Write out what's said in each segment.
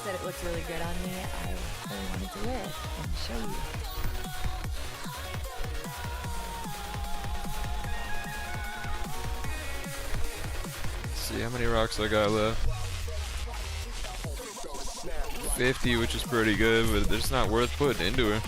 said it looks really good on me, I really wanted to wear it and show you. See how many rocks I got left. 50, which is pretty good, but it's not worth putting into her.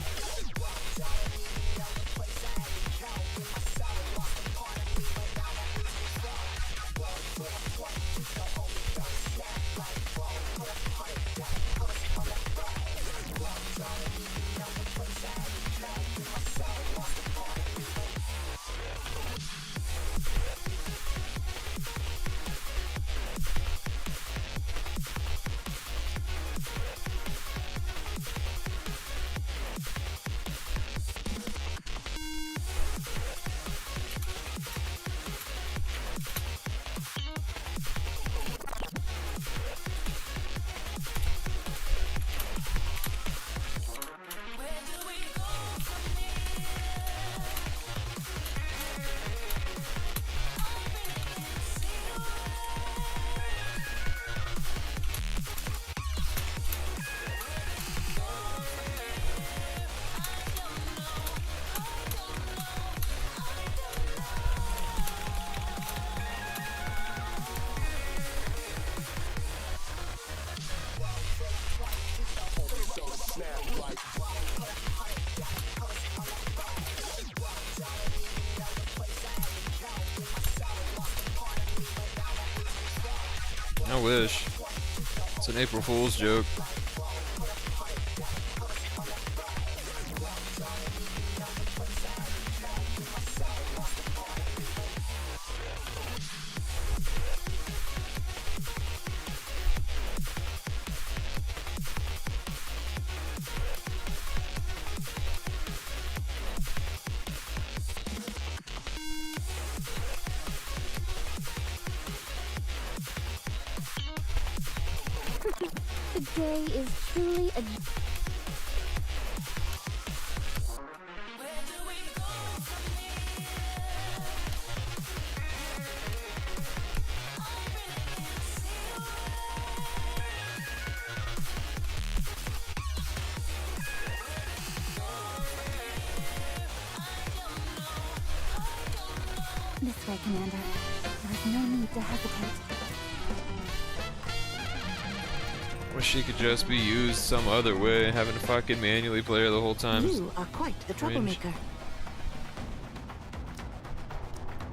I wish. It's an April Fool's joke. Today is truly a... This way, Commander. There is no need to hesitate. Wish she could just be used some other way, having to fucking manually play her the whole time. You are quite the troublemaker.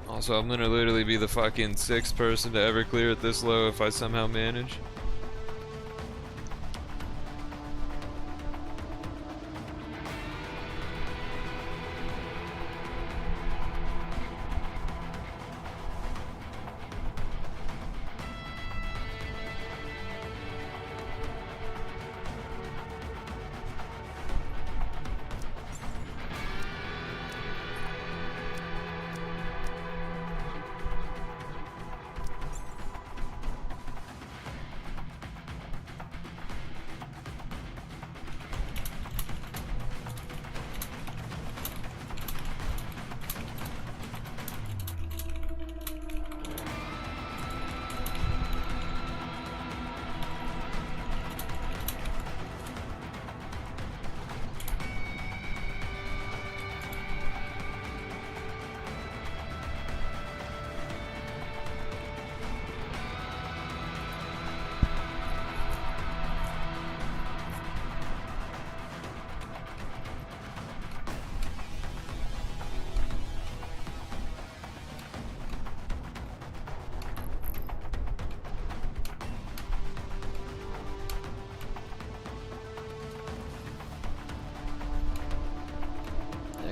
Also, I'm gonna literally be the fucking 6th person to ever clear it this low if I somehow manage.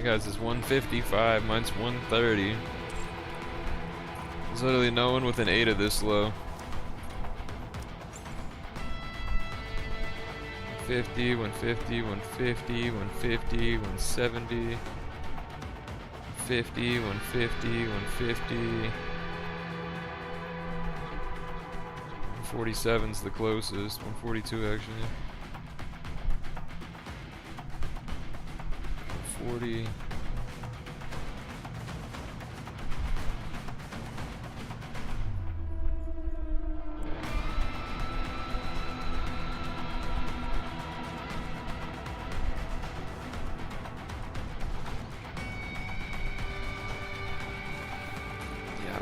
Guys, it's 155, mine's 130. There's literally no one with an 8 of this low. 150, 150, 150, 150, 170, 150, 150, 150. 147's the closest, 142 actually. 40.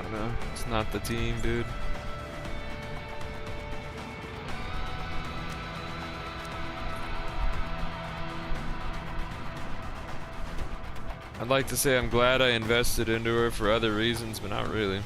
don't know. It's not the team, dude. I'd like to say I'm glad I invested into her for other reasons, but not really.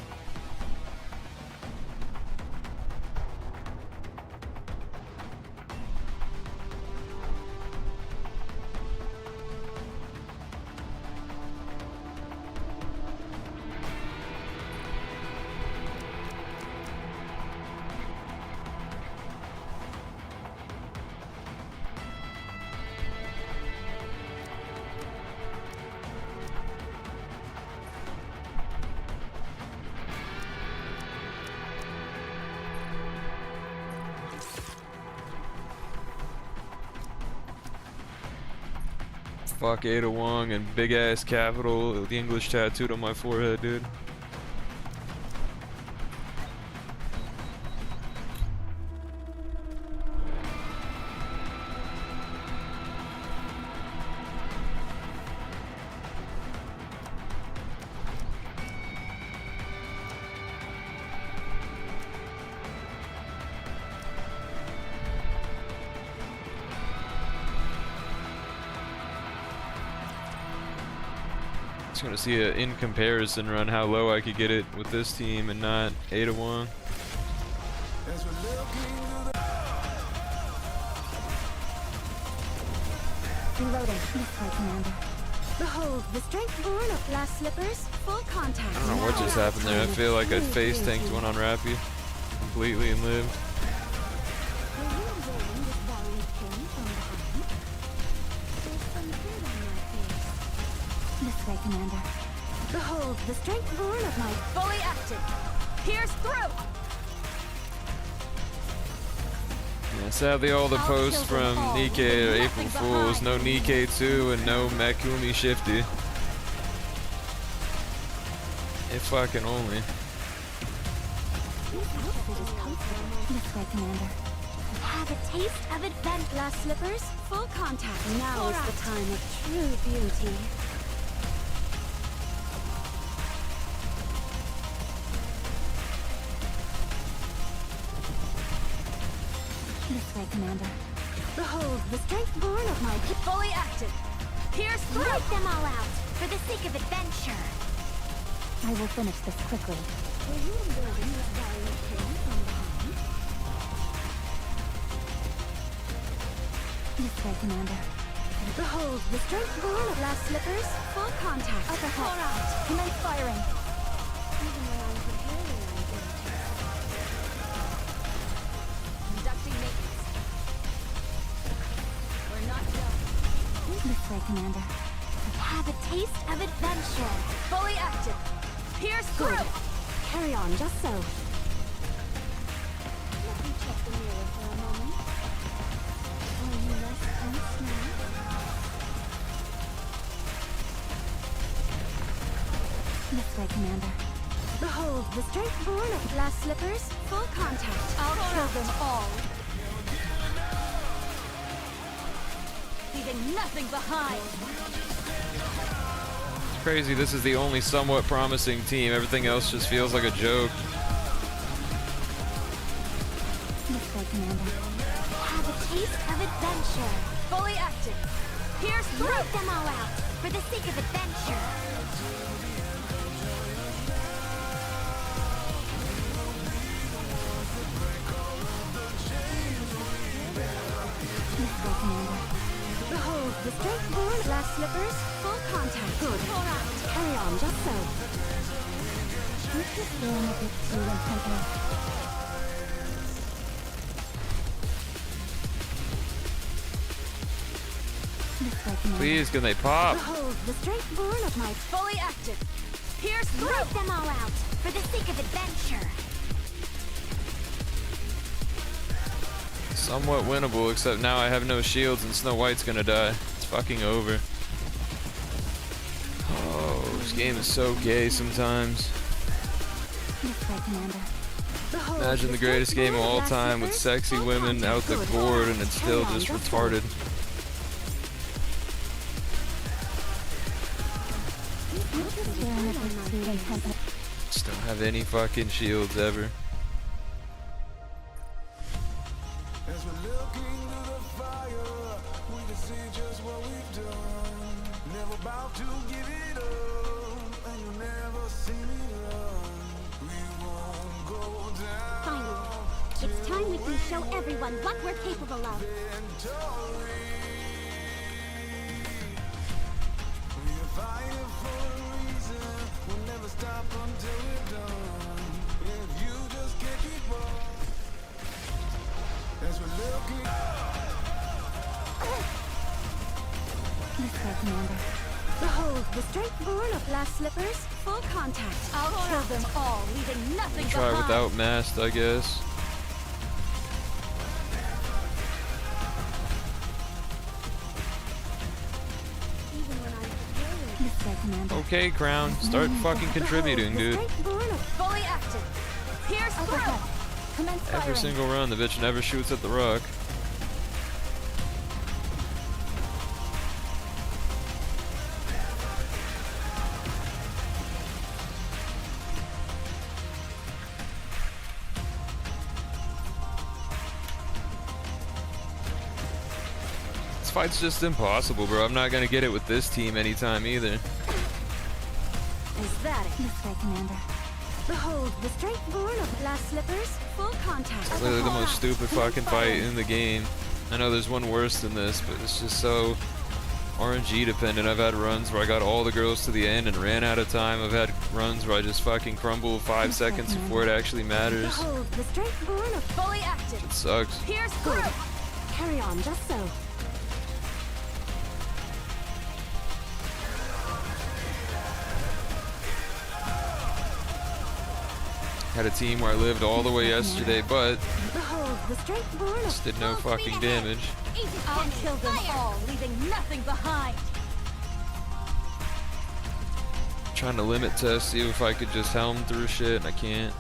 Fuck Ada Wong and big ass capital, the English tattooed on my forehead, dude. Just gonna see a in comparison run how low I could get it with this team and not Ada Wong. Reloading. This way, Commander. Behold, the strength born of glass slippers, full contact. I don't know what just happened there. I feel like I face tanked one on Rappy completely and lived. This way, Commander. Behold, the strength born of my fully active. Pierce through! Yeah, sadly all the posts from Nikkei are April Fools. No Nikkei 2 and no Makumi Shifty. If fucking only. This way, Commander. Have a taste of advent glass slippers, full contact. Now is the time of true beauty. This way, Commander. Behold, the strength born of my fully active. Pierce through! Wipe them all out, for the sake of adventure. I will finish this quickly. This way, Commander. Behold, the strength born of glass slippers, full contact. Uppercut. All right. Commence firing. Even when I'm preparing, I'm going to. Conducting maintenance. We're not done. This way, Commander. Have a taste of adventure. Fully active. Pierce through. Carry on, just so. Let me check the mirror for a moment. Are you less tense now? This way, Commander. Behold, the strength born of glass slippers, full contact. I'll kill them all. Leaving nothing behind. It's crazy, this is the only somewhat promising team. Everything else just feels like a joke. This way, Commander. Have a taste of adventure. Fully active. Pierce through. Wipe them all out, for the sake of adventure. Behold, the strength born glass slippers, full contact. Good. All right. Carry on, just so. This is feeling a bit too intensive. This way, Commander. Please, can they pop? Behold, the strength born of my fully active. Pierce through. Wipe them all out, for the sake of adventure. Somewhat winnable, except now I have no shields and Snow White's gonna die. It's fucking over. Oh, this game is so gay sometimes. This way, Commander. Behold, Imagine the greatest game of all time with sexy women out the board and it's still just retarded. Just don't have any fucking shields ever. As we look into the fire, we can see just what we've done. Never about to give it up, and you'll never see me run. We won't go down. Finally, it's time we can show everyone what we're capable of. Victory. We are fighting for a reason. We'll never stop until we're done. If you just can't keep up. As we're looking. This way, Commander. Behold, the Straightborn of Glass Slippers, full contact. I'll kill them all, leaving nothing Try behind. without mast, I guess. Even when I'm prepared. This way, Commander. Okay, Crown, start fucking contributing, dude. Fully active. Pierce through. Commence Every firing. single run, the bitch never shoots at the rock. This fight's just impossible, bro. I'm not gonna get it with this team anytime either. Is that it? This way, Commander. Behold, the Straightborn of Glass Slippers, full contact. It's literally the most stupid fucking fight in the game. I know there's one worse than this, but it's just so RNG dependent. I've had runs where I got all the girls to the end and ran out of time. I've had runs where I just fucking crumble 5 seconds before it actually matters. Behold, the Straightborn of fully active. It sucks. Pierce through. Carry on, just so. Had a team where I lived all the way yesterday, but Behold, the Straightborn of just did no fucking damage. I'll kill them all, leaving nothing behind. Trying to limit test, see if I could just helm through shit, and I can't.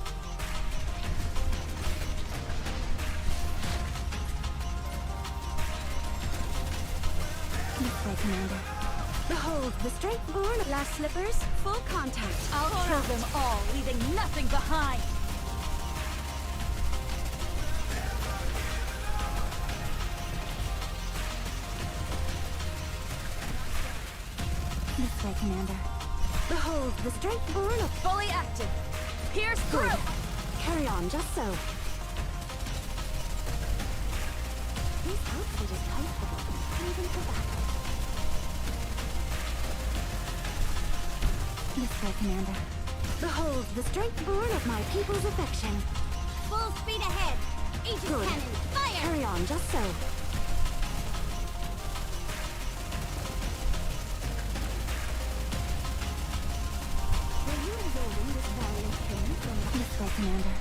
This way, Commander. Behold, the Straightborn of Glass Slippers, full contact. I'll kill them all, leaving nothing behind. This way, Commander. Behold, the Straightborn of fully active. Pierce through. Carry on, just so. These outfit is comfortable, even for battle. This way, Commander. Behold, the Straightborn of my people's affection. Full speed ahead. Aegis cannon, fire! Carry on, just so. This way, Commander.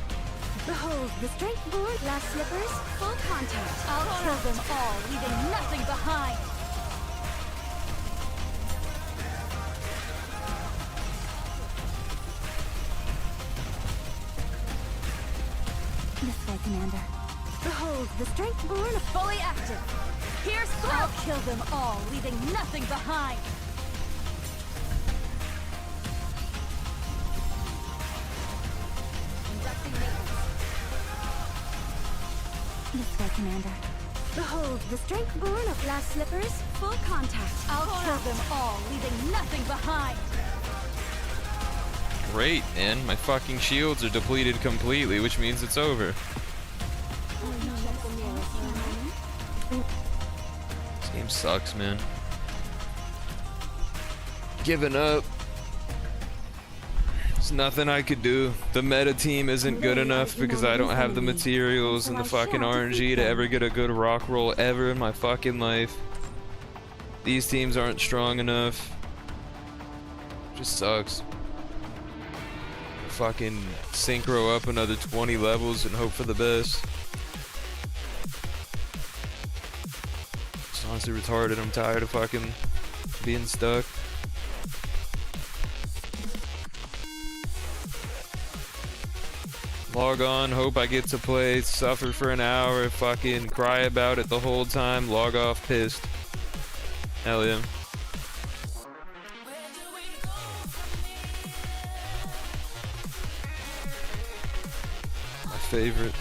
Behold, the Straightborn Glass Slippers, full contact. I'll kill them all, leaving nothing behind. This way, Commander. Behold, the Straightborn fully active. Pierce through. I'll kill them all, leaving nothing behind. Conducting maintenance. This way, Commander. Behold, the Straightborn of Glass Slippers, full contact. I'll kill them all, leaving nothing behind. Great, and my fucking shields are depleted completely, which means it's over. This game sucks, man. Giving up. There's nothing I could do. The meta team isn't good enough because I don't have the materials and the fucking RNG to ever get a good rock roll ever in my fucking life. These teams aren't strong enough. Just sucks. Fucking synchro up another 20 levels and hope for the best. It's honestly retarded. I'm tired of fucking being stuck. Log on, hope I get to play, suffer for an hour, fucking cry about it the whole time, log off pissed. Hell yeah. favorite.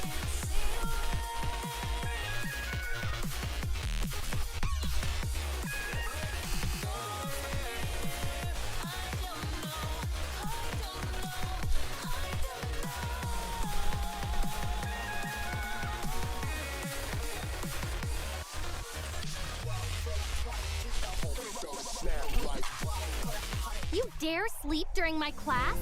You dare sleep during my class?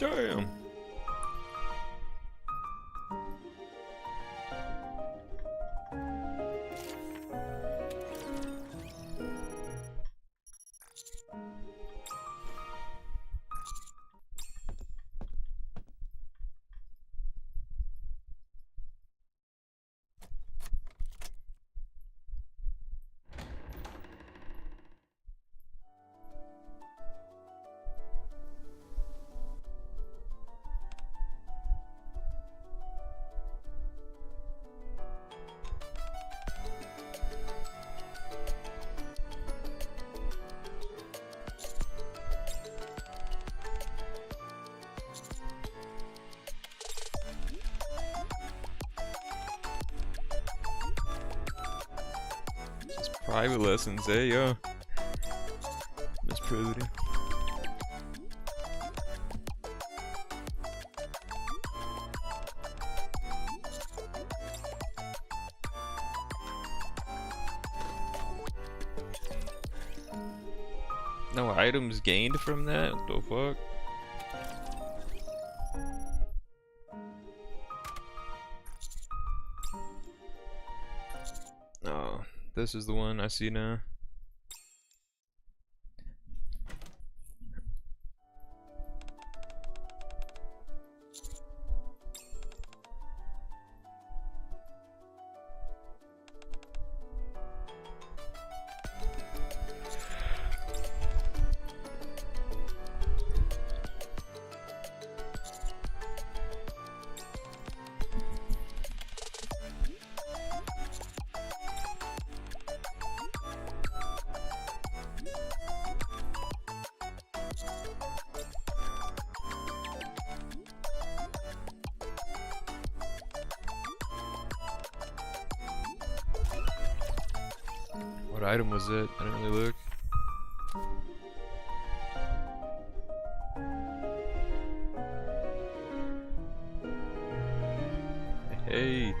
Damn. Private lessons, eh, yo. Miss Privity. No items gained from that? What the fuck? Oh, this is the one I see now. What item was it? I didn't really look. Hey.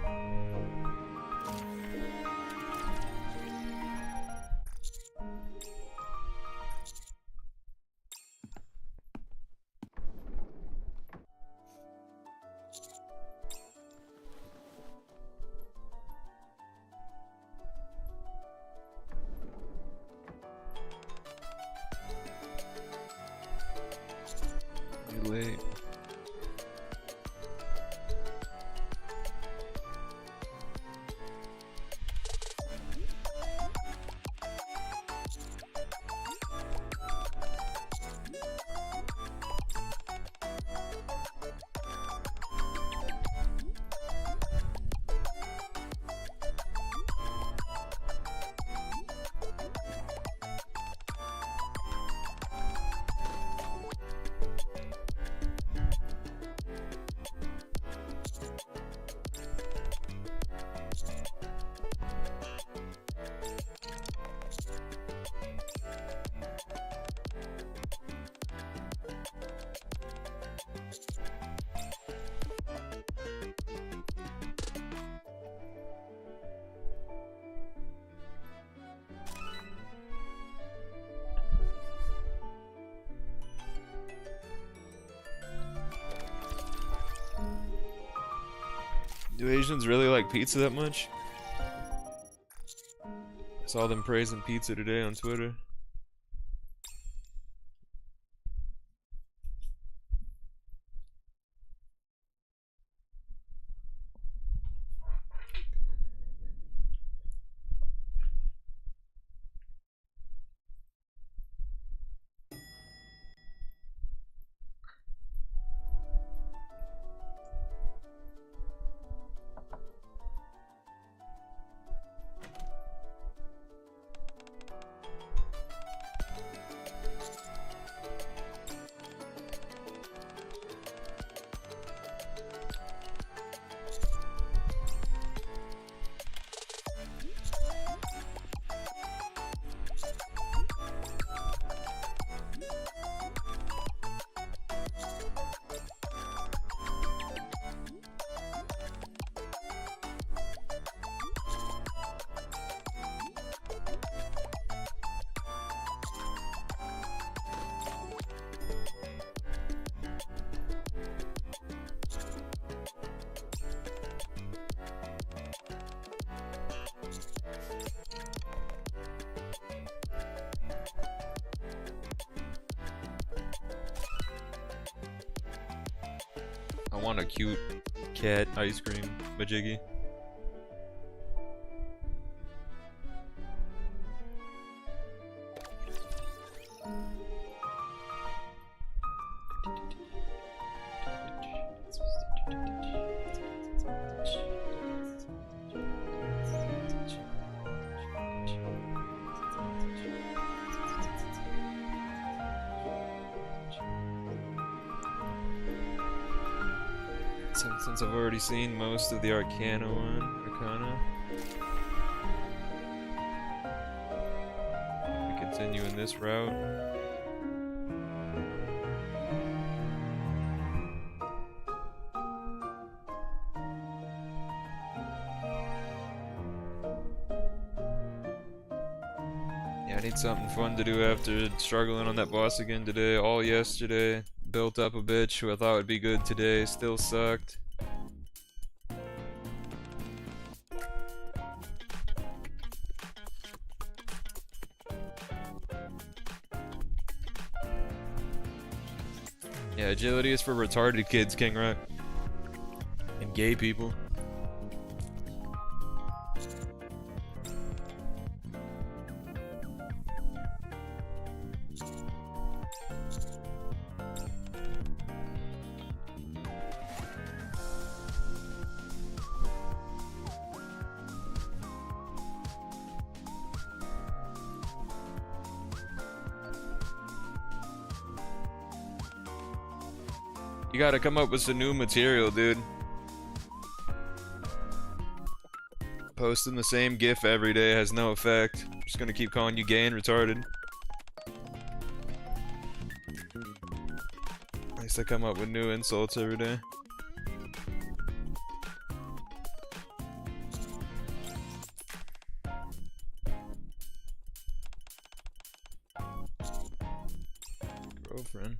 Too late. Do Asians really like pizza that much? I saw them praising pizza today on Twitter. want a cute cat ice cream majiggy. Since I've already seen most of the Arcana we continue in this route. Yeah, I need something fun to do after struggling on that boss again today, all yesterday. Built up a bitch who I thought would be good today, still sucked. Yeah, agility is for retarded kids, King Rock. And gay people. You gotta come up with some new material, dude. Posting the same GIF every day has no effect. I'm just gonna keep calling you gay and retarded. At least I come up with new insults every day. Girlfriend.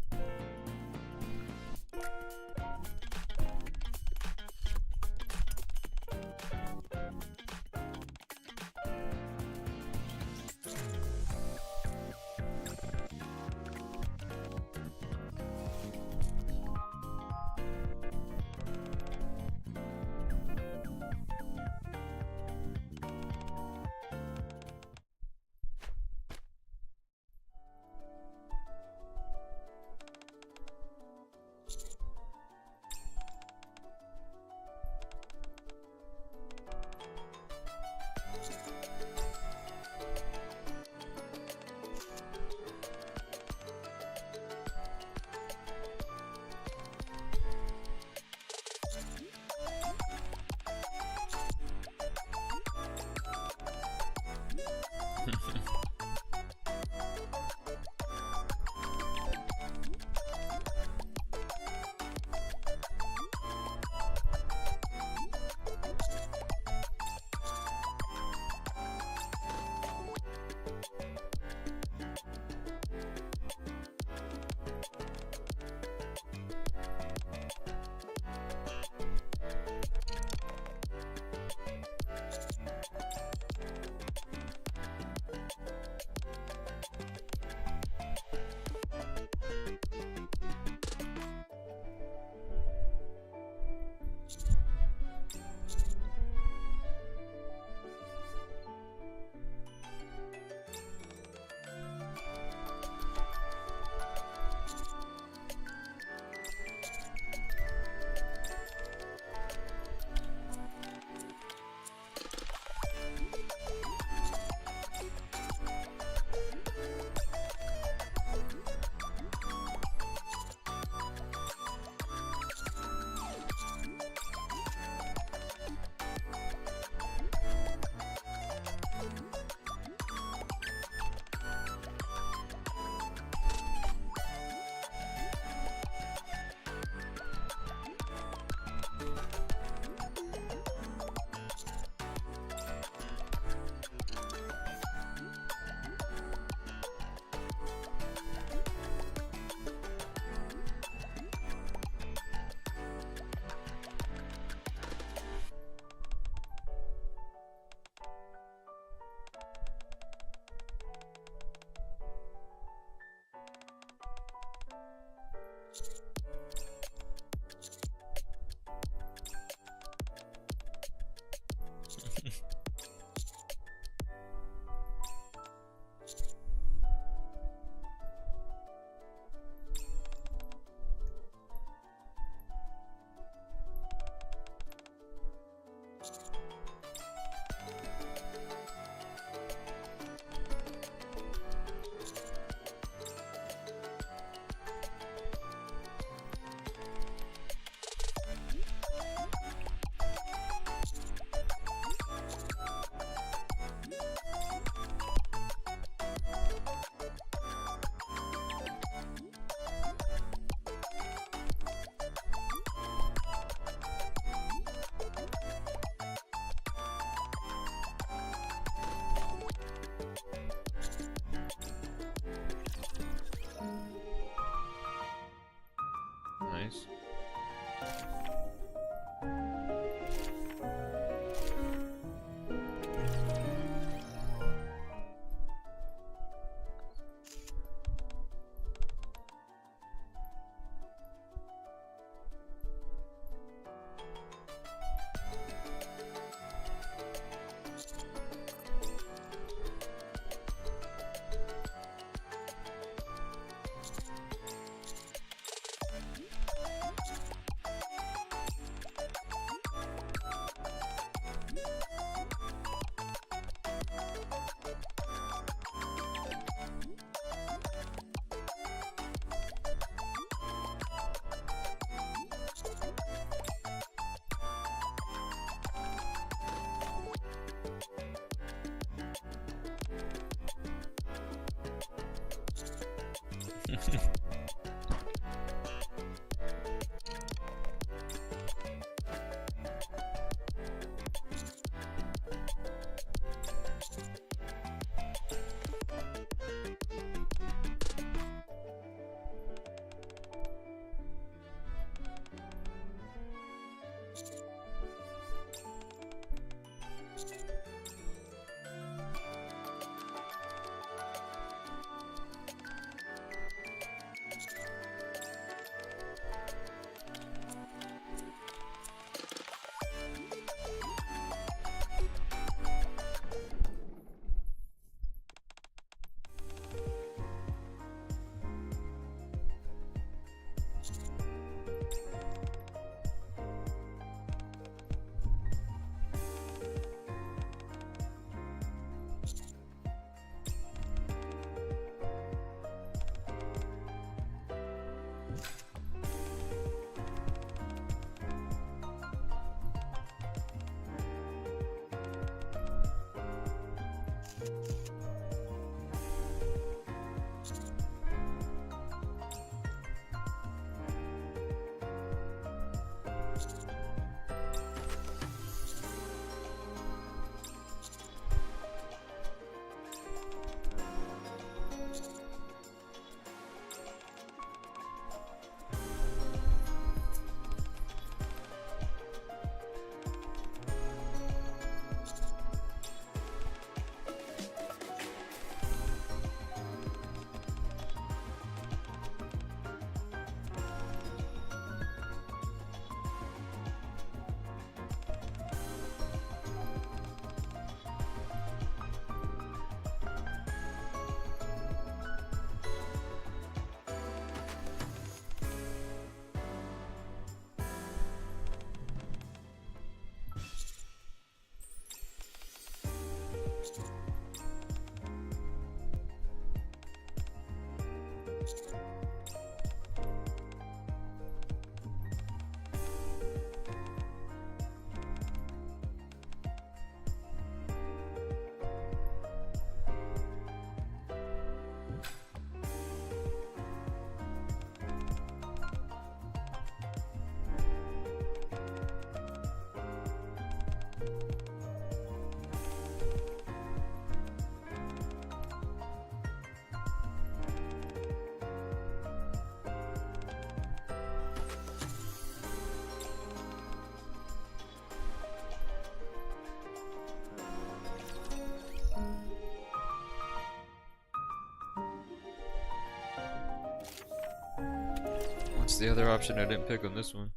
What's the other option I didn't pick on this one?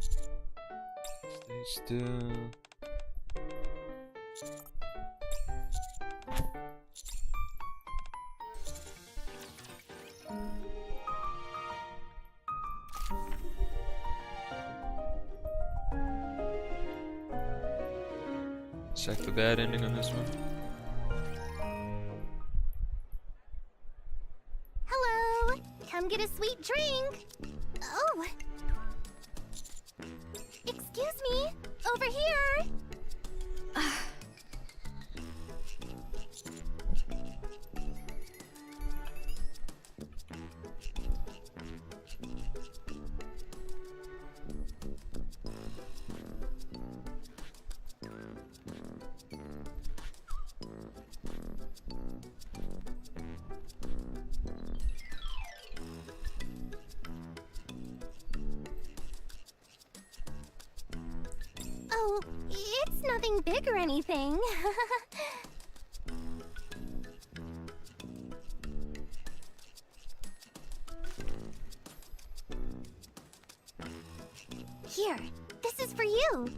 Stay still. Check the bad ending on this one. Hello! Come get a sweet drink! Oh! Excuse me! Over here! Oh, it's nothing big or anything. Here, this is for you.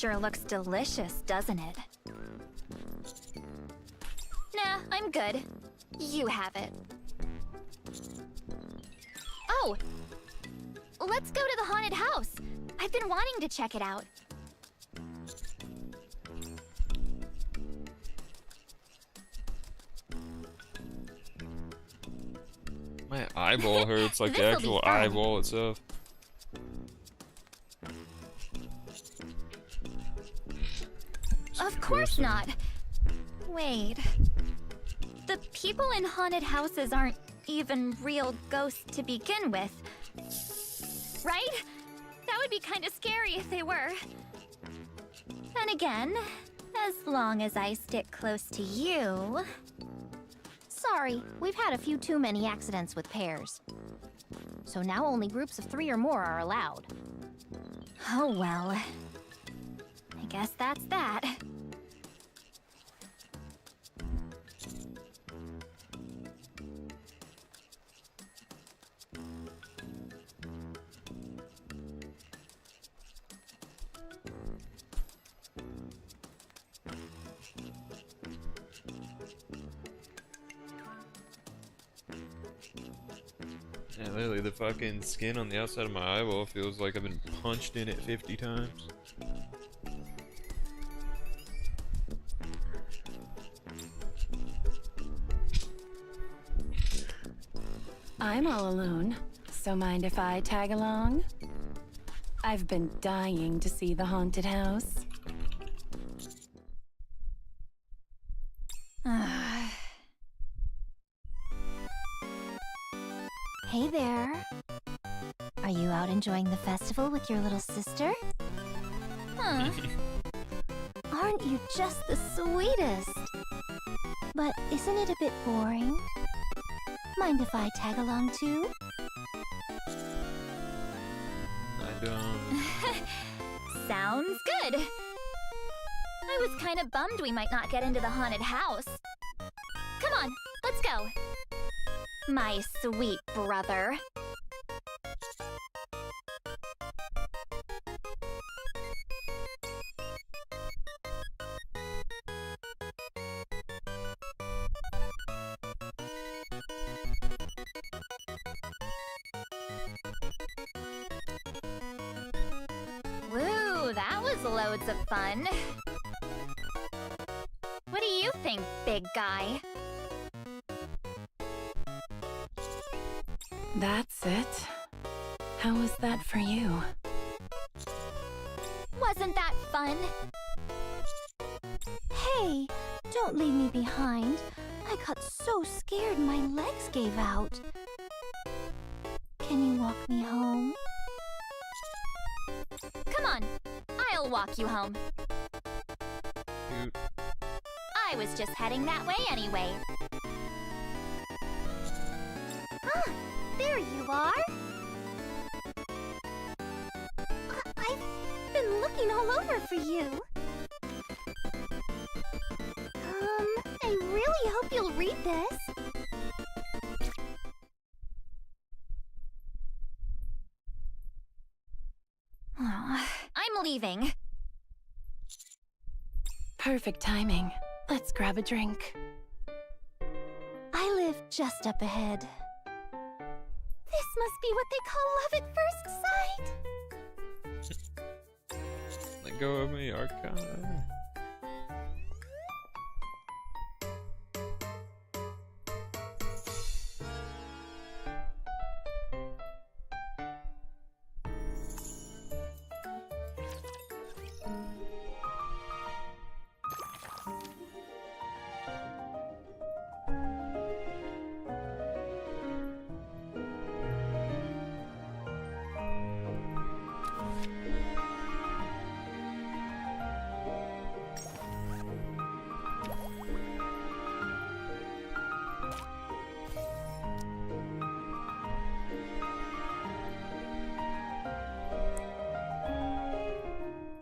sure looks delicious, doesn't it? Nah, I'm good. You have it. Oh! Let's go to the haunted house. I've been wanting to check it out. My eyeball hurts, like the This'll be actual fun. eyeball itself. Of course not. Wait. The people in haunted houses aren't even real ghosts to begin with. Right? That would be kind of scary if they were. Then again, as long as I stick close to you... Sorry, we've had a few too many accidents with pairs. So now only groups of 3 or more are allowed. Oh well. I guess that's that. Yeah, literally, the fucking skin on the outside of my eyeball feels like I've been punched in it 50 times. I'm all alone, so mind if I tag along? I've been dying to see the haunted house. Hey there. Are you out enjoying the festival with your little sister? Huh. Aren't you just the sweetest? But isn't it a bit boring? Mind if I tag along too? I don't. Sounds good. I was kind of bummed we might not get into the haunted house. Come on, let's go. My sweet brother. Woo, that was loads of fun. What do you think, big guy? That's it. How was that for you? Wasn't that fun? Hey, don't leave me behind. I got so scared my legs gave out. Can you walk me home? Come on, I'll walk you home. Cute. I was just heading that way anyway. Ah, there you are. I've been looking all over for you. I really hope you'll read this. I'm leaving. Perfect timing. Let's grab a drink. I live just up ahead. This must be what they call love at first sight. Let go of me, Archon.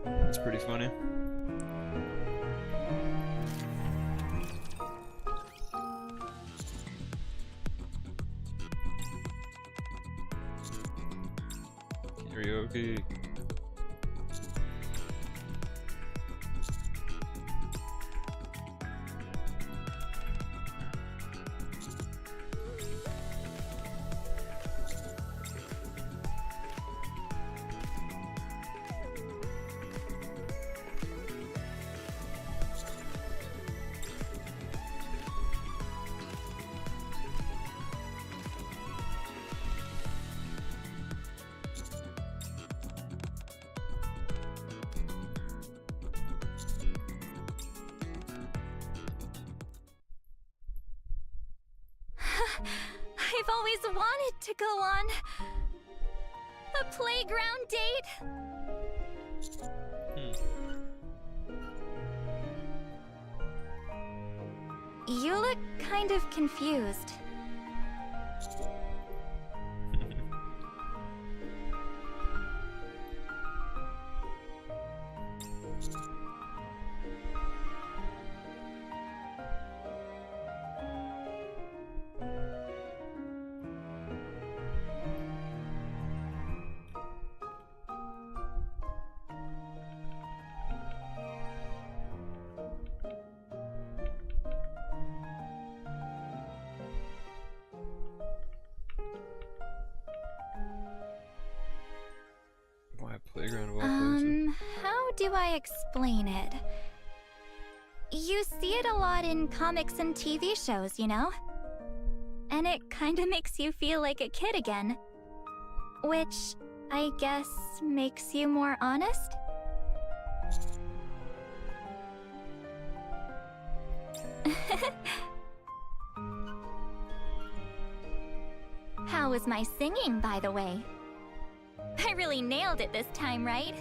That's pretty funny. Karaoke. I've always wanted to go on a playground date. You look kind of confused. Why playground of all places? How do I explain it? You see it a lot in comics and TV shows, you know? And it kinda makes you feel like a kid again. Which, I guess, makes you more honest? How was my singing, by the way? I really nailed it this time, right?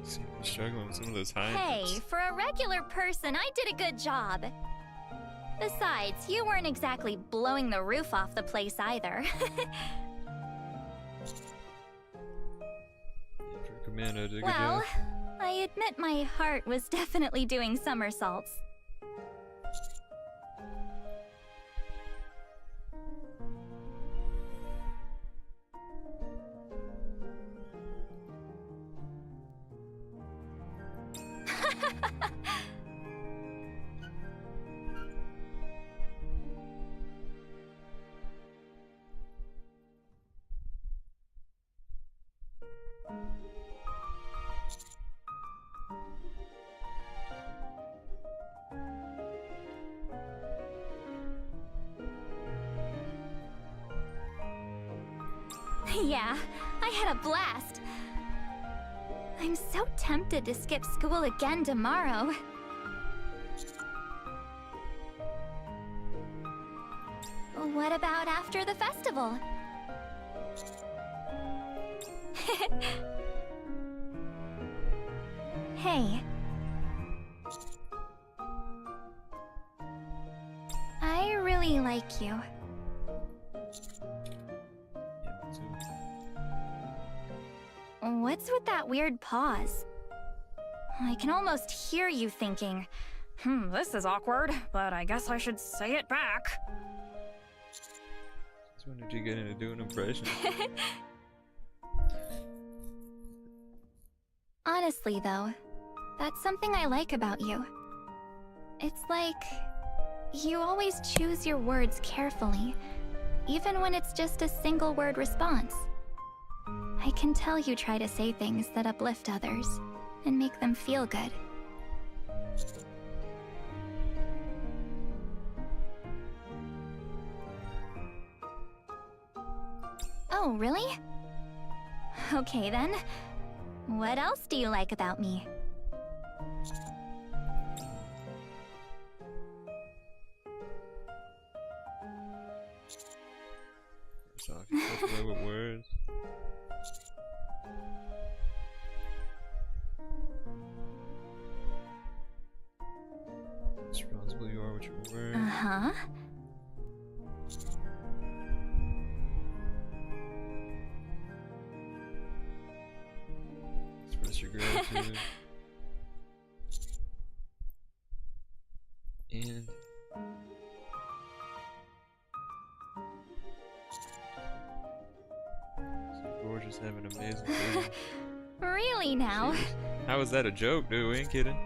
Seem to be struggling with some of those high Hey, notes. for a regular person, I did a good job. Besides, you weren't exactly blowing the roof off the place either. For Commando did a good Well, job. I admit my heart was definitely doing somersaults. Yeah, I had a blast. I'm so tempted to skip school again tomorrow. What about after the festival? Hey. I really like you. Yeah, me too. What's with that weird pause? I can almost hear you thinking, this is awkward, but I guess I should say it back. Since when did you get into doing impressions? Honestly, though, that's something I like about you. It's like you always choose your words carefully, even when it's just a single word response. I can tell you try to say things that uplift others and make them feel good. Oh, really? Okay then. What else do you like about me? First off, you play with words. Responsible you are with your words. Uh-huh. Express your gratitude. And so gorgeous, have an amazing day. Really now? How was that a joke, dude? We ain't kidding.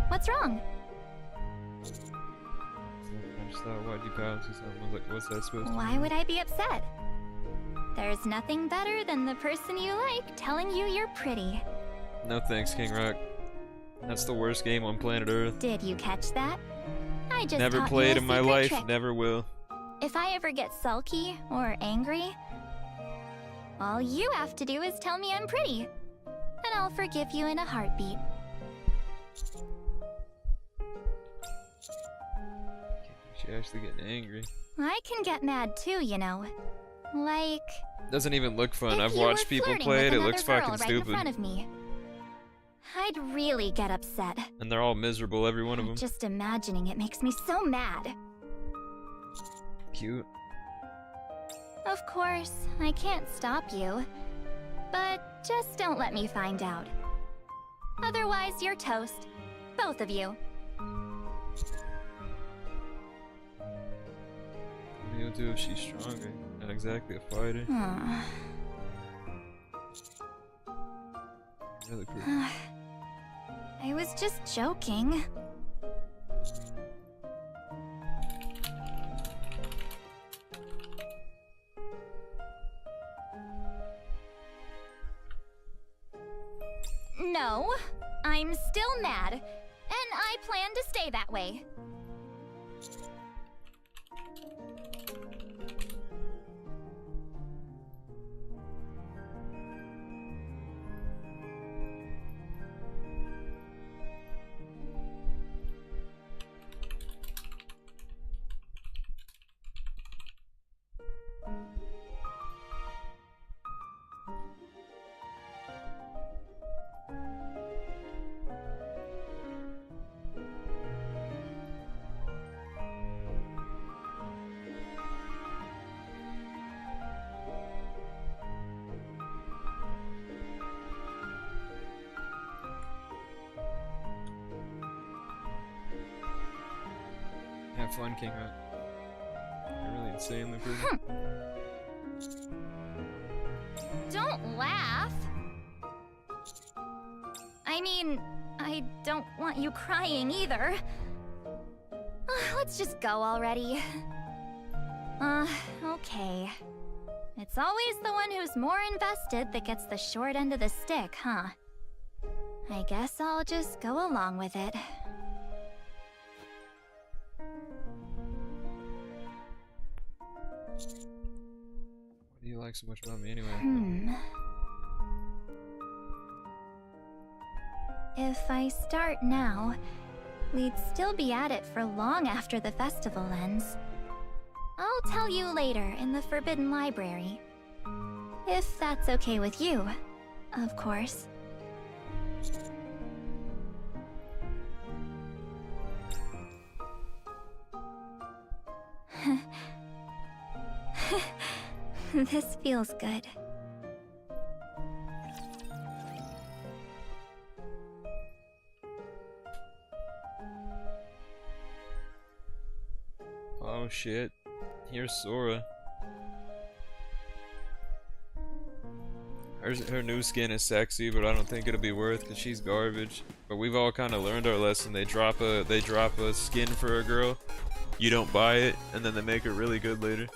What's wrong? I just thought, why'd you pounce or something? I was like, what's that supposed to Why would I be upset? There's nothing better than the person you like telling you you're pretty. No thanks, King Rock. That's the worst game on planet Earth. Did you catch that? I just Never taught you played a in my secret life, trick. never will. If I ever get sulky or angry, all you have to do is tell me I'm pretty, and I'll forgive you in a heartbeat. She actually getting angry. I can get mad too, you know. Like, Doesn't even look fun. if I've you were watched people flirting play with it. It another looks girl fucking right in stupid. front of me. I'd really get upset. And they're all miserable, every one of them. Just imagining it makes me so mad. Cute. Of course, I can't stop you. But just don't let me find out. Otherwise, you're toast. Both of you. What do you do if she's stronger? Not exactly a fighter. Really pretty. I was just joking. No, I'm still mad, and I plan to stay that way. Have fun, King Rat. You're really insanely pretty. Don't laugh. I mean, I don't want you crying either. Let's just go already. Okay. It's always the one who's more invested that gets the short end of the stick, huh? I guess I'll just go along with it. What do you like so much about me anyway? If I start now, we'd still be at it for long after the festival ends. I'll tell you later in the Forbidden Library. If that's okay with you, of course. This feels good. Oh shit. Here's Sora. Her new skin is sexy, but I don't think it'll be worth because she's garbage. But we've all kind of learned our lesson. They drop a skin for a girl. You don't buy it, and then they make it really good later.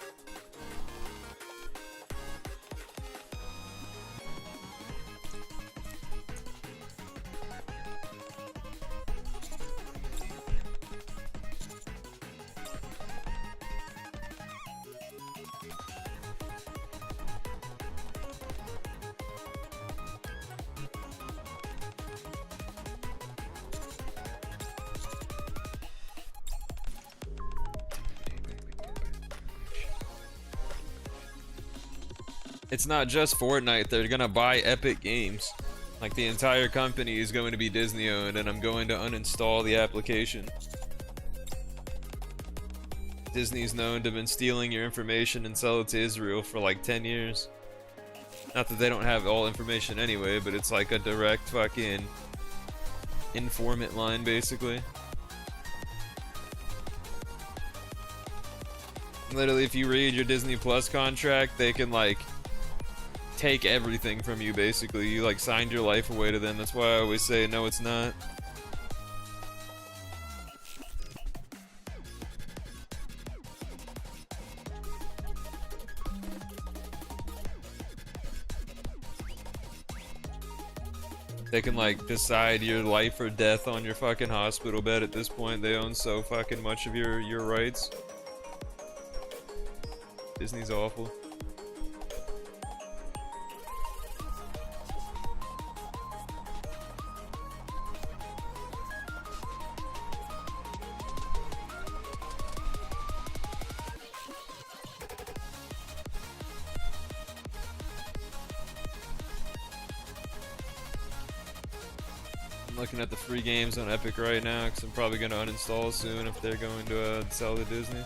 It's not just Fortnite, they're gonna buy Epic Games. Like, the entire company is going to be Disney owned, and I'm going to uninstall the application. Disney's known to have been stealing your information and sell it to Israel for like 10 years. Not that they don't have all information anyway, but it's like a direct fucking informant line, basically. Literally, if you read your Disney Plus contract, they can like take everything from you, basically. You like signed your life away to them. That's why I always say no, it's not. They can like decide your life or death on your fucking hospital bed at this point. They own so fucking much of your rights. Disney's awful. I'm looking at the free games on Epic right now because I'm probably going to uninstall soon if they're going to sell to Disney.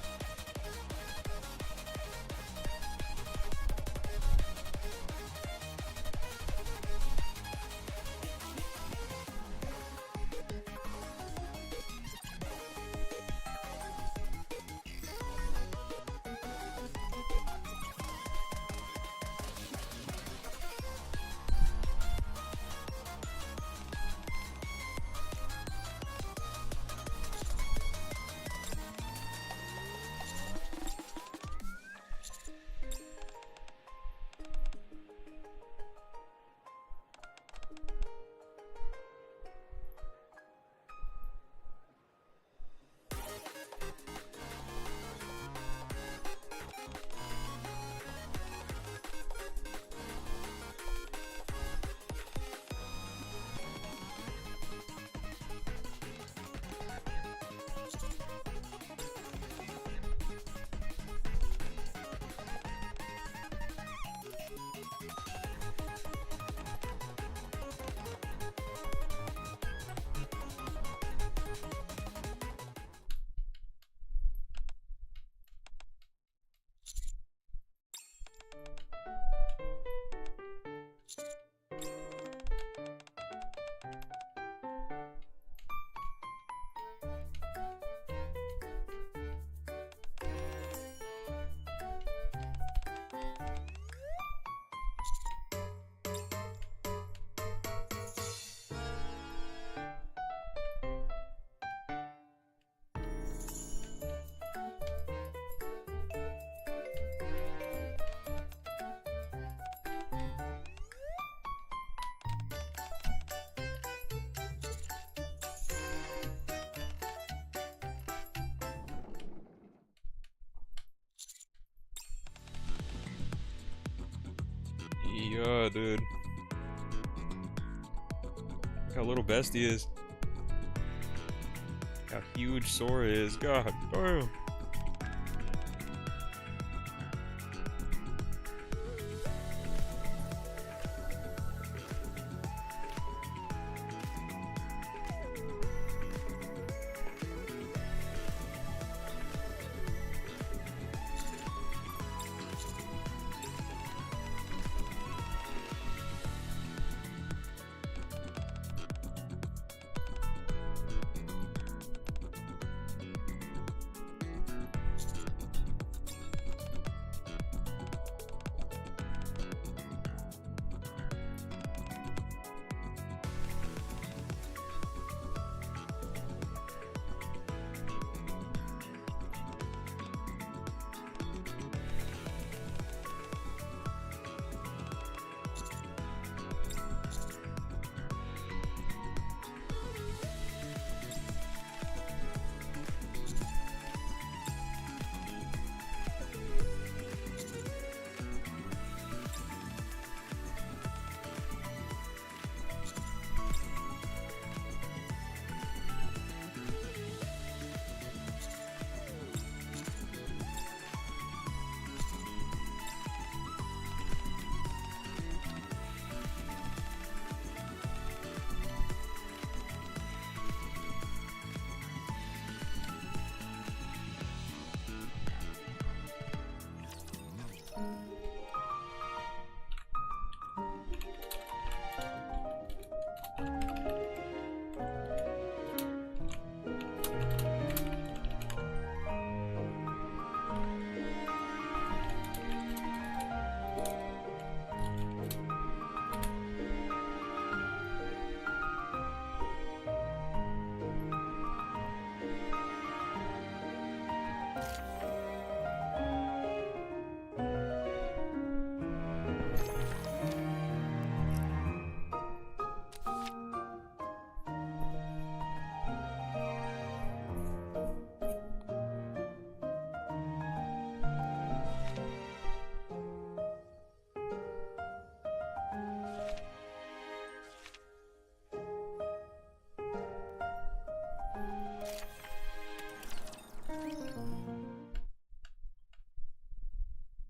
Yeah, dude. Look how little Bestie is. How huge Sora is. God damn.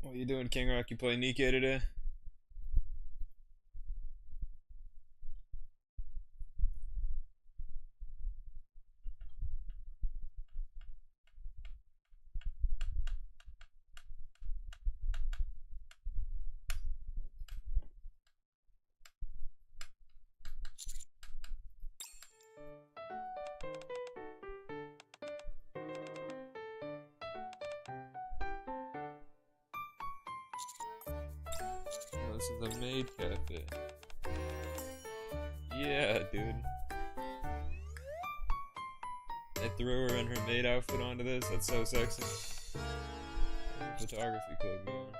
What you doing, King Rock? You play Nikke today? This is a maid cafe. Yeah, dude. They threw her in her maid outfit onto this. That's so sexy. Photography club going.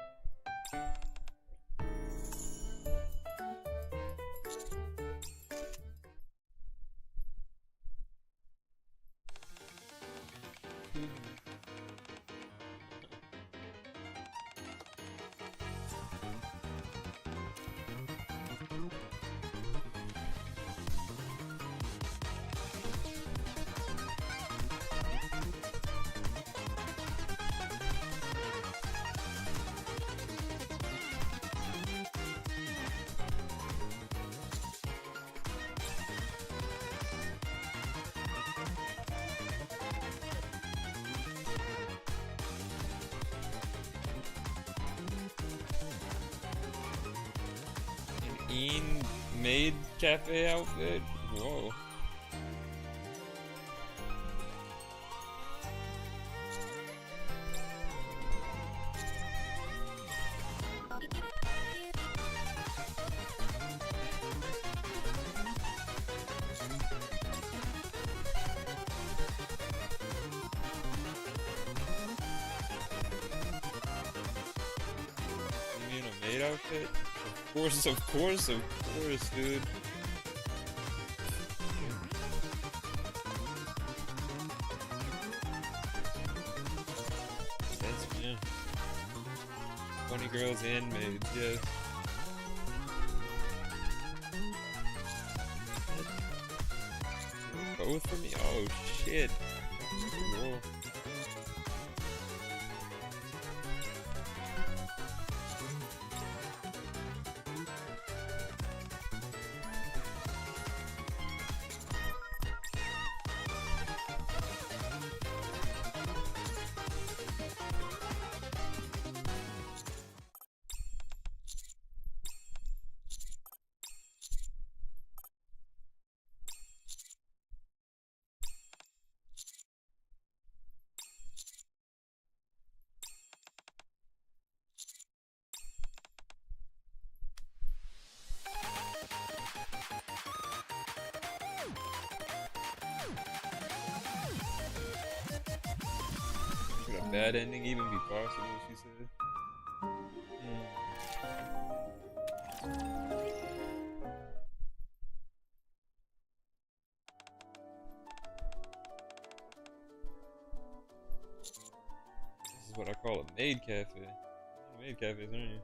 An maid cafe outfit? Whoa. You mean a maid outfit? Of course, dude. That's me. 20 girls and maids, yes. Both for me? Oh shit. Whoa. Could a bad ending even be possible, she said? This is what I call a maid cafe. Maid cafes, aren't you?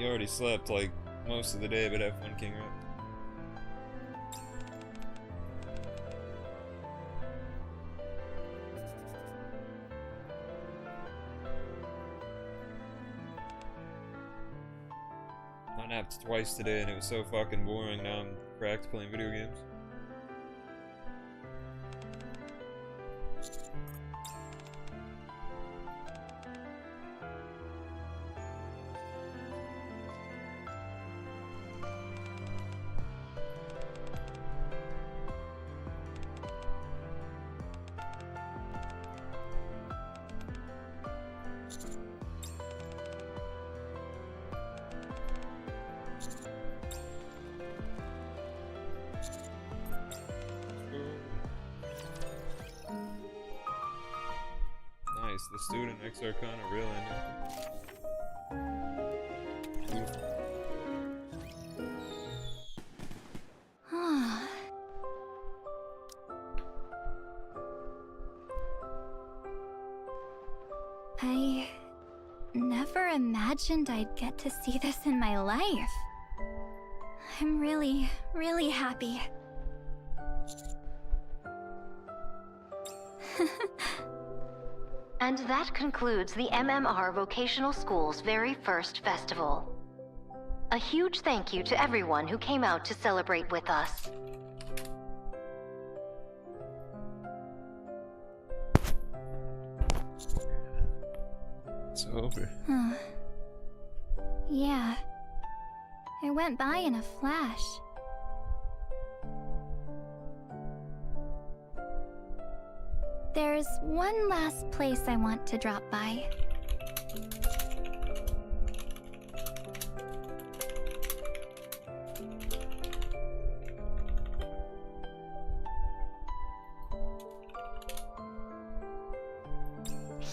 You already slept like most of the day, but have fun, King Rap. I napped twice today and it was so fucking boring. Now I'm cracked playing video games. Nice, the student X Arcana real ending. Beautiful. I never imagined I'd get to see this in my life. I'm really, really happy. And that concludes the MMR Vocational School's very first festival. A huge thank you to everyone who came out to celebrate with us. It's over. Yeah. It went by in a flash. There's one last place I want to drop by.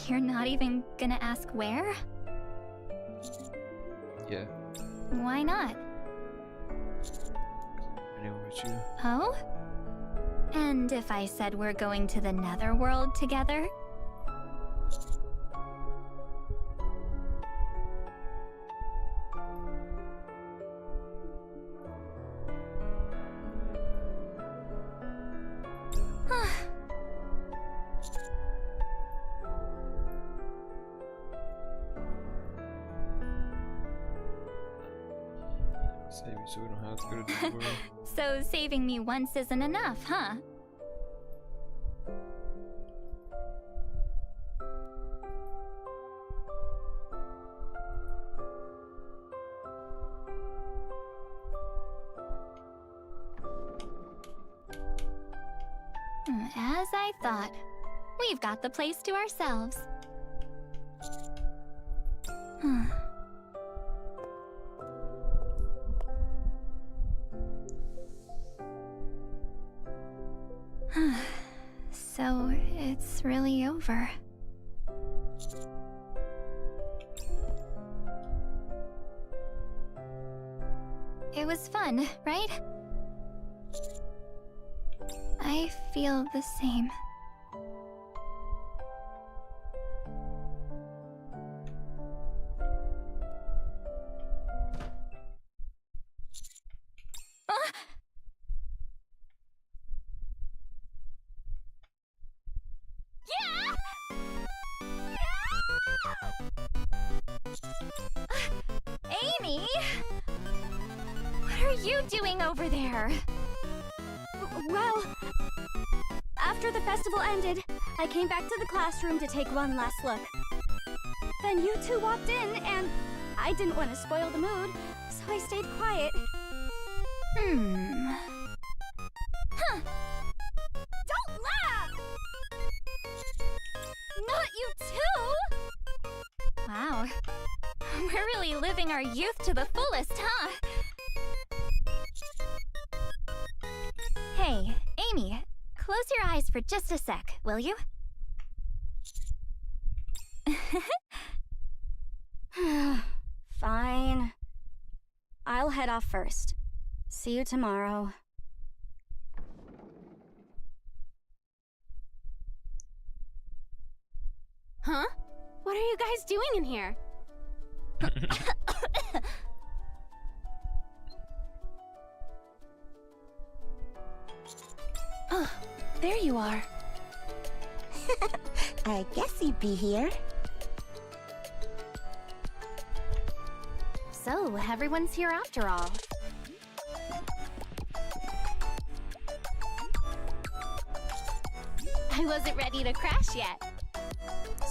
You're not even gonna ask where? Yeah. Why not? Anywhere with you. Oh? And if I said we're going to the Netherworld together? Save you so we don't have to go to the world. So saving me once isn't enough, huh? As I thought. We've got the place to ourselves. So, it's really over. It was fun, right? I feel the same. Amy! What are you doing over there? Well, after the festival ended, I came back to the classroom to take one last look. Then you two walked in, and I didn't want to spoil the mood, so I stayed quiet. Huh. Don't laugh! Not you too! Wow. We're really living our youth to the fullest, huh? Hey, Amy, close your eyes for just a sec, will you? Fine. I'll head off first. See you tomorrow. Huh? What are you guys doing in here? Oh, there you are. I guess you'd be here. So, everyone's here after all. I wasn't ready to crash yet.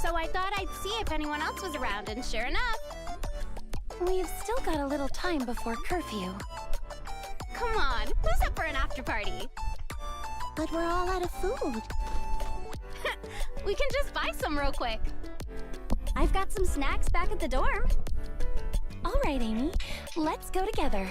So I thought I'd see if anyone else was around, and sure enough. We've still got a little time before curfew. Come on, who's up for an after party? But we're all out of food. We can just buy some real quick. I've got some snacks back at the dorm. All right, Amy. Let's go together.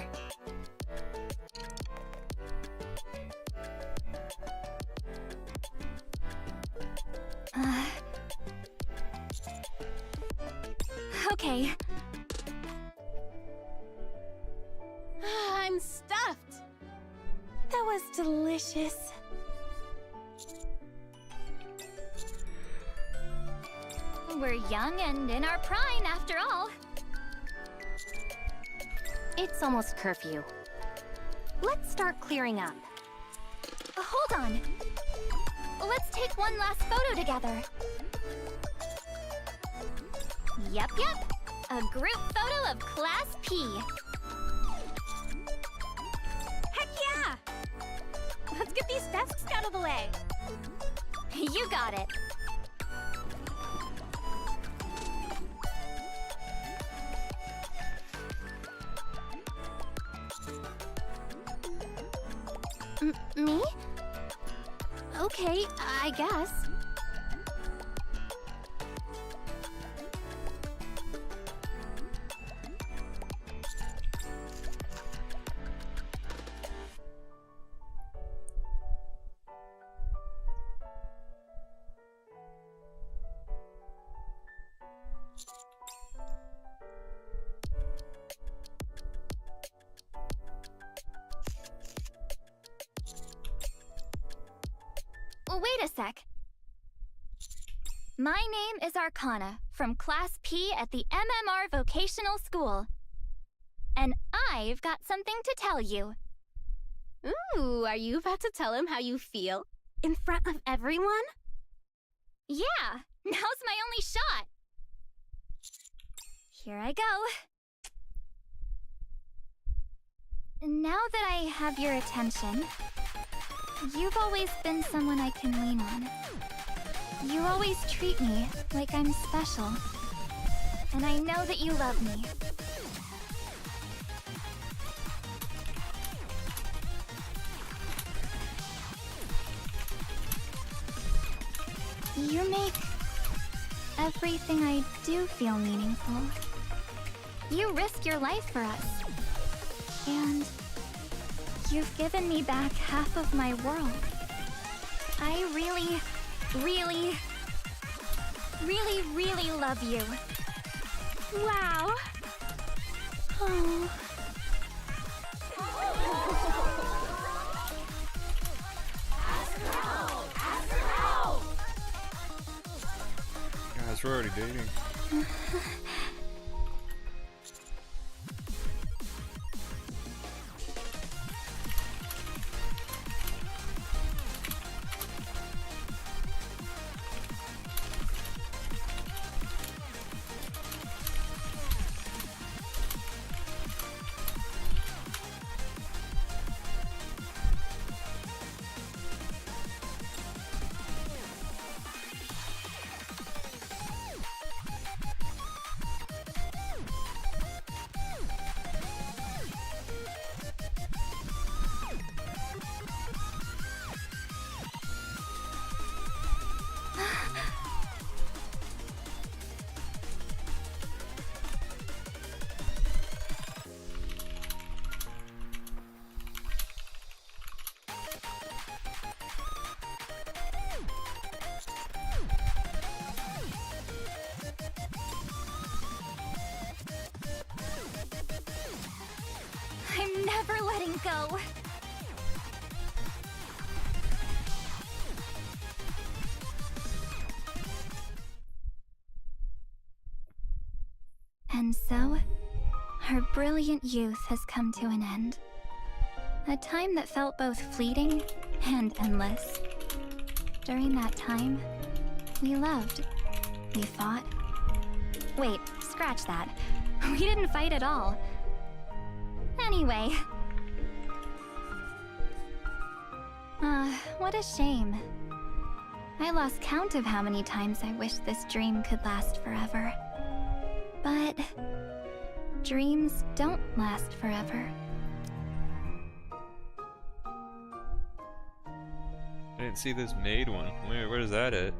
Okay. I'm stuffed. That was delicious. We're young and in our prime, after all. It's almost curfew. Let's start clearing up. Hold on. Let's take one last photo together. Yep. A group photo of Class P. Heck yeah! Let's get these desks out of the way. You got it. Me? Okay, I guess. Wait a sec. My name is Arcana, from Class P at the MMR Vocational School. And I've got something to tell you. Ooh, are you about to tell him how you feel? In front of everyone? Yeah, now's my only shot. Here I go. Now that I have your attention, you've always been someone I can lean on. You always treat me like I'm special. And I know that you love me. You make everything I do feel meaningful. You risk your life for us. And you've given me back half of my world. I really, really, really, really love you. Wow. Oh. Guys, we're already dating. I'm never letting go. And so, our brilliant youth has come to an end. A time that felt both fleeting and endless. During that time, we loved. We fought. Wait, scratch that. We didn't fight at all. Anyway. What a shame. I lost count of how many times I wished this dream could last forever. But dreams don't last forever. I didn't see this maid one. Where's that at?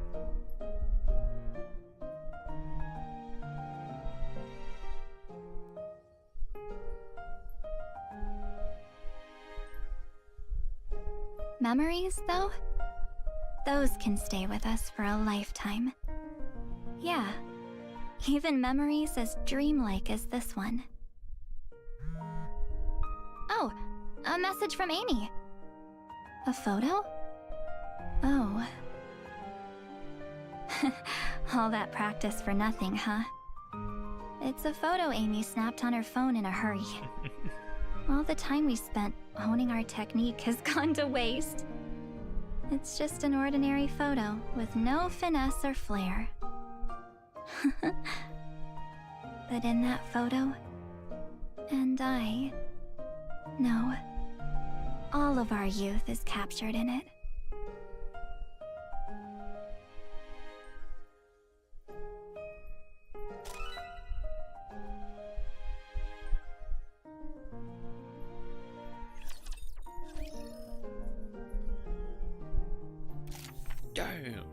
Memories, though? Those can stay with us for a lifetime. Yeah, even memories as dreamlike as this one. Oh, a message from Amy. A photo? Oh. All that practice for nothing, huh? It's a photo Amy snapped on her phone in a hurry. All the time we spent honing our technique has gone to waste. It's just an ordinary photo with no finesse or flair. But in that photo, and I know, all of our youth is captured in it. Damn.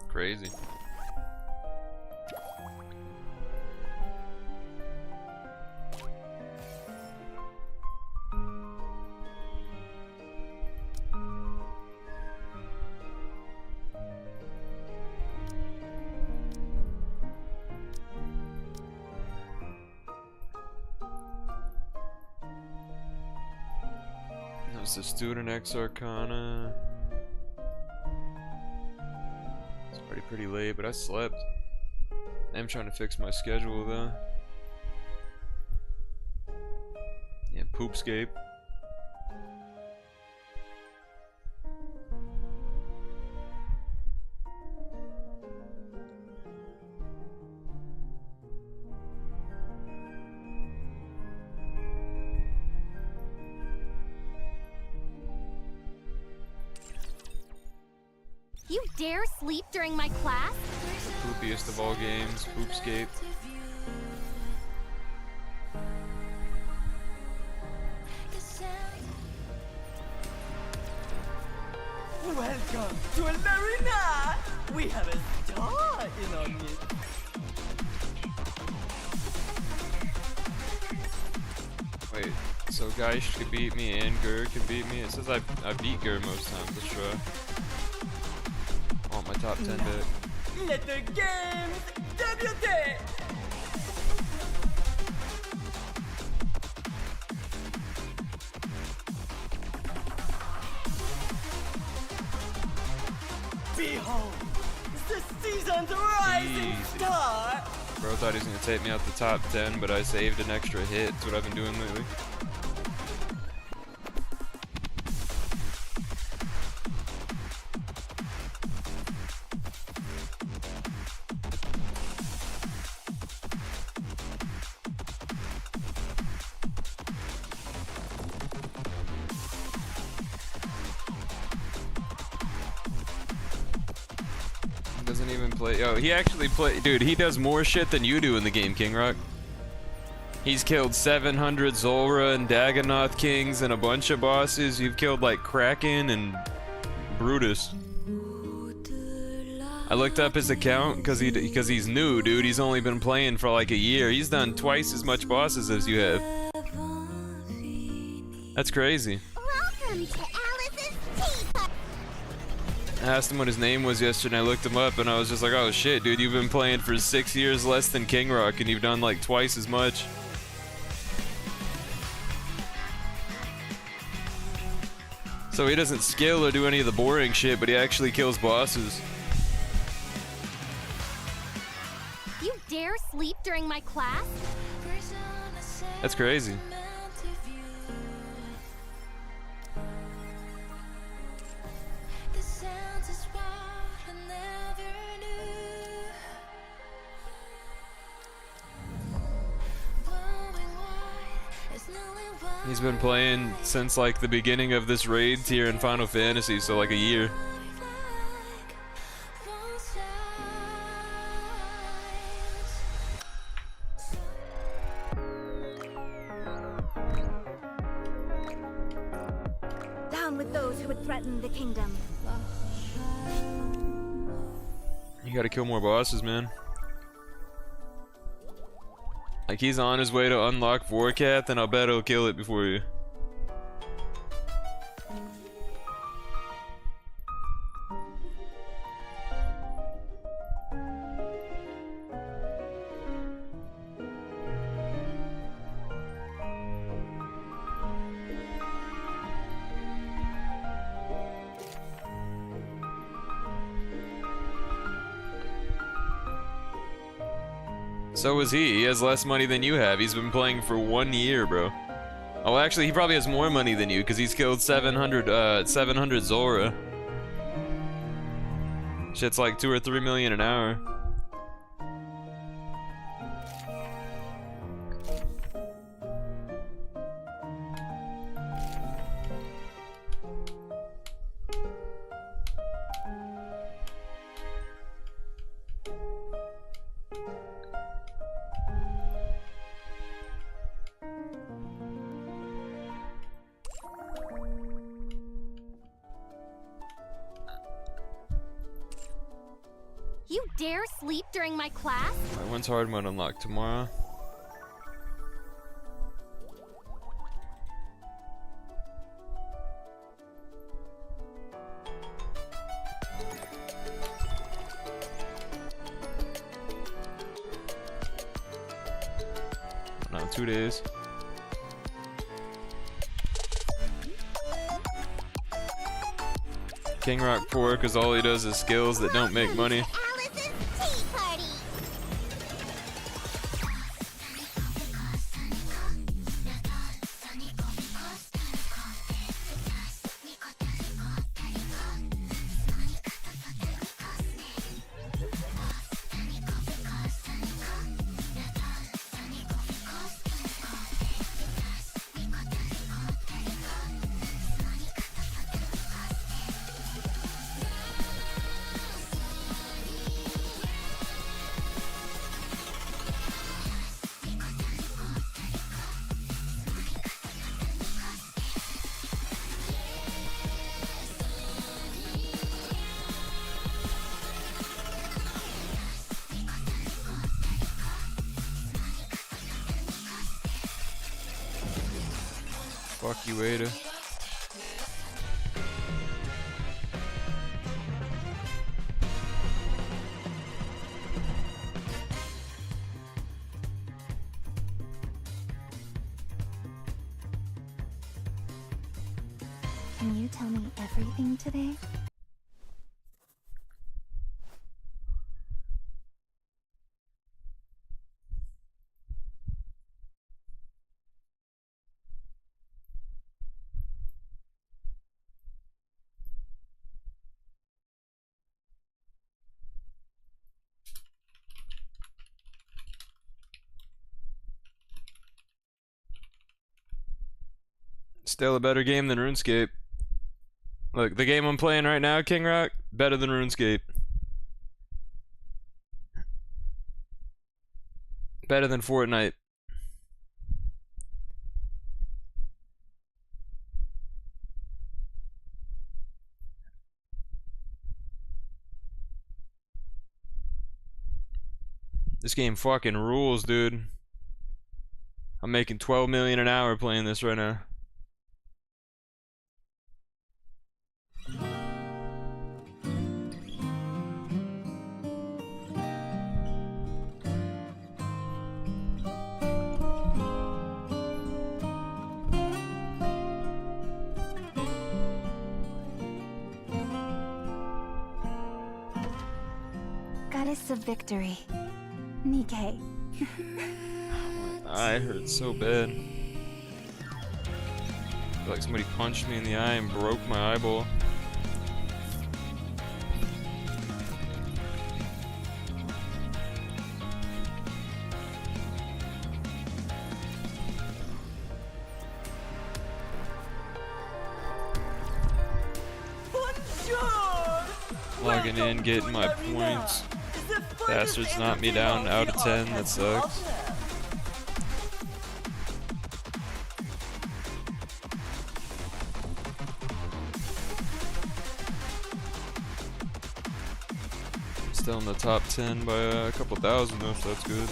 Crazy. That's the Student X Arcana. Already pretty late, but I slept. I'm trying to fix my schedule though. Yeah, Poopscape. You dare sleep during my class? The poopiest of all games, Poopscape. Welcome to El Marina! We have a star in our midst. Wait, so Geish can beat me and Gur can beat me? It says I beat Gur most times, let's try. I want my top 10 deck. Let the games debut! Behold, the season's rising Easy. star! Bro thought he was gonna take me out the top 10, but I saved an extra hit. That's what I've been doing lately. Doesn't even play. Oh, he actually play. Dude, he does more shit than you do in the game, King Rock. He's killed 700 Zulrah and Dagannoth Kings and a bunch of bosses. You've killed like Kraken and Brutus. I looked up his account because he's new, dude. He's only been playing for like a year. He's done twice as much bosses as you have. That's crazy. Welcome to Alice's Tea Party. I asked him what his name was yesterday, and I looked him up, and I was just like, oh shit, dude, you've been playing for 6 years less than King Rock, and you've done like twice as much. So he doesn't skill or do any of the boring shit, but he actually kills bosses. You dare sleep during my class? That's crazy. He's been playing since like the beginning of this raid tier in Final Fantasy, so like a year. Down with those who would threaten the kingdom. You gotta kill more bosses, man. Like, he's on his way to unlock Vorkath, and I'll bet he'll kill it before you. So is he. He has less money than you have. He's been playing for 1 year, bro. Oh, actually, he probably has more money than you because he's killed 700 Zulrah. Shit's like 2 or 3 million an hour. You dare sleep during my class? Alright, when's hard mode unlocked? Tomorrow? No, 2 days. King Rock poor because all he does is skills that don't make money. Alice's Tea Party. Fuck you, Ada. Can you tell me everything today? Still a better game than RuneScape. Look, the game I'm playing right now, King Rock, better than RuneScape. Better than Fortnite. This game fucking rules, dude. I'm making 12 million an hour playing this right now. Goddess of Victory. Nikke. I hurt so bad. I feel like somebody punched me in the eye and broke my eyeball. Bonjour! Logging in, getting my points. Bastards knocked me down out of 10, that sucks. Still in the top 10 by a couple thousand though, so that's good.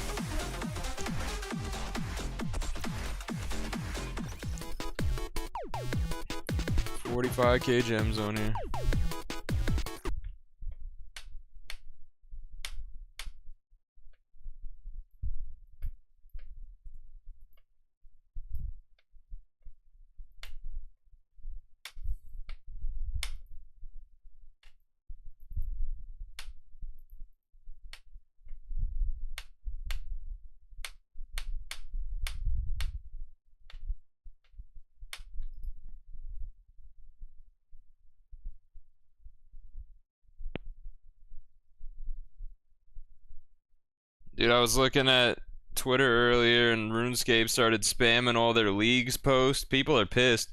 $45K gems on here. Dude, I was looking at Twitter earlier and RuneScape started spamming all their leagues posts. People are pissed.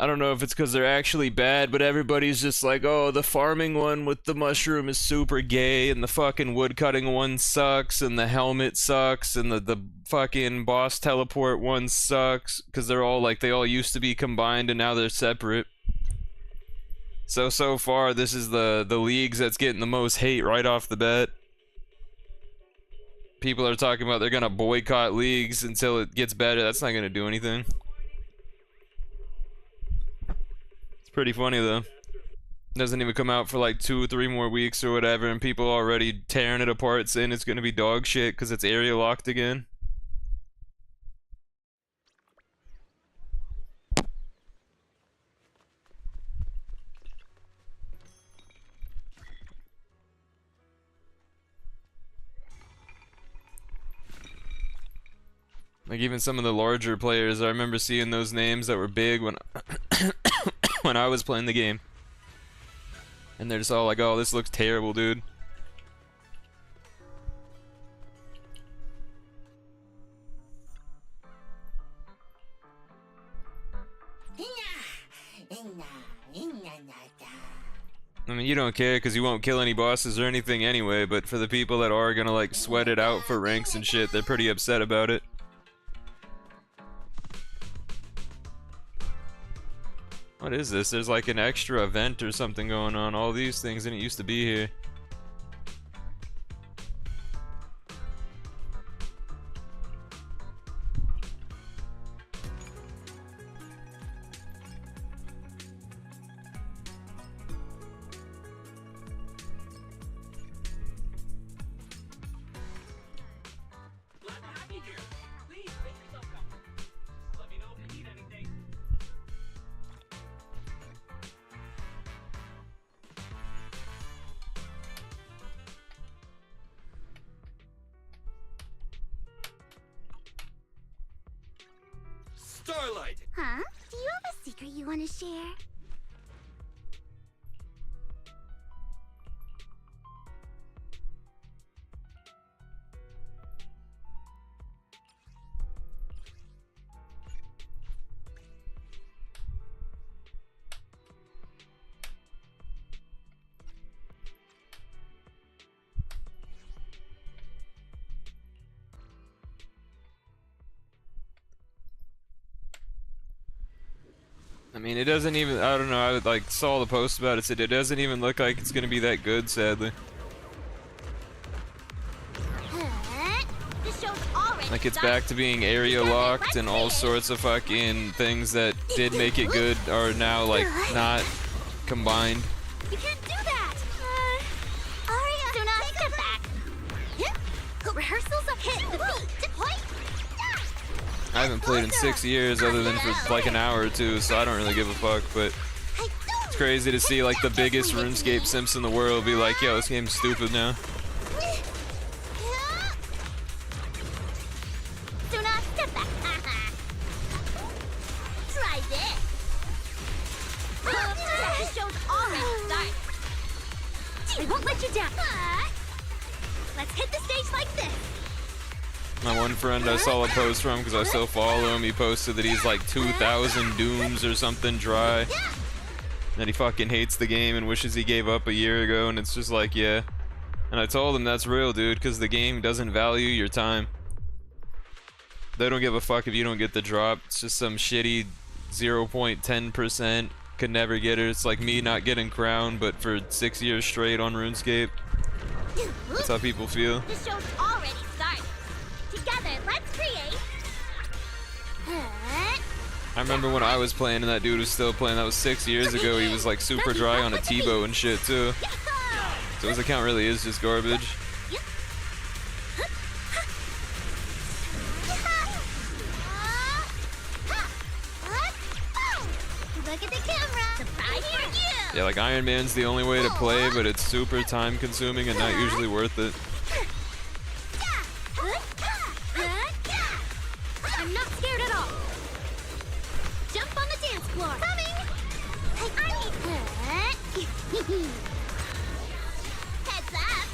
I don't know if it's because they're actually bad, but everybody's just like, oh, the farming one with the mushroom is super gay, and the fucking woodcutting one sucks, and the helmet sucks, and the fucking boss teleport one sucks, because they're all like, they all used to be combined and now they're separate. So far, this is the leagues that's getting the most hate right off the bat. People are talking about they're gonna boycott leagues until it gets better. That's not gonna do anything. It's pretty funny though. Doesn't even come out for like 2 or 3 more weeks or whatever, and people are already tearing it apart saying it's gonna be dog shit because it's area locked again. Like even some of the larger players, I remember seeing those names that were big when when I was playing the game. And they're just all like, oh, this looks terrible, dude. I mean, you don't care because you won't kill any bosses or anything anyway, but for the people that are gonna like sweat it out for ranks and shit, they're pretty upset about it. What is this? There's like an extra event or something going on. All these things didn't used to be here. Starlight! Huh? Do you have a secret you want to share? I mean, it doesn't even. I don't know. I like saw the post about it. Said it doesn't even look like it's gonna be that good. Sadly, This show's already like it's started. back to being area locked and all sorts of fucking things that did make it good are now like not combined. You can't do that! Aria, do not step back! Rehearsals of hit the beat! Point! I haven't played in 6 years other than for like an hour or two, so I don't really give a fuck, but it's crazy to see like the biggest RuneScape simps in the world be like, yo, this game's stupid now. Do not step back! Try this! The show's already started! I won't let you down! Let's hit the stage like this! My one friend, I saw a post from because I still follow him. He posted that he's like 2,000 dooms or something dry. That he fucking hates the game and wishes he gave up a year ago. And it's just like, yeah. And I told him that's real, dude, because the game doesn't value your time. They don't give a fuck if you don't get the drop. It's just some shitty 0.10%. Could never get it. It's like me not getting crown, but for 6 years straight on RuneScape. That's how people feel. The show's already started. Together, let's create. I remember when I was playing and that dude was still playing. That was 6 years ago. He was like super dry on a Tebow and shit too. So his account really is just garbage. Look at the camera. Surprise for you. Yeah, like Iron Man's the only way to play, but it's super time consuming and not usually worth it. I'm not scared at all. Jump on the dance floor. Coming. Heads up.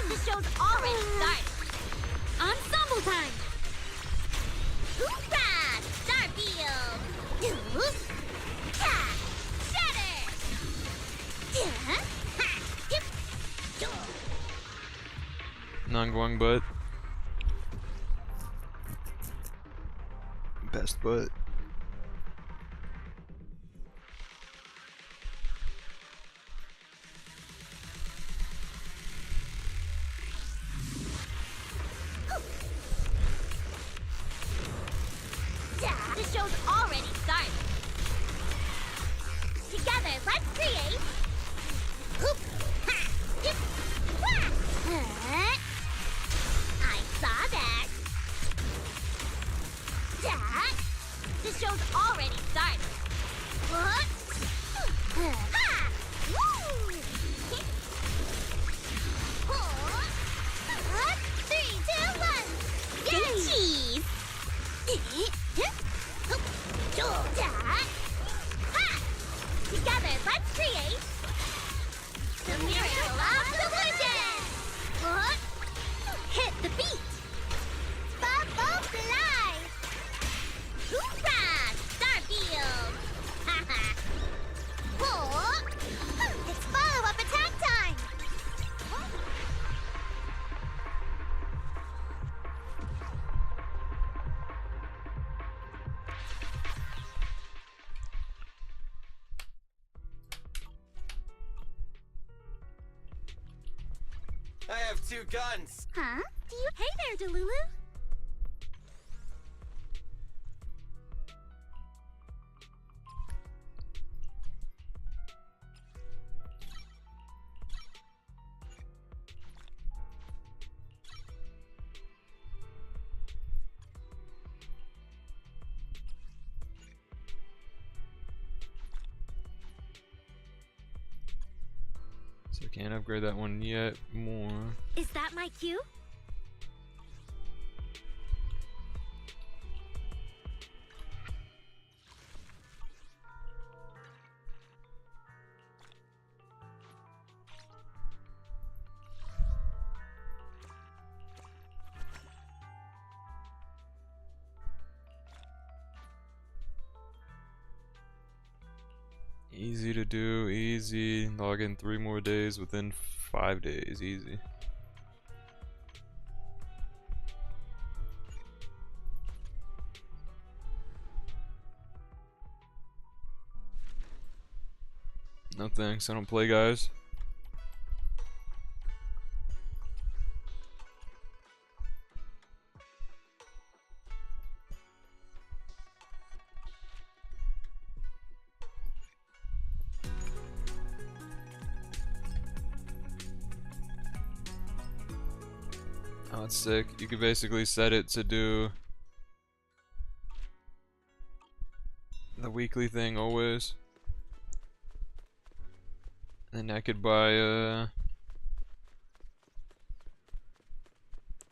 The show's already started. Ensemble time. Hoorah! Starfield. Shatter. Non-guang butt. Best butt. The show's already started. Together, let's create. Hoop, ha, hip, wah. I saw that. The show's already started. What? Ha! Woo! 3, 2, 1. Yay! Cheese. Together, let's create the miracle of solution. What? Hit the beat. Bubble fly. Hoorah! Starfield. It's follow-up attack time. I have 2 guns. Huh? Do you? Hey there, Delulu. So I can't upgrade that one yet more. Is that my cue? Easy to do, easy. Log in 3 more days within 5 days, easy. No thanks, I don't play guys. Oh, it's sick. You could basically set it to do the weekly thing always. And I could buy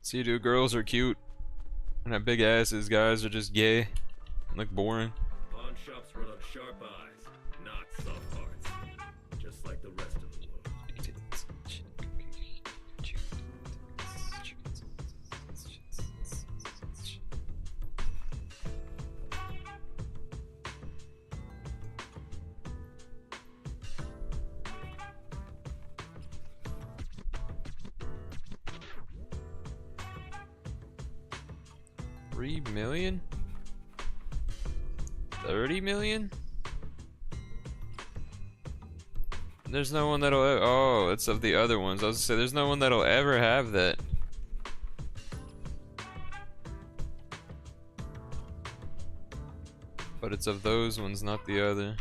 see, dude, girls are cute and have big asses. Guys are just gay and look boring. Pawn shops run on sharp eyes, not soft hearts. Just like the rest of the world. 3 million? 30 million? There's no one that'll oh, it's of the other ones. I was gonna say there's no one that'll ever have that. But it's of those ones, not the other.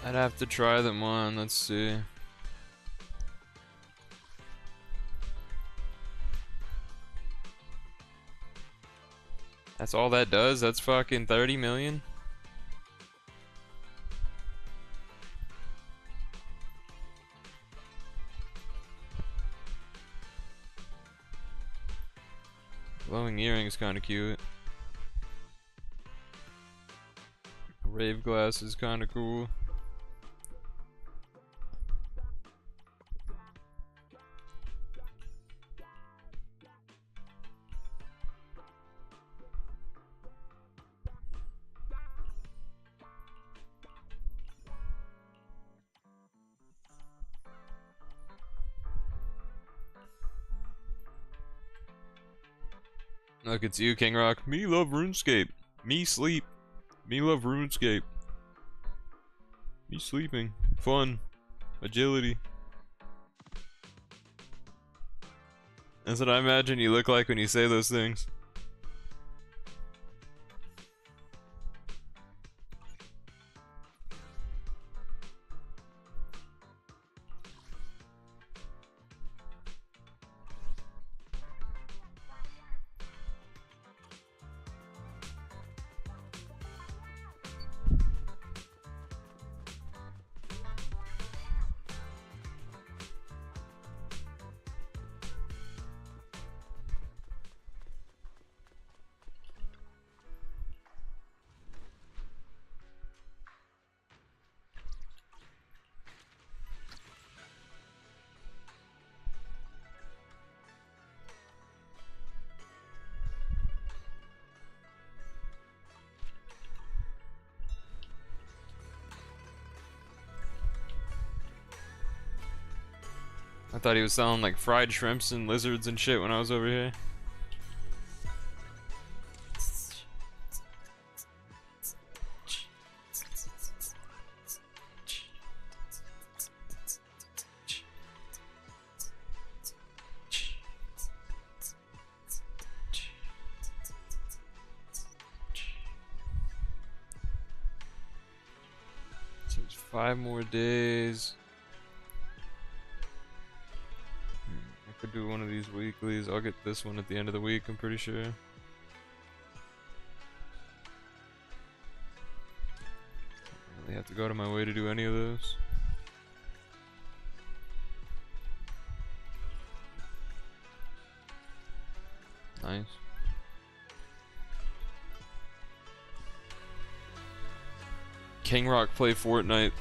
I'd have to try them on, let's see. That's all that does? That's fucking 30 million? Glowing earrings kinda cute. Rave glasses kinda cool. Look, it's you, King Rock. Me love RuneScape. Me sleep. Me love RuneScape. Me sleeping. Fun. Agility. That's what I imagine you look like when you say those things. I thought he was selling like fried shrimps and lizards and shit when I was over here. So it's 5 more days. I could do one of these weeklies. I'll get this one at the end of the week, I'm pretty sure. I really have to go to my way to do any of those. Nice. King Rock play Fortnite.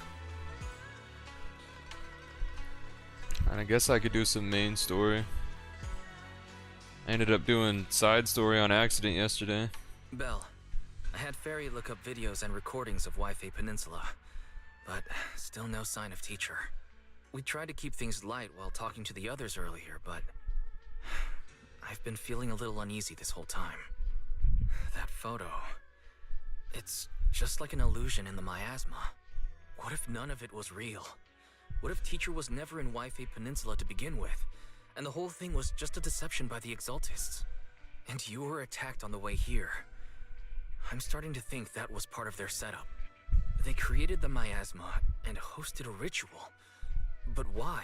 I I guess I could do some main story. I ended up doing side story on accident yesterday. Belle, I had Fairy look up videos and recordings of Wi-Fi Peninsula, but still no sign of Teacher. We tried to keep things light while talking to the others earlier, but I've been feeling a little uneasy this whole time. That photo, it's just like an illusion in the miasma. What if none of it was real? What if Teacher was never in Wi-Fi Peninsula to begin with, and the whole thing was just a deception by the Exaltists? And you were attacked on the way here. I'm starting to think that was part of their setup. They created the miasma and hosted a ritual. But why?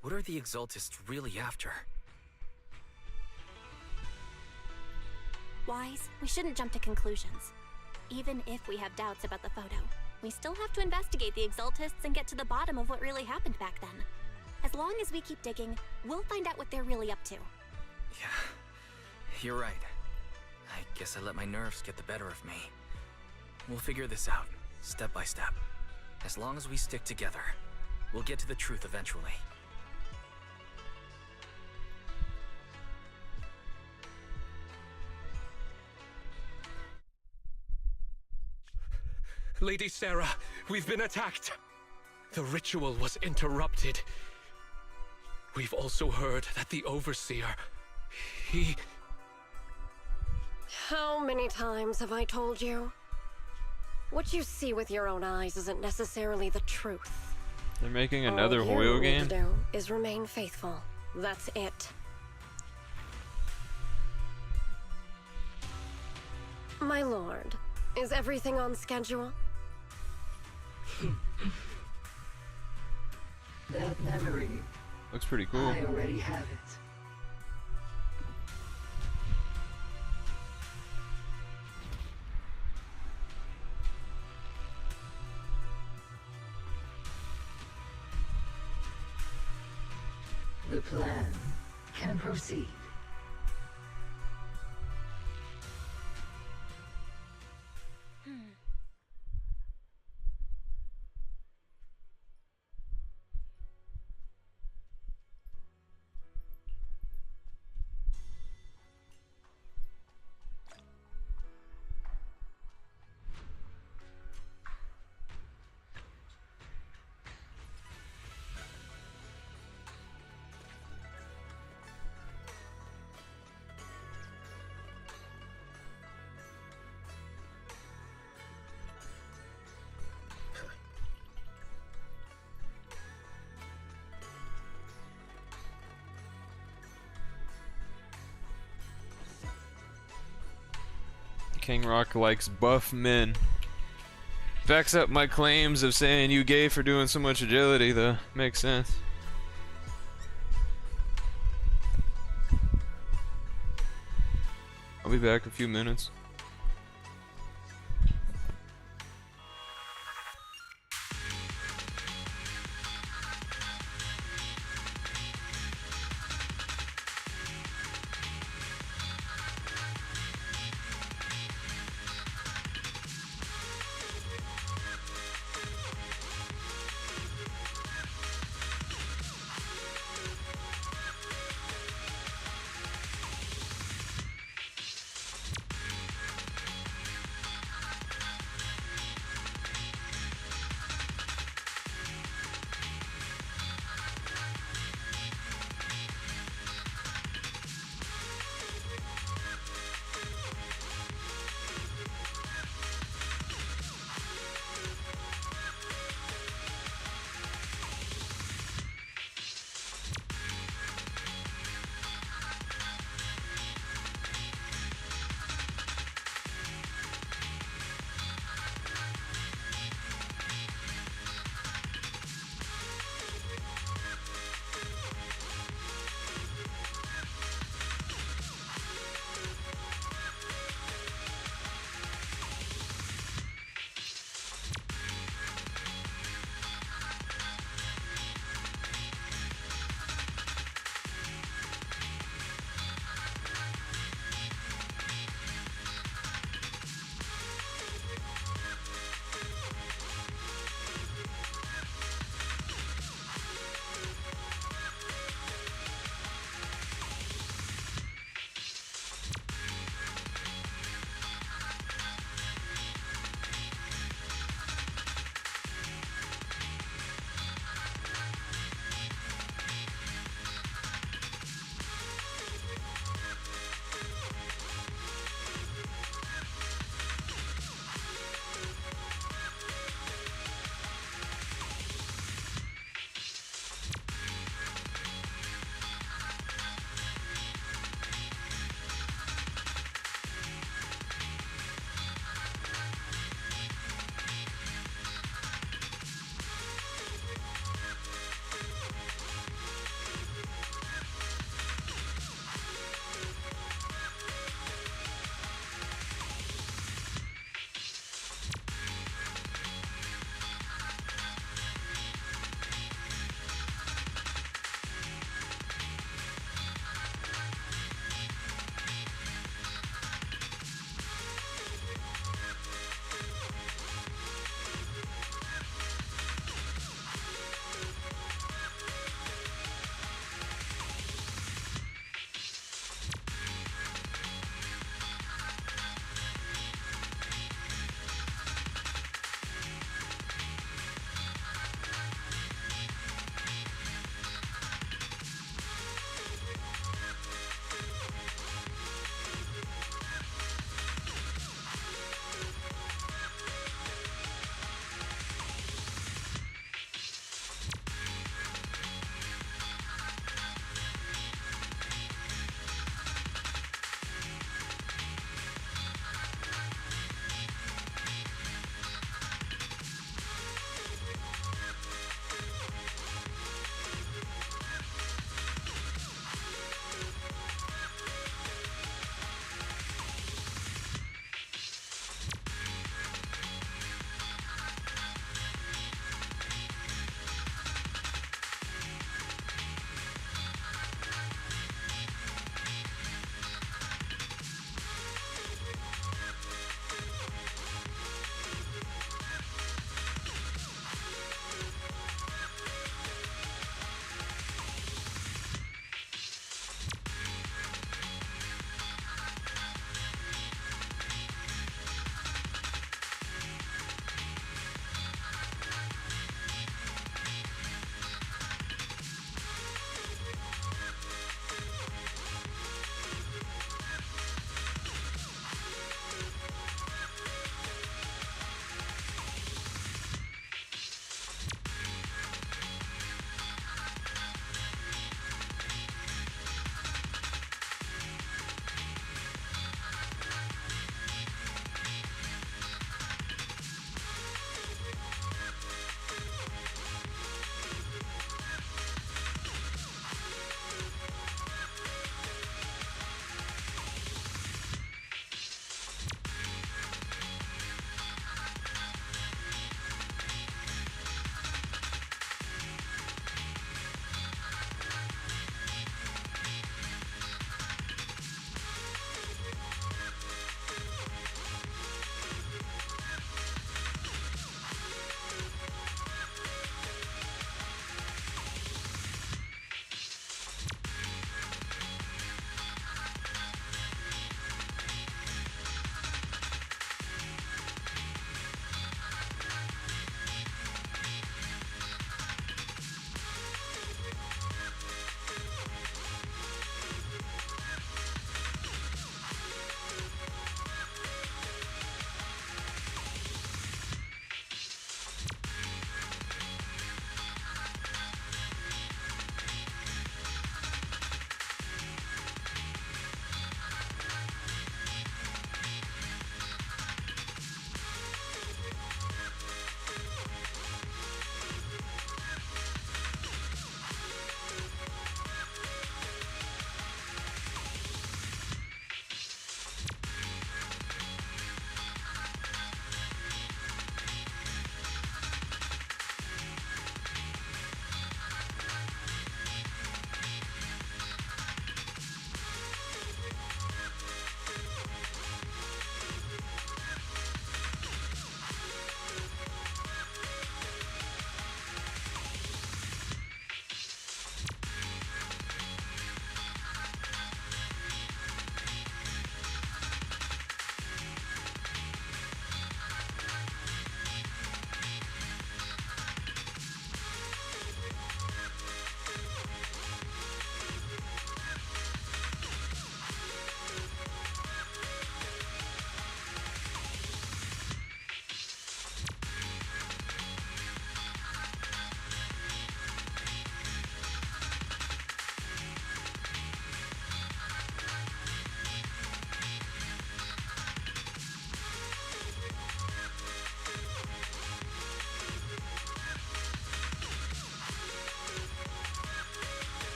What are the Exaltists really after? Wise, we shouldn't jump to conclusions. Even if we have doubts about the photo, we still have to investigate the Exaltists and get to the bottom of what really happened back then. As long as we keep digging, we'll find out what they're really up to. Yeah, you're right. I guess I let my nerves get the better of me. We'll figure this out, step by step. As long as we stick together, we'll get to the truth eventually. Lady Sarah, we've been attacked. The ritual was interrupted. We've also heard that the Overseer, he... How many times have I told you? What you see with your own eyes isn't necessarily the truth. They're making another All Hoyo you game? need to do is remain faithful. That's it. My lord, is everything on schedule? That memory, Looks pretty cool. I already have it. The plan can proceed. King Rock likes buff men. Backs up my claims of saying you gay for doing so much agility, though. Makes sense. I'll be back in a few minutes.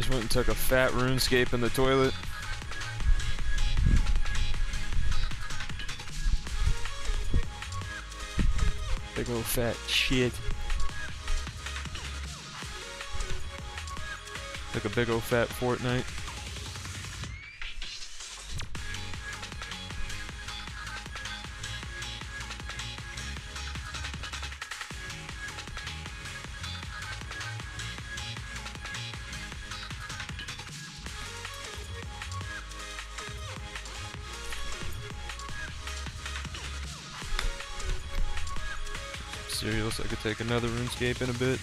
Just went and took a fat RuneScape in the toilet. Big old fat shit. Took a big old fat Fortnite. Cereal so I could take another RuneScape in a bit.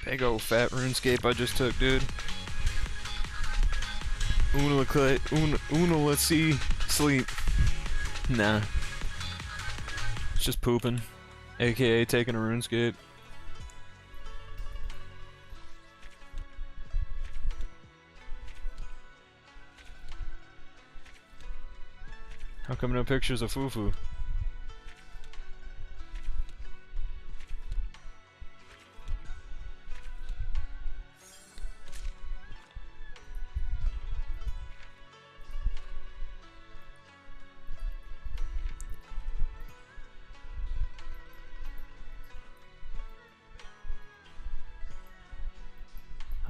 Big old fat RuneScape I just took, dude. Let's see, sleep. Nah. It's just pooping. AKA taking a RuneScape. How come no pictures of Fufu?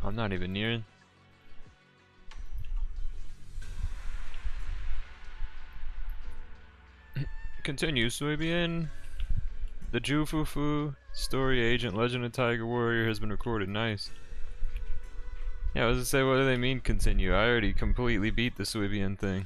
I'm not even near it. Continue, Suibian. The Jufufu story agent Legend of Tiger Warrior has been recorded. Nice. Yeah, I was gonna say, what do they mean continue? I already completely beat the Suibian thing.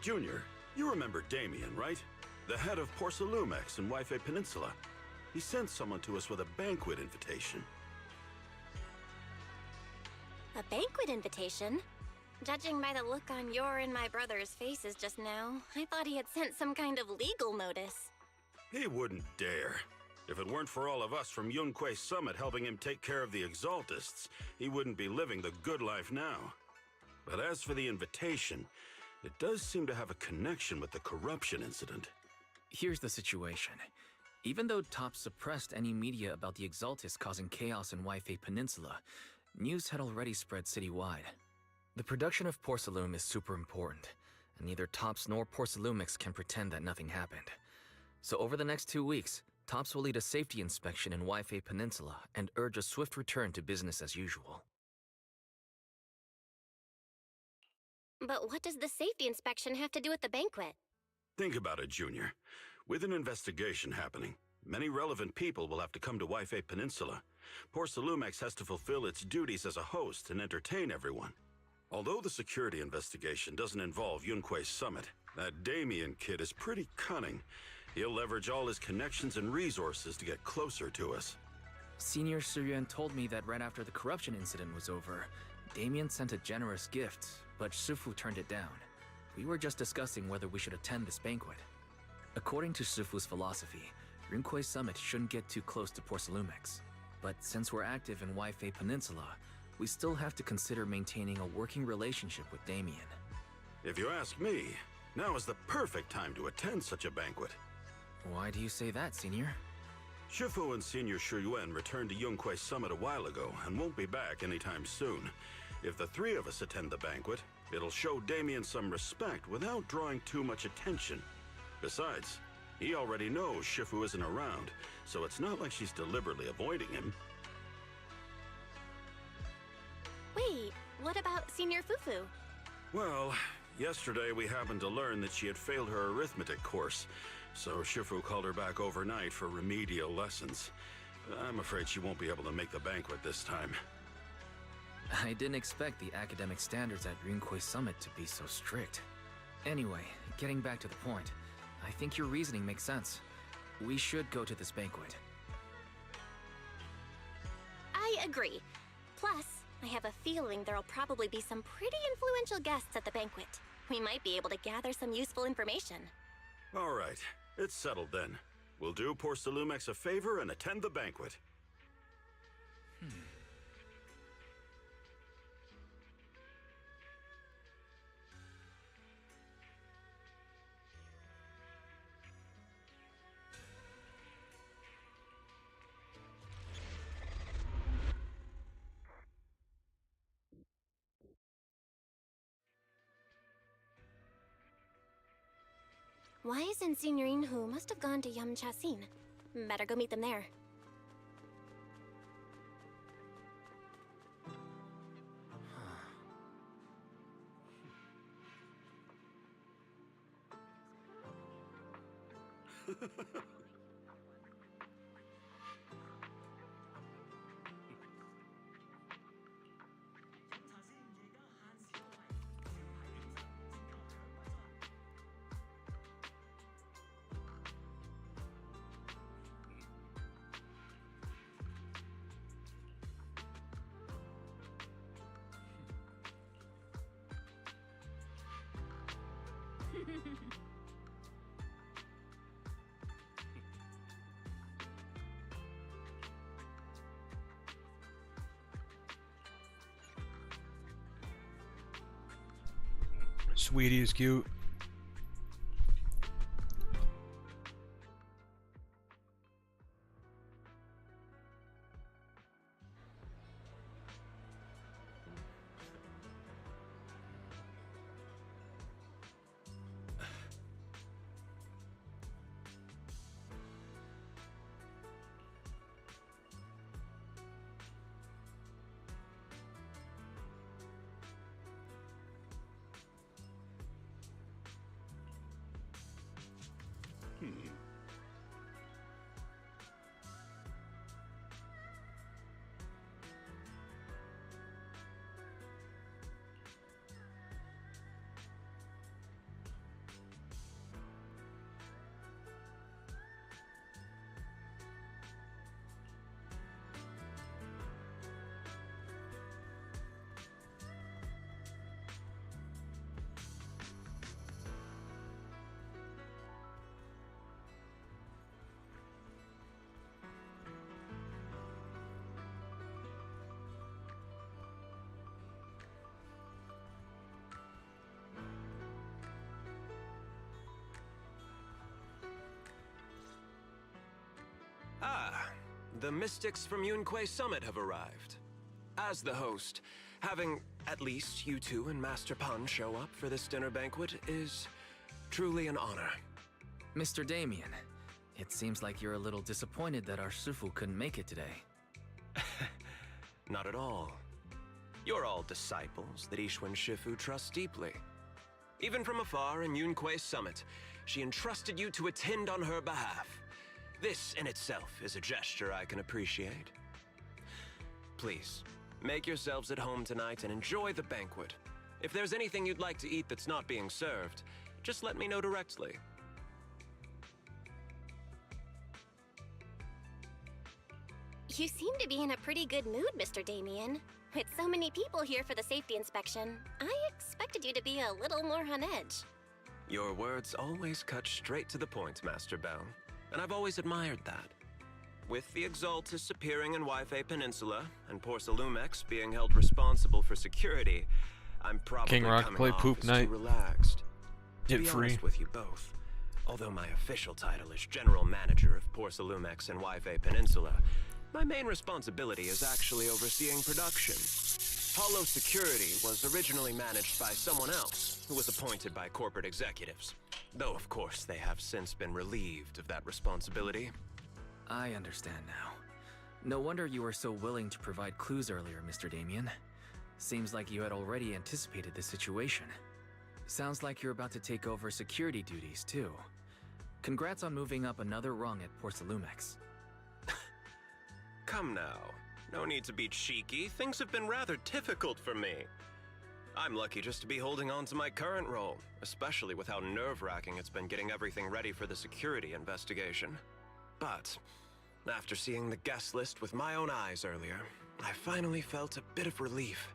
Junior, you remember Damien, right? The head of Porcelumex in Waife Peninsula. He sent someone to us with a banquet invitation. A banquet invitation? Judging by the look on your and my brother's faces just now, I thought he had sent some kind of legal notice. He wouldn't dare. If it weren't for all of us from Yunque Summit helping him take care of the Exaltists, he wouldn't be living the good life now. But as for the invitation, it does seem to have a connection with the corruption incident. Here's the situation. Even though TOPS suppressed any media about the Exaltists causing chaos in Waife Peninsula, news had already spread citywide. The production of Porcelume is super important, and neither TOPS nor Porcelumix can pretend that nothing happened. So over the next 2 weeks, TOPS will lead a safety inspection in Waife Peninsula and urge a swift return to business as usual. But what does the safety inspection have to do with the banquet? Think about it, Junior. With an investigation happening, Many relevant people will have to come to Waifei Peninsula. Porcelumex has to fulfill its duties as a host and entertain everyone. Although the security investigation doesn't involve Yunque's summit, that Damien kid is pretty cunning. He'll leverage all his connections and resources to get closer to us. Senior Suyuan told me that right after the corruption incident was over, Damien sent a generous gift, but Shifu turned it down. We were just discussing whether we should attend this banquet. According to Shifu's philosophy, Yunque's summit shouldn't get too close to Porcelumex. But since we're active in Waifei Peninsula, we still have to consider maintaining a working relationship with Damien. If you ask me, now is the perfect time to attend such a banquet. Why do you say that, Senior? Shifu and Senior Shuyuan returned to Yunque's summit a while ago and won't be back anytime soon. If the three of us attend the banquet, it'll show Damien some respect without drawing too much attention. Besides, he already knows Shifu isn't around, so it's not like she's deliberately avoiding him. Wait, what about Senior Fufu? Well, yesterday we happened to learn that she had failed her arithmetic course, so Shifu called her back overnight for remedial lessons. I'm afraid she won't be able to make the banquet this time. I didn't expect the academic standards at Yunque's summit to be so strict. Anyway, getting back to the point, I think your reasoning makes sense. We should go to this banquet. I agree. Plus, I have a feeling there'll probably be some pretty influential guests at the banquet. We might be able to gather some useful information. All right, it's settled then. We'll do Porcelumex a favor and attend the banquet. Wise and Senior Inhu must have gone to Yamchasin. Better go meet them there. Sweetie is cute. Ah, the mystics from Yunque Summit have arrived. As the host, having at least you two and Master Pan show up for this dinner banquet is truly an honor. Mr. Damien, it seems like you're a little disappointed that our Shifu couldn't make it today. Not at all. You're all disciples that Ishwen Shifu trusts deeply. Even from afar in Yunque Summit, she entrusted you to attend on her behalf. This in itself is a gesture I can appreciate. Please, make yourselves at home tonight and enjoy the banquet. If there's anything you'd like to eat that's not being served, just let me know directly. You seem to be in a pretty good mood, Mr. Damien. With so many people here for the safety inspection, I expected you to be a little more on edge. Your words always cut straight to the point, Master Bell, and I've always admired that. With the Exaltus appearing in Yfei Peninsula and Porcelumex being held responsible for security, I'm probably King Rock coming play off Poop as Night. too relaxed. To Hit be free. honest with you both, although my official title is General Manager of Porcelumex and Yfei Peninsula, my main responsibility is actually overseeing production. Hollow Security was originally managed by someone else, who was appointed by corporate executives. Though, of course, they have since been relieved of that responsibility. I understand now. No wonder you were so willing to provide clues earlier, Mr. Damien. Seems like you had already anticipated the situation. Sounds like you're about to take over security duties, too. Congrats on moving up another rung at Porcelumex. Come now. No need to be cheeky. Things have been rather difficult for me. I'm lucky just to be holding on to my current role, especially with how nerve-wracking it's been getting everything ready for the security investigation. But after seeing the guest list with my own eyes earlier, I finally felt a bit of relief.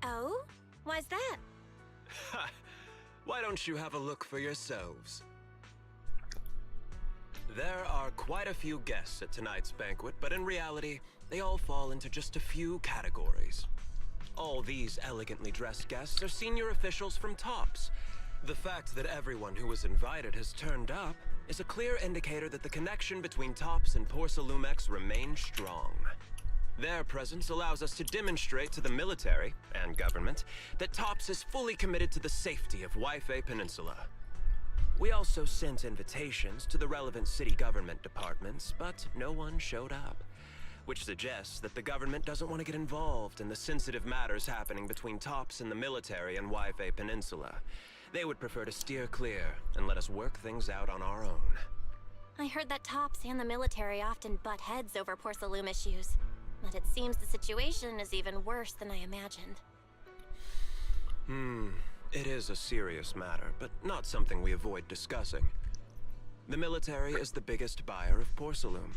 Oh? Why's that? Why don't you have a look for yourselves? There are quite a few guests at tonight's banquet, but in reality, they all fall into just a few categories. All these elegantly dressed guests are senior officials from TOPS. The fact that everyone who was invited has turned up is a clear indicator that the connection between TOPS and Porcelumex remains strong. Their presence allows us to demonstrate to the military and government that TOPS is fully committed to the safety of Yfei Peninsula. We also sent invitations to the relevant city government departments, but no one showed up, which suggests that the government doesn't want to get involved in the sensitive matters happening between TOPS and the military and Yfei Peninsula. They would prefer to steer clear and let us work things out on our own. I heard that TOPS and the military often butt heads over Porcelume issues, but it seems the situation is even worse than I imagined. It is a serious matter, but not something we avoid discussing. The military is the biggest buyer of Porcelume,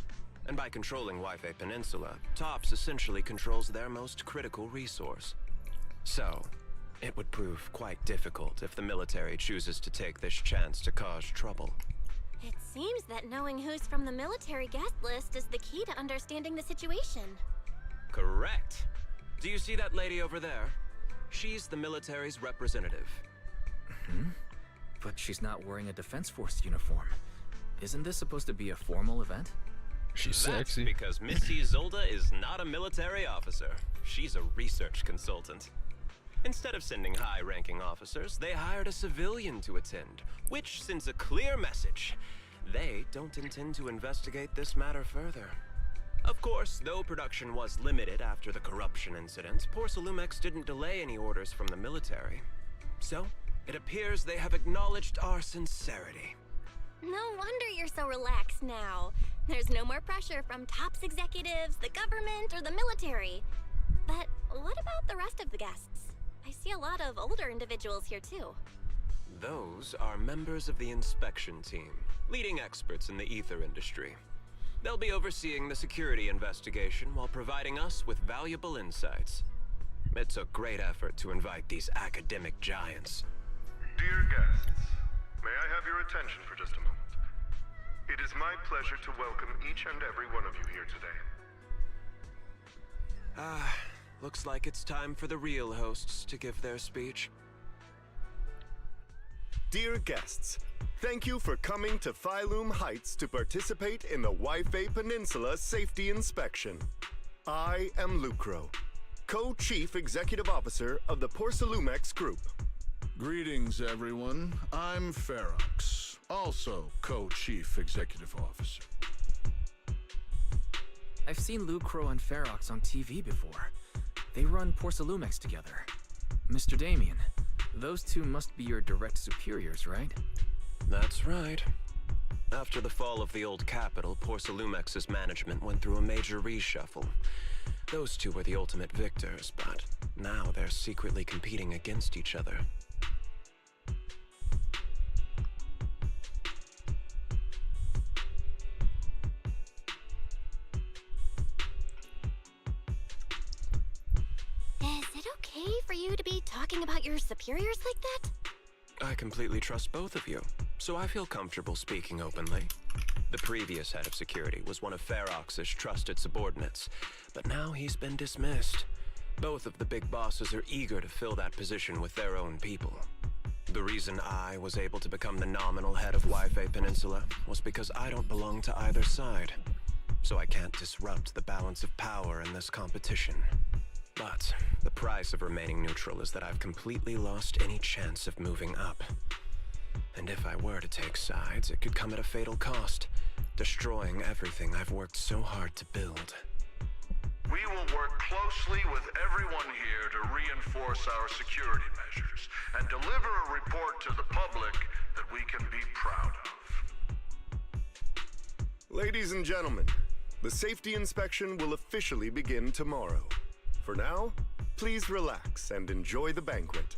and by controlling Yfei Peninsula, TOPS essentially controls their most critical resource. So, it would prove quite difficult if the military chooses to take this chance to cause trouble. It seems that knowing who's from the military guest list is the key to understanding the situation. Correct. Do you see that lady over there? She's the military's representative. But she's not wearing a Defense Force uniform. Isn't this supposed to be a formal event? She's That's sexy. because Missy Zolda is not a military officer. She's a research consultant. Instead of sending high-ranking officers, they hired a civilian to attend, which sends a clear message. They don't intend to investigate this matter further. Of course, though production was limited after the corruption incident, Porcelumex didn't delay any orders from the military. So, it appears they have acknowledged our sincerity. No wonder you're so relaxed now. There's no more pressure from tops executives, the government, or the military. But what about the rest of the guests? I see a lot of older individuals here too. Those are members of the inspection team, leading experts in the ether industry. They'll be overseeing the security investigation while providing us with valuable insights. It took great effort to invite these academic giants. Dear guests, may I have your attention for just a moment? It is my pleasure to welcome each and every one of you here today. Looks like it's time for the real hosts to give their speech. Dear guests, thank you for coming to Phylum Heights to participate in the Waifei Peninsula Safety Inspection. I am Lucro, Co-Chief Executive Officer of the Porcelumex Group. Greetings, everyone. I'm Ferox, also Co-Chief Executive Officer. I've seen Lucro and Ferox on TV before. They run Porcelumex together. Mr. Damien, those two must be your direct superiors, right? That's right. After the fall of the old capital, Porcelumex's management went through a major reshuffle. Those two were the ultimate victors, but now they're secretly competing against each other. Is it okay for you to be talking about your superiors like that? I completely trust both of you, so I feel comfortable speaking openly. The previous head of security was one of Ferox's trusted subordinates, but now he's been dismissed. Both of the big bosses are eager to fill that position with their own people. The reason I was able to become the nominal head of Waifei Peninsula was because I don't belong to either side, so I can't disrupt the balance of power in this competition. But the price of remaining neutral is that I've completely lost any chance of moving up. And if I were to take sides, it could come at a fatal cost, destroying everything I've worked so hard to build. We will work closely with everyone here to reinforce our security measures and deliver a report to the public that we can be proud of. Ladies and gentlemen, the safety inspection will officially begin tomorrow. For now, please relax and enjoy the banquet.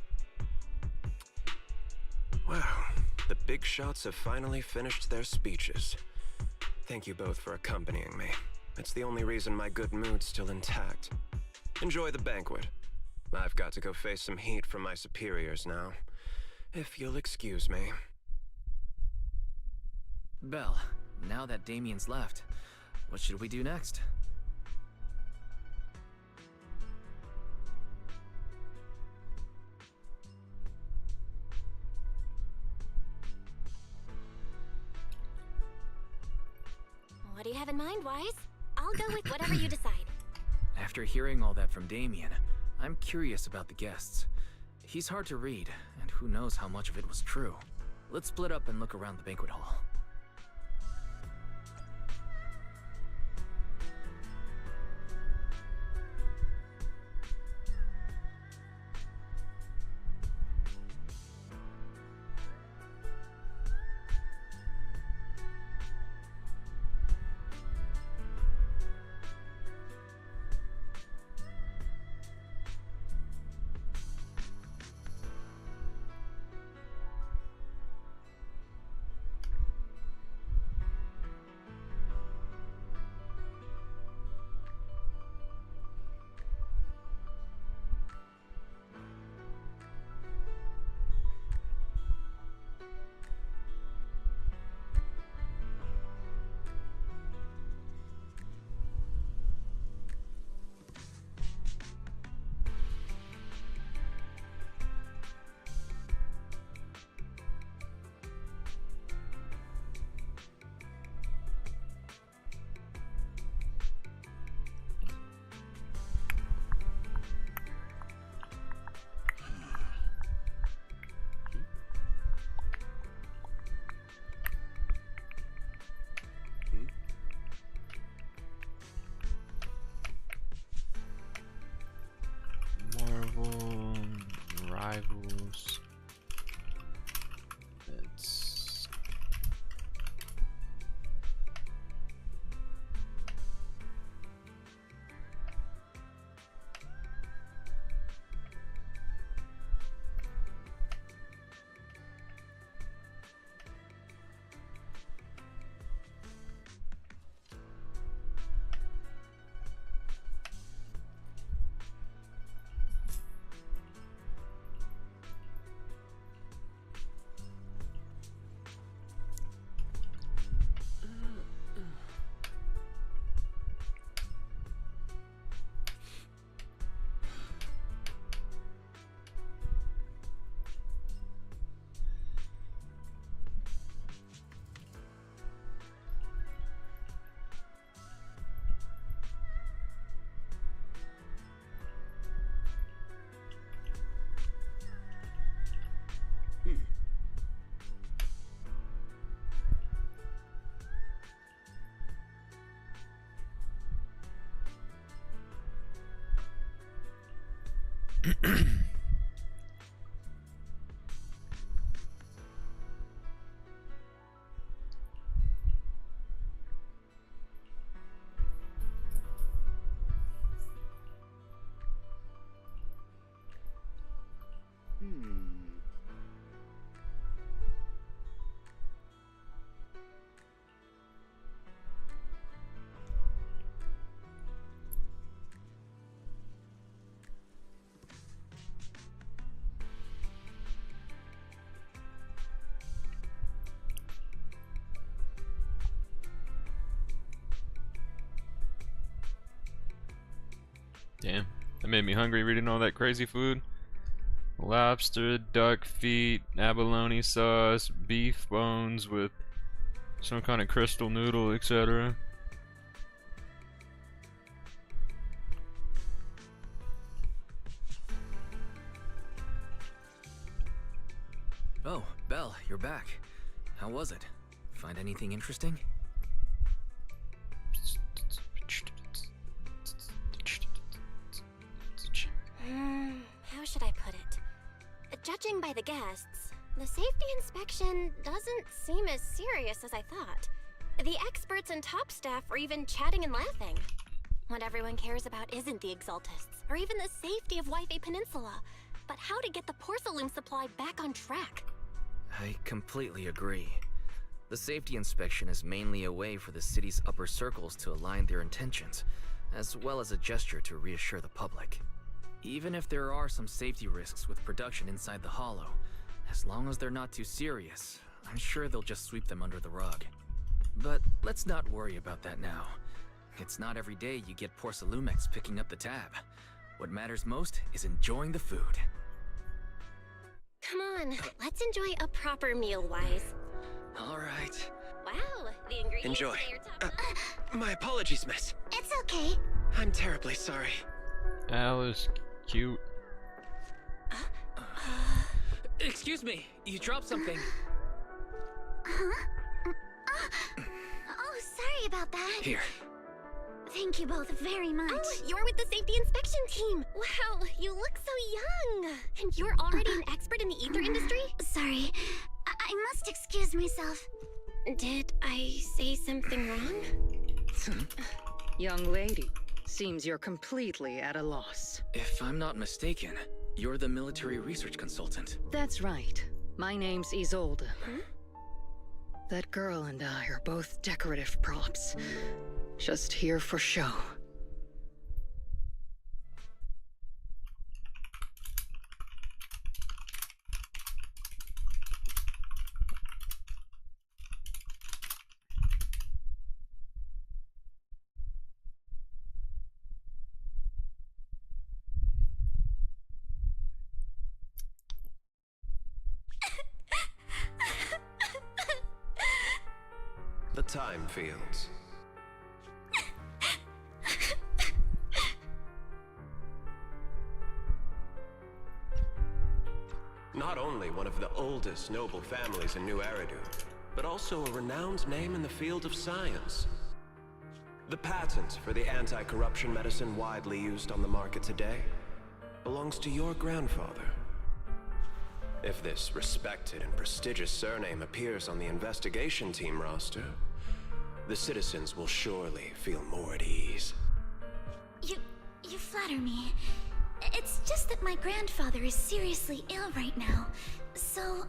Wow, the big shots have finally finished their speeches. Thank you both for accompanying me. It's the only reason my good mood's still intact. Enjoy the banquet. I've got to go face some heat from my superiors now. If you'll excuse me. Belle, now that Damien's left, what should we do next? What do you have in mind, Wise? I'll go with whatever you decide. After hearing all that from Damien, I'm curious about the guests. He's hard to read, and who knows how much of it was true. Let's split up and look around the banquet hall. Damn, that made me hungry reading all that crazy food. Lobster, duck feet, abalone sauce, beef bones with some kind of crystal noodle, etc. Oh, Belle, you're back. How was it? Find anything interesting? How should I put it? Judging by the guests, the safety inspection doesn't seem as serious as I thought. The experts and top staff were even chatting and laughing. What everyone cares about isn't the Exaltists, or even the safety of Wi-Fi Peninsula, but how to get the porcelain supply back on track. I completely agree. The safety inspection is mainly a way for the city's upper circles to align their intentions, as well as a gesture to reassure the public. Even if there are some safety risks with production inside the Hollow, as long as they're not too serious, I'm sure they'll just sweep them under the rug. But let's not worry about that now. It's not every day you get Porcelumex picking up the tab. What matters most is enjoying the food. Come on, let's enjoy a proper meal, Wise. All right. Wow, the ingredients Enjoy. at your top. My apologies, miss. It's okay. I'm terribly sorry. Alice, cute. Excuse me, you dropped something. Huh? Oh, sorry about that. Here. Thank you both very much. Oh, you're with the safety inspection team. Wow, you look so young. And you're already an expert in the ether industry? Sorry, I must excuse myself. Did I say something wrong? Young lady, seems you're completely at a loss. If I'm not mistaken, you're the military research consultant. That's right. My name's Isolde. That girl and I are both decorative props. Just here for show. The time fields. Not only one of the oldest noble families in New Eridu, but also a renowned name in the field of science. The patent for the anti-corruption medicine widely used on the market today belongs to your grandfather. If this respected and prestigious surname appears on the investigation team roster, the citizens will surely feel more at ease. You flatter me. It's just that my grandfather is seriously ill right now, so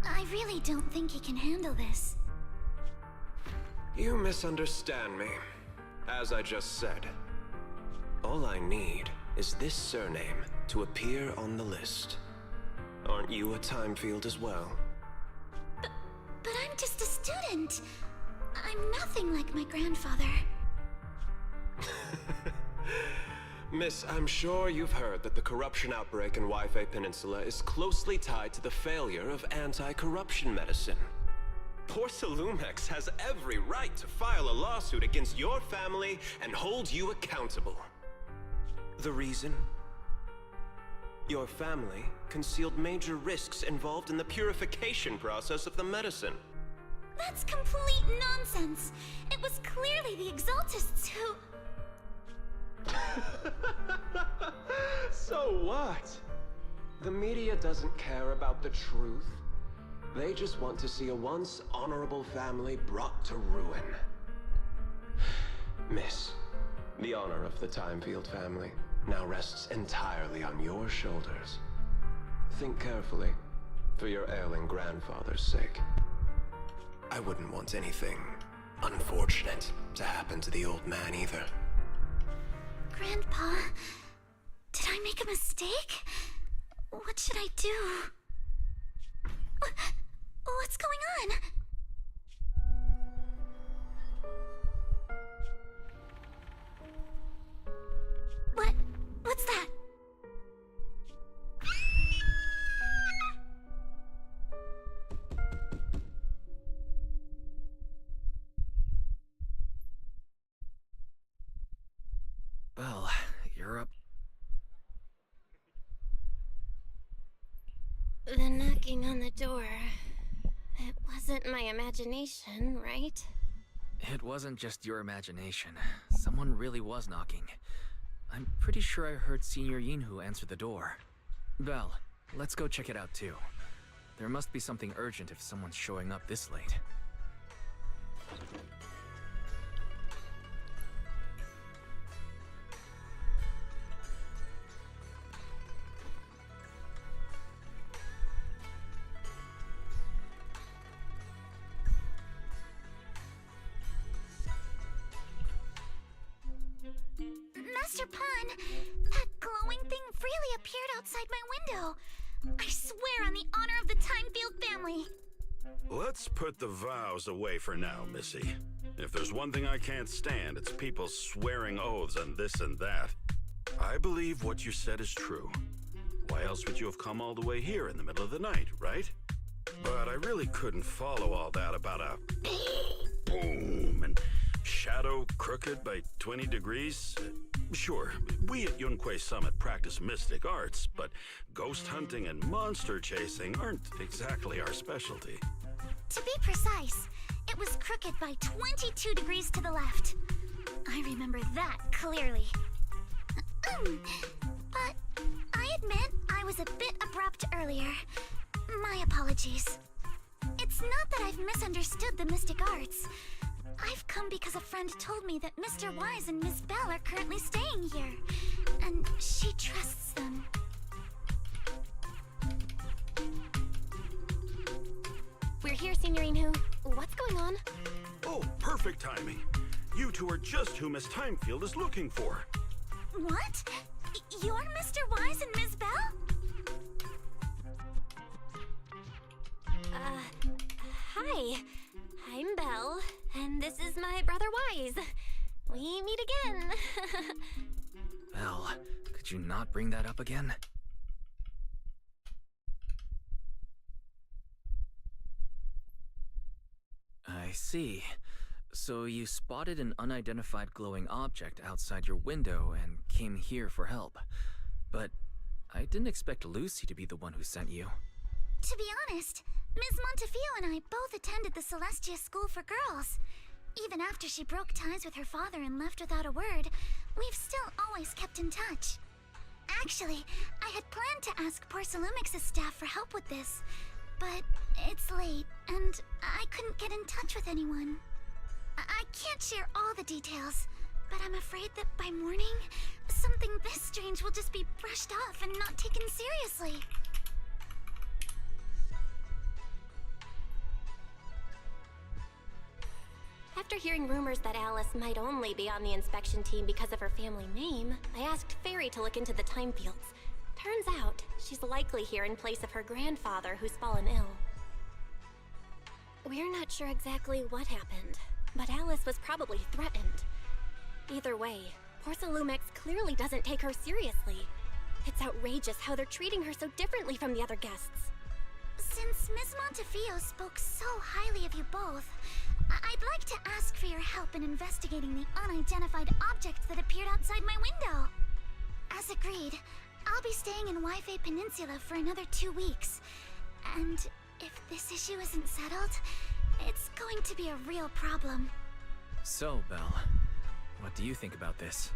I really don't think he can handle this. You misunderstand me. As I just said, all I need is this surname to appear on the list. Aren't you a time field as well? But I'm just a student. I'm nothing like my grandfather. Miss, I'm sure you've heard that the corruption outbreak in Wi-Fi Peninsula is closely tied to the failure of anti-corruption medicine. Porcelumex has every right to file a lawsuit against your family and hold you accountable. The reason? Your family concealed major risks involved in the purification process of the medicine. That's complete nonsense. It was clearly the Exaltists who... So what? The media doesn't care about the truth. They just want to see a once honorable family brought to ruin. Miss, the honor of the Timefield family now rests entirely on your shoulders. Think carefully, for your ailing grandfather's sake. I wouldn't want anything unfortunate to happen to the old man either. Grandpa, did I make a mistake? What should I do? What's going on? What's that? Belle, you're up. The knocking on the door. It wasn't my imagination, right? It wasn't just your imagination. Someone really was knocking. I'm pretty sure I heard Senior Yinhu answer the door. Belle, let's go check it out too. There must be something urgent if someone's showing up this late. Master Pan, that glowing thing really appeared outside my window. I swear on the honor of the Timefield family. Let's put the vows away for now, Missy. If there's one thing I can't stand, it's people swearing oaths on this and that. I believe what you said is true. Why else would you have come all the way here in the middle of the night, right? But I really couldn't follow all that about a boom and shadow crooked by 20 degrees. Sure, we at Yunquay Summit practice mystic arts, but ghost hunting and monster chasing aren't exactly our specialty. To be precise, it was crooked by 22 degrees to the left. I remember that clearly. But I admit I was a bit abrupt earlier. My apologies. It's not that I've misunderstood the mystic arts. I've come because a friend told me that Mr. Wise and Miss Belle are currently staying here, and she trusts them. We're here, Senior Yinhu. What's going on? Oh, perfect timing. You two are just who Miss Timefield is looking for. What? You're Mr. Wise and Miss Belle? Hi. I'm Belle, and this is my brother Wise. We meet again. Belle, could you not bring that up again? I see. So you spotted an unidentified glowing object outside your window and came here for help. But I didn't expect Lucy to be the one who sent you. To be honest, Ms. Montefiore and I both attended the Celestia School for Girls. Even after she broke ties with her father and left without a word, we've still always kept in touch. Actually, I had planned to ask Porcelumix's staff for help with this, but it's late, and I couldn't get in touch with anyone. I can't share all the details, but I'm afraid that by morning, something this strange will just be brushed off and not taken seriously. After hearing rumors that Alice might only be on the inspection team because of her family name, I asked Fairy to look into the Timefields. Turns out, she's likely here in place of her grandfather who's fallen ill. We're not sure exactly what happened, but Alice was probably threatened. Either way, Porcelumix clearly doesn't take her seriously. It's outrageous how they're treating her so differently from the other guests. Since Ms. Montefiore spoke so highly of you both, I'd like to ask for your help in investigating the unidentified object that appeared outside my window. As agreed, I'll be staying in Waifei Peninsula for another 2 weeks. And if this issue isn't settled, it's going to be a real problem. So, Belle, what do you think about this?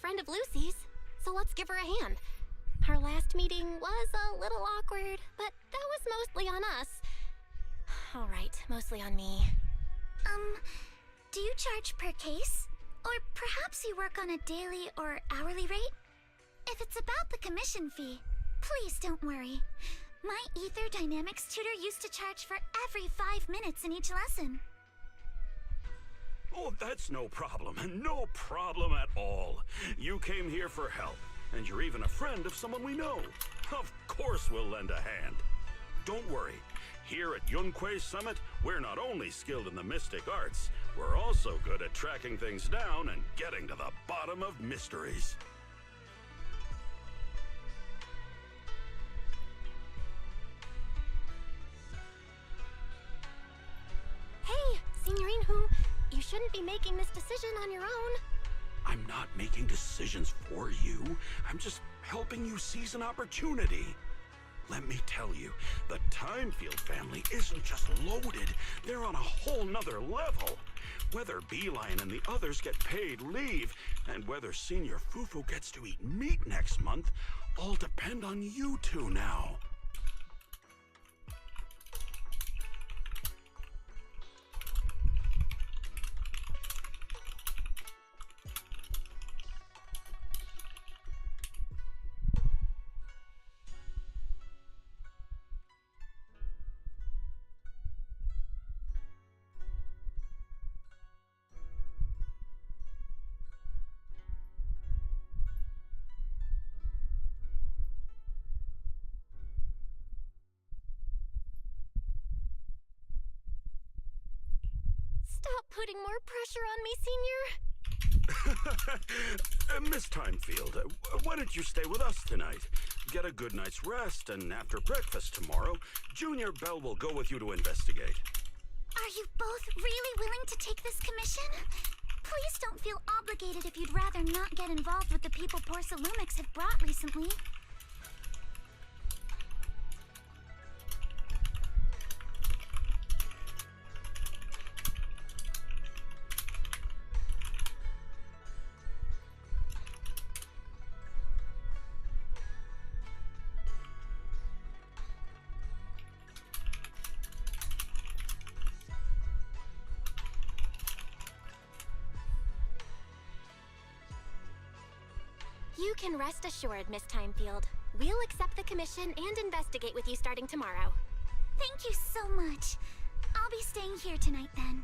friend of Lucy's, so let's give her a hand. Our last meeting was a little awkward, but that was mostly on us. Alright, mostly on me. Do you charge per case? Or perhaps you work on a daily or hourly rate? If it's about the commission fee, please don't worry. My Ether Dynamics tutor used to charge for every 5 minutes in each lesson. Oh, that's no problem. No problem at all. You came here for help, and you're even a friend of someone we know. Of course we'll lend a hand. Don't worry. Here at Yunquei Summit, we're not only skilled in the mystic arts, we're also good at tracking things down and getting to the bottom of mysteries. Hey, Signorine Hu, you shouldn't be making this decision on your own. I'm not making decisions for you. I'm just helping you seize an opportunity. Let me tell you, the Timefield family isn't just loaded, they're on a whole nother level. Whether Beeline and the others get paid leave, and whether Senior Fufu gets to eat meat next month, all depend on you two now. Stop putting more pressure on me, Senior. Miss Timefield, why don't you stay with us tonight? Get a good night's rest, and after breakfast tomorrow, Junior Bell will go with you to investigate. Are you both really willing to take this commission? Please don't feel obligated if you'd rather not get involved with the people Porcelumix have brought recently. You can rest assured, Miss Timefield. We'll accept the commission and investigate with you starting tomorrow. Thank you so much. I'll be staying here tonight then.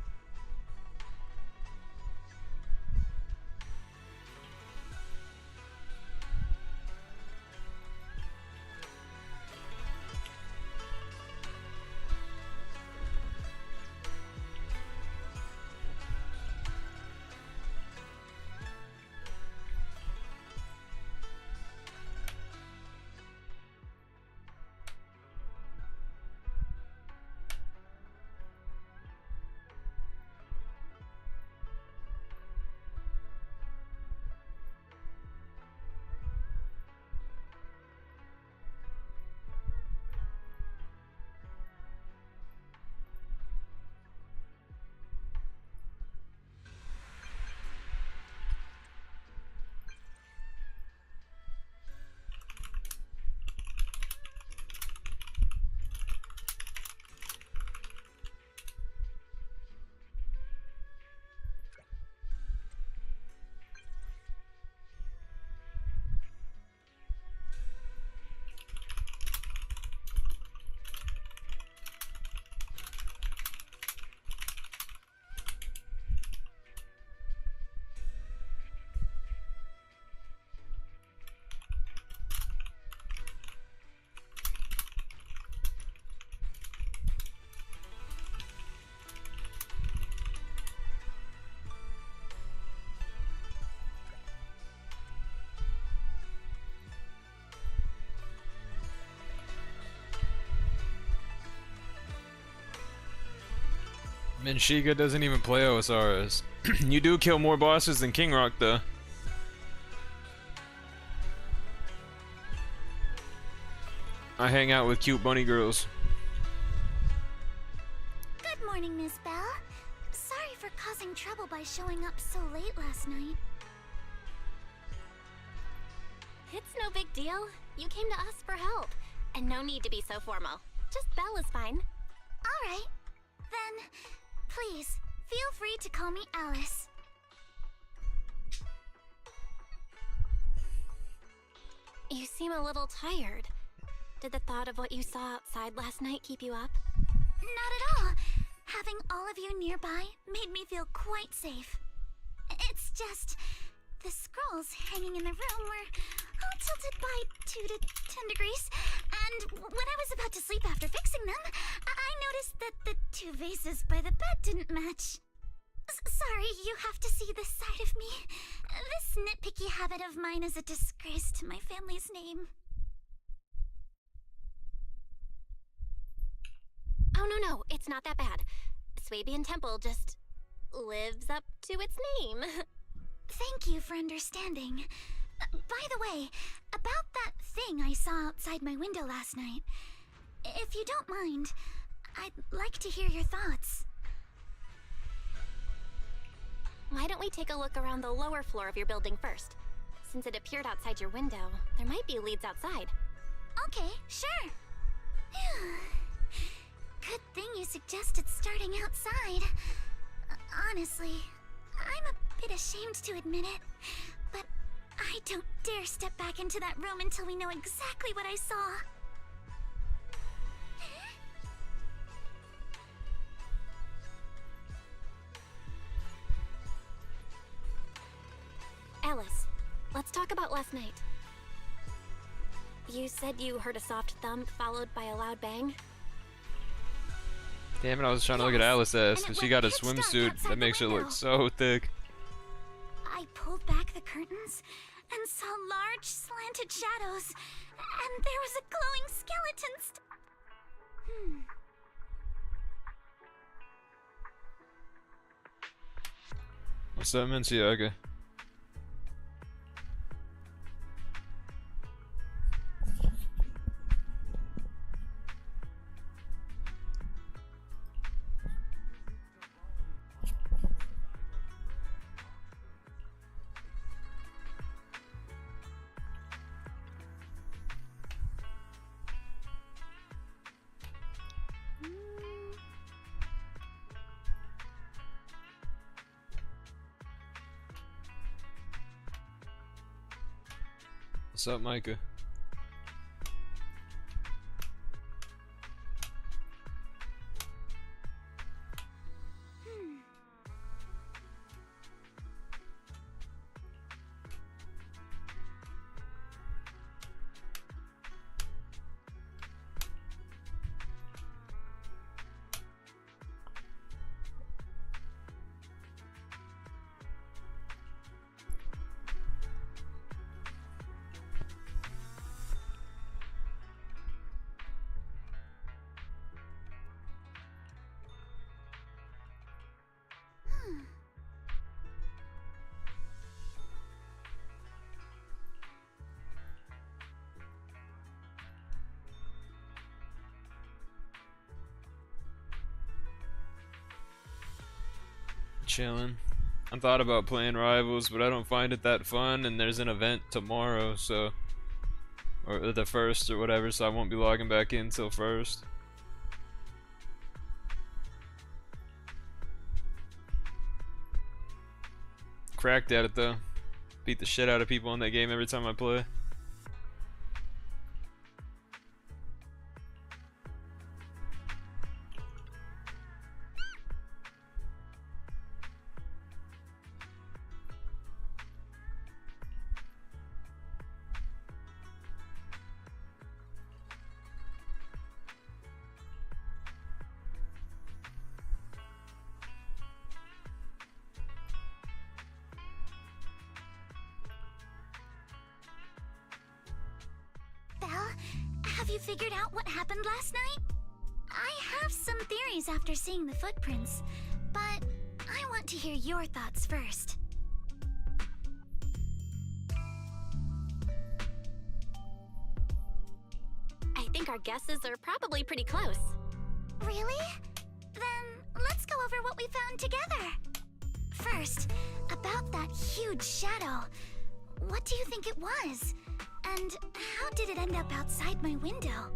Menshiga doesn't even play OSRs. You do kill more bosses than King Rock, though. I hang out with cute bunny girls. Good morning, Miss Bell. Sorry for causing trouble by showing up so late last night. It's no big deal. You came to us for help. And no need to be so formal. Just Belle is fine. Alright. Then, please, feel free to call me Alice. You seem a little tired. Did the thought of what you saw outside last night keep you up? Not at all. Having all of you nearby made me feel quite safe. It's just... the scrolls hanging in the room were all tilted by 2 to 10 degrees, and when I was about to sleep after fixing them, I noticed that the 2 vases by the bed didn't match. Sorry, you have to see this side of me. This nitpicky habit of mine is a disgrace to my family's name. Oh no, it's not that bad. Swabian Temple just lives up to its name. Thank you for understanding. By the way, about that thing I saw outside my window last night, if you don't mind, I'd like to hear your thoughts. Why don't we take a look around the lower floor of your building first? Since it appeared outside your window, there might be leads outside. Okay, sure. Good thing you suggested starting outside. Honestly, I'm a bit ashamed to admit it, but I don't dare step back into that room until we know exactly what I saw. Alice, let's talk about last night. You said you heard a soft thump followed by a loud bang? Damn it, I was trying to look at Alice's ass, and she got a swimsuit that makes her look so thick. I pulled back the curtains and saw large slanted shadows, and there was a glowing skeleton What's up, Menciaga? What's up, Micah? Chilling. I thought about playing Rivals, but I don't find it that fun, and there's an event tomorrow, so, or the 1st or whatever, so I won't be logging back in till 1st. Cracked at it though. Beat the shit out of people in that game every time I play. Have you figured out what happened last night? I have some theories after seeing the footprints, but I want to hear your thoughts first. I think our guesses are probably pretty close. Really? Then let's go over what we found together. First, about that huge shadow. What do you think it was? And how did it end up outside my window?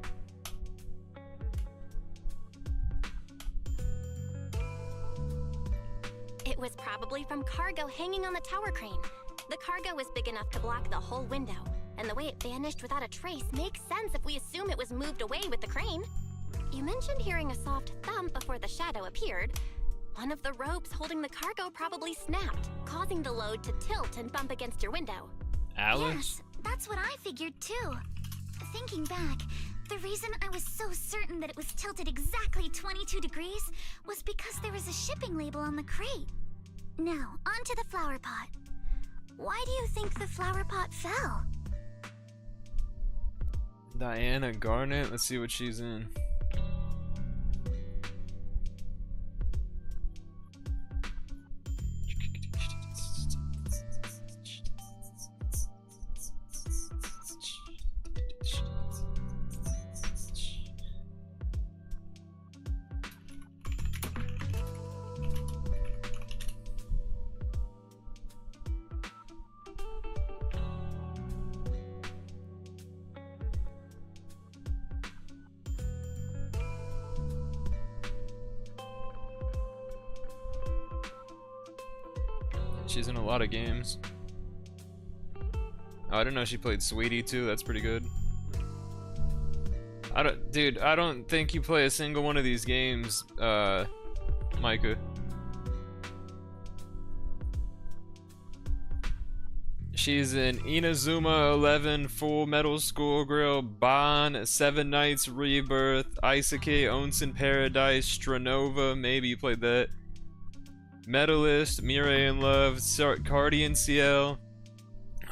It was probably from cargo hanging on the tower crane. The cargo was big enough to block the whole window, and the way it vanished without a trace makes sense if we assume it was moved away with the crane. You mentioned hearing a soft thump before the shadow appeared. One of the ropes holding the cargo probably snapped, causing the load to tilt and bump against your window. Alex? Yes, that's what I figured too. Thinking back, the reason I was so certain that it was tilted exactly 22 degrees was because there was a shipping label on the crate. Now, onto the flower pot. Why do you think the flower pot fell? Diana Garnett, let's see what she's in. She's in a lot of games. Oh, I didn't know she played Sweetie too. That's pretty good. Dude, I don't think you play a single one of these games, Micah. She's in Inazuma 11, Full Metal Schoolgirl, Bond, Seven Nights Rebirth, Isekai, Onsen Paradise, Stranova, maybe you played that. Medalist, Mirai in Love, Cardian CL,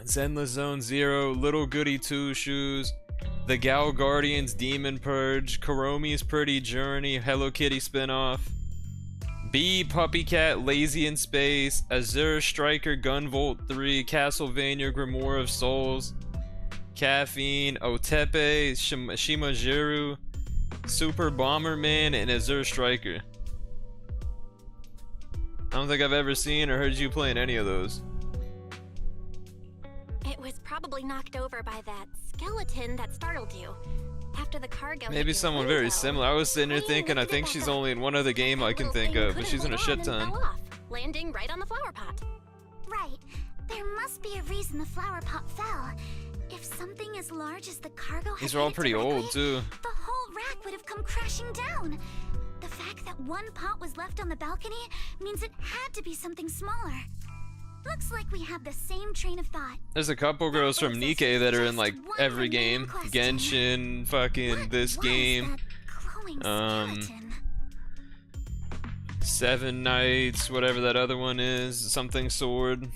Zenless Zone Zero, Little Goody Two Shoes, The Gal Guardians, Demon Purge, Kuromi's Pretty Journey, Hello Kitty spinoff, B, Puppy Cat, Lazy in Space, Azure Striker, Gunvolt 3, Castlevania, Grimoire of Souls, Caffeine, Otepe, Shimajiru, Super Bomberman, and Azure Striker. I don't think I've ever seen or heard you playing any of those. It was probably knocked over by that skeleton that startled you. After the cargo Maybe someone very similar. I was sitting here thinking, I think she's only in one other game I can think of, but she's in a shit ton. Landing right on the flower pot. Right. There must be a reason the flower pot fell. If something as large as the cargo had These are all pretty old too. the whole rack would have come crashing down. The fact that one pot was left on the balcony means it had to be something smaller. Looks like we have the same train of thought. There's a couple girls from Nikkei that are in like every game. Genshin, fucking this game. Seven Nights, whatever that other one is, something sword.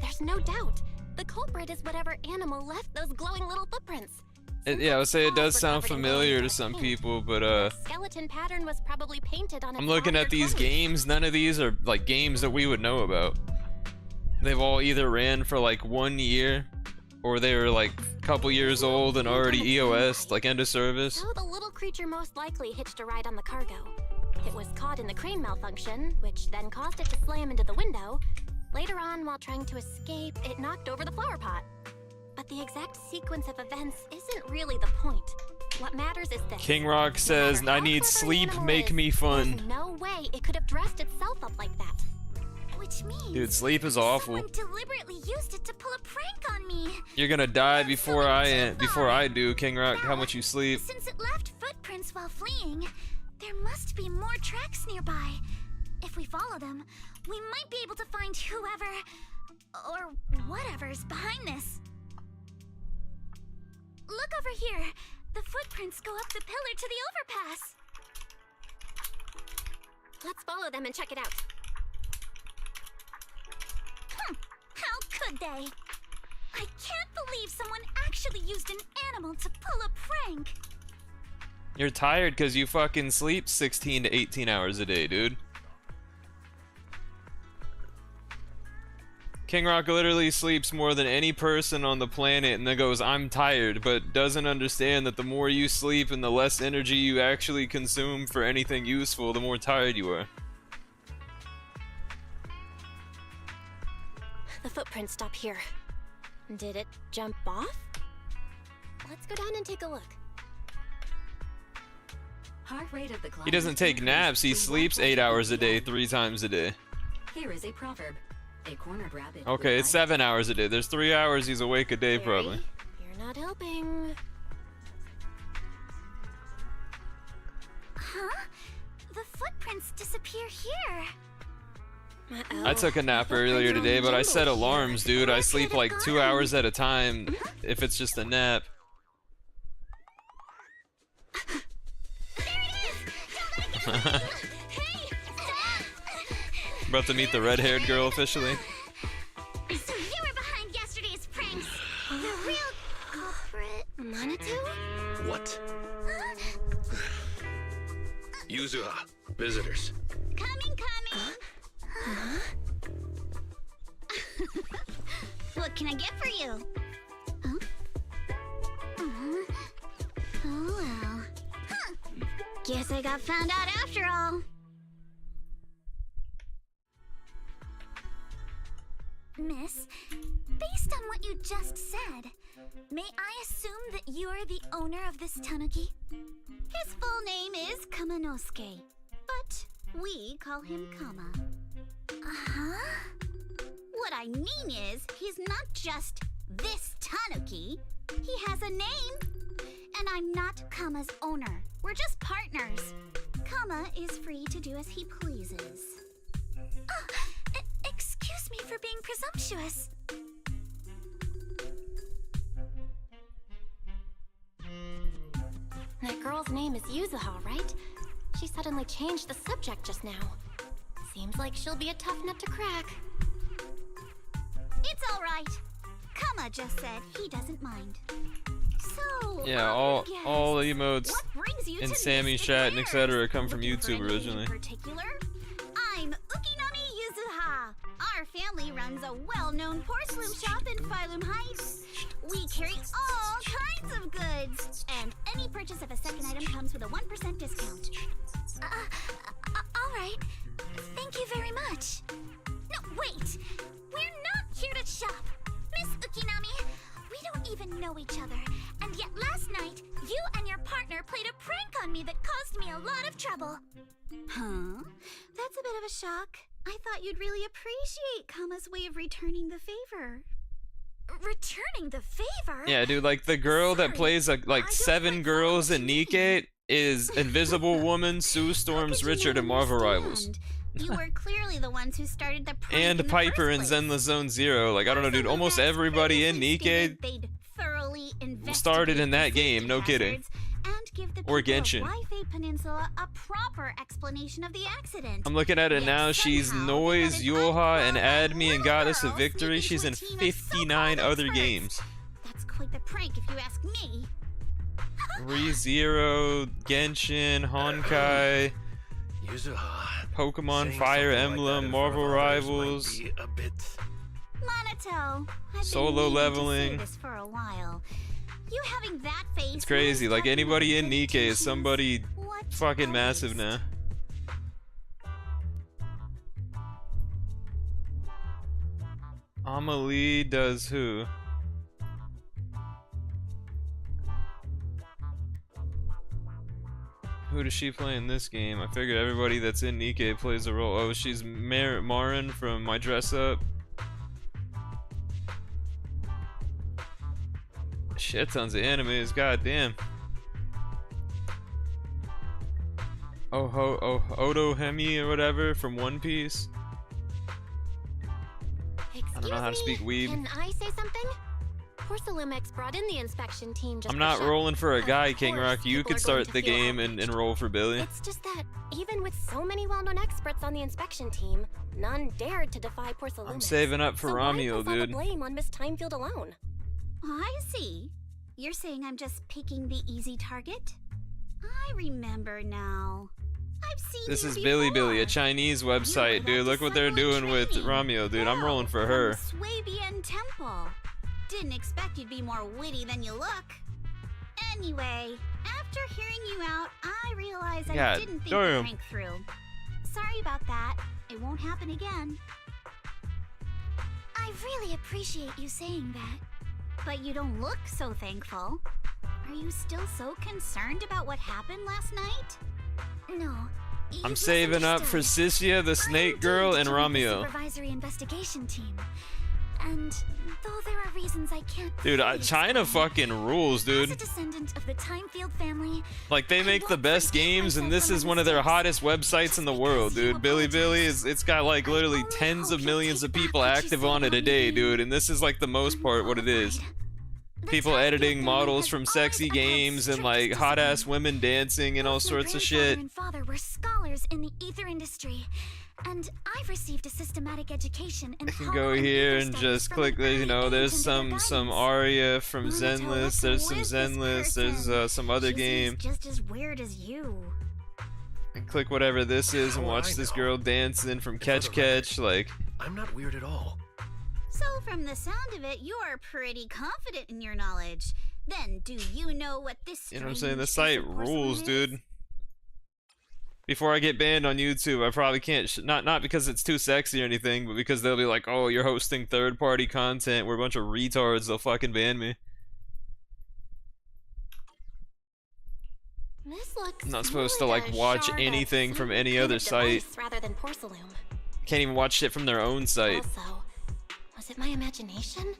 There's no doubt. The culprit is whatever animal left those glowing little footprints. Yeah, I would say it does sound familiar to some people, but Skeleton pattern was probably painted on. I'm looking at these games. None of these are like games that we would know about. They've all either ran for like 1 year, or they were like a couple years old and already EOS, like end of service. So the little creature most likely hitched a ride on the cargo. It was caught in the crane malfunction, which then caused it to slam into the window. Later on, while trying to escape, it knocked over the flower pot. But the exact sequence of events isn't really the point. What matters is this. King Rock says, I need sleep, make me fun. There's no way it could have dressed itself up like that. Which means Dude, sleep is awful. someone deliberately used it to pull a prank on me. You're gonna die before I do, King Rock. How much you sleep? Since it left footprints while fleeing, there must be more tracks nearby. If we follow them, we might be able to find whoever or whatever's behind this. Look over here. The footprints go up the pillar to the overpass. Let's follow them and check it out. How could they? I can't believe someone actually used an animal to pull a prank. You're tired because you fucking sleep 16 to 18 hours a day, dude. King Rock literally sleeps more than any person on the planet and then goes, I'm tired, but doesn't understand that the more you sleep and the less energy you actually consume for anything useful, the more tired you are. The footprints stop here. Did it jump off? Let's go down and take a look. Heart rate of the He doesn't take naps. He sleeps 8 hours a day, 3 times a day. Here is a proverb. A cornered rabbit. Okay, it's 7 hours a day. There's 3 hours he's awake a day, probably. You're not helping. Huh? The footprints disappear here. I took a nap earlier today, but I set alarms, dude. I sleep like 2 hours at a time if it's just a nap. About to meet the red-haired girl officially. So you were behind yesterday's pranks. The real culprit, Manitou? What? Yuzuha, visitors. Coming. What can I get for you? Huh? Oh well. Huh. Guess I got found out after all. Miss, based on what you just said, may I assume that you're the owner of this tanuki? His full name is Kamanosuke, but we call him Kama. Uh-huh. What I mean is, he's not just this tanuki. He has a name. And I'm not Kama's owner. We're just partners. Kama is free to do as he pleases. Excuse me for being presumptuous. That girl's name is Yuzuha, right? She suddenly changed the subject just now. Seems like she'll be a tough nut to crack. It's all right. Kama just said he doesn't mind. So, Yeah, all the emotes and Sammy's chat and etc. come from YouTube originally. I'm Ukinami Yuzuha. Our family runs a well-known porcelain shop in Phylum Heights. We carry all kinds of goods, and any purchase of a second item comes with a 1% discount. All right. Thank you very much. No, wait. We're not here to shop. Miss Ukinami, we don't even know each other. And yet last night, you and your partner played a prank on me that caused me a lot of trouble. Huh? That's a bit of a shock. I thought you'd really appreciate Kama's way of returning the favor. Returning the favor? Yeah, dude, like the girl that plays like 7 girls in Nikkei is Invisible Woman, Sue Storms, Richard, and Marvel Rivals. You were clearly the ones who started the prank And in the Piper first in Zenless Zone Zero. Like, I don't know, dude, almost everybody in Nikkei they'd thoroughly started in that game, no kidding. and give the Or people of Genshin. Waifei Peninsula a proper explanation of the accident. I'm looking at it now. She's Noise, Yoha, and Admi and Goddess of Victory. She's in 59 other games. That's quite the prank if you ask me. ReZero, Genshin, Honkai, Pokemon Fire Emblem, Marvel Rivals, Monato, I've Solo been meaning to say leveling. this for a while. You having that face It's crazy. Like anybody in Nikkei is somebody fucking massive now. Amelie does who? Who does she play in this game? I figured everybody that's in Nikkei plays a role. Oh, she's Marin from My Dress Up. Shit tons of animes, goddamn. Odo Hemi or whatever from One Piece. I don't know how to speak weeb. Can I say something? Porcelamex brought in the inspection team just I'm not for show. rolling for a guy, Of King course, Rock. You people could are start going to the feel game and roll for Billy. It's just that even with so many well-known experts on the inspection team, none dared to defy Porcelamex. I'm saving up for so Romeo, why place all the dude. blame on Miss Timefield alone? I see. You're saying I'm just picking the easy target? I remember now. I've seen This you is before. Bilibili, a Chinese website, dude. Look what they're doing with Romeo, dude. I'm rolling for her. Swabian Temple. Didn't expect you'd be more witty than you look. Anyway, after hearing you out, I realized I God didn't think damn. the prank through. Sorry about that. It won't happen again. I really appreciate you saying that. But you don't look so thankful. Are you still so concerned about what happened last night? No. I'm saving up for Sissia, the Snake Girl, and Romeo. Supervisory investigation team. And though there are reasons I can't. Dude, China fucking rules, dude. As a descendant of the Timefield family, Like, they make the best games, and this is one of their hottest websites in the world, dude. Bilibili it's got like literally tens of millions of people active on it a day, dude. And this is like the most part what it is. People editing models from sexy games and like hot ass women dancing and all sorts of shit. My grandfather and father were scholars in the ether industry, and I've received a systematic education in I can go here and just click, you know, there's some Aria from Zenless, there's some Zenless, there's some other game. Just as weird as you. And click whatever this is and watch this girl dancing from Catch Catch, like. I'm not weird at all. So from the sound of it, you're pretty confident in your knowledge. Then do you know what this You know what I'm saying? The site rules, dude. Before I get banned on YouTube, I probably can't, not because it's too sexy or anything, but because they'll be like, oh, you're hosting third-party content, we're a bunch of retards, they'll fucking ban me. This looks I'm not supposed to really like a watch shard of anything some from any kind other of site. device rather than porcelain. Can't even watch shit from their own site. Also, was it my imagination?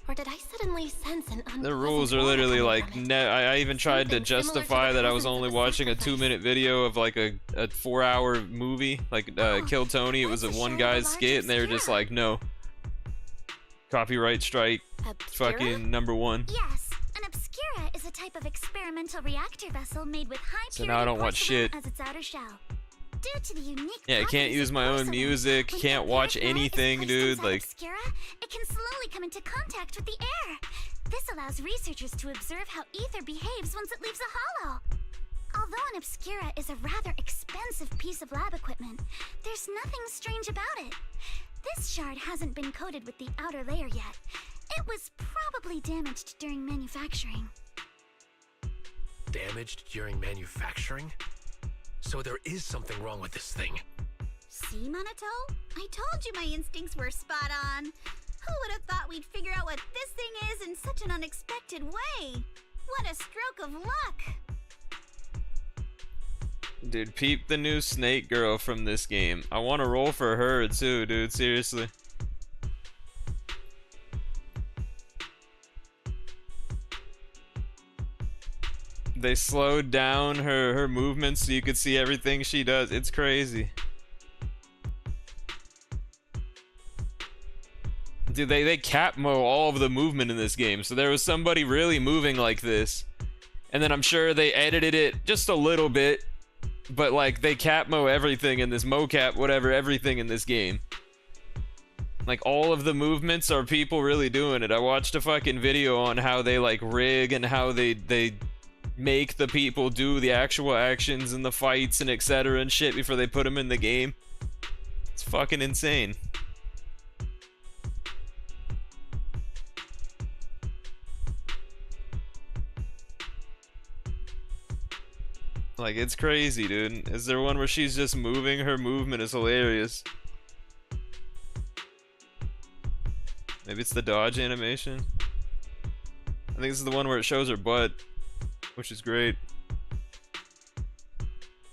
Or did I suddenly sense an The rules are literally like, I even tried to justify that I was only watching a 2-minute video of like a 4-hour movie, like Kill Tony. It was a one guy's skit, and they were just like, no. Copyright strike, fucking #1. Yes, an obscura is a type of experimental reactor vessel made with high So now I don't watch shit. as its outer shell. Due to the unique Yeah, I can't use my own music, can't watch anything, dude, like. obscura, it can slowly come into contact with the air. This allows researchers to observe how ether behaves once it leaves a hollow. Although an obscura is a rather expensive piece of lab equipment, there's nothing strange about it. This shard hasn't been coated with the outer layer yet. It was probably damaged during manufacturing. Damaged during manufacturing? So there is something wrong with this thing. See, Monato? I told you my instincts were spot on. Who would have thought we'd figure out what this thing is in such an unexpected way? What a stroke of luck! Dude, peep the new Snake Girl from this game. I want to roll for her too, dude, seriously. They slowed down her movements so you could see everything she does. It's crazy. Dude, they cap-mo all of the movement in this game. So there was somebody really moving like this. And then I'm sure they edited it just a little bit. But like, they cap-mo everything in this, mocap, whatever, everything in this game. Like, all of the movements are people really doing it. I watched a fucking video on how they like rig and how they make the people do the actual actions and the fights and etc and shit before they put them in the game. It's fucking insane. Like, it's crazy, dude. Is there one where she's just moving? Her movement is hilarious. Maybe it's the dodge animation. I think this is the one where it shows her butt, which is great.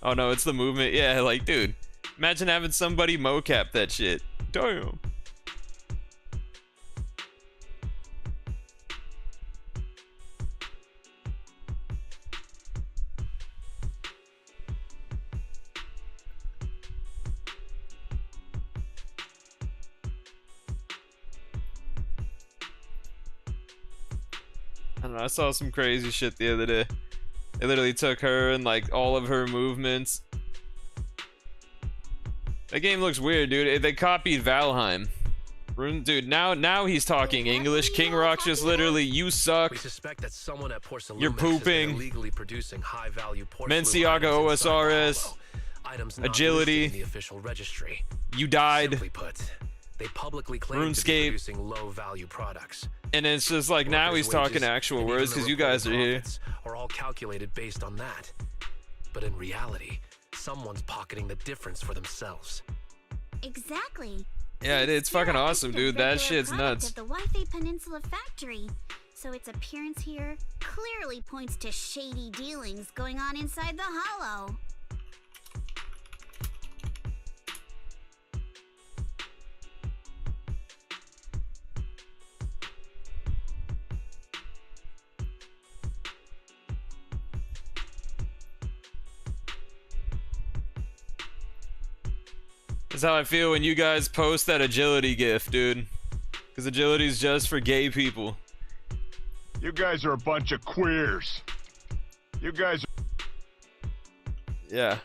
Oh no, it's the movement. Yeah, like, dude, imagine having somebody mocap that shit. Damn. I don't know, I saw some crazy shit the other day. They literally took her and like all of her movements. That game looks weird, dude. They copied Valheim. Dude, now he's talking English. King Rock's just literally, you suck. We suspect that someone at Porcelain You're pooping. illegally producing high-value porcelain Menciaga items inside OSRS. items not Agility. listed in the official registry. You died. Simply put, they publicly claim to be RuneScape. producing low-value products. And it's just like, now he's Workers' talking wages actual and words even because the you guys are reported here. profits are all calculated based on that. But in reality, someone's pocketing the difference for themselves. Exactly. Yeah, it's fucking awesome, dude. That Regular shit's product nuts. Of the Wi-Fi Peninsula factory. so its appearance here clearly points to shady dealings going on inside the Hollow. That's how I feel when you guys post that agility gif, dude. Because agility's just for gay people. You guys are a bunch of queers. You guys are... Yeah.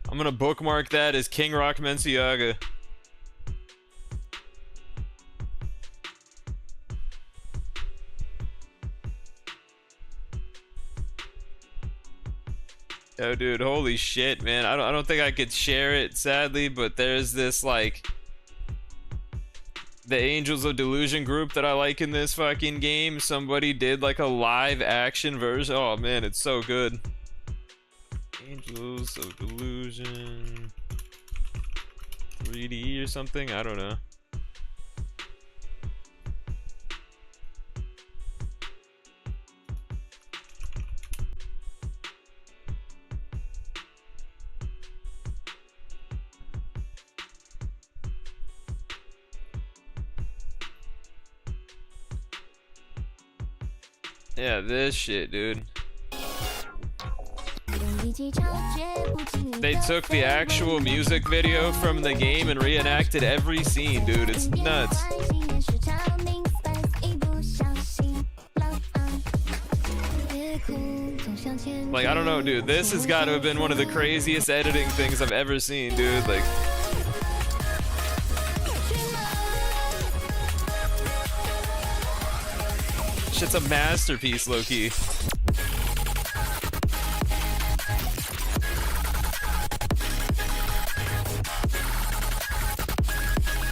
I'm gonna bookmark that as King Rock Menciaga. Oh, dude, holy shit, man. I don't think I could share it, sadly, but there's this, like, the Angels of Delusion group that I like in this fucking game. Somebody did, like, a live action version. Oh, man, it's so good. Angels of Delusion 3D or something? I don't know. Yeah, this shit, dude. They took the actual music video from the game and reenacted every scene, dude. It's nuts. Like, I don't know, dude. This has got to have been one of the craziest editing things I've ever seen, dude. Like, shit's a masterpiece, low-key.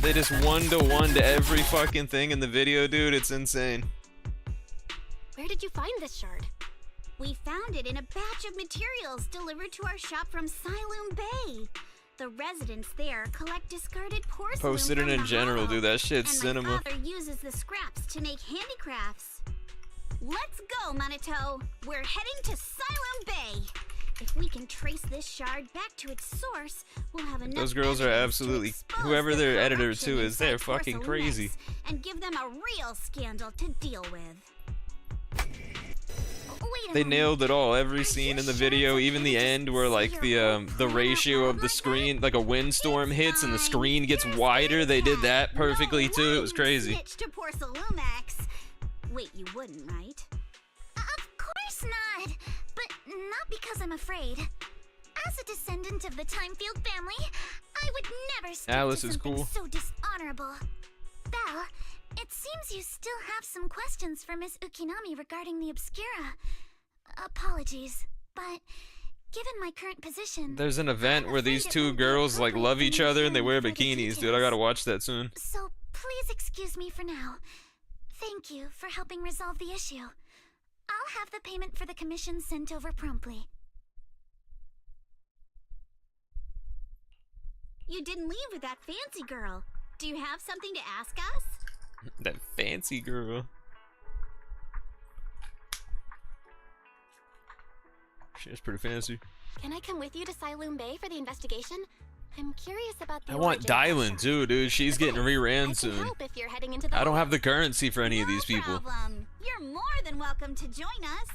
They just one-to-one to every fucking thing in the video, dude. It's insane. Where did you find this shard? We found it in a batch of materials delivered to our shop from Siloom Bay. The residents there collect discarded porcelain Posted it in general, dude. That shit's cinema. My father uses the scraps to make handicrafts. Let's go, Manito. We're heading to Siloom Bay. If we can trace this shard back to its source, we'll have enough. Those girls are absolutely, whoever their editor too is, they're fucking crazy. And give them a real scandal to deal with. They nailed it all. Every scene in the video, even the end where like the ratio of the screen, like a windstorm hits and the screen gets wider. They did that perfectly too. It was crazy. Switch to Porcelumax. Wait, you wouldn't, right? Of course not. But not because I'm afraid. As a descendant of the Timefield family, I would never stick Alice to is something cool. so dishonorable. Belle, it seems you still have some questions for Miss Ukinami regarding the Obscura. Apologies, but given my current position... There's an event where these two girls like love each other and they wear bikinis, dude. I gotta watch that soon. So please excuse me for now. Thank you for helping resolve the issue. I'll have the payment for the commission sent over promptly. You didn't leave with that fancy girl. Do you have something to ask us? That fancy girl. She's pretty fancy. Can I come with you to Siloom Bay for the investigation? I'm curious about the I want origin of Dylan too, dude. She's getting reran soon. help if you're heading into the I don't have the currency for any of these people. You're more than welcome to join us.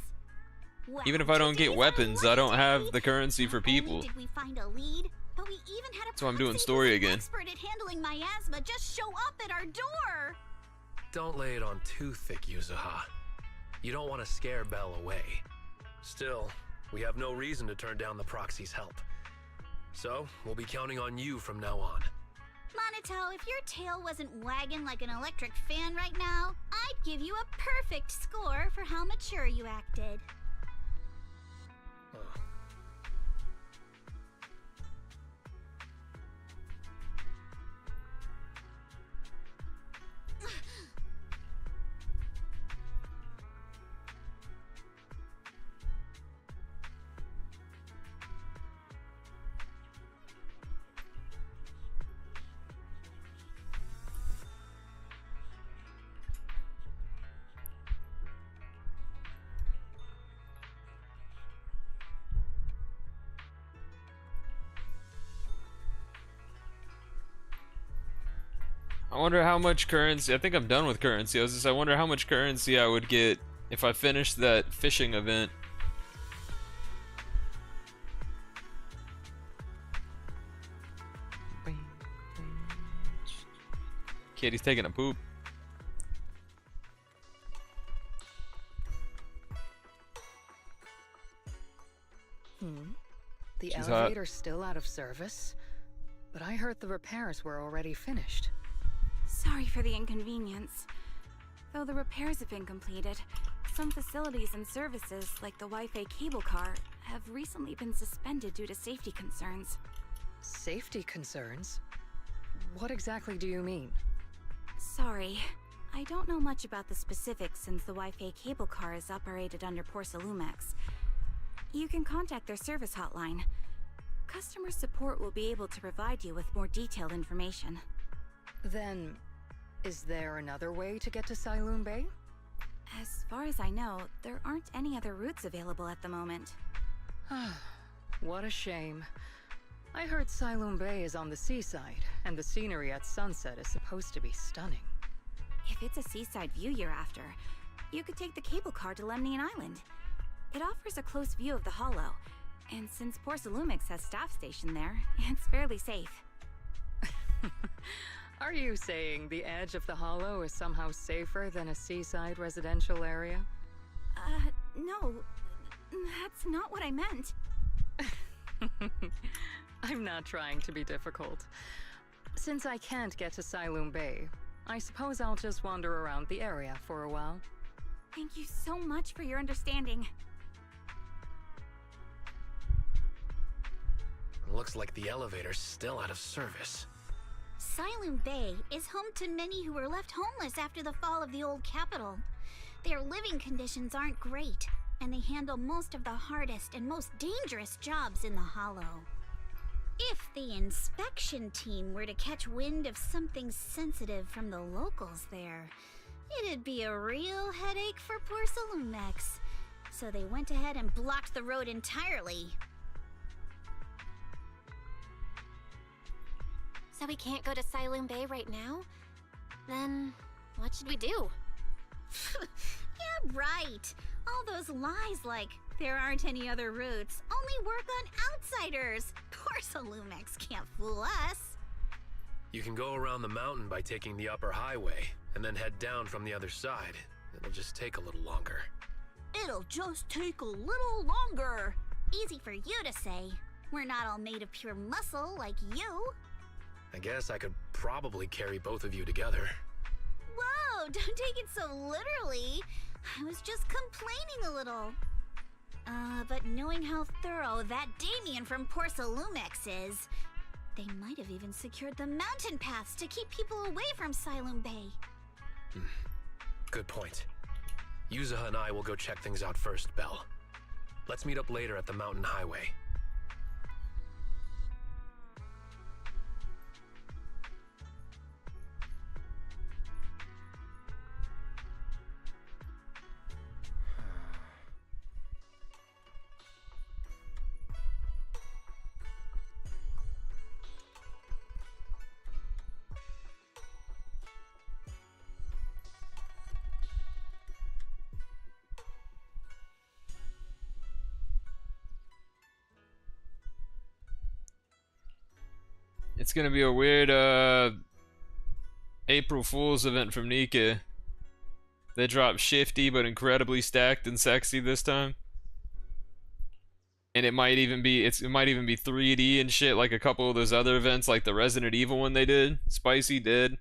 Well, Even if I don't get weapons, I don't have the currency for people. did we find a lead, but we even had a That's why I'm doing story again. expert at handling miasma just show up at our door. Don't lay it on too thick, Yuzuha. You don't want to scare Belle away. Still, we have no reason to turn down the proxy's help. So, we'll be counting on you from now on. Manito, if your tail wasn't wagging like an electric fan right now, I'd give you a perfect score for how mature you acted. I wonder how much currency. I think I'm done with currency. I wonder how much currency I would get if I finished that fishing event. Kitty's taking a poop. The She's elevator's still out of service, but I heard the repairs were already finished. Sorry for the inconvenience. Though the repairs have been completed, some facilities and services, like the Wi-Fi cable car, have recently been suspended due to safety concerns. Safety concerns? What exactly do you mean? Sorry. I don't know much about the specifics since the Wi-Fi cable car is operated under Porcelumex. You can contact their service hotline. Customer support will be able to provide you with more detailed information. Then, is there another way to get to Siloon Bay? As far as I know, there aren't any other routes available at the moment. What a shame. I heard Siloon Bay is on the seaside, and the scenery at sunset is supposed to be stunning. If it's a seaside view you're after, you could take the cable car to Lemnian Island. It offers a close view of the Hollow, and since Porcelumex has staff stationed there, it's fairly safe. Are you saying the edge of the Hollow is somehow safer than a seaside residential area? No. That's not what I meant. I'm not trying to be difficult. Since I can't get to Siloon Bay, I suppose I'll just wander around the area for a while. Thank you so much for your understanding. Looks like the elevator's still out of service. Siloon Bay is home to many who were left homeless after the fall of the old capital. Their living conditions aren't great, and they handle most of the hardest and most dangerous jobs in the Hollow. If the inspection team were to catch wind of something sensitive from the locals there, it'd be a real headache for Porcelumex. So they went ahead and blocked the road entirely. So we can't go to Siloon Bay right now? Then what should we do? Yeah, right. All those lies like there aren't any other routes only work on outsiders. Porcelumex can't fool us. You can go around the mountain by taking the upper highway, and then head down from the other side. It'll just take a little longer. It'll just take a little longer. Easy for you to say. We're not all made of pure muscle like you. I guess I could probably carry both of you together. Whoa, don't take it so literally. I was just complaining a little. But knowing how thorough that Damien from Porcelumex is, they might have even secured the mountain paths to keep people away from Siloon Bay. Good point. Yuzuha and I will go check things out first, Belle. Let's meet up later at the mountain highway. It's gonna be a weird April Fool's event from Nika. They dropped shifty but incredibly stacked and sexy this time. And it might even be 3D and shit like a couple of those other events like the Resident Evil one they did. Spicy did.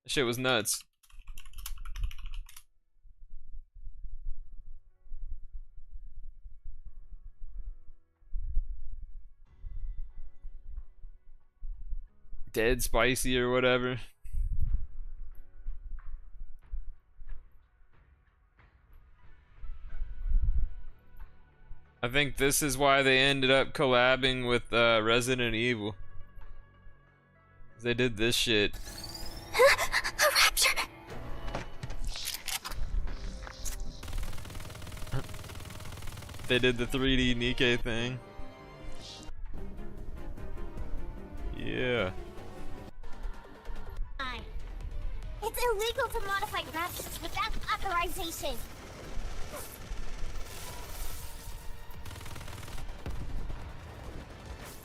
That shit was nuts. Dead Spicy or whatever. I think this is why they ended up collabing with Resident Evil. They did this shit. A rapture! They did the 3D Nikke thing. Yeah. Hi, It's illegal to modify graphics without authorization.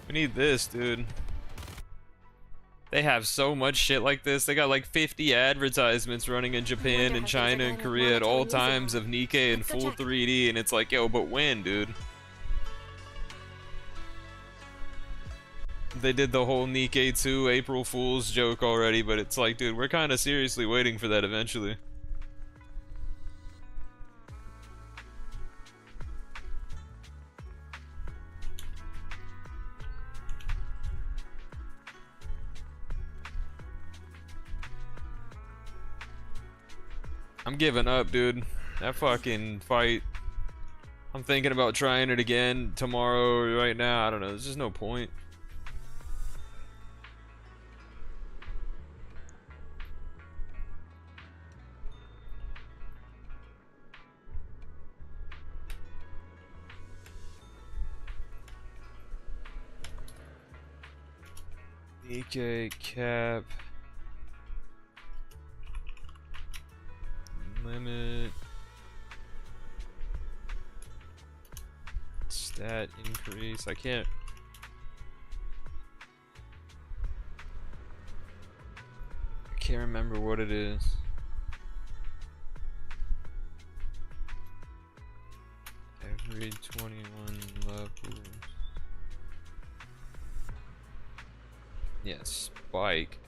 We need this, dude. They have so much shit like this. They got like 50 advertisements running in Japan and China and Korea at all times of Nikkei in full 3D, and it's like, yo, but when, dude? They did the whole Nikkei 2 April Fool's joke already, but it's like, dude, we're kind of seriously waiting for that eventually. I'm giving up, dude. That fucking fight. I'm thinking about trying it again tomorrow or right now. I don't know. There's just no point. Nikkei cap. Limit. Stat increase. I can't remember what it is. Every 21 levels. Yeah, spike.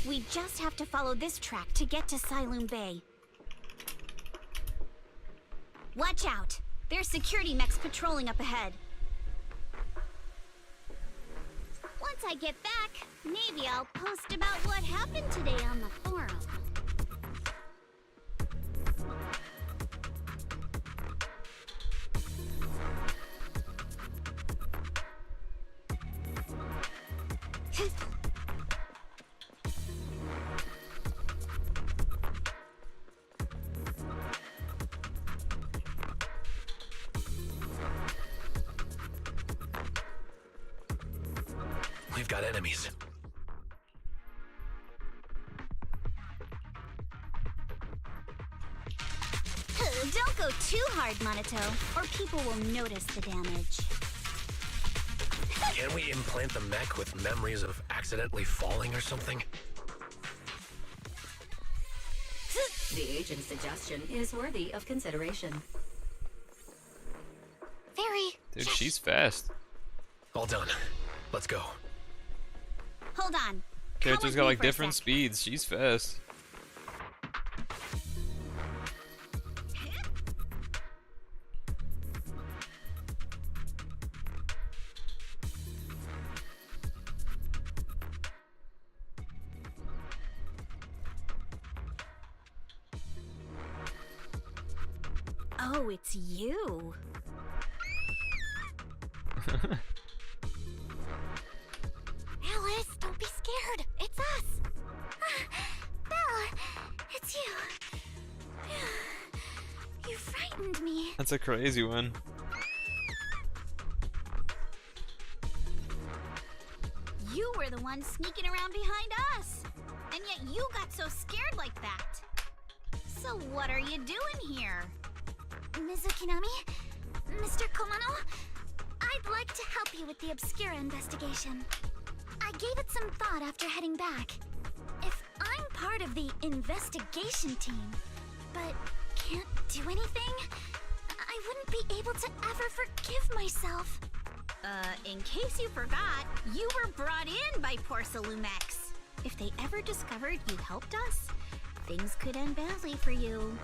We just have to follow this track to get to Siloon Bay. Watch out! There's security mechs patrolling up ahead. Once I get back, maybe I'll post about what happened today on the forum. We've got enemies. Don't go too hard, Monato, or people will notice the damage. Can we implant the mech with memories of accidentally falling or something? The agent's suggestion is worthy of consideration. Very. Dude, she's fast. All done. Let's go. Hold on. Characters got like different speeds. She's fast. Oh, it's you. Alice, don't be scared. It's us. Belle, it's you. You frightened me. That's a crazy one. You were the one sneaking around behind us. And yet you got so scared like that. So what are you doing here? Mizukinami? Mr. Komano? I'd like to help you with the Obscura investigation. I gave it some thought after heading back. If I'm part of the investigation team, but can't do anything, I wouldn't be able to ever forgive myself. In case you forgot, you were brought in by Porcelumex. If they ever discovered you helped us, things could end badly for you.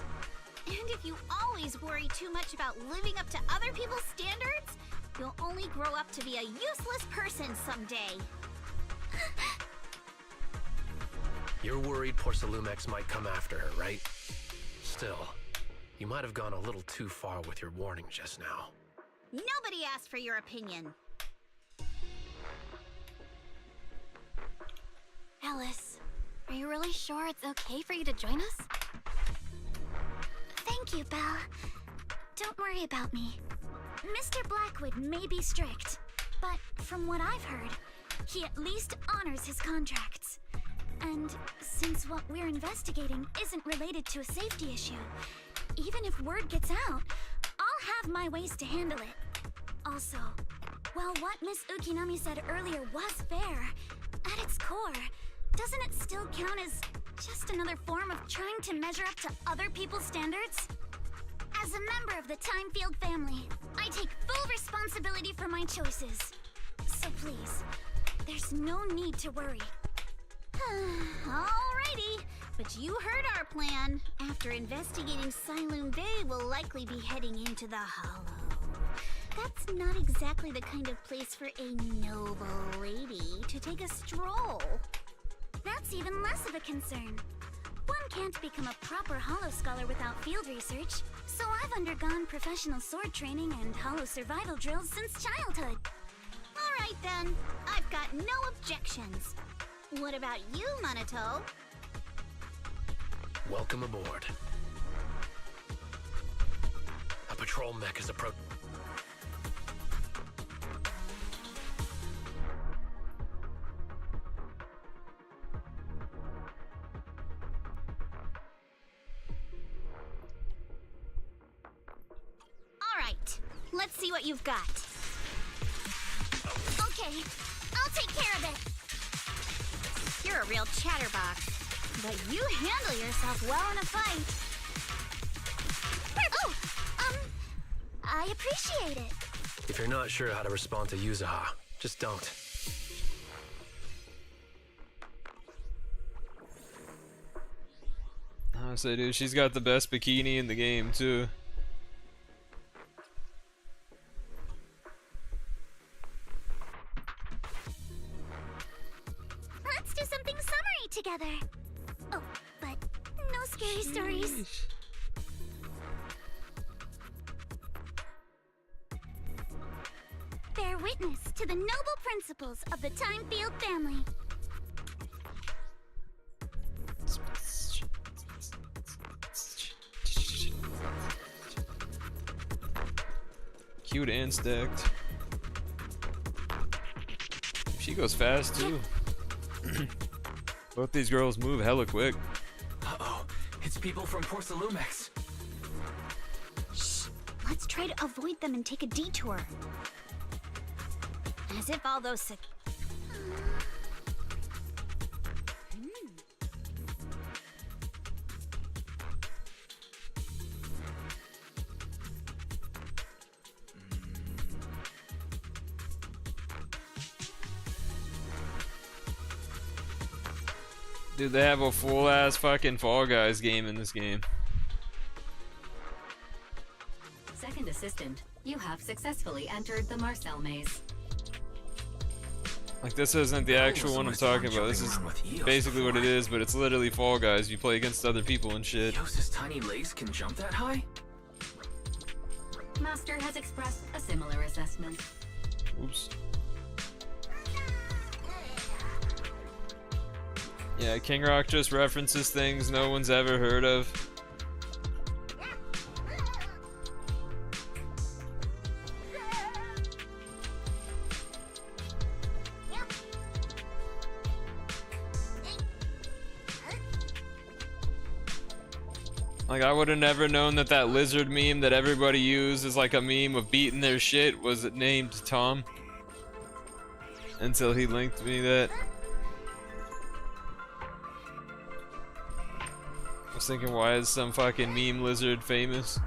And if you always worry too much about living up to other people's standards, you'll only grow up to be a useless person someday. You're worried Porcelumex might come after her, right? Still, you might have gone a little too far with your warning just now. Nobody asked for your opinion. Alice, are you really sure it's okay for you to join us? Thank you, Belle. Don't worry about me. Mr. Blackwood may be strict, but from what I've heard, he at least honors his contracts. And since what we're investigating isn't related to a safety issue, even if word gets out, I'll have my ways to handle it. Also, while what Miss Ukinami said earlier was fair, at its core, doesn't it still count as just another form of trying to measure up to other people's standards? As a member of the Timefield family, I take full responsibility for my choices. So please, there's no need to worry. Alrighty, but you heard our plan. After investigating Siloon Bay, we'll likely be heading into the Hollow. That's not exactly the kind of place for a noble lady to take a stroll. That's even less of a concern. One can't become a proper Hollow scholar without field research, so I've undergone professional sword training and Hollow survival drills since childhood. Alright then, I've got no objections. What about you, Minato? Welcome aboard. A patrol mech is approaching. Alright, let's see what you've got. Okay, I'll take care of it. You're a real chatterbox, but you handle yourself well in a fight. Oh, I appreciate it. If you're not sure how to respond to Yuzuha, just don't. Honestly, dude, she's got the best bikini in the game, too. Let's do something summery together. Oh, but no scary stories. Bear witness to the noble principles of the Timefield family. Cute and stacked. She goes fast too. Both these girls move hella quick. Uh-oh, it's people from Porcelumex. Shh, let's try to avoid them and take a detour. As if all those Dude, they have a full-ass fucking Fall Guys game in this game. Second assistant, you have successfully entered the Marcel maze. Like, this isn't the actual one I'm talking about. This is basically what it is, but it's literally Fall Guys. You play against other people and shit. Eos's tiny legs can jump that high? Master has expressed a similar assessment. Oops. Yeah, King Rock just references things no one's ever heard of. Like, I would have never known that that lizard meme that everybody used is like a meme of beating their shit was named Tom. Until he linked me that. I was thinking, why is some fucking meme lizard famous?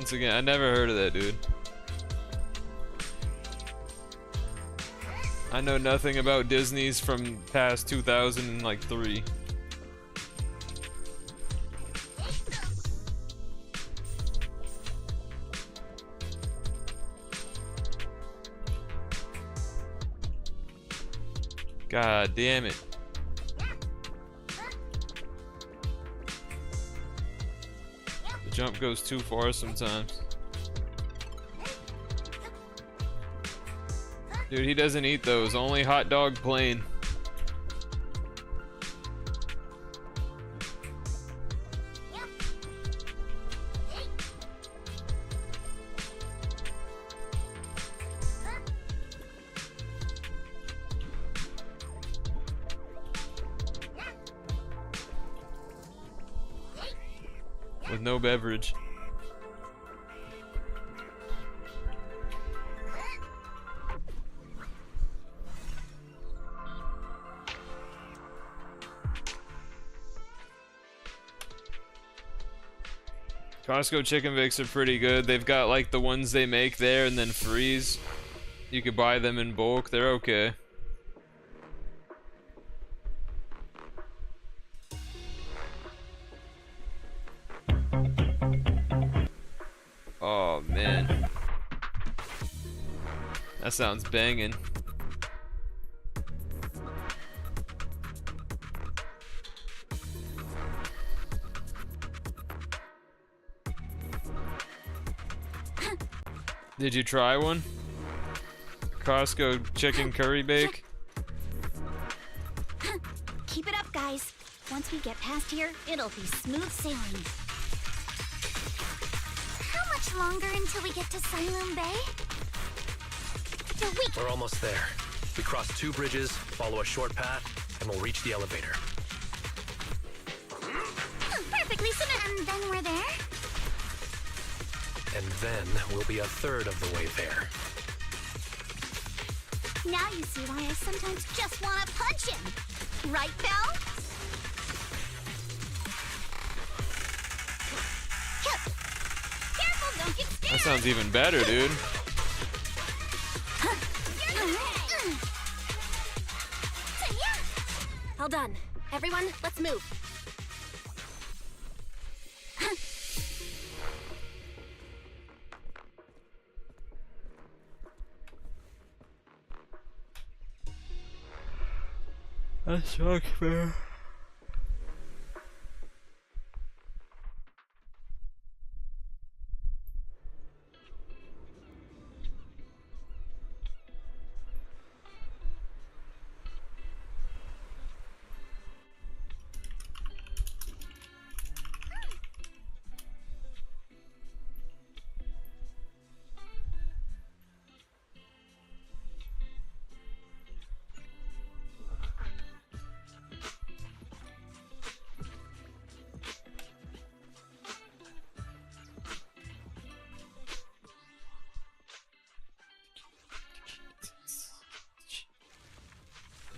Once again, I never heard of that dude. I know nothing about Disney's from past 2003. God damn it. The jump goes too far sometimes. Dude, he doesn't eat those. Only hot dog plain. With no beverage. Costco chicken bakes are pretty good. They've got like the ones they make there and then freeze. You could buy them in bulk. They're okay. Oh man. That sounds banging. Did you try one? Costco chicken curry bake? Keep it up, guys. Once we get past here, it'll be smooth sailing. How much longer until we get to Siloam Bay? We're almost there. We cross 2 bridges, follow a short path, and we'll reach the elevator. Perfectly symmetrical. And then we're there? And then we'll be a third of the way there. Now you see why I sometimes just want to punch him. Right, Belle? Careful, don't get scared. That sounds even better, dude. All done. Everyone, let's move. That sucks, man.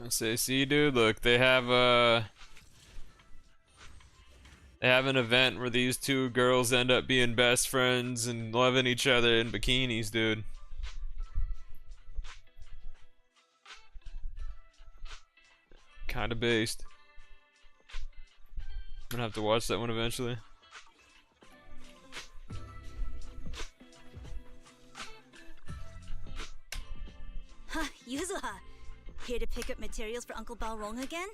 I say, see, dude, look, they have an event where these 2 girls end up being best friends and loving each other in bikinis, dude. Kinda based. I'm gonna have to watch that one eventually. Huh, Yuzuha. Here to pick up materials for Uncle Balrog again?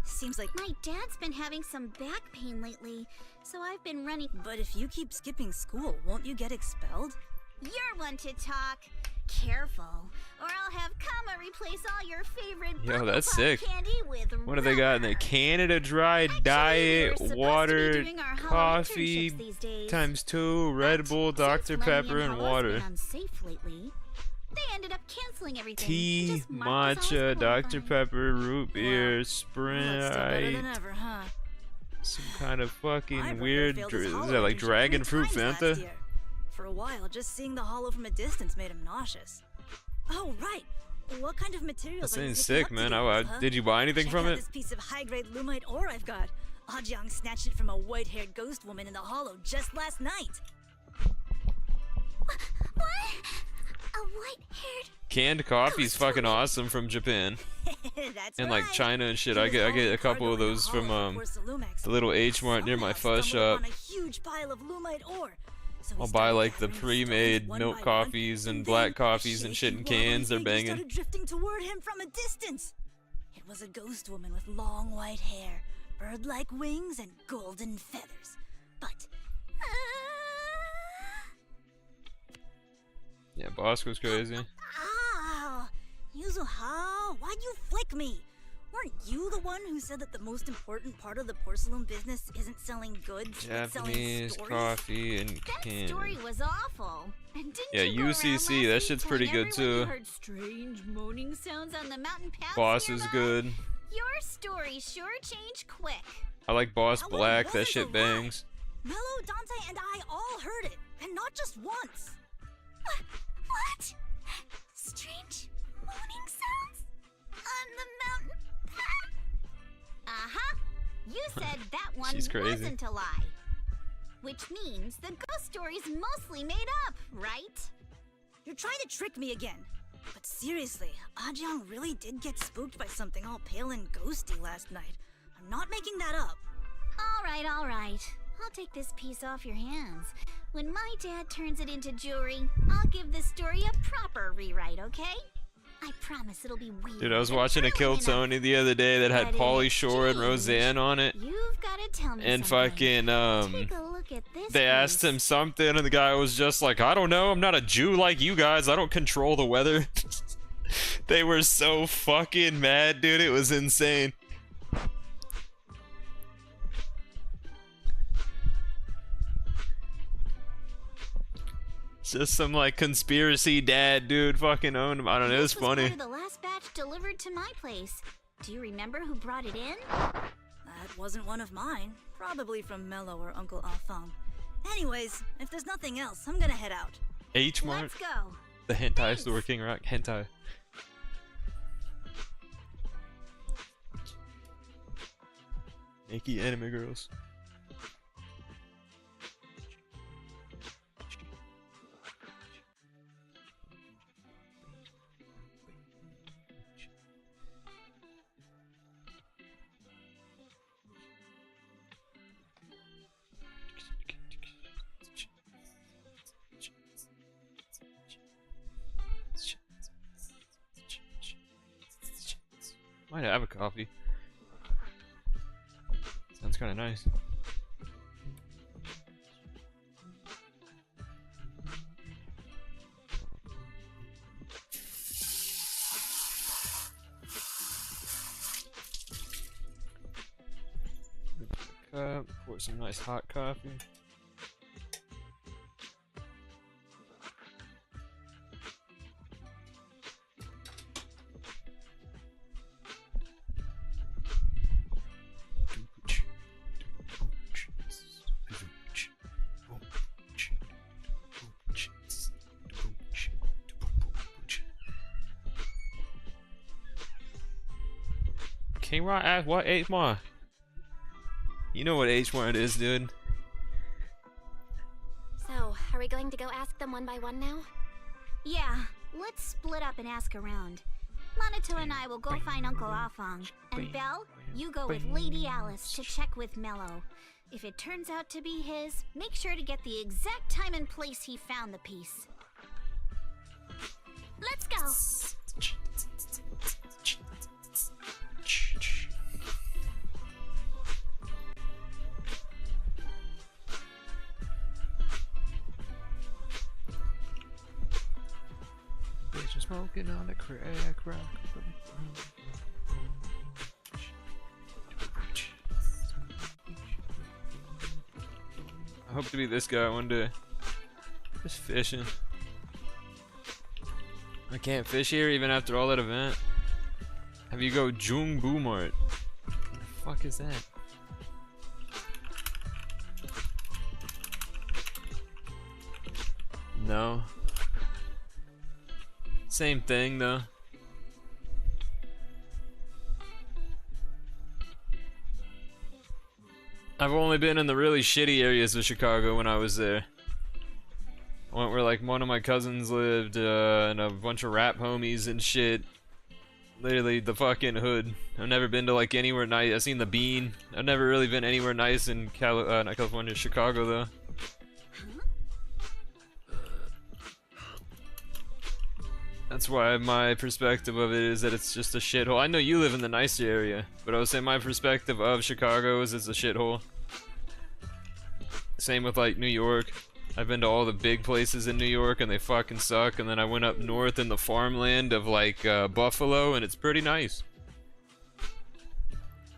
Seems like my dad's been having some back pain lately, so I've been running. But if you keep skipping school, won't you get expelled? You're one to talk. Careful, or I'll have Kama replace all your favorite Yo, that's sick. candy with What do they got in there? Canada Dry Diet Water Coffee ×2 Red Bull Dr. Pepper and water. Unsafe lately. They ended up canceling everything. Tea, matcha, Dr. Pepper, root beer, Sprite, ever, huh? some kind of fucking weird, is that like dragon fruit Fanta? For a while, just seeing the hollow from a distance made him nauseous. Oh, right. What kind of materials That are you seems picking sick, up man. today, huh? Did you buy anything Check from out it? This piece of high-grade lumite ore I've got. Ajang snatched it from a white-haired ghost woman in the hollow just last night. What? A white-haired... Canned coffee's fucking awesome from Japan. That's And like right. China and shit. He I was get hauling a couple of cargo in a those from hollow before Salumex the little H Mart near my somehow fuzz stumbled shop. upon a huge pile of Lumite ore. So he I'll started buy like the gathering pre-made stones one milk by coffees one, and then black the coffees and shit shaky, in cans. They're wobbly figure banging. started drifting toward him from a distance. It was a ghost woman with long white hair, bird-like wings, and golden feathers. But Yeah, boss goes crazy. ow! Yuzuha, why'd you flick me? Weren't you the one who said that the most important part of the porcelain business isn't selling goods, but selling Japanese stories? coffee and can. Story was awful. And didn't Yeah, you go around UCC, last that week shit's telling pretty good everyone you too. heard strange moaning sounds on the mountain paths Boss is nearby? good. Your story sure changed quick. I like Boss That one Black. That wasn't shit a lie. bangs. Mello, Dante, and I all heard it, and not just once. What? Strange moaning sounds on the mountain path? Uh-huh. You said that one She's crazy. wasn't a lie. Which means the ghost story's mostly made up, right? You're trying to trick me again. But seriously, Ajang really did get spooked by something all pale and ghosty last night. I'm not making that up. All right. I'll take this piece off your hands. When my dad turns it into jewelry, I'll give this story a proper rewrite, okay? I promise it'll be weird. Dude, I was and watching a Kill thrilling enough. Tony the other day that had But in Pauly Shore and exchange, Roseanne on it. You've gotta tell me And something. fucking Take a look at this they asked him something and the guy was just like, I don't know, I'm not a Jew like you guys, I don't control the weather. They were so fucking mad, dude, it was insane. Just some like conspiracy dad dude fucking owned him. I don't know, it was This was part funny. of the last batch delivered to my place. Do you remember who brought it in? That wasn't one of mine. Probably from Mello or Uncle Alphong. Anyways, if there's nothing else, I'm gonna head out. H Mart, Let's go. the hentai store, King Rock hentai. Naked anime girls. Might have a coffee. Sounds kind of nice. Cup, pour some nice hot coffee. King Rock asked what H Mart? You know what H Mart is, dude. So, are we going to go ask them one by one now? Yeah, let's split up and ask around. Monato and I will go find Uncle Alphong. And Belle, you go with Lady Alice to check with Mello. If it turns out to be his, make sure to get the exact time and place he found the piece. Let's go! Bitch, smoking on the crack rock. I hope to be this guy one day. Just fishing. I can't fish here even after all that event. Have you go Jungbu Mart? What the fuck is that? No. Same thing though. I've only been in the really shitty areas of Chicago when I was there. I went where like one of my cousins lived, and a bunch of rap homies and shit. Literally the fucking hood. I've never been to like anywhere nice. I've seen the Bean. I've never really been anywhere nice in not California, Chicago though. That's why my perspective of it is that it's just a shithole. I know you live in the nicer area, but I would say my perspective of Chicago is it's a shithole. Same with like New York. I've been to all the big places in New York and they fucking suck, and then I went up north in the farmland of like Buffalo and it's pretty nice.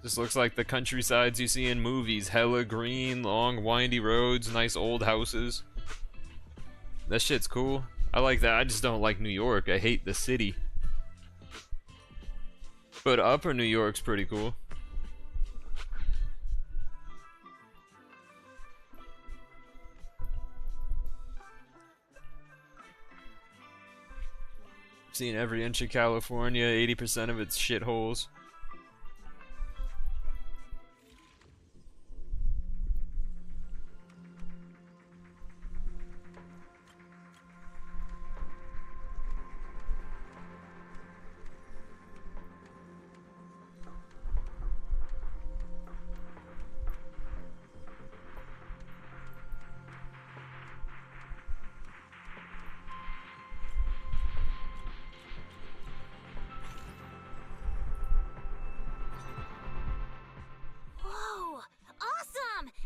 Just looks like the countrysides you see in movies. Hella green, long windy roads, nice old houses. That shit's cool. I like that. I just don't like New York. I hate the city. But upper New York's pretty cool. Seen every inch of California, 80% of it's shitholes.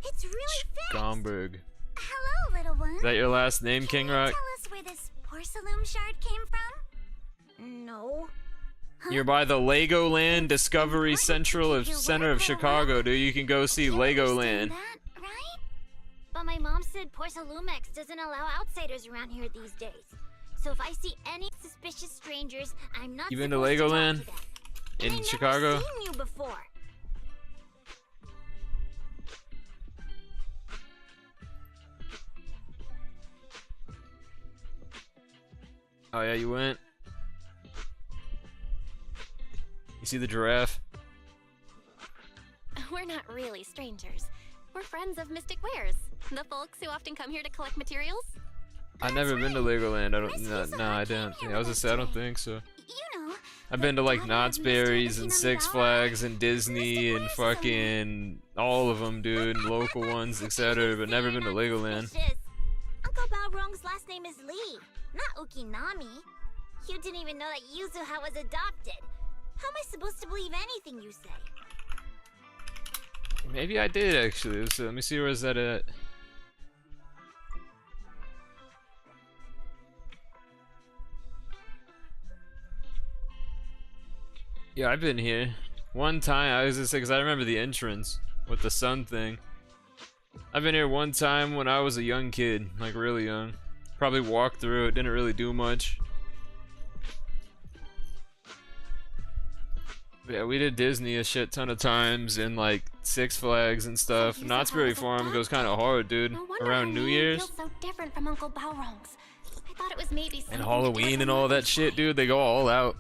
It's really fast. Gomberg. Hello, little one. Is that your last name, King Rock? Tell us where this porcelain shard came from? No. You're by the Legoland Discovery Center of Chicago, dude. You can go see Legoland. That, right? But my mom said Porcelumex doesn't allow outsiders around here these days. So if I see any suspicious strangers, I'm not You been to supposed to talk Legoland to them. in I've Chicago? never seen you before. Oh yeah, you went. You see the giraffe? We're not really strangers. We're friends of Mystic Wares, the folks who often come here to collect materials. I've never been to Legoland. I don't. No, I didn't. Yeah, I was gonna say I don't think so. I've been to like Knott's Berries and Six Flags and Disney and fucking all of them, dude, local ones, etc. But never been to Legoland. Uncle Balrong's last name is Lee, not Ukinami. You didn't even know that Yuzuha was adopted. How am I supposed to believe anything you say? Maybe I did actually. So let me see, where's that at? Yeah, I've been here. One time, I was gonna say, because I remember the entrance with the sun thing. I've been here one time when I was a young kid, like really young. Probably walked through it, didn't really do much. But yeah, we did Disney a shit ton of times and like Six Flags and stuff. Knott's Berry Farm goes kind of hard, dude. Around New Year's. Feels so different from Uncle Balrong's. I thought it was maybe something And Halloween and all that shit, dude. They go all out.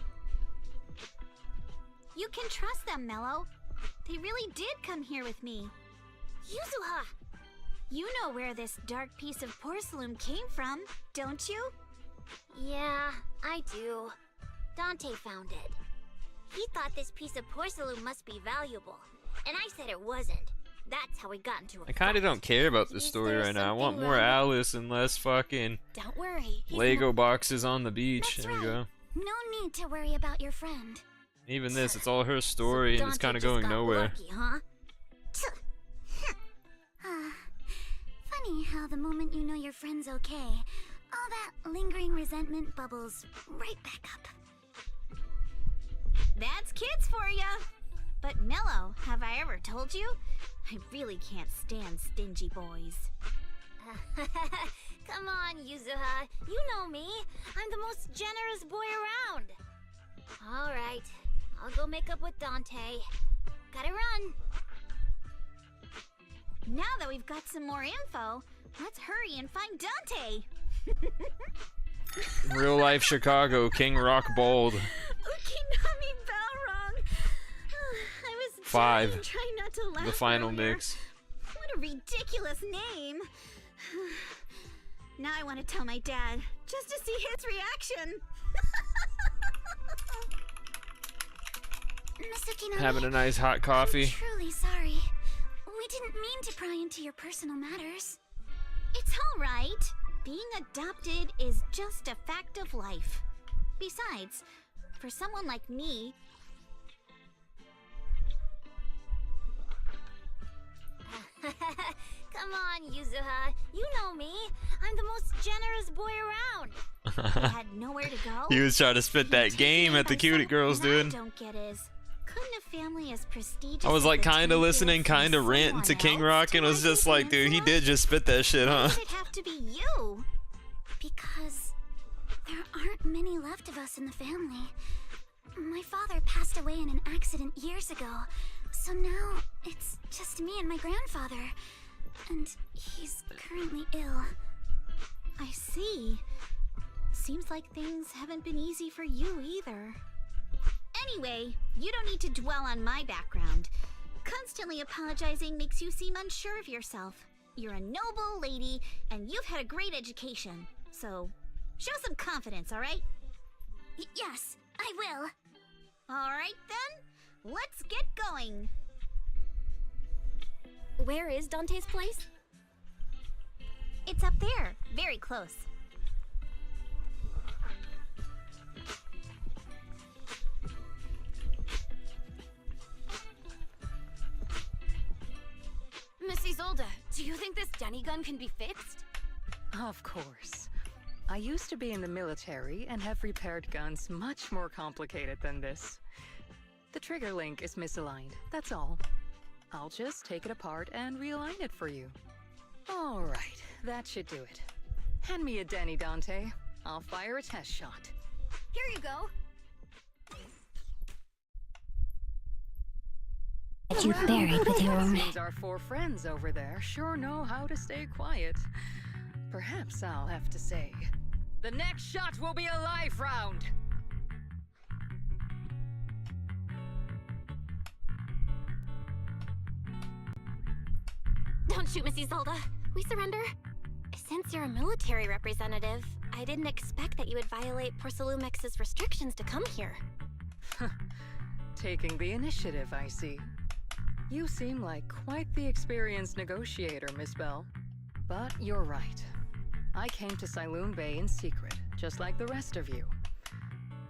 You can trust them, Mello. They really did come here with me. Yuzuha! You know where this dark piece of porcelain came from, don't you? Yeah, I do. Dante found it. He thought this piece of porcelain must be valuable, and I said it wasn't. That's how we got into a I kind of don't care about this story right now. I want more Alice and less fucking Don't worry. Lego boxes on the beach. There we go. No need to worry about your friend. Even this, it's all her story and it's kind of going nowhere. Lucky, huh? Funny how the moment you know your friend's okay, all that lingering resentment bubbles right back up. That's kids for ya! But Mello, have I ever told you? I really can't stand stingy boys. Come on, Yuzuha. You know me. I'm the most generous boy around. All right. I'll go make up with Dante. Gotta run. Now that we've got some more info, let's hurry and find Dante. Real life Chicago, King Rock Bold. Ukinami Balrong. I was 5. trying not to laugh The final earlier. mix. What a ridiculous name. Now I want to tell my dad, just to see his reaction. Masuki-nami, Having a nice hot coffee. I'm truly sorry. We didn't mean to pry into your personal matters. It's all right. Being adopted is just a fact of life. Besides, for someone like me... Come on, Yuzuha. You know me. I'm the most generous boy around. I had nowhere to go. He was trying to spit that game at the cutie girls, What I dude. don't get is, couldn't a family as prestigious I was as like the kind of Twin listening, Fields kind of from ranting to someone King else Rock, and to was just like, dude, he did just spit that shit, huh? Why did it have to be you? Because there aren't many left of us in the family. My father passed away in an accident years ago, so now it's just me and my grandfather. And he's currently ill. I see. Seems like things haven't been easy for you either. Anyway, you don't need to dwell on my background. Constantly apologizing makes you seem unsure of yourself. You're a noble lady, and you've had a great education. So, show some confidence, alright? Yes, I will. Alright then, let's get going. Where is Dante's place? It's up there, very close. Miss Isolde, do you think this Denny gun can be fixed? Of course. I used to be in the military and have repaired guns much more complicated than this. The trigger link is misaligned, that's all. I'll just take it apart and realign it for you. All right, that should do it. Hand me a Denny, Dante. I'll fire a test shot. Here you go. That you buried with your own. Seems our four friends over there sure know how to stay quiet. Perhaps I'll have to say, the next shot will be a live round. Don't shoot, Miss Isolde. We surrender. Since you're a military representative, I didn't expect that you would violate Porcelumex's restrictions to come here. Taking the initiative, I see. You seem like quite the experienced negotiator, Miss Bell. But you're right. I came to Saloon Bay in secret, just like the rest of you.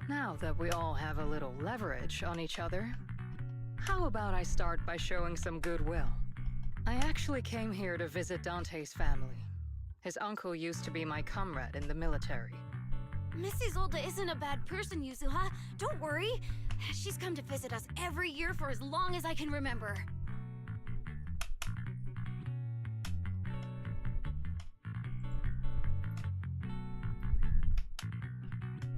Now that we all have a little leverage on each other, how about I start by showing some goodwill? I actually came here to visit Dante's family. His uncle used to be my comrade in the military. Miss Isolde isn't a bad person, Yuzuha. Don't worry. She's come to visit us every year for as long as I can remember.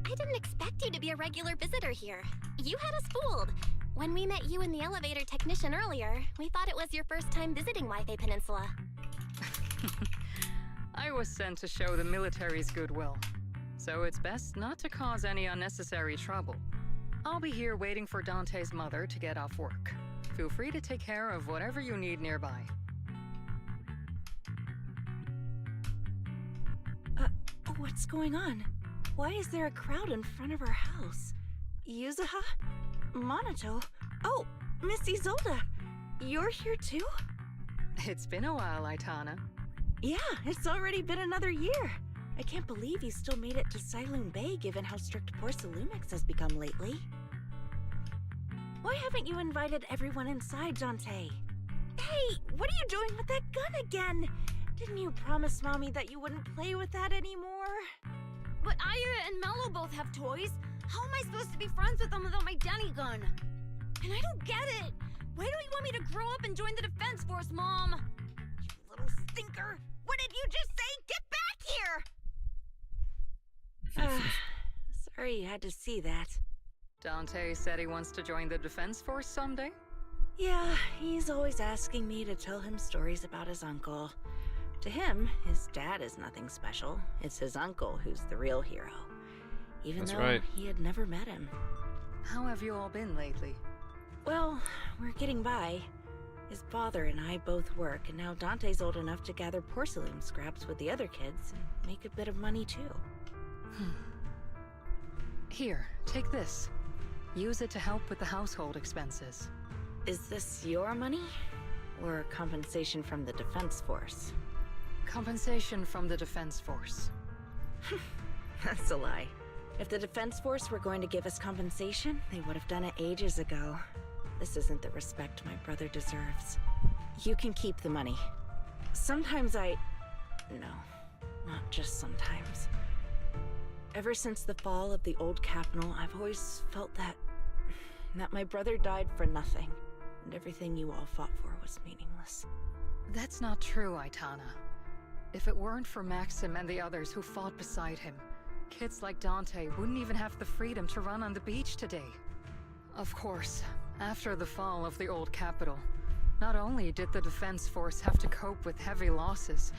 I didn't expect you to be a regular visitor here. You had us fooled. When we met you and the elevator technician earlier, we thought it was your first time visiting Waifei Peninsula. I was sent to show the military's goodwill, so it's best not to cause any unnecessary trouble. I'll be here waiting for Dante's mother to get off work. Feel free to take care of whatever you need nearby. What's going on? Why is there a crowd in front of our house? Yuzuha? Monato? Oh, Miss Isolde! You're here too? It's been a while, Aitana. Yeah, it's already been another year. I can't believe you still made it to Saloon Bay given how strict Porcelumex has become lately. Why haven't you invited everyone inside, Dante? Hey, what are you doing with that gun again? Didn't you promise Mommy that you wouldn't play with that anymore? But Aya and Mello both have toys. How am I supposed to be friends with them without my Denny gun? And I don't get it. Why don't you want me to grow up and join the Defense Force, Mom? You little stinker! What did you just say? Get back here! Sorry you had to see that. Dante said he wants to join the Defense Force someday? Yeah, he's always asking me to tell him stories about his uncle. To him, his dad is nothing special. It's his uncle who's the real hero. Even though he had never met him. How have you all been lately? Well, we're getting by. His father and I both work, and now Dante's old enough to gather porcelain scraps with the other kids and make a bit of money too. Here, take this. Use it to help with the household expenses. Is this your money? Or compensation from the Defense Force? Compensation from the Defense Force. That's a lie. If the Defense Force were going to give us compensation, they would have done it ages ago. This isn't the respect my brother deserves. You can keep the money. Sometimes No, not just sometimes. Ever since the fall of the old capital, I've always felt that my brother died for nothing, and everything you all fought for was meaningless. That's not true, Aitana. If it weren't for Maxim and the others who fought beside him, kids like Dante wouldn't even have the freedom to run on the beach today. Of course, after the fall of the old capital, not only did the Defense Force have to cope with heavy losses,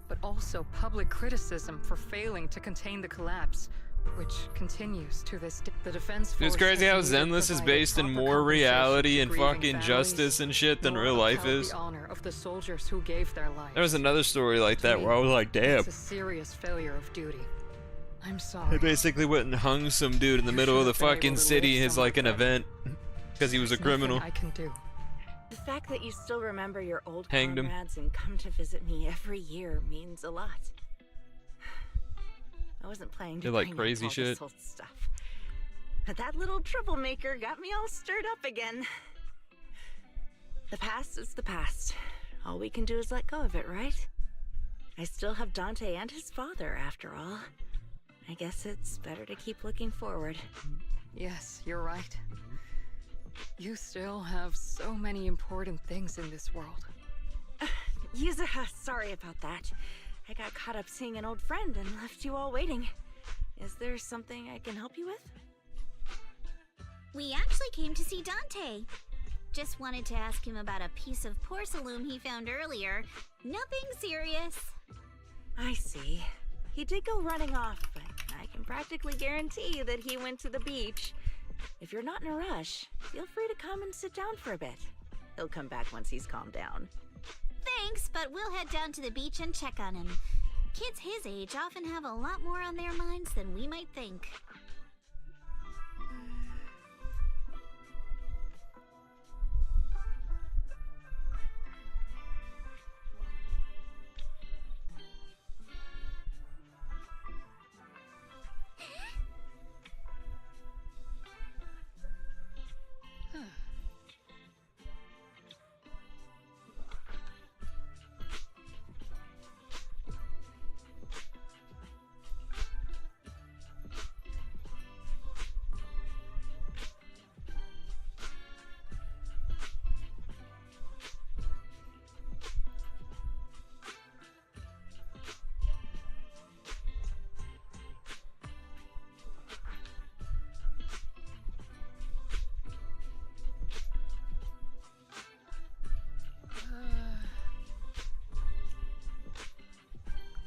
but also public criticism for failing to contain the collapse, which continues to this day. The Defense Force. It's crazy how has neither Zenless is provided based in proper more reality compensation and to grieving fucking families, justice and shit than nor real life upheld is. the honor of the soldiers who gave their lives. There was another story like that where I was like, damn. It's a serious failure of duty. I'm sorry. They basically went and hung some dude in the middle of the fucking city as like an event because he was a criminal. I can do. The fact that you still remember your old Hanged him. comrades and come to visit me every year means a lot. I wasn't planning to They like bring up crazy all shit. this old stuff, but that little troublemaker got me all stirred up again. The past is the past. All we can do is let go of it, right? I still have Dante and his father, after all. I guess it's better to keep looking forward. Yes, you're right. You still have so many important things in this world. Yuzuha, sorry about that. I got caught up seeing an old friend and left you all waiting. Is there something I can help you with? We actually came to see Dante. Just wanted to ask him about a piece of porcelain he found earlier. Nothing serious. I see. He did go running off, but I can practically guarantee that he went to the beach. If you're not in a rush, feel free to come and sit down for a bit. He'll come back once he's calmed down. Thanks, but we'll head down to the beach and check on him. Kids his age often have a lot more on their minds than we might think.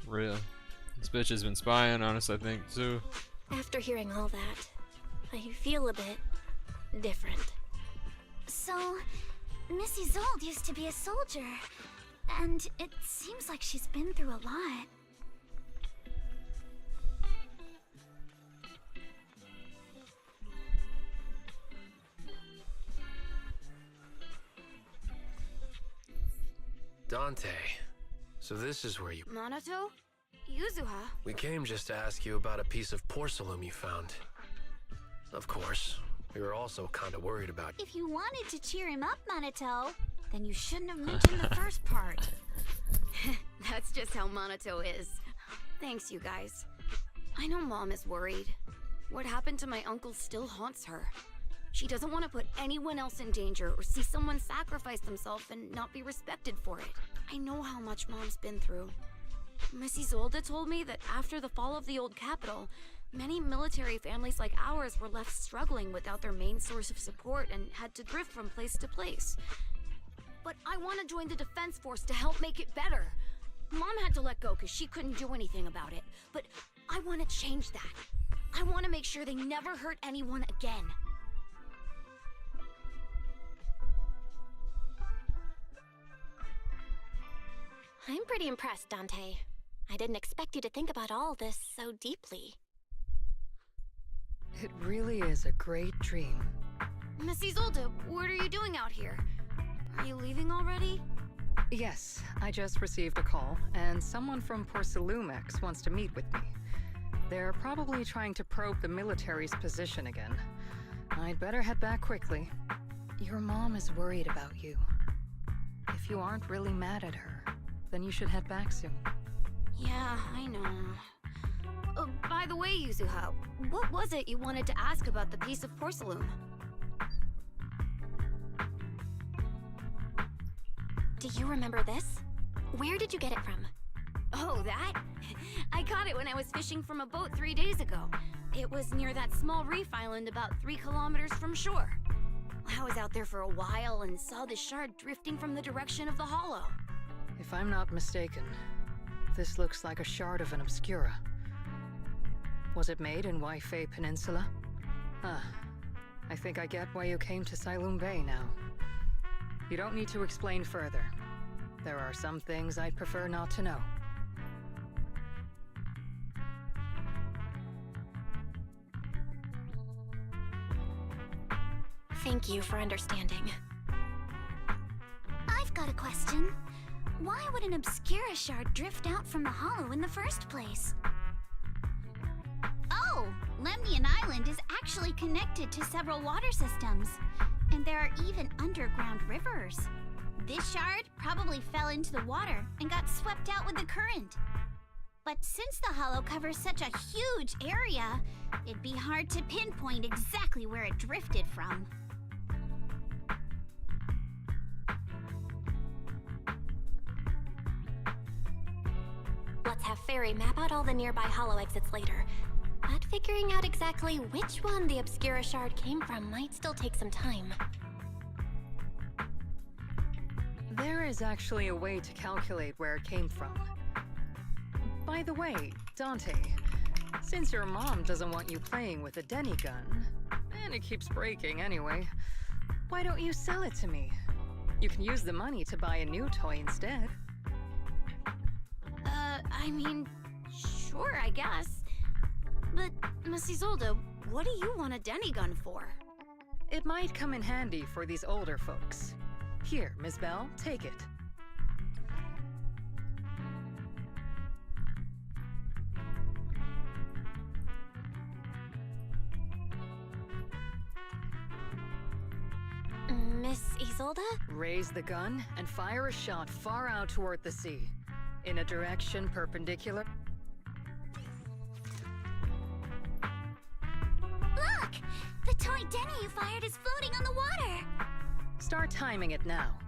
Real. This bitch has been spying on us, I think, too. After hearing all that, I feel a bit different. So, Miss Isolde used to be a soldier, and it seems like she's been through a lot. Dante, so this is where you... Minato? Yuzuha? We came just to ask you about a piece of porcelain you found. Of course, we were also kinda worried about you. If you wanted to cheer him up, Minato, then you shouldn't have mentioned the first part. That's just how Minato is. Thanks, you guys. I know Mom is worried. What happened to my uncle still haunts her. She doesn't want to put anyone else in danger or see someone sacrifice themselves and not be respected for it. I know how much Mom's been through. Miss Isolde told me that after the fall of the old capital, many military families like ours were left struggling without their main source of support and had to drift from place to place. But I want to join the Defense Force to help make it better. Mom had to let go because she couldn't do anything about it. But I want to change that. I want to make sure they never hurt anyone again. I'm pretty impressed, Dante. I didn't expect you to think about all this so deeply. It really is a great dream. Miss Isolde, what are you doing out here? Are you leaving already? Yes, I just received a call, and someone from Porcelumex wants to meet with me. They're probably trying to probe the military's position again. I'd better head back quickly. Your mom is worried about you. If you aren't really mad at her, then you should head back soon. Yeah, I know. By the way, Yuzuha, what was it you wanted to ask about the piece of porcelain? Do you remember this? Where did you get it from? Oh, that? I caught it when I was fishing from a boat 3 days ago. It was near that small reef island about 3 kilometers from shore. I was out there for a while and saw the shard drifting from the direction of the hollow. If I'm not mistaken, this looks like a shard of an Obscura. Was it made in Waifei Peninsula? Ah, I think I get why you came to Sailoon Bay now. You don't need to explain further. There are some things I'd prefer not to know. Thank you for understanding. I've got a question. Why would an Obscura shard drift out from the hollow in the first place? Oh, Lemnian Island is actually connected to several water systems. And there are even underground rivers. This shard probably fell into the water and got swept out with the current. But since the hollow covers such a huge area, it'd be hard to pinpoint exactly where it drifted from. Let's have Fairy map out all the nearby hollow exits later. But figuring out exactly which one the Obscura shard came from might still take some time. There is actually a way to calculate where it came from. By the way, Dante, since your mom doesn't want you playing with a Denny gun, and it keeps breaking anyway, why don't you sell it to me? You can use the money to buy a new toy instead. I mean, sure, I guess. But, Miss Isolde, what do you want a Denny gun for? It might come in handy for these older folks. Here, Ms. Bell, take it. Miss Isolde? Raise the gun and fire a shot far out toward the sea, in a direction perpendicular. Look! The toy Denny you fired is floating on the water! Start timing it now.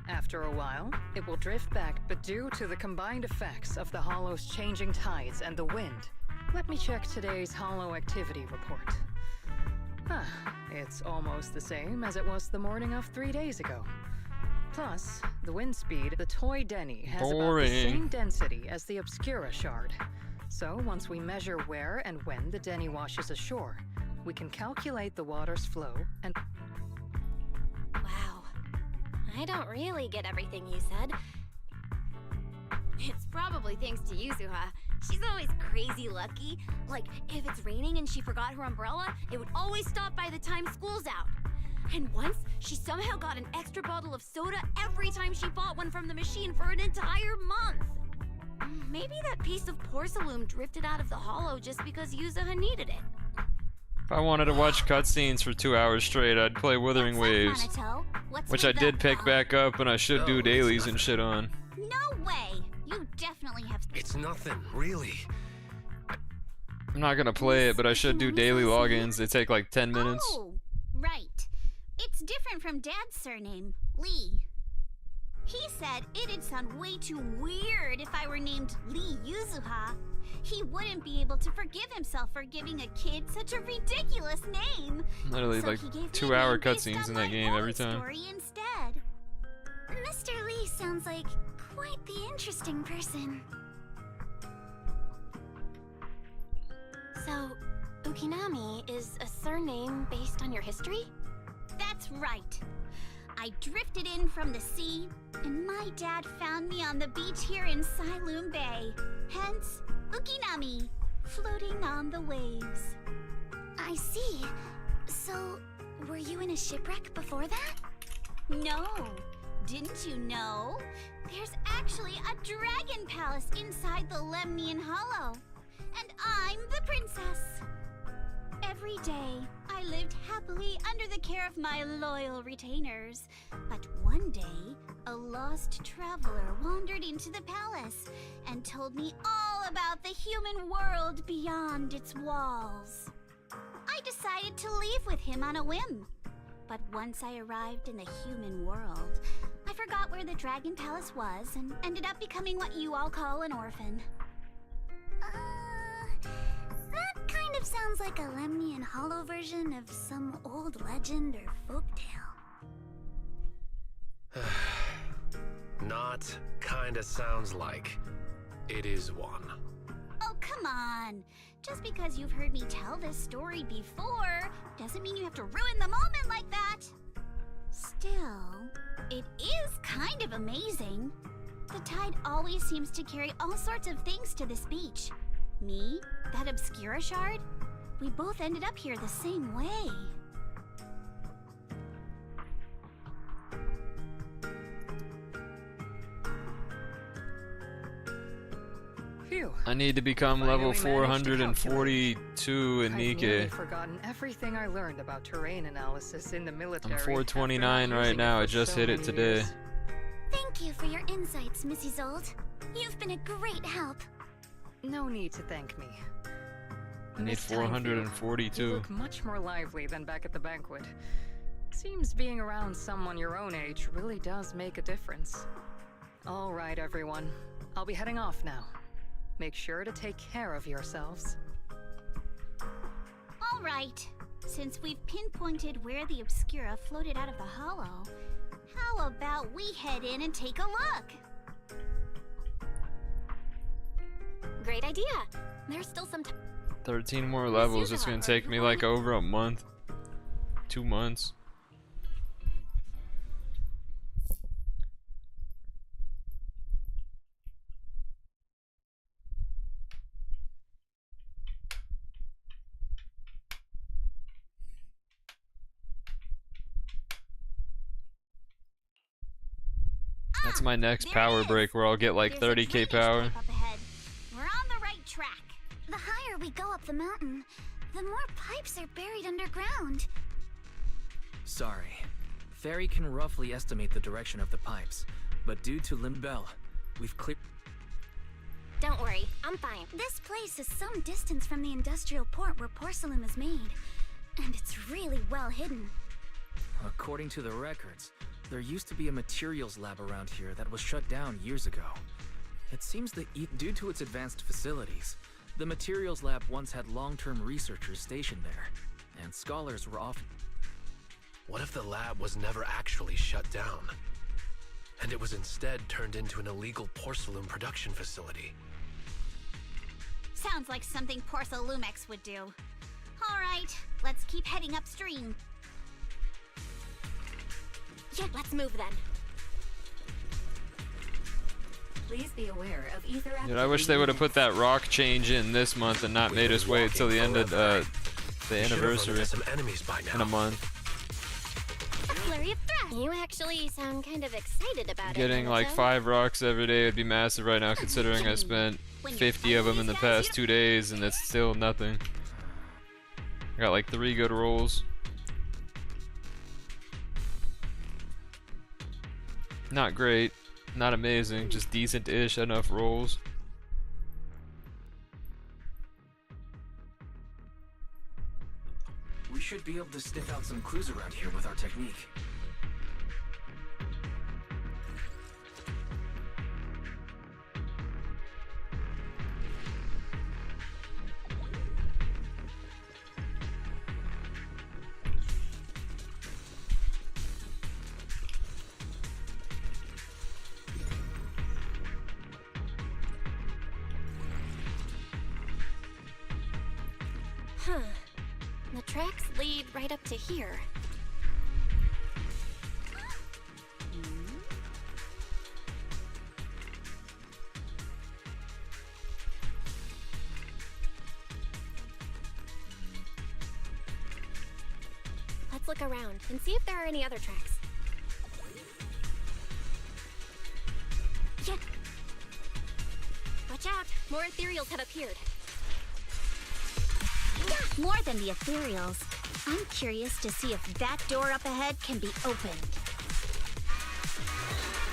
After a while, it will drift back, but due to the combined effects of the hollow's changing tides and the wind, let me check today's hollow activity report. Ah, it's almost the same as it was the morning of 3 days ago. Plus, the wind speed, the toy Denny has about the same density as the Obscura shard. So once we measure where and when the Denny washes ashore, we can calculate the water's flow and... Wow. I don't really get everything you said. It's probably thanks to Yuzuha. She's always crazy lucky. Like, if it's raining and she forgot her umbrella, it would always stop by the time school's out. And once, she somehow got an extra bottle of soda every time she bought one from the machine for an entire month. Maybe that piece of porcelain drifted out of the hollow just because Yuzuha needed it. If I wanted to watch cutscenes for 2 hours straight, I'd play Wuthering Waves, which I did pick back up and I should do dailies and shit on. No way! You definitely have... It's nothing, really. I'm not gonna play it, but I should do daily logins. They take like 10 minutes. Oh, right. It's different from Dad's surname, Lee. He said it'd sound way too weird if I were named Lee Yuzuha. He wouldn't be able to forgive himself for giving a kid such a ridiculous name. Literally So like he gave me a 2-hour name based cutscenes on in that my game every own time. story instead. Mr. Lee sounds like quite the interesting person. So, Ukinami is a surname based on your history? That's right. I drifted in from the sea, and my dad found me on the beach here in Sailoon Bay. Hence, Ukinami, floating on the waves. I see. So, were you in a shipwreck before that? No. Didn't you know? There's actually a dragon palace inside the Lemnian Hollow. And I'm the princess. Every day, I lived happily under the care of my loyal retainers. But one day, a lost traveler wandered into the palace and told me all about the human world beyond its walls. I decided to leave with him on a whim. But once I arrived in the human world, I forgot where the Dragon Palace was and ended up becoming what you all call an orphan. That kind of sounds like a Lemnian Hollow version of some old legend or folktale. Not kinda sounds like. It is one. Oh, come on. Just because you've heard me tell this story before, doesn't mean you have to ruin the moment like that. Still, it is kind of amazing. The tide always seems to carry all sorts of things to this beach. Me, that Obscura shard, we both ended up here the same way. I need to become level 442 in I've nearly Nikke. forgotten everything I learned about terrain analysis in the military. I'm 429 right now. I just hit it today. Thank you for your insights, Mrs. Zold. You've been a great help. No need to thank me. I need Miss Timefield, You 442. look much more lively than back at the banquet. Seems being around someone your own age really does make a difference. All right, everyone. I'll be heading off now. Make sure to take care of yourselves. All right. Since we've pinpointed where the Obscura floated out of the hollow, how about we head in and take a look? Great idea. There's still some time. 13 more levels. It's gonna take me like over a month. 2 months. That's my next power break where I'll get like 30k power. We're on the right track. The higher we go up the mountain, the more pipes are buried underground. Sorry. Ferry can roughly estimate the direction of the pipes, but due to Limbell, we've cleared. Don't worry, I'm fine. This place is some distance from the industrial port where porcelain is made, and it's really well hidden. According to the records, there used to be a materials lab around here that was shut down years ago. It seems that due to its advanced facilities, the materials lab once had long-term researchers stationed there, and scholars were often... What if the lab was never actually shut down? And it was instead turned into an illegal porcelain production facility? Sounds like something Porcelumex would do. All right, let's keep heading upstream. Yeah, let's move then. Please be aware of ether. Dude, I wish they would have put that rock change in this month and not made us wait till the end of the anniversary in a month. A flurry of thrust. You actually sound kind of excited about Getting it. like 5 rocks every day would be massive right now, considering I spent 50 of them in the past 2 days and it's still nothing. I got like 3 good rolls. Not great, not amazing, just decent-ish enough rolls. We should be able to sniff out some clues around here with our technique. Huh. The tracks lead right up to here. Let's look around and see if there are any other tracks. Yeah. Watch out! More ethereals have appeared. More than the ethereals. I'm curious to see if that door up ahead can be opened.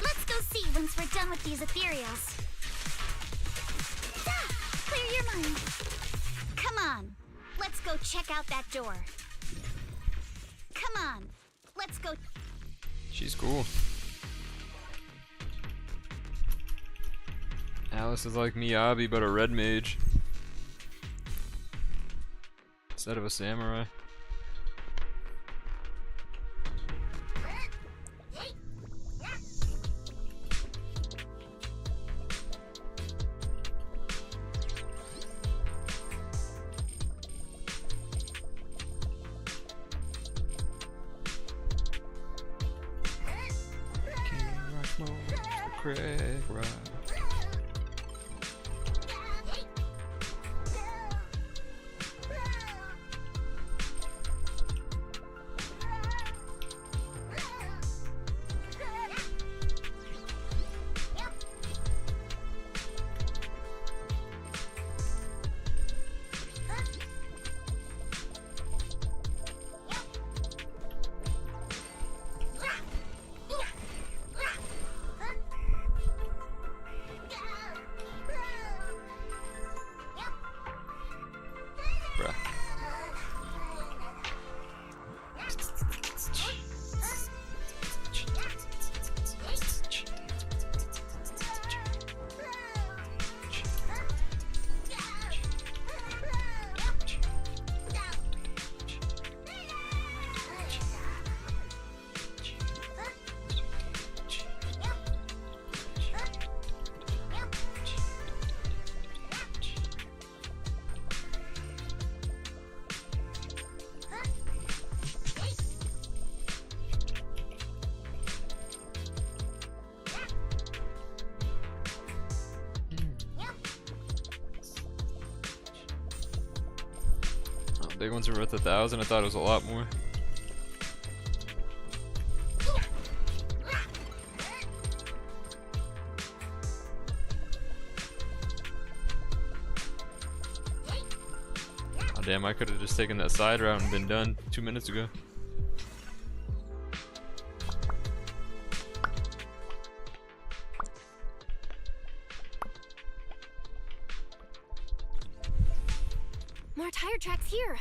Let's go see once we're done with these ethereals. Clear your mind. Come on. Let's go check out that door. Come on. Let's go. She's cool. Alice is like Miyabi, but a red mage instead of a samurai. Craig Rock. Big ones are worth 1,000. I thought it was a lot more. Oh damn, I could have just taken that side route and been done 2 minutes ago. More tire tracks here.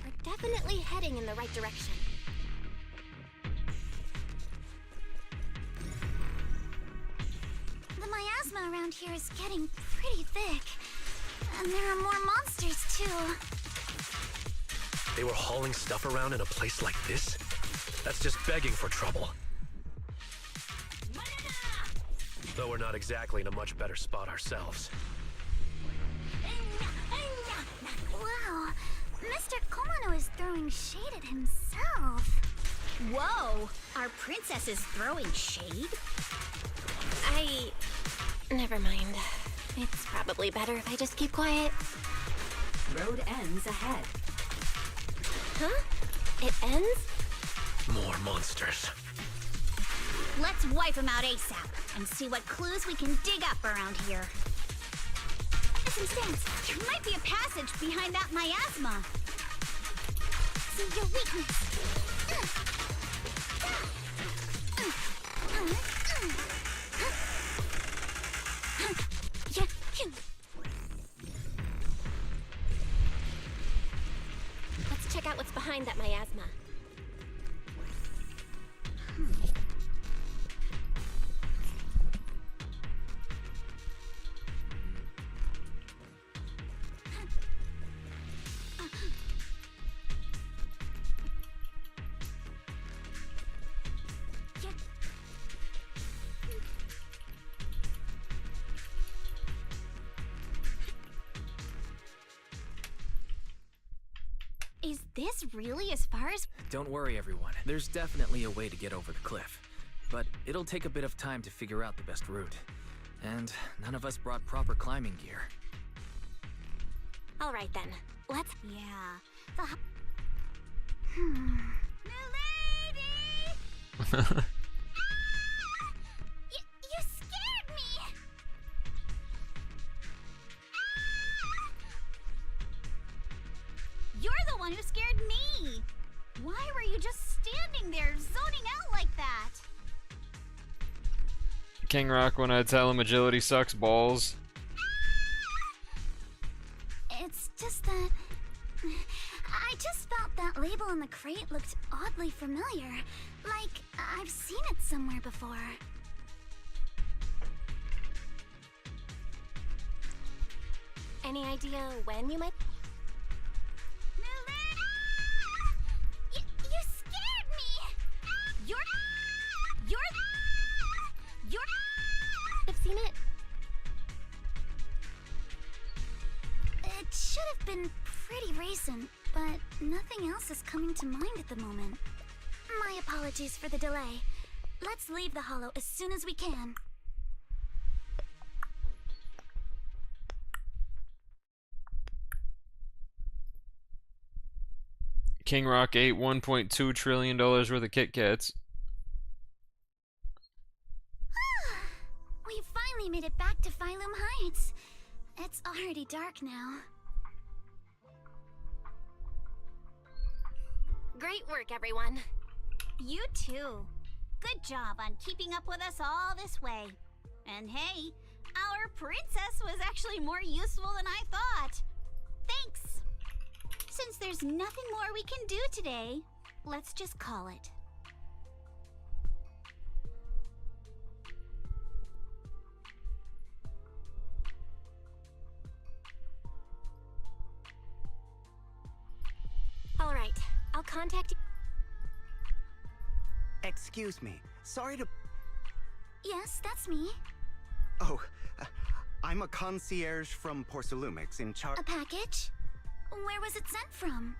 We're definitely heading in the right direction. The miasma around here is getting pretty thick. And there are more monsters, too. They were hauling stuff around in a place like this? That's just begging for trouble. Though we're not exactly in a much better spot ourselves. Wow, Mr. Komano is throwing shade at himself. Whoa, our princess is throwing shade? Never mind. It's probably better if I just keep quiet. Road ends ahead. Huh? It ends? More monsters. Let's wipe them out ASAP and see what clues we can dig up around here. Listen, Stance, there might be a passage behind that miasma. See your weakness. Let's check out what's behind that miasma. Is this really as far as... Don't worry, everyone. There's definitely a way to get over the cliff. But it'll take a bit of time to figure out the best route. And none of us brought proper climbing gear. All right then. Let's... Yeah. The... You scared me! You're the one who scared me! Why were you just standing there, zoning out like that? King Rock when I tell him agility sucks balls. It's just that... I just felt that label on the crate looked oddly familiar. Like, I've seen it somewhere before. Any idea when you might... You scared me! You're... I've seen it. It should have been pretty recent, but nothing else is coming to mind at the moment. My apologies for the delay. Let's leave the Hollow as soon as we can. King Rock ate $1.2 trillion worth of Kit Kats. We finally made it back to Phylum Heights. It's already dark now. Great work, everyone. You too. Good job on keeping up with us all this way. And hey, our princess was actually more useful than I thought. Thanks. Since there's nothing more we can do today, let's just call it. All right, I'll contact you. Excuse me. Sorry to... Yes, that's me. Oh, I'm a concierge from Porcelumix in charge... A package? Where was it sent from?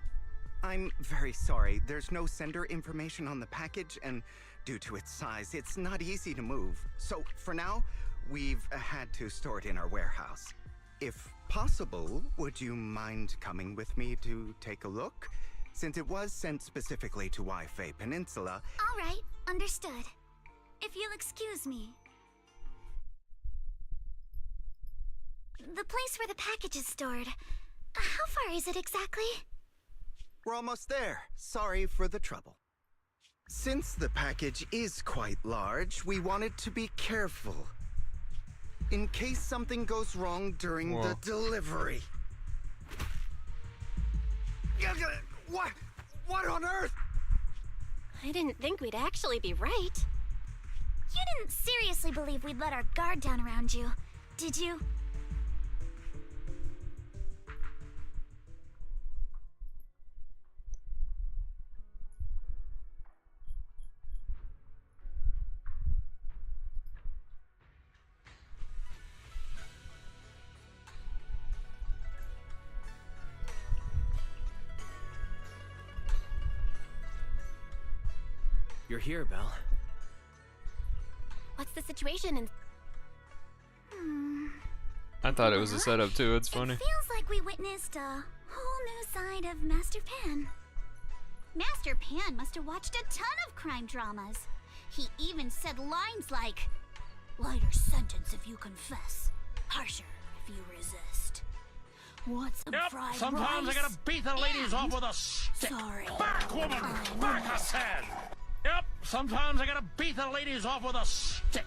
I'm very sorry. There's no sender information on the package, and due to its size, it's not easy to move. So, for now, we've had to store it in our warehouse. If possible, would you mind coming with me to take a look? Since it was sent specifically to Wi-Fi Peninsula... All right, understood. If you'll excuse me. The place where the package is stored. How far is it exactly? We're almost there. Sorry for the trouble. Since the package is quite large, we wanted to be careful. In case something goes wrong during the delivery. What on earth? I didn't think we'd actually be right. You didn't seriously believe we'd let our guard down around you, did you? You're here, Belle. What's the situation in... I thought it was a setup too, it's funny. It feels like we witnessed a whole new side of Master Pan. Master Pan must have watched a ton of crime dramas. He even said lines like, "Lighter sentence if you confess, harsher if you resist. Want some fried sometimes rice? I gotta beat the ladies off with a stick. Sorry. Back, woman! Back, I said! Yep, sometimes I gotta beat the ladies off with a stick.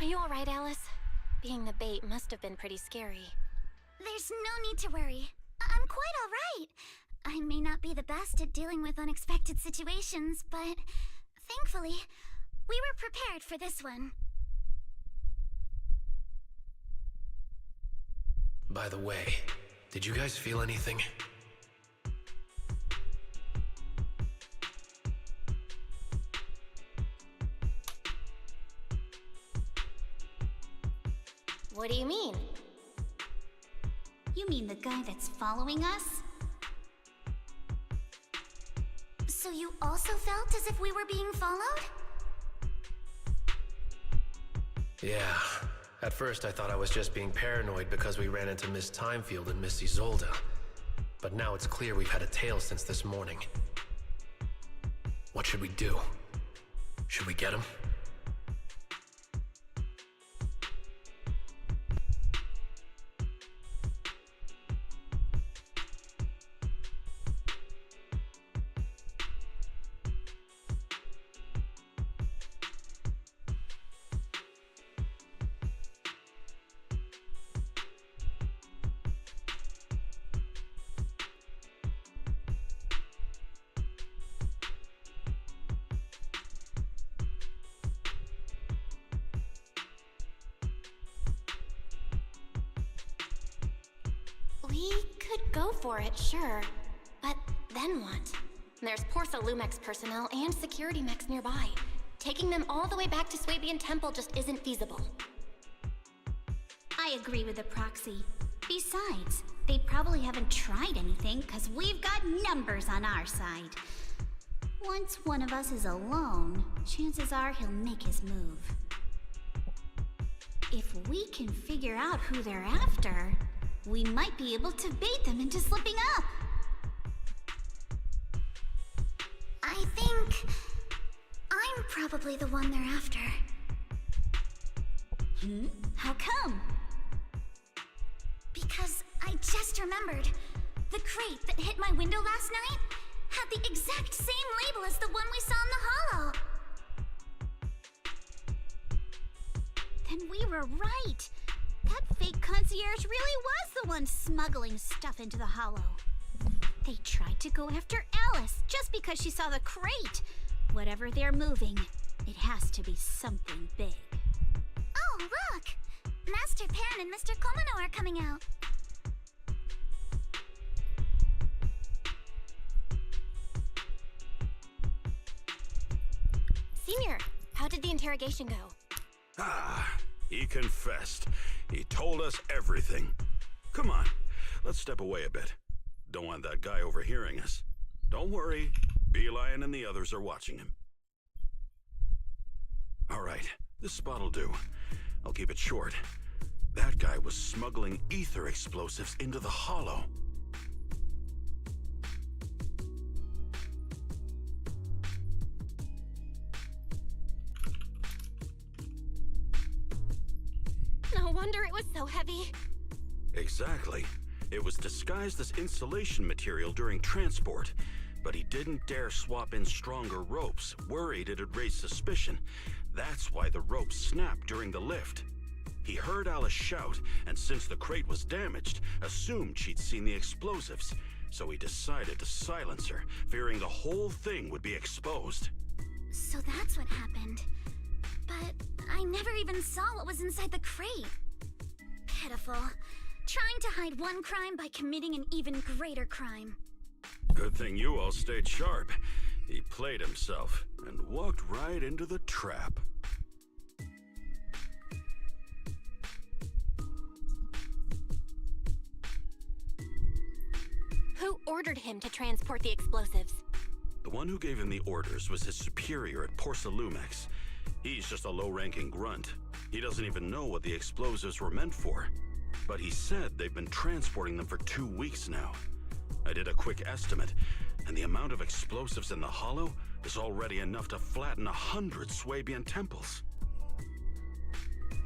Are you alright, Alice? Being the bait must have been pretty scary. There's no need to worry. I'm quite alright. I may not be the best at dealing with unexpected situations, but thankfully, we were prepared for this one. By the way, did you guys feel anything? What do you mean? You mean the guy that's following us? So you also felt as if we were being followed? Yeah. At first I thought I was just being paranoid because we ran into Miss Timefield and Miss Isolde. But now it's clear we've had a tail since this morning. What should we do? Should we get him? We could go for it, sure. But then what? There's Porsalumex personnel and security mechs nearby. Taking them all the way back to Swabian Temple just isn't feasible. I agree with the proxy. Besides, they probably haven't tried anything because we've got numbers on our side. Once one of us is alone, chances are he'll make his move. If we can figure out who they're after, we might be able to bait them into slipping up. I think I'm probably the one they're after. How come? Because I just remembered. The crate that hit my window last night had the exact same label as the one we saw in the hollow. Then we were right. That fake concierge really was the one smuggling stuff into the hollow. They tried to go after Alice just because she saw the crate. Whatever they're moving, it has to be something big. Oh, look! Master Pan and Mr. Komano are coming out. Senior, how did the interrogation go? He confessed. He told us everything. Come on, let's step away a bit. Don't want that guy overhearing us. Don't worry, Beelion and the others are watching him. All right, this spot'll do. I'll keep it short. That guy was smuggling ether explosives into the hollow. No wonder it was so heavy. Exactly. It was disguised as insulation material during transport, but he didn't dare swap in stronger ropes, worried it'd raise suspicion. That's why the ropes snapped during the lift. He heard Alice shout, and since the crate was damaged, assumed she'd seen the explosives, so he decided to silence her, fearing the whole thing would be exposed. So that's what happened. But I never even saw what was inside the crate. Pitiful. Trying to hide one crime by committing an even greater crime. Good thing you all stayed sharp. He played himself and walked right into the trap. Who ordered him to transport the explosives? The one who gave him the orders was his superior at Porsalumex. He's just a low-ranking grunt. He doesn't even know what the explosives were meant for. But he said they've been transporting them for 2 weeks now. I did a quick estimate, and the amount of explosives in the hollow is already enough to flatten 100 Swabian temples.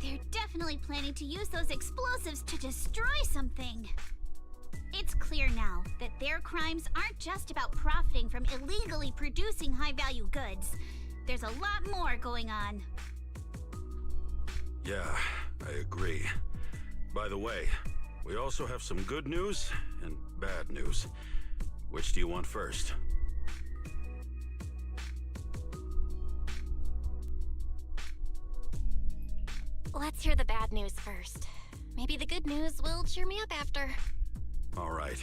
They're definitely planning to use those explosives to destroy something. It's clear now that their crimes aren't just about profiting from illegally producing high-value goods. There's a lot more going on. Yeah, I agree. By the way, we also have some good news and bad news. Which do you want first? Let's hear the bad news first. Maybe the good news will cheer me up after. All right.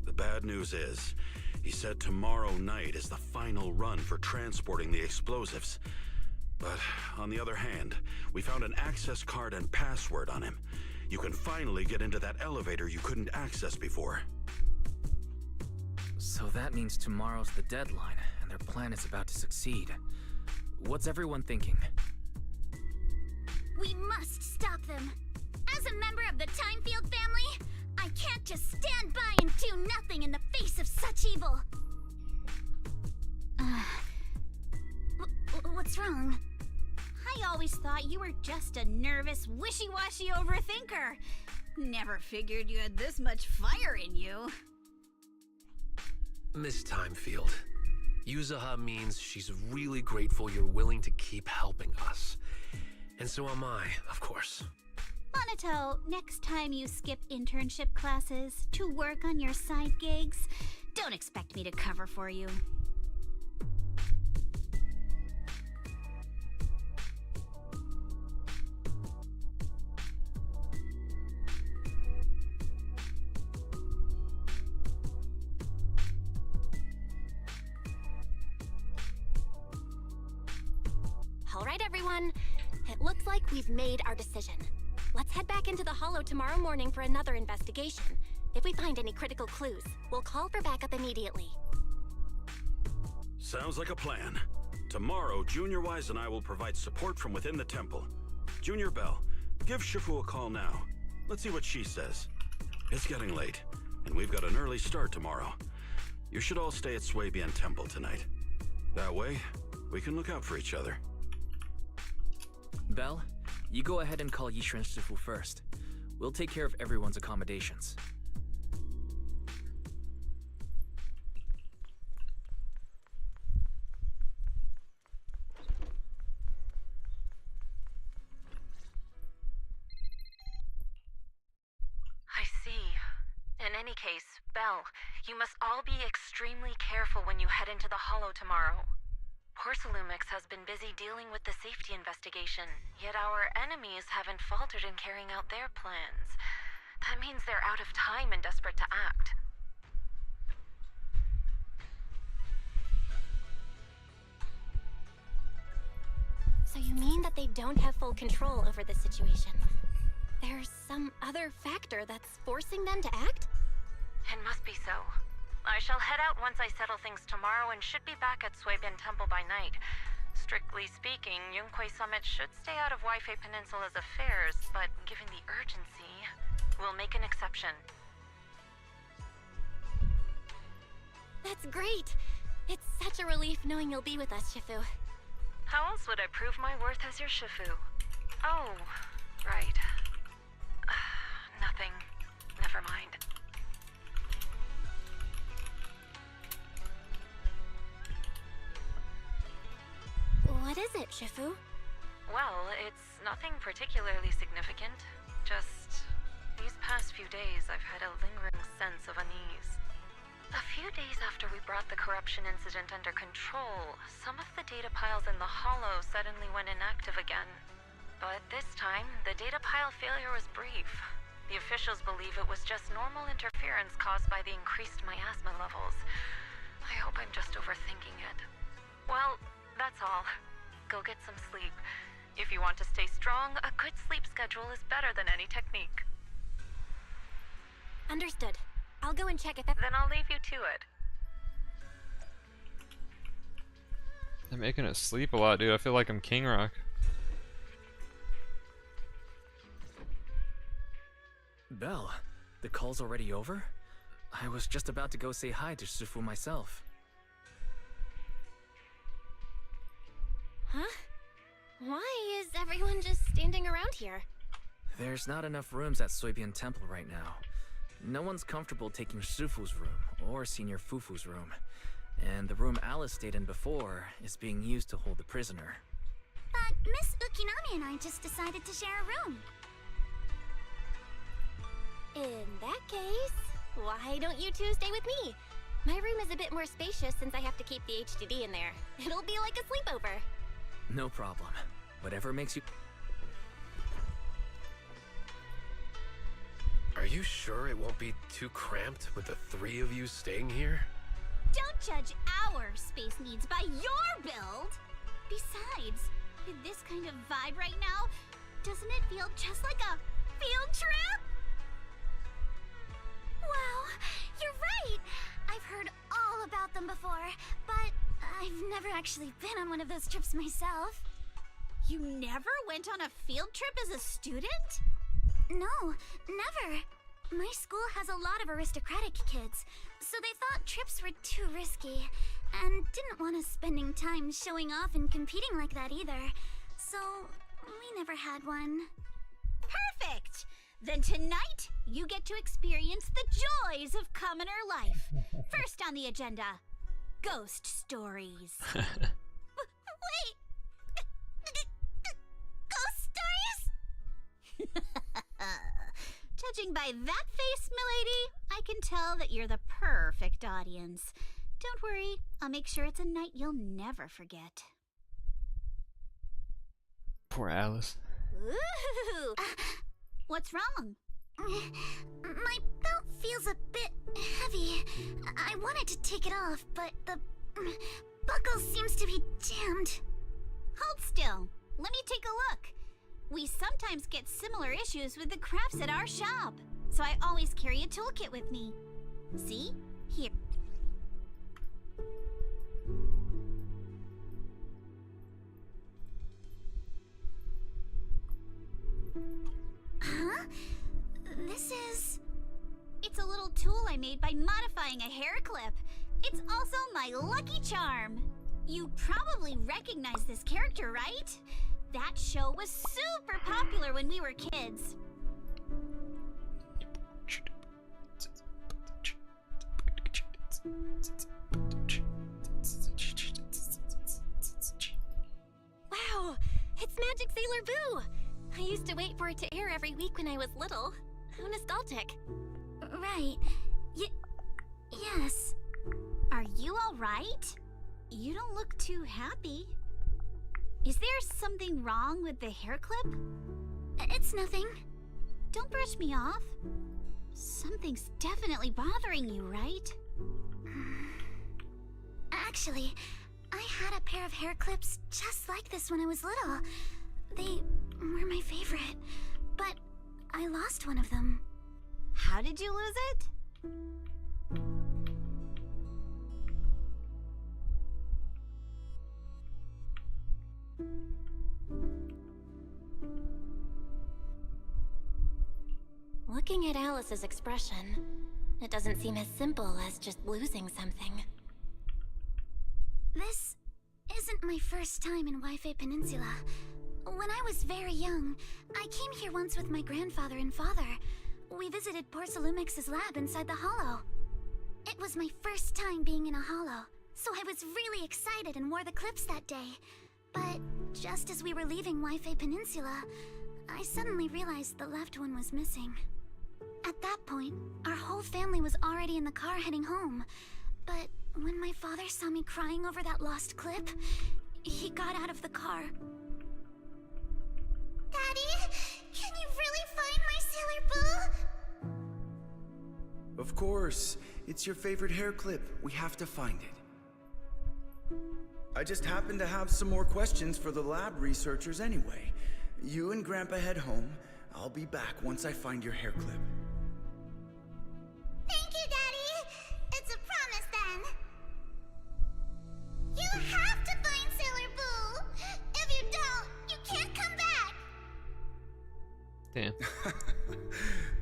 The bad news is, he said tomorrow night is the final run for transporting the explosives. But on the other hand, we found an access card and password on him. You can finally get into that elevator you couldn't access before. So that means tomorrow's the deadline, and their plan is about to succeed. What's everyone thinking? We must stop them. As a member of the Timefield family, I can't just stand by and do nothing in the face of such evil. What's wrong? I always thought you were just a nervous, wishy-washy overthinker. Never figured you had this much fire in you. Miss Timefield, Yuzuha means she's really grateful you're willing to keep helping us. And so am I, of course. Monato, next time you skip internship classes to work on your side gigs, don't expect me to cover for you. All right, everyone. It looks like we've made our decision. Let's head back into the Hollow tomorrow morning for another investigation. If we find any critical clues, we'll call for backup immediately. Sounds like a plan. Tomorrow, Junior Wise and I will provide support from within the temple. Junior Bell, give Shifu a call now. Let's see what she says. It's getting late, and we've got an early start tomorrow. You should all stay at Swabian Temple tonight. That way, we can look out for each other. Belle, you go ahead and call Yishu and Shifu first. We'll take care of everyone's accommodations. I see. In any case, Belle, you must all be extremely careful when you head into the Hollow tomorrow. Porsalumix has been busy dealing with the safety investigation, yet our enemies haven't faltered in carrying out their plans. That means they're out of time and desperate to act. So you mean that they don't have full control over the situation? There's some other factor that's forcing them to act? It must be so. I shall head out once I settle things tomorrow and should be back at Swabian Temple by night. Strictly speaking, Yunquay Summit should stay out of Waifei Peninsula's affairs, but given the urgency, we'll make an exception. That's great! It's such a relief knowing you'll be with us, Shifu. How else would I prove my worth as your Shifu? Oh, right. Nothing. Never mind. What is it, Shifu? Well, it's nothing particularly significant. Just these past few days, I've had a lingering sense of unease. A few days after we brought the corruption incident under control, some of the data piles in the Hollow suddenly went inactive again. But this time, the data pile failure was brief. The officials believe it was just normal interference caused by the increased miasma levels. I hope I'm just overthinking it. Well, that's all. Go get some sleep. If you want to stay strong, a good sleep schedule is better than any technique. Understood. I'll go and check if... Then I'll leave you to it. They're making us sleep a lot, dude. I feel like I'm King Rock. Belle, the call's already over? I was just about to go say hi to Shifu myself. Huh? Why is everyone just standing around here? There's not enough rooms at Swabian Temple right now. No one's comfortable taking Shifu's room, or Senior Fufu's room. And the room Alice stayed in before is being used to hold the prisoner. But Miss Ukinami and I just decided to share a room. In that case, why don't you two stay with me? My room is a bit more spacious since I have to keep the HDD in there. It'll be like a sleepover. No problem. Whatever makes you... Are you sure it won't be too cramped with the 3 of you staying here? Don't judge our space needs by your build! Besides, with this kind of vibe right now, doesn't it feel just like a field trip? Wow, you're right! I've heard all about them before, but I've never actually been on one of those trips myself. You never went on a field trip as a student? No, never. My school has a lot of aristocratic kids, so they thought trips were too risky, and didn't want us spending time showing off and competing like that either. So, we never had one. Perfect! Then tonight, you get to experience the joys of commoner life. First on the agenda, ghost stories. Wait! Ghost stories? Judging by that face, milady, I can tell that you're the perfect audience. Don't worry, I'll make sure it's a night you'll never forget. Poor Alice. Ooh! What's wrong? My belt feels a bit heavy. I wanted to take it off, but the buckle seems to be jammed. Hold still. Let me take a look. We sometimes get similar issues with the crafts at our shop, so I always carry a toolkit with me. See? Here. Huh? This is... It's a little tool I made by modifying a hair clip. It's also my lucky charm. You probably recognize this character, right? That show was super popular when we were kids. Wow, it's Magic Sailor Boo! I used to wait for it to air every week when I was little. How nostalgic. Right. Yes. Are you all right? You don't look too happy. Is there something wrong with the hair clip? It's nothing. Don't brush me off. Something's definitely bothering you, right? Actually, I had a pair of hair clips just like this when I was little. They were my favorite, but I lost one of them. How did you lose it? Looking at Alice's expression, it doesn't seem as simple as just losing something. This isn't my first time in Wi-Fi Peninsula. When I was very young, I came here once with my grandfather and father. We visited Porcelumix's lab inside the Hollow. It was my first time being in a Hollow, so I was really excited and wore the clips that day. But just as we were leaving Wi-Fi Peninsula, I suddenly realized the left one was missing. At that point, our whole family was already in the car heading home. But when my father saw me crying over that lost clip, he got out of the car. Daddy, can you really find my Sailor Boo? Of course. It's your favorite hair clip. We have to find it. I just happen to have some more questions for the lab researchers anyway. You and Grandpa head home. I'll be back once I find your hair clip. Thank you, Daddy. It's a promise then. You have to find Sailor Boo. If you don't, you can't come back. Damn.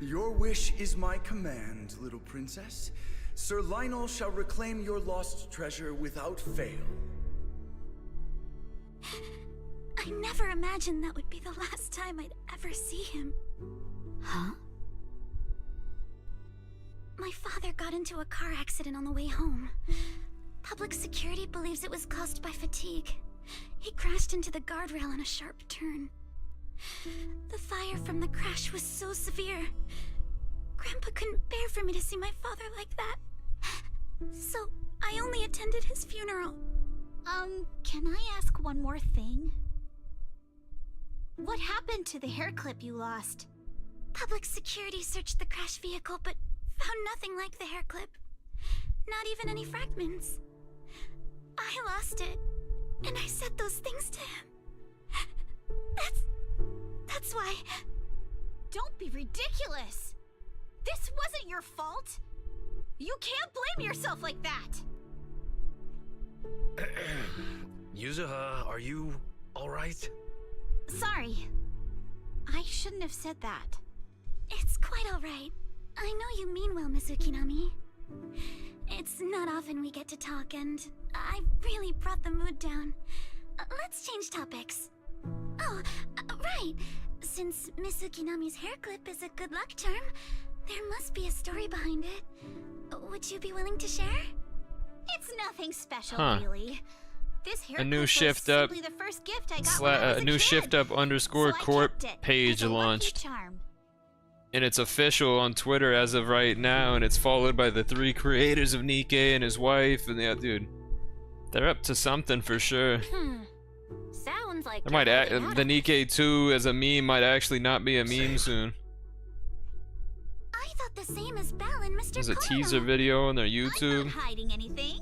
Your wish is my command, little princess. Sir Lionel shall reclaim your lost treasure without fail. I never imagined that would be the last time I'd ever see him. Huh? My father got into a car accident on the way home. Public security believes it was caused by fatigue. He crashed into the guardrail on a sharp turn. The fire from the crash was so severe. Grandpa couldn't bear for me to see my father like that. So I only attended his funeral. Can I ask one more thing? What happened to the hair clip you lost? Public security searched the crash vehicle, but found nothing like the hair clip. Not even any fragments. I lost it, and I said those things to him. That's why... Don't be ridiculous! This wasn't your fault! You can't blame yourself like that! Yuzuha, are you alright? Sorry. I shouldn't have said that. It's quite alright. I know you mean well, Miss Ukinami. It's not often we get to talk, and I really brought the mood down. Let's change topics. Oh, right. Since Miss Ukinami's hair clip is a good luck charm, there must be a story behind it. Would you be willing to share? It's nothing special, Huh. really. This hair A new clip shift was up simply the first gift I got when I was a new kid. shift up underscore So I corp kept it page as a lucky launched. charm. And it's official on Twitter as of right now, and it's followed by the 3 creators of Nikkei and his wife, and yeah, dude, they're up to something for sure. Sounds like There might the Nikkei 2 as a meme might actually not be a meme soon. I thought the same as Belle and Mr. There's a Kono. teaser video on their I'm YouTube. not hiding anything.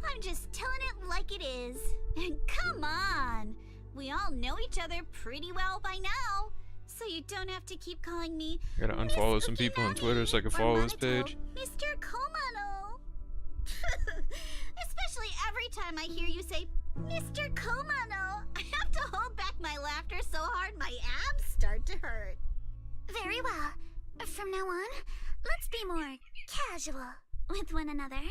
I'm just telling it like it is. And come on! We all know each other pretty well by now. So you don't have to keep calling me I gotta unfollow some people on Twitter so I can follow this page. Mr. Komano. Especially every time I hear you say, Mr. Komano, I have to hold back my laughter so hard my abs start to hurt. Very well. From now on, let's be more casual with one another.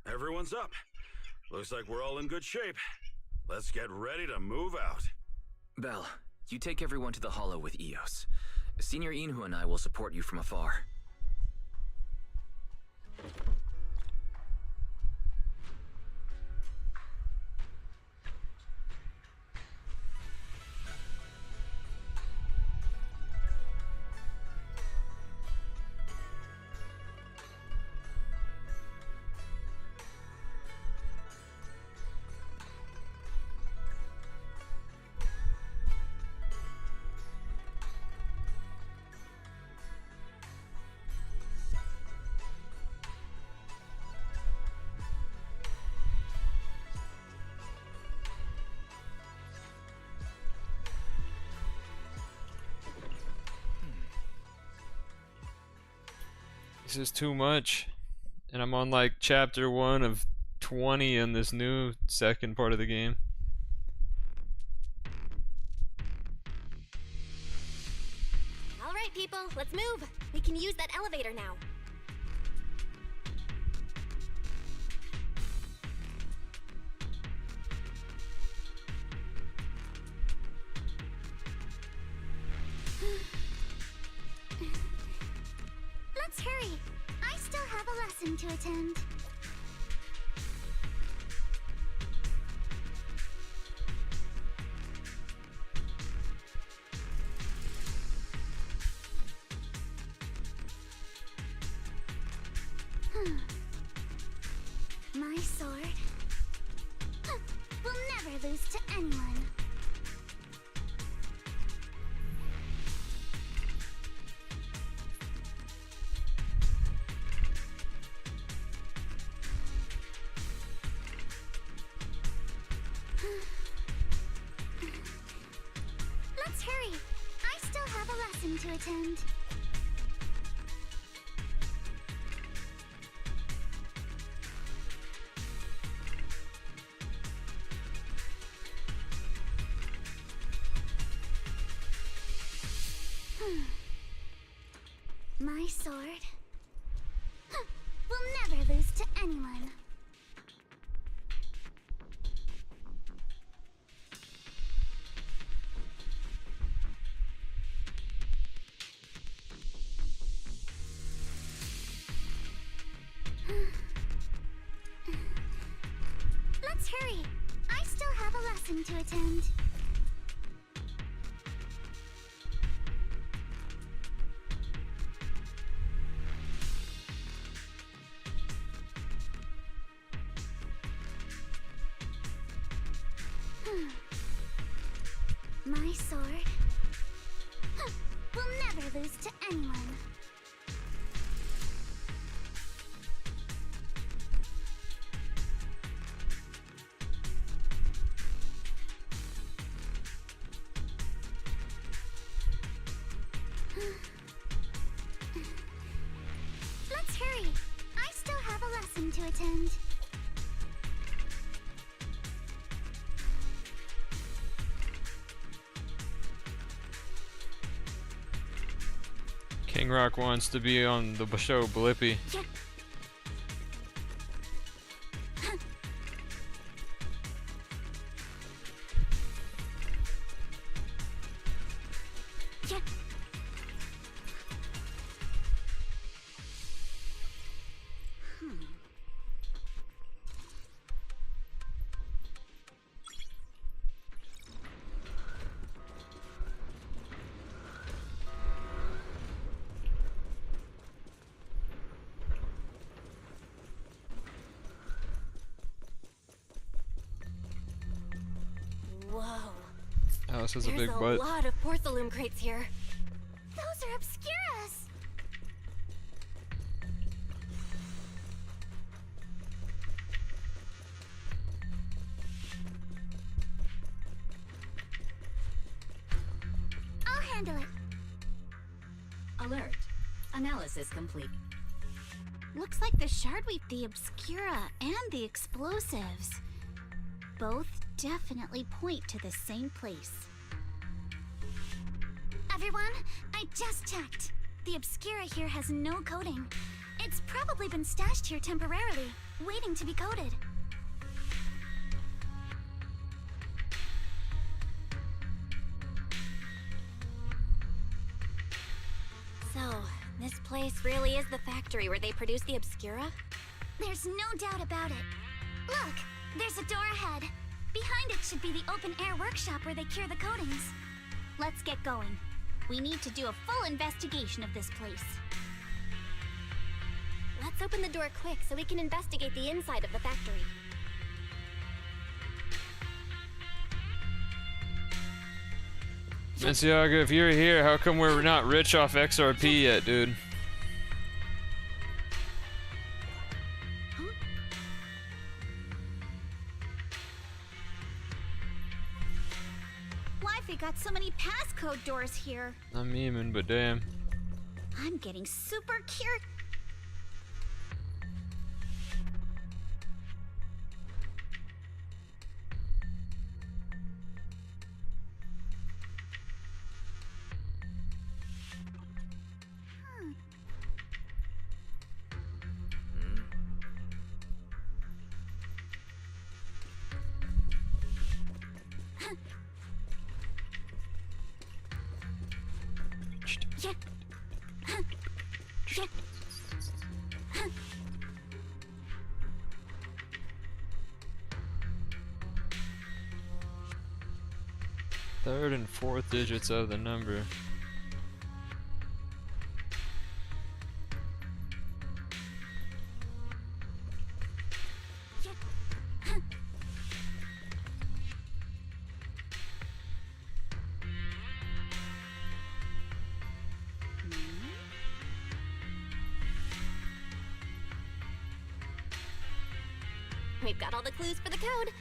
Everyone's up. Looks like we're all in good shape. Let's get ready to move out. Belle, you take everyone to the Hollow with Eos. Senior Inhu and I will support you from afar. This is too much. And I'm on like chapter 1 of 20 in this new second part of the game. All right, people, let's move. We can use that elevator now. Let's hurry. I still have a lesson to attend. My sword will never lose to anyone. Let's hurry. I still have a lesson to attend. My sword will never lose to anyone. Let's hurry. I still have a lesson to attend. sword. We'll never lose to anyone. Let's hurry. I still have a lesson to attend. King Rock wants to be on the show Blippi. Yeah. Yeah. Whoa. Alice has a big There's butt. a lot of porcelain crates here. Those are Obscuras! I'll handle it. Alert. Analysis complete. Looks like the shard weave, the Obscura, and the explosives both definitely point to the same place. Everyone, I just checked. The Obscura here has no coding. It's probably been stashed here temporarily, waiting to be coded. So, this place really is the factory where they produce the Obscura? There's no doubt about it. Look, there's a door ahead. Behind it should be the open-air workshop where they cure the coatings. Let's get going. We need to do a full investigation of this place. Let's open the door quick so we can investigate the inside of the factory. Balenciaga, if you're here, how come we're not rich off XRP yet, dude? Wifey got so many passcode doors here. I'm memeing, but damn. I'm getting super curious. Third and fourth digits of the number. We've got all the clues for the code.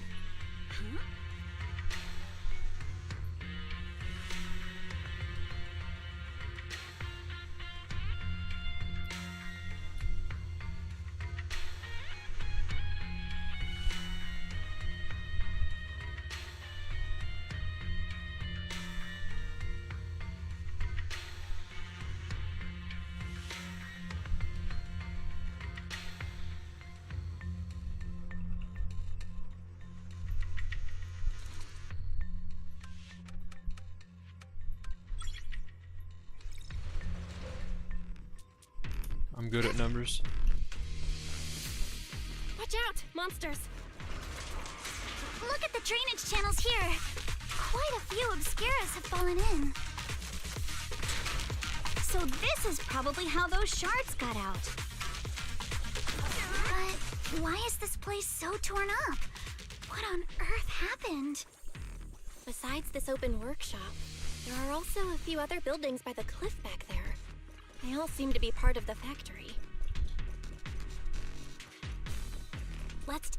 I'm good at numbers. Watch out! Monsters! Look at the drainage channels here. Quite a few Obscuras have fallen in. So this is probably how those shards got out. But why is this place so torn up? What on earth happened? Besides this open workshop, there are also a few other buildings by the cliff back there. They all seem to be part of the factory. Let's...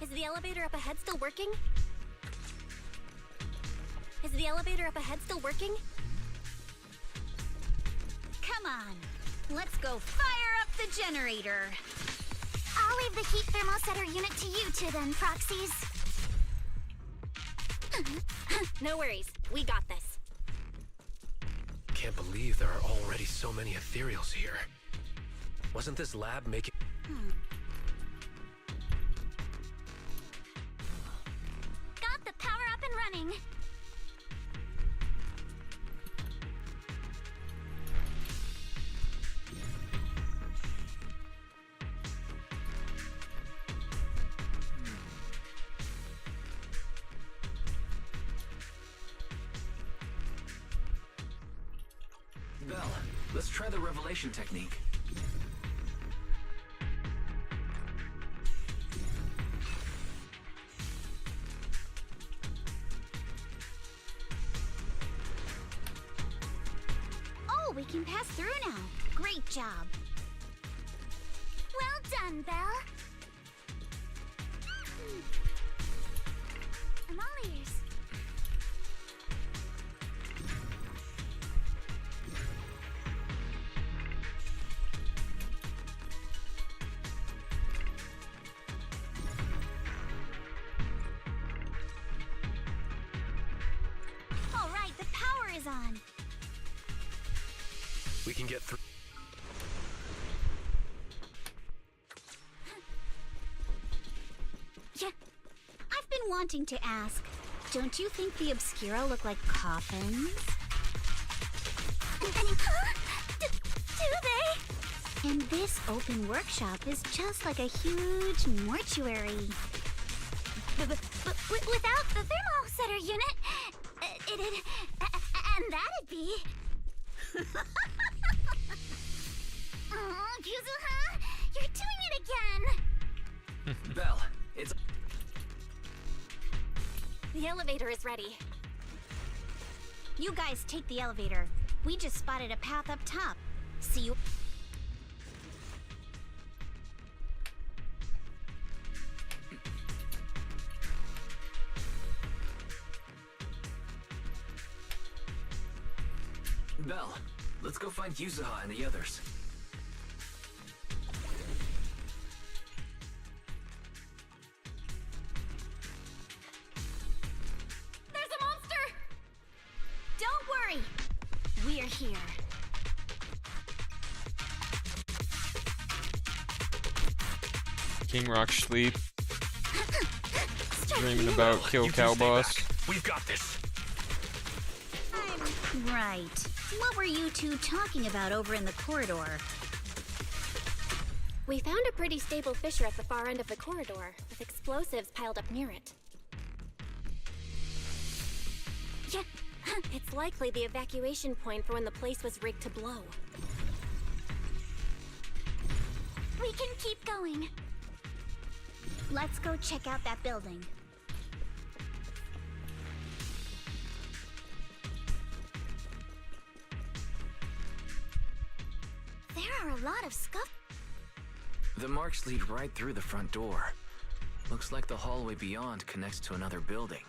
Is the elevator up ahead still working? Is the elevator up ahead still working? Come on, let's go fire up the generator. I'll leave the heat thermosetter unit to you two then, Proxies. No worries, we got this. Can't believe there are already so many ethereals here. Wasn't this lab making... Got the power up and running. Belle, let's try the revelation technique. Oh, we can pass through now. Great job. Well done, Belle. I'm all ears. All right, the power is on. We can get through... Yeah, I've been wanting to ask, don't you think the Obscura look like coffins? Do they? And this open workshop is just like a huge mortuary. Without the thermosetter unit, it'd... and that'd be... Oh, Yuzuha, you're doing it again! Belle, it's... The elevator is ready. You guys take the elevator. We just spotted a path up top. See you... Belle, let's go find Yuzuha and the others. There's a monster! Don't worry! We're here. King Rock sleep. Dreaming about kill cow boss. We've got this. Right. What were you two talking about over in the corridor? We found a pretty stable fissure at the far end of the corridor, with explosives piled up near it. Yeah. It's likely the evacuation point for when the place was rigged to blow. We can keep going. Let's go check out that building. There are a lot of scuff. The marks lead right through the front door. Looks like the hallway beyond connects to another building.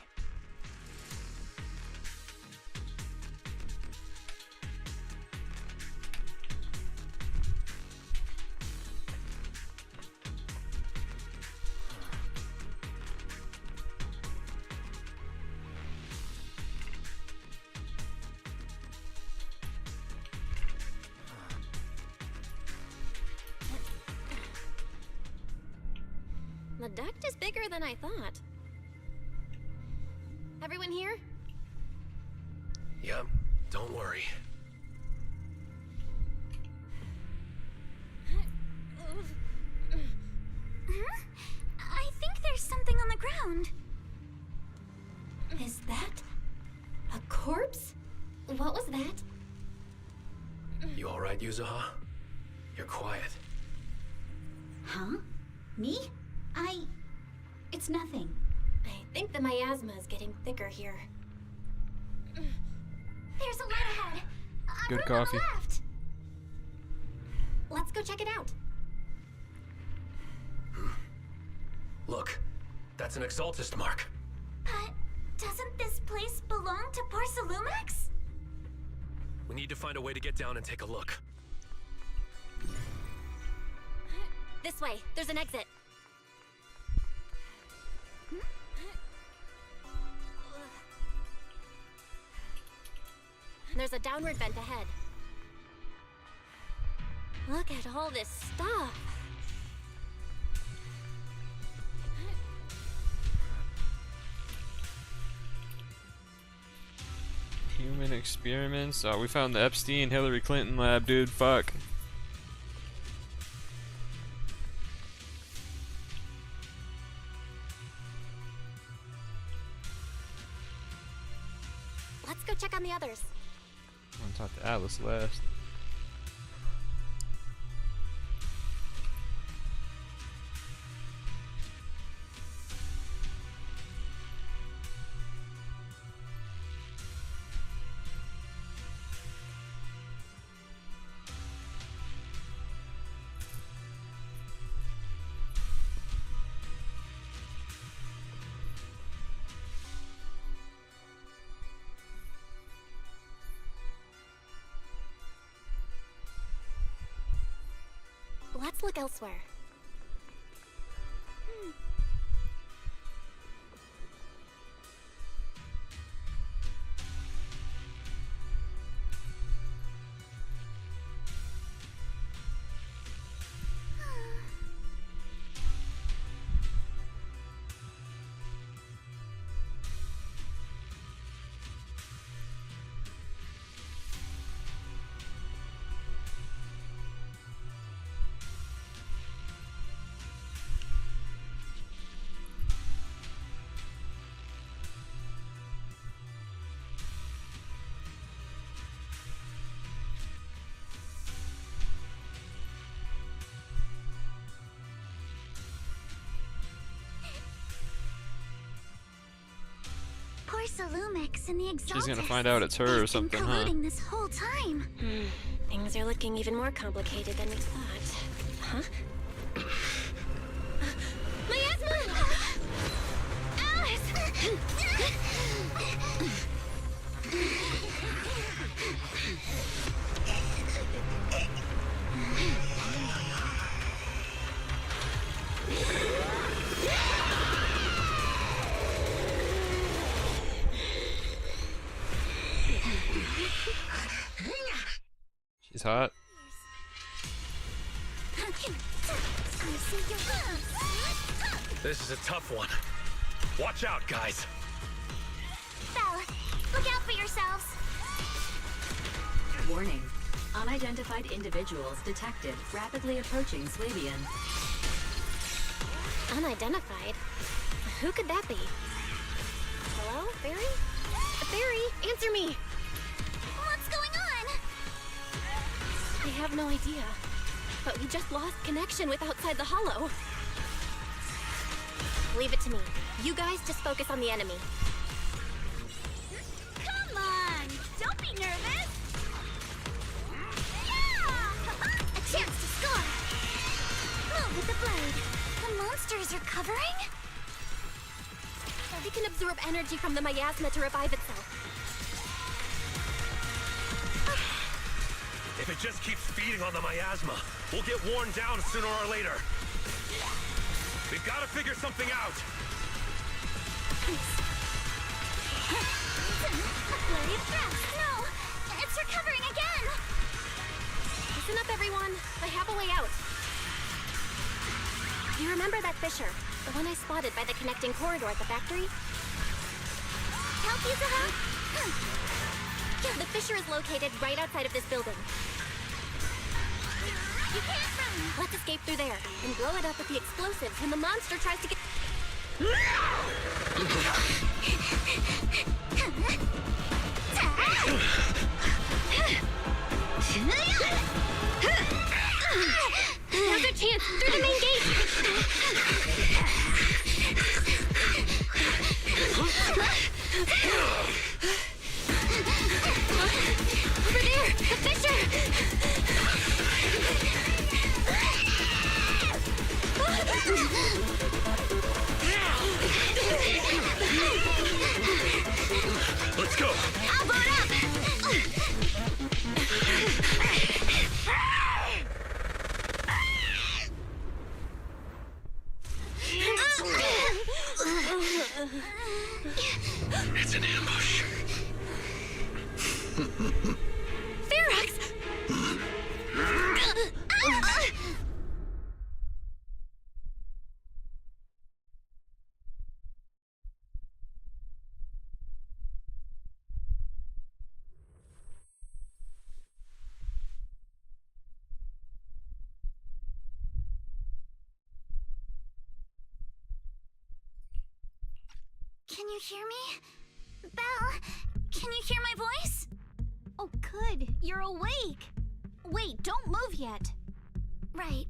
The duct is bigger than I thought. Everyone here? Yep, don't worry. I think there's something on the ground. Is that You alright, Yuzuha? You're quiet. Huh? Me? It's nothing. I think the miasma is getting thicker here. There's a light ahead. A Good room coffee. on the left. Let's go check it out. Look, that's an Exaltist mark. But doesn't this place belong to Porcelumex? We need to find a way to get down and take a look. This way. There's an exit. There's a downward vent ahead. Look at all this stuff. Human experiments. Oh, we found the Epstein Hillary Clinton lab, dude. Fuck. Let's go check on the others. I'm gonna talk to Alice last. Let's look elsewhere. Porcelumex and the Exaltist. She's gonna find out it's her or something, huh? Colluding this whole time. Things are looking even more complicated than we thought. Huh? Miasma! Alice! She's hot. This is a tough one. Watch out, guys. Belle, look out for yourselves. Warning. Unidentified individuals detected rapidly approaching Swabian. Unidentified? Who could that be? Hello, Fairy? Fairy, answer me! What's going on? I have no idea. But we just lost connection with outside the hollow. Leave it to me. You guys just focus on the enemy. Come on! Don't be nervous! Yeah! A chance to score! Move with the blade. The monsters are covering? They can absorb energy from the miasma to revive itself. If it just keeps feeding on the miasma, we'll get worn down sooner or later. We've got to figure something out. A flurry of thrust. No! It's recovering again! Listen up, everyone. I have a way out. You remember that fissure? The one I spotted by the connecting corridor at the factory? Help you, Zaha? The fissure is located right outside of this building. You can't run! Let's escape through there and blow it up with the explosives when the monster tries to get... Now's our chance! Through the main gate! Over there! The fissure! Let's go! I'll boat up! It's an ambush. Ferox! Can you hear me? Belle, can you hear my voice? Oh, good. You're awake. Wait, don't move yet. Right.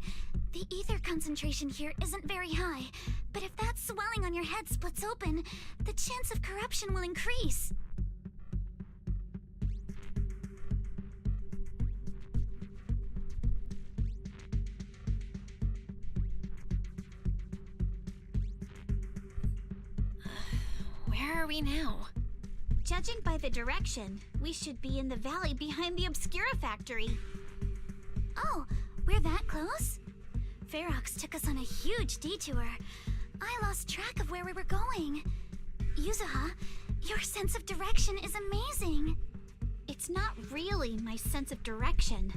The ether concentration here isn't very high, but if that swelling on your head splits open, the chance of corruption will increase. Where are we now? Judging by the direction, we should be in the valley behind the Obscura factory. Oh, we're that close? Ferox took us on a huge detour. I lost track of where we were going. Yuzuha, your sense of direction is amazing. It's not really my sense of direction.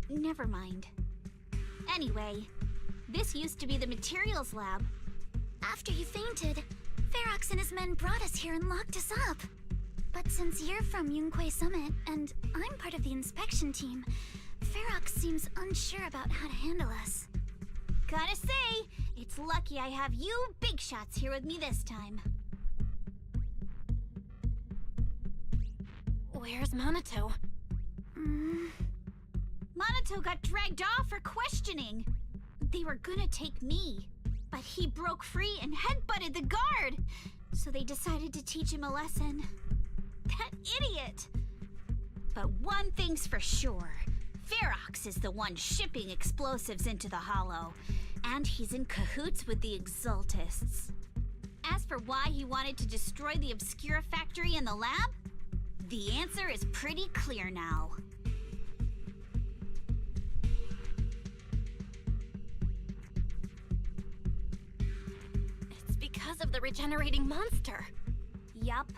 Never mind. Anyway, this used to be the materials lab. After you fainted, Ferox and his men brought us here and locked us up. But since you're from Yunquay Summit, and I'm part of the inspection team, Ferox seems unsure about how to handle us. Gotta say, it's lucky I have you big shots here with me this time. Where's Minato? Minato got dragged off for questioning. They were gonna take me, but he broke free and headbutted the guard. So they decided to teach him a lesson. That idiot! But one thing's for sure. Ferox is the one shipping explosives into the Hollow, and he's in cahoots with the Exaltists. As for why he wanted to destroy the Obscura factory and the lab, the answer is pretty clear now. It's because of the regenerating monster. Yup.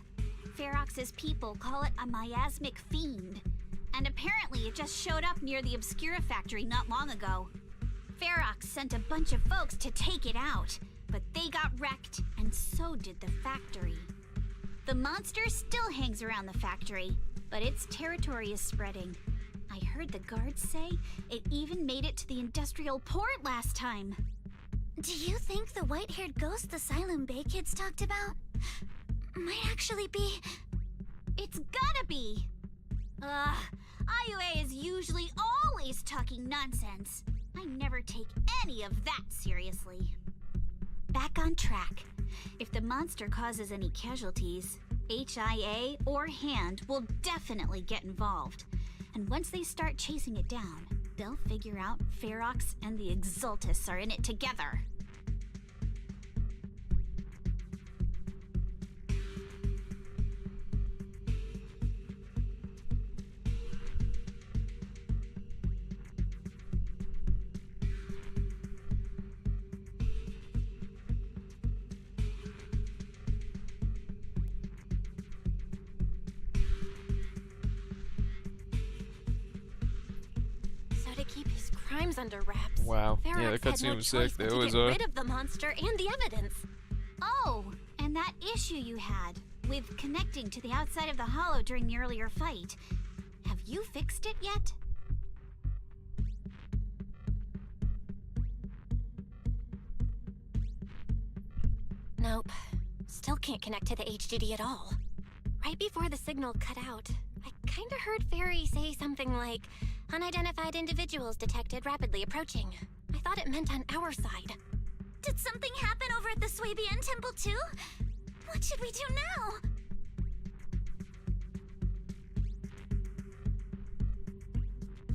Ferox's people call it a miasmic fiend. And apparently it just showed up near the Obscura factory not long ago. Ferox sent a bunch of folks to take it out, but they got wrecked, and so did the factory. The monster still hangs around the factory, but its territory is spreading. I heard the guards say it even made it to the industrial port last time. Do you think the white-haired ghost the Xylem Bay kids talked about might actually be... It's gotta be! IUA is usually always talking nonsense. I never take any of that seriously. Back on track. If the monster causes any casualties, HIA or HAND will definitely get involved. And once they start chasing it down, they'll figure out Ferox and the Exaltists are in it together. Crimes under wraps. Wow. Ferox Yeah, the had cutscene no was choice sick. but There to was get rid of the monster and the evidence. Oh, and that issue you had with connecting to the outside of the Hollow during the earlier fight. Have you fixed it yet? Nope. Still can't connect to the HDD at all. Right before the signal cut out, I kinda heard Fairy say something like, Unidentified individuals detected rapidly approaching. I thought it meant on our side. Did something happen over at the Swabian Temple too? What should we do now?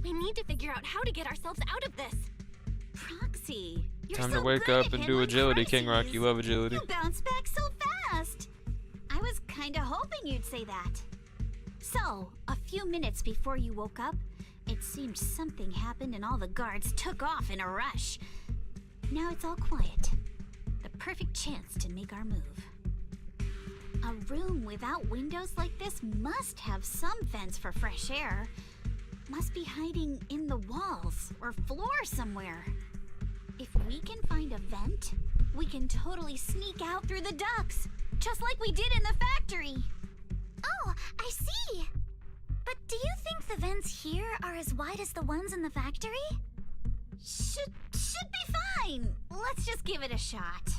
We need to figure out how to get ourselves out of this. Proxy, you're Time so to wake good up at and do handling agility, King Rock. crises. You love agility. You bounce back so fast. I was kinda hoping you'd say that. So, a few minutes before you woke up, it seemed something happened and all the guards took off in a rush. Now it's all quiet. The perfect chance to make our move. A room without windows like this must have some vents for fresh air. Must be hiding in the walls or floor somewhere. If we can find a vent, we can totally sneak out through the ducts, just like we did in the factory. Oh, I see. But do you think the vents here are as wide as the ones in the factory? Should be fine. Let's just give it a shot.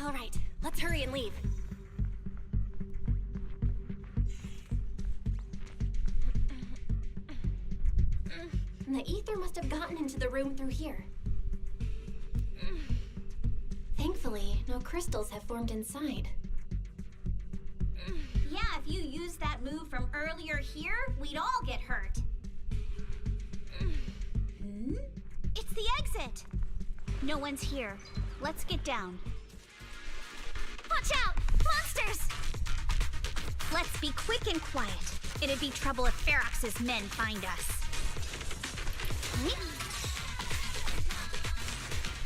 All right, let's hurry and leave. The ether must have gotten into the room through here. Thankfully, no crystals have formed inside. Yeah, if you used that move from earlier here, we'd all get hurt. It's the exit. No one's here. Let's get down. Watch out! Monsters! Let's be quick and quiet. It'd be trouble if Ferox's men find us.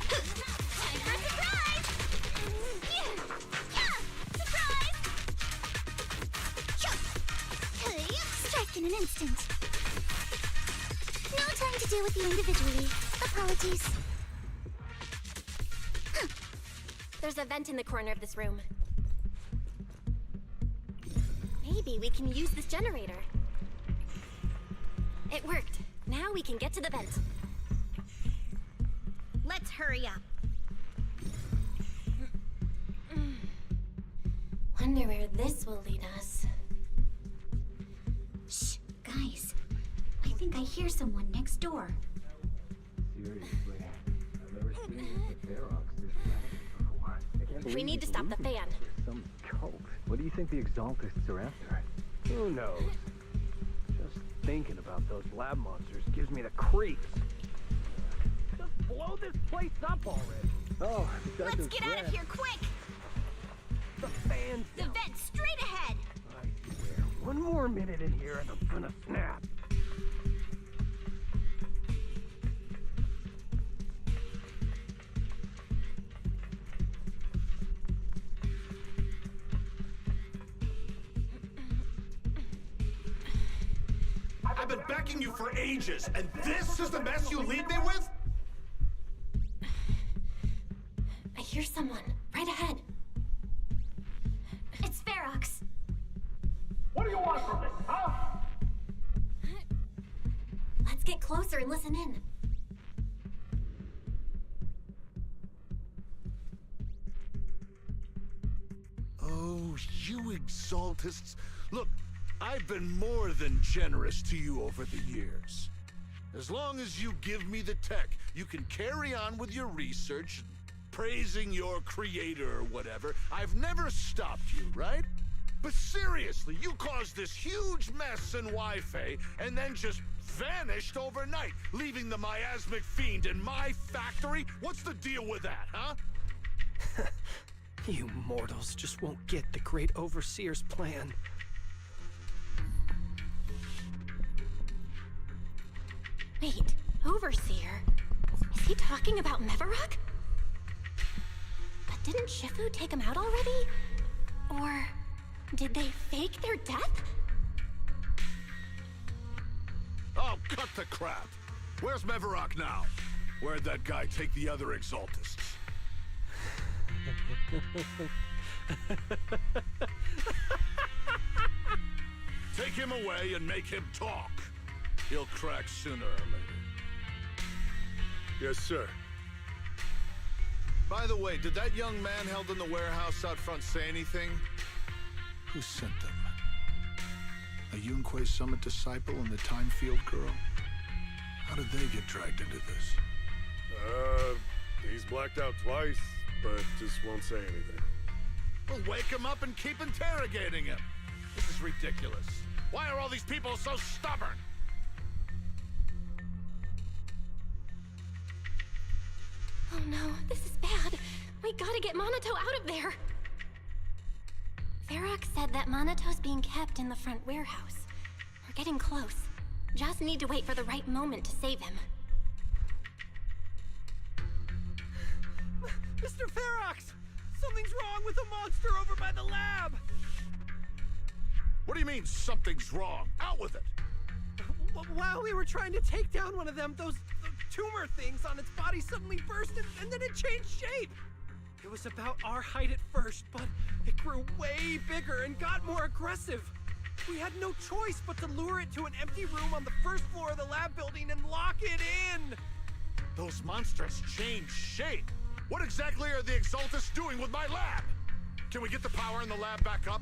Time for a surprise! Surprise! Strike in an instant. No time to deal with you individually. Apologies. There's a vent in the corner of this room. Maybe we can use this generator. It worked. Now we can get to the vent. Let's hurry up. Wonder where this will lead us. Shh, guys. I think I hear someone next door. Seriously, I've never seen Ferox this bad. We need to stop the fan. Some cult. What do you think the Exaltists are after? Who knows? Just thinking about those lab monsters gives me the creeps. Just blow this place up already. Oh, let's get out of here quick! The fan's The vent straight ahead! I swear, one more minute in here and I'm gonna snap. I've been backing you for ages, and this is the mess you leave me with? I hear someone right ahead. It's Ferox. What do you want from me, huh? Let's get closer and listen in. You exaltists. Look, I've been more than generous to you over the years. As long as you give me the tech, you can carry on with your research, praising your creator or whatever. I've never stopped you, right? But seriously, you caused this huge mess in Wi-Fi and then just vanished overnight, leaving the miasmic fiend in my factory? What's the deal with that, huh? You mortals just won't get the Great Overseer's plan. Wait, Overseer? Is he talking about Mevarok? But didn't Shifu take him out already? Or did they fake their death? Oh, cut the crap! Where's Mevarok now? Where'd that guy take the other exaltists? Take him away and make him talk. He'll crack sooner or later. Yes, sir. By the way, did that young man held in the warehouse out front say anything? Who sent them? A Yunquei Summit disciple and the Time Field girl? How did they get dragged into this? He's blacked out twice, but just won't say anything. Well, wake him up and keep interrogating him. This is ridiculous. Why are all these people so stubborn? Oh no, this is bad. We gotta get Monato out of there. Varrock said that Monato's being kept in the front warehouse. We're getting close. Just need to wait for the right moment to save him. Mr. Ferox! Something's wrong with the monster over by the lab! What do you mean, something's wrong? Out with it! While we were trying to take down one of them, those tumor things on its body suddenly burst and then it changed shape. It was about our height at first, but it grew way bigger and got more aggressive. We had no choice but to lure it to an empty room on the first floor of the lab building and lock it in. Those monsters changed shape. What exactly are the Exaltists doing with my lab? Can we get the power in the lab back up?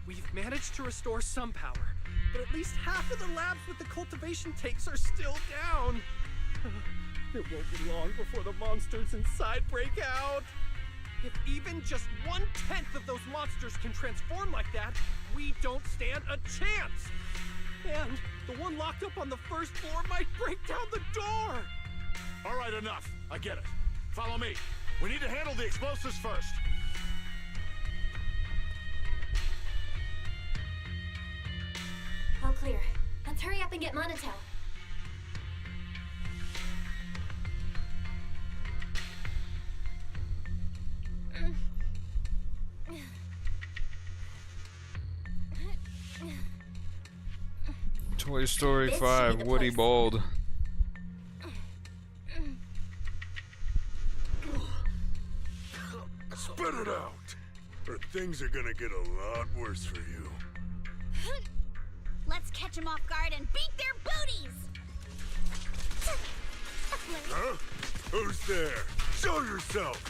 We've managed to restore some power, but at least half of the labs with the cultivation tanks are still down. It won't be long before the monsters inside break out. If even just 1/10 of those monsters can transform like that, we don't stand a chance. And the one locked up on the first floor might break down the door. All right, enough. I get it. Follow me. We need to handle the explosives first. All clear. Let's hurry up and get Monato. Toy Story 5, Woody Bald. Spit it out, or things are gonna get a lot worse for you. Let's catch them off guard and beat their booties! Huh? Who's there? Show yourself!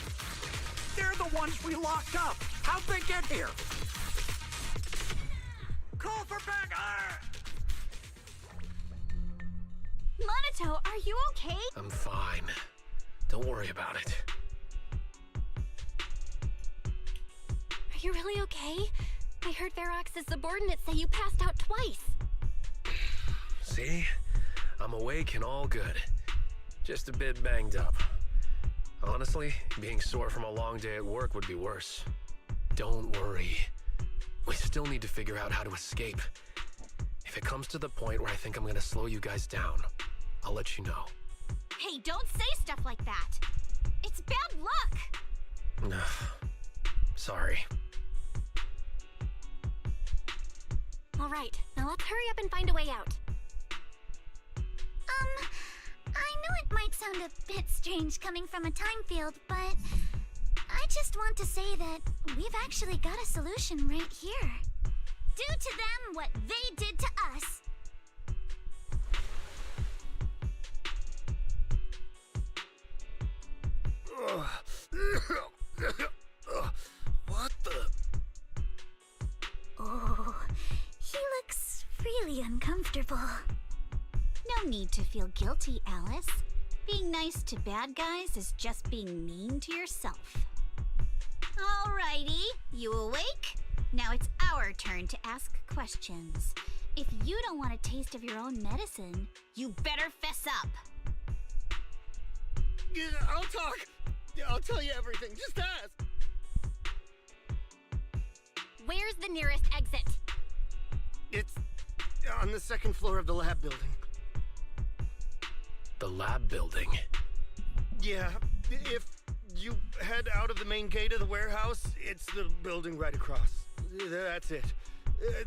They're the ones we locked up. How'd they get here? Call for backup! Monato, are you okay? I'm fine. Don't worry about it. Are you really okay? I heard Varrox's subordinates say you passed out twice. See? I'm awake and all good. Just a bit banged up. Honestly, being sore from a long day at work would be worse. Don't worry. We still need to figure out how to escape. If it comes to the point where I think I'm gonna slow you guys down, I'll let you know. Hey, don't say stuff like that. It's bad luck. Sorry. All right, now let's hurry up and find a way out. I know it might sound a bit strange coming from a time field, but I just want to say that we've actually got a solution right here. Do to them what they did to us. What the? uncomfortable. No need to feel guilty, Alice. Being nice to bad guys is just being mean to yourself. Alrighty, you awake? Now it's our turn to ask questions. If you don't want a taste of your own medicine, you better fess up. Yeah, I'll talk. Yeah, I'll tell you everything. Just ask. Where's the nearest exit? It's on the second floor of the lab building. The lab building? Yeah, if you head out of the main gate of the warehouse, it's the building right across. That's it.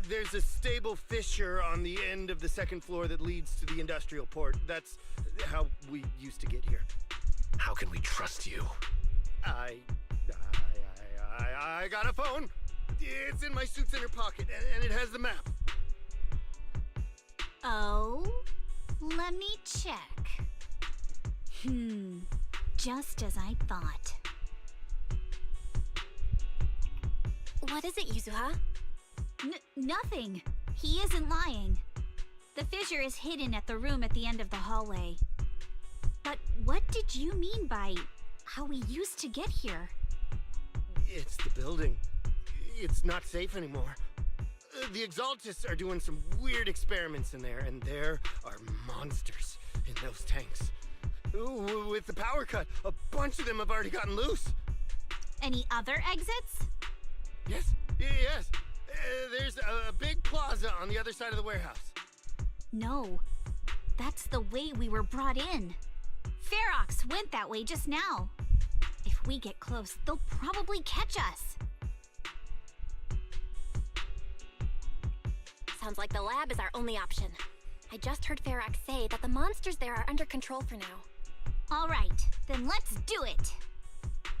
There's a stable fissure on the end of the second floor that leads to the industrial port. That's how we used to get here. How can we trust you? I got a phone. It's in my suit's inner pocket, and it has the map. Oh? Let me check. Just as I thought. What is it, Yuzuha? Nothing. He isn't lying. The fissure is hidden at the room at the end of the hallway. But what did you mean by how we used to get here? It's the building. It's not safe anymore. The Exaltists are doing some weird experiments in there, and there are monsters in those tanks. Ooh, with the power cut, a bunch of them have already gotten loose. Any other exits? Yes. There's a big plaza on the other side of the warehouse. No. That's the way we were brought in. Ferox went that way just now. If we get close, they'll probably catch us. Sounds like the lab is our only option. I just heard Ferox say that the monsters there are under control for now. All right, then let's do it.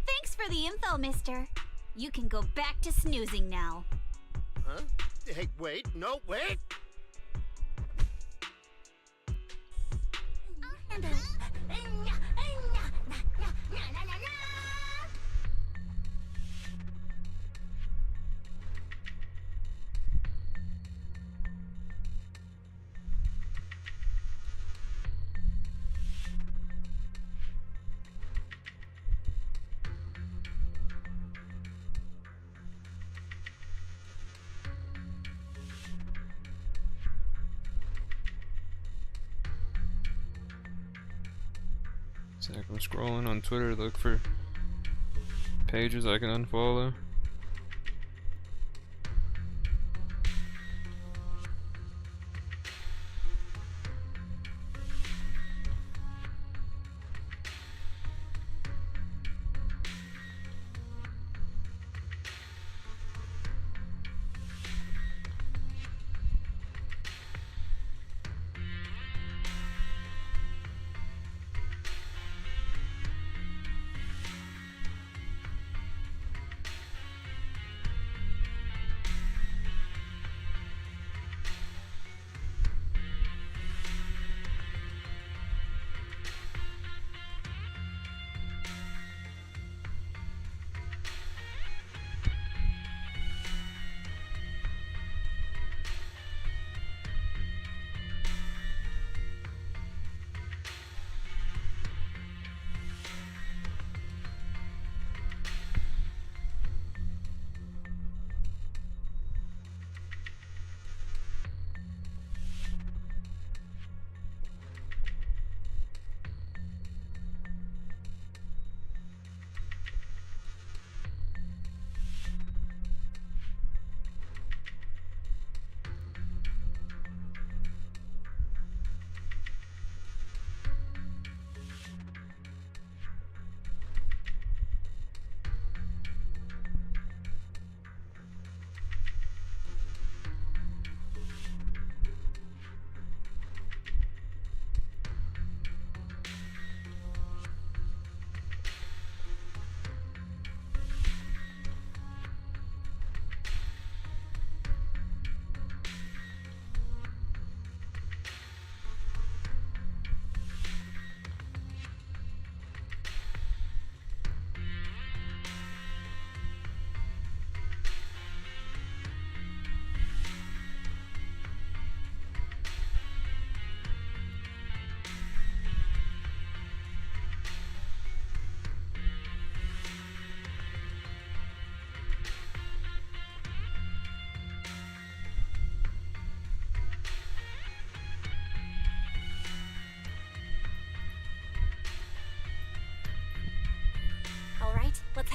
Thanks for the info, mister. You can go back to snoozing now. Huh? Hey, wait. No, wait! I'll handle it. It's like I'm scrolling on Twitter to look for pages I can unfollow.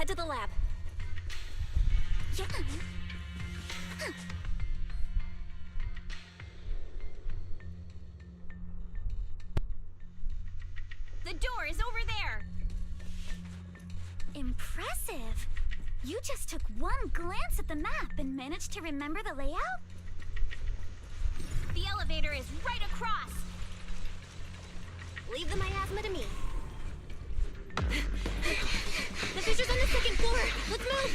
head to the lab. Yeah. The door is over there! Impressive! You just took one glance at the map and managed to remember the layout? The elevator is right across! Leave the miasma to me. The fissure's on the second floor! Let's move!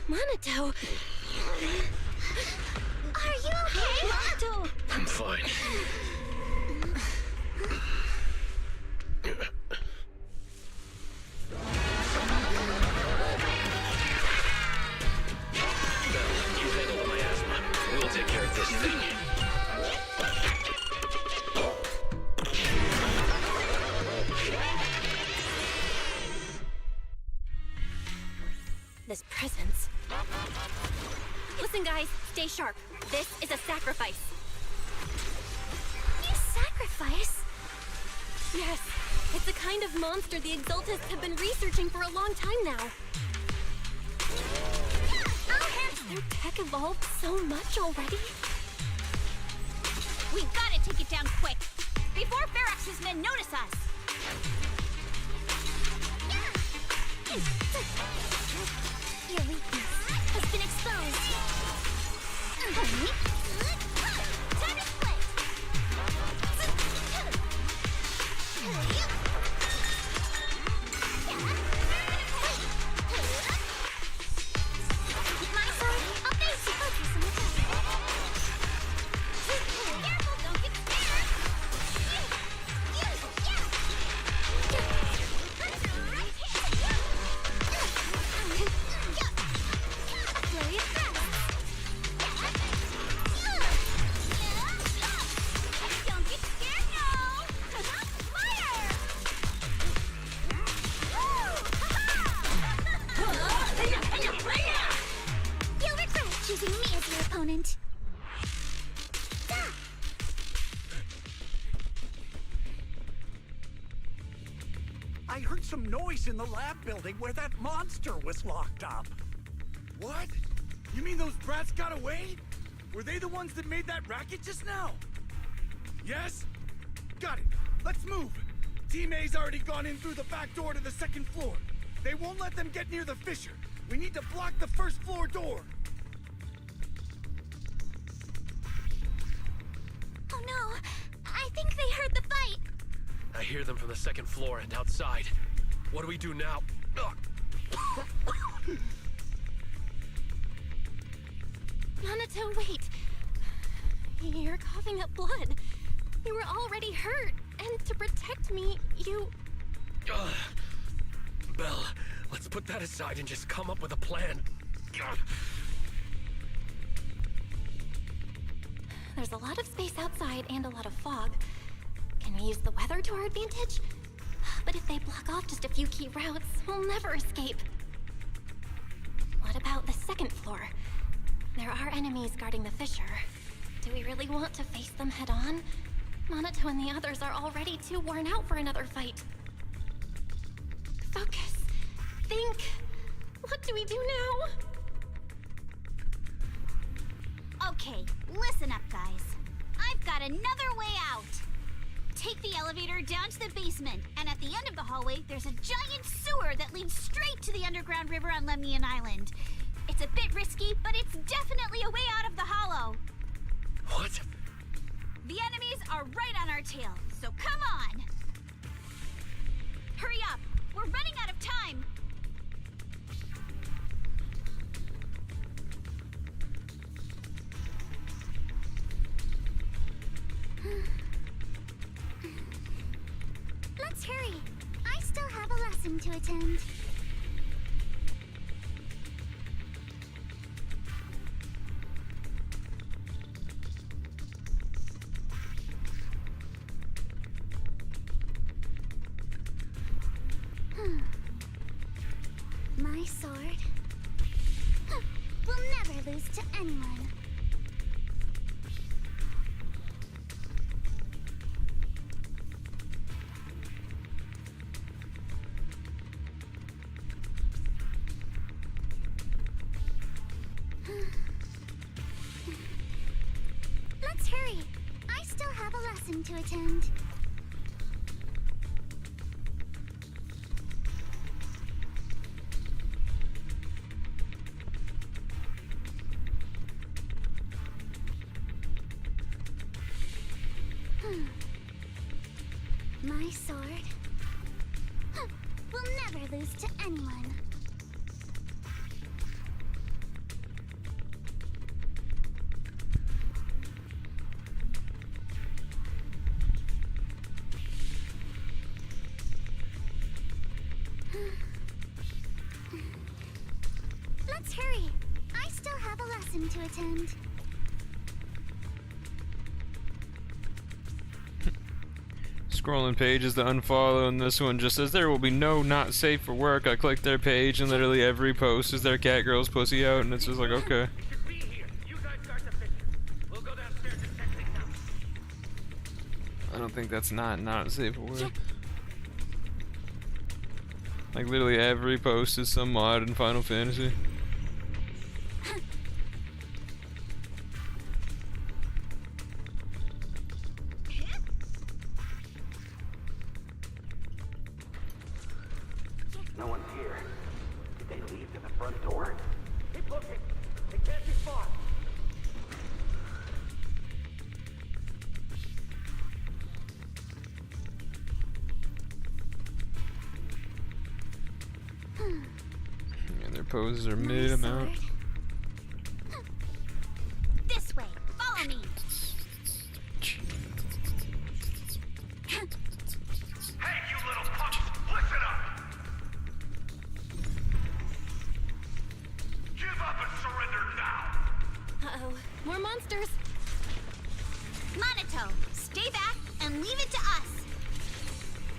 Monato! Are you okay, Monato? I'm fine. You handle the miasma. We'll take care of this thing. This presence. Listen, guys, stay sharp. This is a sacrifice. You sacrifice? Yes, it's the kind of monster the Exaltists have been researching for a long time now. Their tech evolved so much already. We gotta take it down quick, before Ferox's men notice us! Your weakness has been exposed. Time to split! With my sword, I'll face you. Focus on the target. Careful, don't get scared! Flurry of cracks. Don't get scared now! Fire! You'll regret choosing me as your opponent. I heard some noise in the lab building where that monster was locked up. What? You mean those brats got away? Were they the ones that made that racket just now? Yes? Got it. Let's move. Team A's already gone in through the back door to the second floor. They won't let them get near the fissure. We need to block the first floor door. Oh no! I think they heard the fight! I hear them from the second floor and outside. What do we do now? Monato, wait. You're coughing up blood. You were already hurt, and to protect me, you... Belle, let's put that aside and just come up with a plan. There's a lot of space outside and a lot of fog. Can we use the weather to our advantage? But if they block off just a few key routes, we'll never escape. What about the second floor? There are enemies guarding the fissure. Do we really want to face them head on? Monato and the others are already too worn out for another fight. Focus. Think. What do we do now? Okay, listen up, guys. I've got another way out. Take the elevator down to the basement, and at the end of the hallway, there's a giant sewer that leads straight to the underground river on Lemnian Island. It's a bit risky, but it's definitely a way out of the hollow. What? The enemies are right on our tail, so come on! Hurry up! We're running out of time! Let's hurry. I still have a lesson to attend. My sword. We'll never lose to anyone. Let's hurry. I still have a lesson to attend. My sword. We'll never lose to anyone. Let's hurry. I still have a lesson to attend. Scrolling pages to unfollow, and this one just says there will be no not safe for work. I click their page, and literally every post is their cat girl's pussy out, and it's just like, okay. I don't think that's not safe for work. Like literally every post is some mod in Final Fantasy. No one's here. Did they leave to the front door? Keep looking. They can't be far. And their poses are mid amount. This way. Follow me. Hey, you little punks! Listen up! Give up and surrender now! Uh-oh. More monsters. Monato, stay back and leave it to us.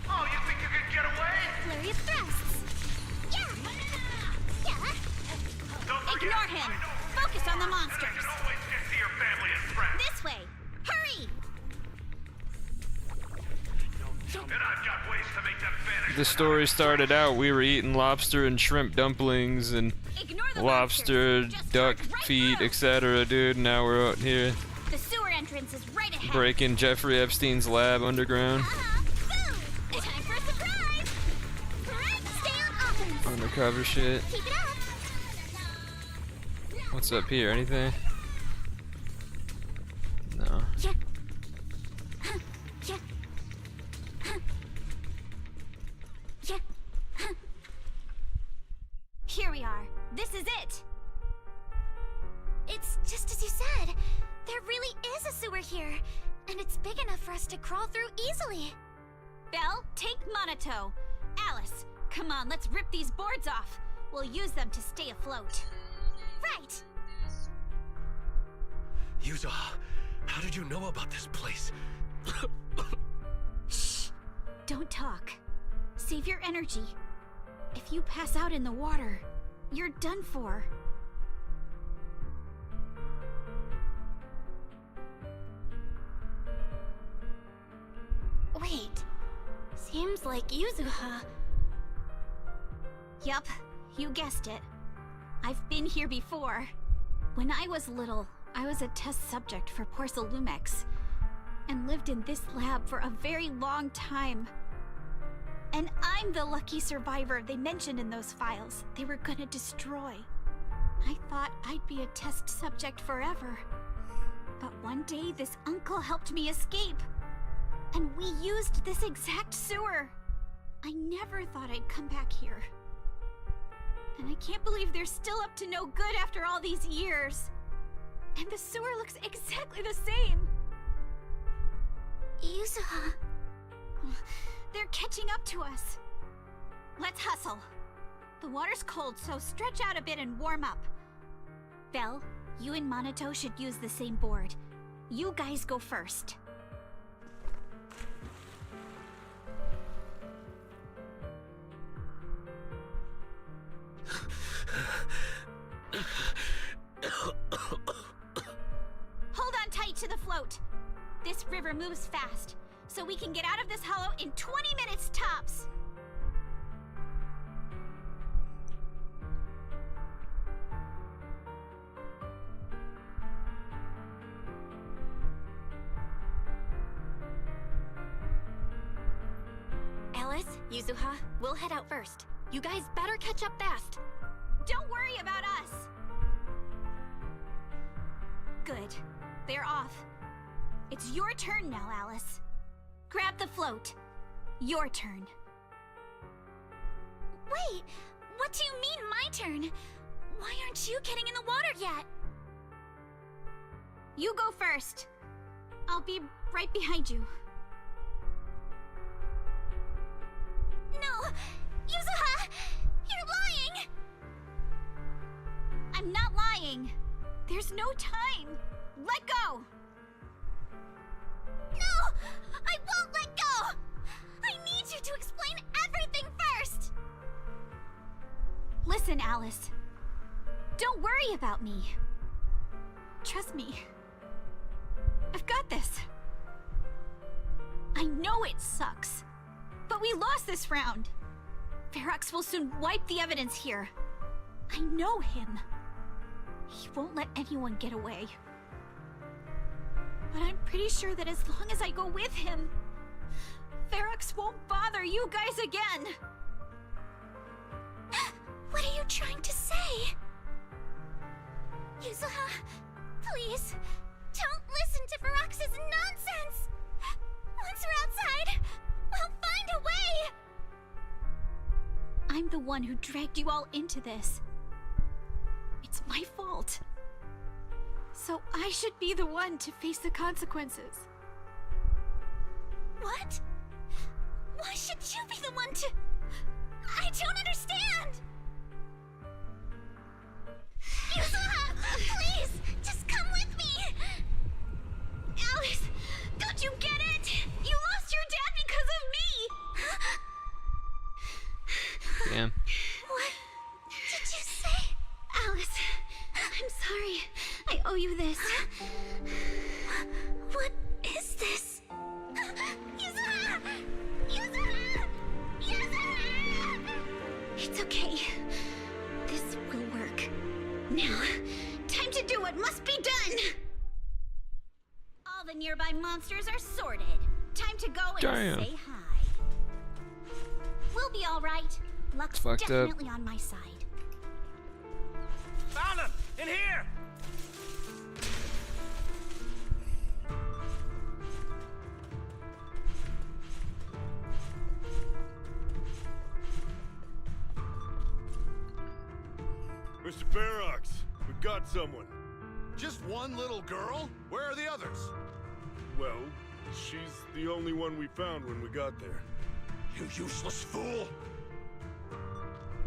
Oh, you think you can get away? Flurry of thrusts. Yeah. Yeah. Don't forget, Ignore him. Focus on the monsters. you can always get to your family and friends. This way. Hurry. And I've got ways to make them vanish. The story started out, we were eating lobster and shrimp dumplings and lobster, duck feet, etc. Dude, now we're out here The sewer entrance is right ahead. breaking Jeffrey Epstein's lab underground. Boom. Time for a surprise. Stay on offense. Undercover shit. Keep it up. What's up here? Anything? No. Yeah. Yeah. Yeah. Here we are. This is it. It's just as you said. There really is a sewer here, and it's big enough for us to crawl through easily. Belle, take Monato. Alice, come on, let's rip these boards off. We'll use them to stay afloat. Right. Yuza, how did you know about this place? Shh. Don't talk. Save your energy. If you pass out in the water, you're done for. Wait. Seems like Yuzuha. Yup, you guessed it. I've been here before. When I was little, I was a test subject for Porcelumex, and lived in this lab for a very long time. And I'm the lucky survivor they mentioned in those files they were gonna destroy. I thought I'd be a test subject forever. But one day this uncle helped me escape. And we used this exact sewer. I never thought I'd come back here. And I can't believe they're still up to no good after all these years. And the sewer looks exactly the same. Yuzuha. They're catching up to us. Let's hustle. The water's cold, so stretch out a bit and warm up. Belle, you and Monato should use the same board. You guys go first. monster moves fast, so we can get out of this hollow in 20 minutes tops. Alice, Yuzuha, we'll head out first. You guys better catch up fast. Don't worry about us! Good. They're off. It's your turn now, Alice. Grab the float. Your turn. Wait! What do you mean, my turn? Why aren't you getting in the water yet? You go first. I'll be right behind you. No! Yuzuha! You're lying! I'm not lying. There's no time. Let go! No! I won't let go! I need you to explain everything first! Listen, Alice. Don't worry about me. Trust me. I've got this. I know it sucks, but we lost this round. Ferox will soon wipe the evidence here. I know him. He won't let anyone get away. But I'm pretty sure that as long as I go with him, Ferox won't bother you guys again. What are you trying to say? Yuzuha, please, don't listen to Ferox's nonsense! Once we're outside, we'll find a way! I'm the one who dragged you all into this. It's my fault. So I should be the one to face the consequences. What? Why should you be the one to... I don't understand! Yuzuha, please, just come with me! Alice, don't you get it? You lost your dad because of me! Damn. What did you say? Alice, I'm sorry. I owe you this. What is this? Yuzuha! Yuzuha! Yuzuha! It's okay. This will work. Now, time to do what must be done! All the nearby monsters are sorted. Time to go and say hi. We'll be alright. Luck's definitely on my side. Found him! In here! Mr. Ferox, we've got someone. Just one little girl? Where are the others? Well, she's the only one we found when we got there. You useless fool!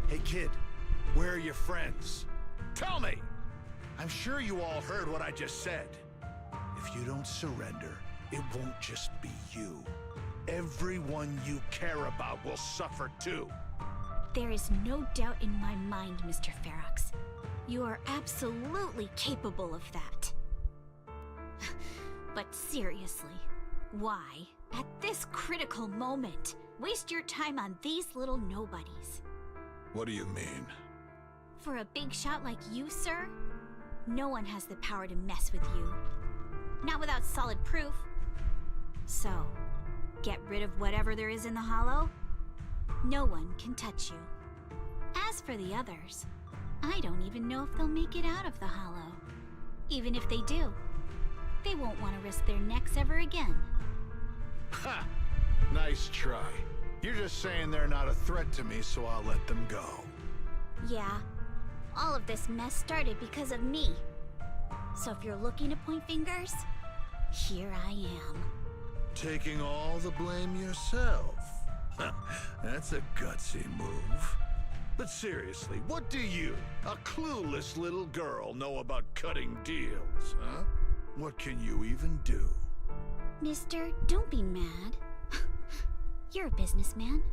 Hey kid, where are your friends? Tell me! I'm sure you all heard what I just said. If you don't surrender, it won't just be you. Everyone you care about will suffer too. There is no doubt in my mind, Mr. Ferox. You are absolutely capable of that. But seriously, why, at this critical moment, waste your time on these little nobodies? What do you mean? For a big shot like you, sir, no one has the power to mess with you. Not without solid proof. So, get rid of whatever there is in the hollow. No one can touch you. As for the others, I don't even know if they'll make it out of the hollow. Even if they do, they won't want to risk their necks ever again. Ha! Nice try. You're just saying they're not a threat to me, so I'll let them go. Yeah, all of this mess started because of me. So if you're looking to point fingers, here I am. Taking all the blame yourself. That's a gutsy move. But seriously, what do you, a clueless little girl, know about cutting deals, huh? What can you even do? Mister, don't be mad. You're a businessman.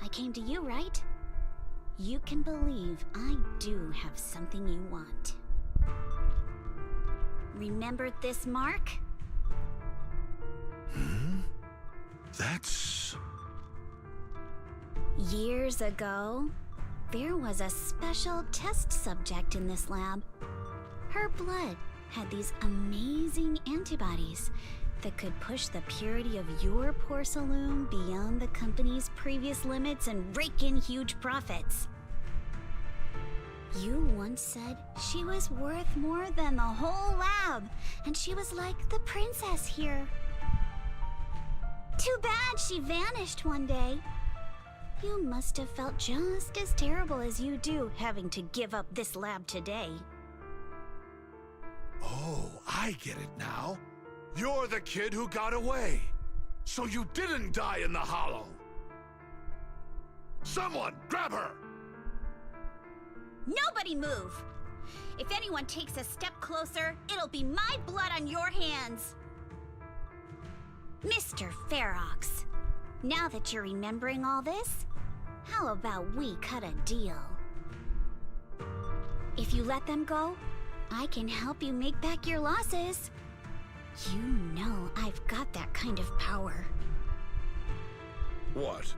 I came to you, right? You can believe I do have something you want. Remember this mark? That's... Years ago, there was a special test subject in this lab. Her blood had these amazing antibodies that could push the purity of your Porcelain beyond the company's previous limits and rake in huge profits. You once said she was worth more than the whole lab, and she was like the princess here. Too bad she vanished one day. You must have felt just as terrible as you do having to give up this lab today. Oh, I get it now. You're the kid who got away. So you didn't die in the hollow. Someone, grab her! Nobody move! If anyone takes a step closer, it'll be my blood on your hands. Mr. Ferox, now that you're remembering all this, how about we cut a deal? If you let them go, I can help you make back your losses. You know I've got that kind of power. What?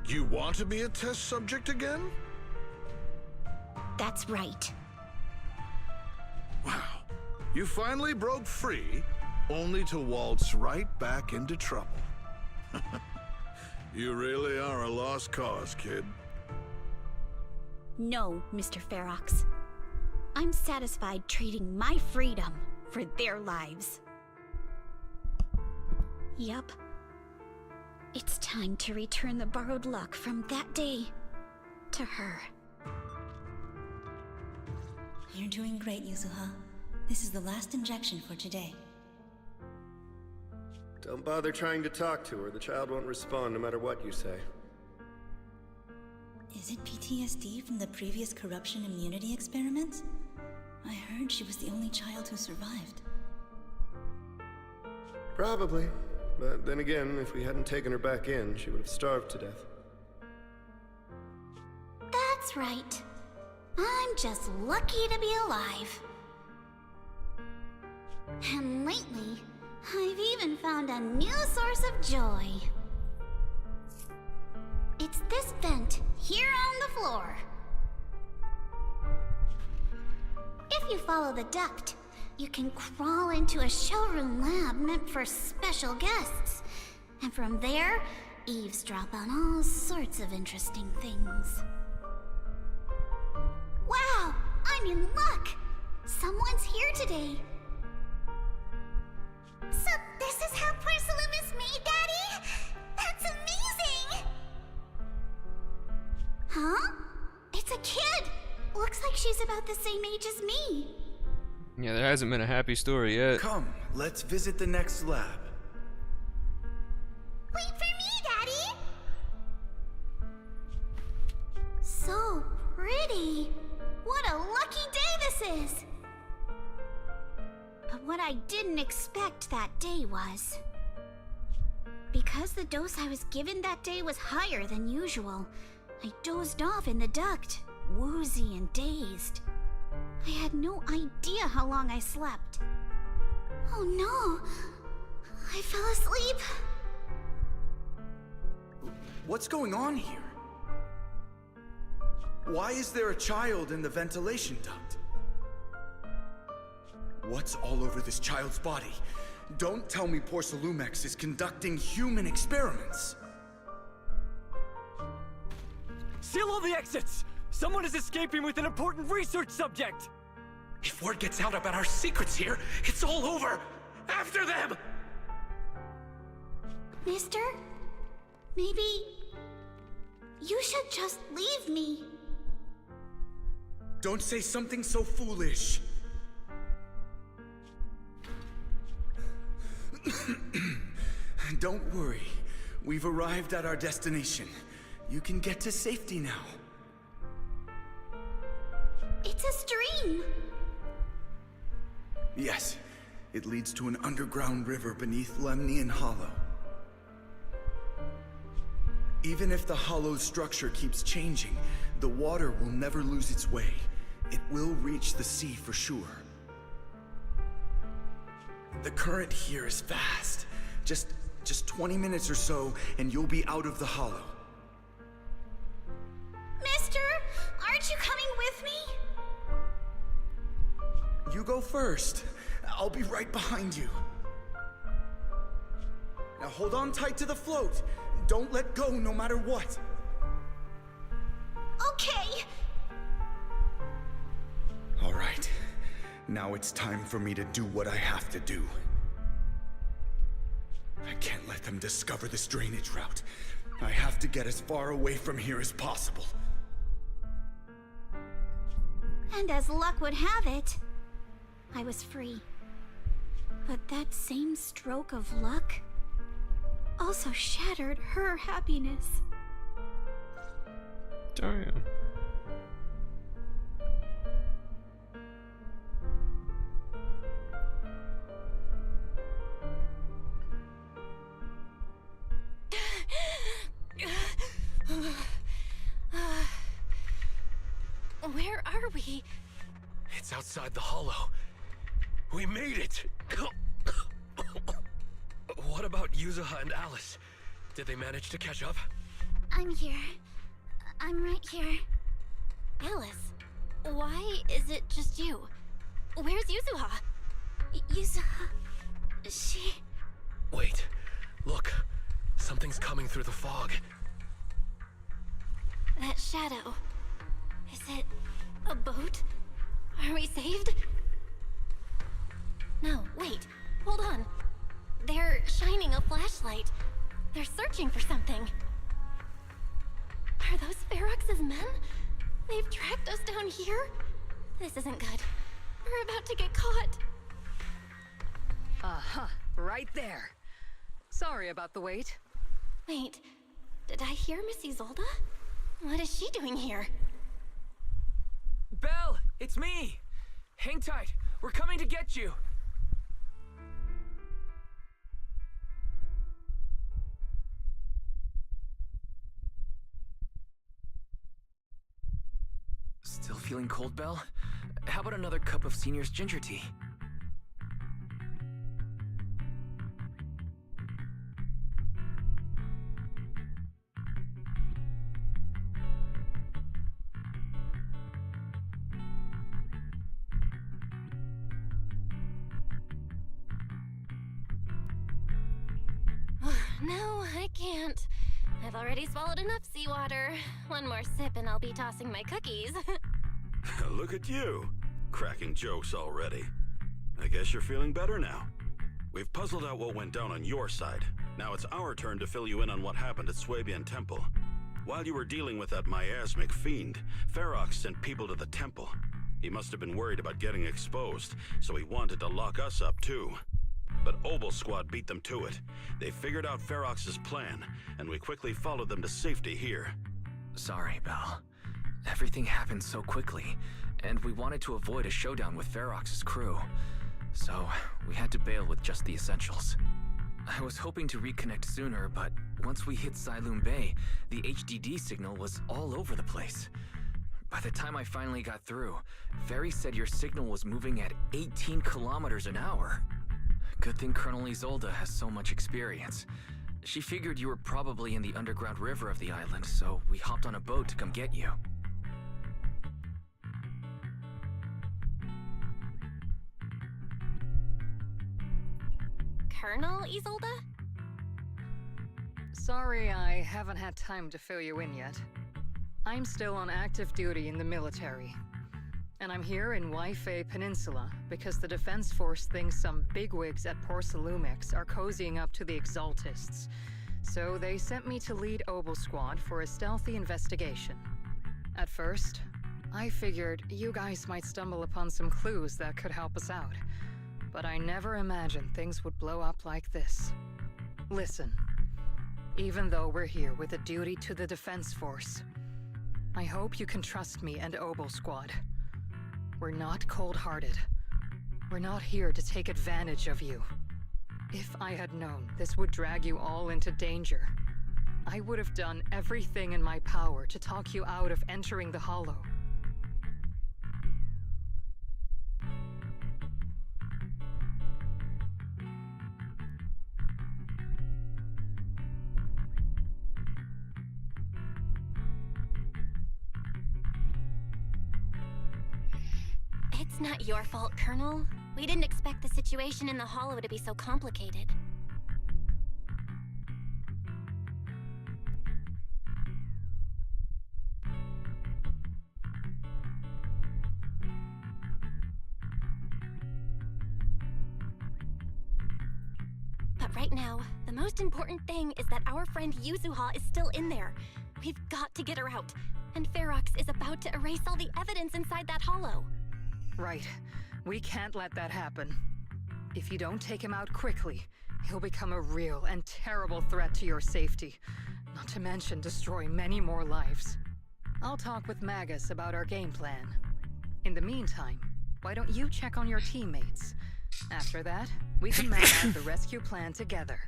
You want to be a test subject again? That's right. Wow. You finally broke free, only to waltz right back into trouble. You really are a lost cause, kid. No, Mr. Ferox. I'm satisfied trading my freedom for their lives. Yup. It's time to return the borrowed luck from that day to her. You're doing great, Yuzuha. This is the last injection for today. Don't bother trying to talk to her. The child won't respond no matter what you say. Is it PTSD from the previous corruption immunity experiments? I heard she was the only child who survived. Probably. But then again, if we hadn't taken her back in, she would have starved to death. That's right. I'm just lucky to be alive. And lately, I've even found a new source of joy. It's this vent here on the floor. If you follow the duct, you can crawl into a showroom lab meant for special guests. And from there, eavesdrop on all sorts of interesting things. Wow! I'm in luck! Someone's here today. So this is how porcelain is made, Daddy? That's amazing! Huh? It's a kid! Looks like she's about the same age as me. Yeah, there hasn't been a happy story yet. Come, let's visit the next lab. Wait for me, Daddy! So pretty. What a lucky day this is! But what I didn't expect that day was... because the dose I was given that day was higher than usual, I dozed off in the duct, woozy and dazed. I had no idea how long I slept. Oh no! I fell asleep! What's going on here? Why is there a child in the ventilation duct? What's all over this child's body? Don't tell me Porcelumex is conducting human experiments. Seal all the exits! Someone is escaping with an important research subject! If word gets out about our secrets here, it's all over! After them! Mister? Maybe... you should just leave me. Don't say something so foolish. Don't worry. We've arrived at our destination. You can get to safety now. It's a stream. Yes, it leads to an underground river beneath Lemnian Hollow. Even if the hollow's structure keeps changing, the water will never lose its way. It will reach the sea for sure. The current here is fast. Just Just 20 minutes or so, and you'll be out of the hollow. Mister, aren't you coming with me? You go first. I'll be right behind you. Now hold on tight to the float. Don't let go no matter what. Okay. All right. Now it's time for me to do what I have to do. I can't let them discover this drainage route. I have to get as far away from here as possible. And as luck would have it, I was free. But that same stroke of luck also shattered her happiness. Damn. Where are we? It's outside the hollow. We made it! What about Yuzuha and Alice? Did they manage to catch up? I'm here. I'm right here. Alice, why is it just you? Where's Yuzuha? Yuzuha... she... Wait, look. Something's coming through the fog. That shadow. Is it a boat? Are we saved? No, wait. Hold on. They're shining a flashlight. They're searching for something. Are those Ferox's men? They've tracked us down here? This isn't good. We're about to get caught. Uh-huh. Right there. Sorry about the wait. Wait. Did I hear Miss Isolde? What is she doing here? Belle, it's me! Hang tight. We're coming to get you. Still feeling cold, Belle? How about another cup of Senior's ginger tea? No, I can't. I've already swallowed enough seawater. One more sip and I'll be tossing my cookies. Look at you, cracking jokes already. I guess you're feeling better now. We've puzzled out what went down on your side. Now it's our turn to fill you in on what happened at Swabian Temple. While you were dealing with that miasmic fiend, Ferox sent people to the temple. He must have been worried about getting exposed, so he wanted to lock us up too. But Obel Squad beat them to it. They figured out Ferox's plan, and we quickly followed them to safety here. Sorry, Belle. Everything happened so quickly, and we wanted to avoid a showdown with Ferox's crew. So, we had to bail with just the essentials. I was hoping to reconnect sooner, but once we hit Sailoon Bay, the HDD signal was all over the place. By the time I finally got through, Ferry said your signal was moving at 18 kilometers an hour. Good thing Colonel Isolde has so much experience. She figured you were probably in the underground river of the island, so we hopped on a boat to come get you. Colonel Isolde? Sorry I haven't had time to fill you in yet. I'm still on active duty in the military. And I'm here in Waifei Peninsula because the Defense Force thinks some bigwigs at Porsalumix are cozying up to the Exaltists. So they sent me to lead Obel Squad for a stealthy investigation. At first, I figured you guys might stumble upon some clues that could help us out. But I never imagined things would blow up like this. Listen, even though we're here with a duty to the Defense Force, I hope you can trust me and Obel Squad. We're not cold-hearted. We're not here to take advantage of you. If I had known this would drag you all into danger, I would have done everything in my power to talk you out of entering the Hollow. It's not your fault, Colonel. We didn't expect the situation in the Hollow to be so complicated. But right now, the most important thing is that our friend Yuzuha is still in there. We've got to get her out. And Ferox is about to erase all the evidence inside that Hollow. Right. We can't let that happen. If you don't take him out quickly, he'll become a real and terrible threat to your safety. Not to mention destroy many more lives. I'll talk with Magus about our game plan. In the meantime, why don't you check on your teammates? After that, we can map out the rescue plan together.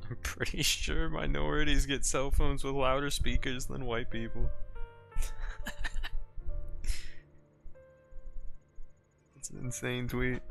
I'm pretty sure minorities get cell phones with louder speakers than white people. It's an insane tweet.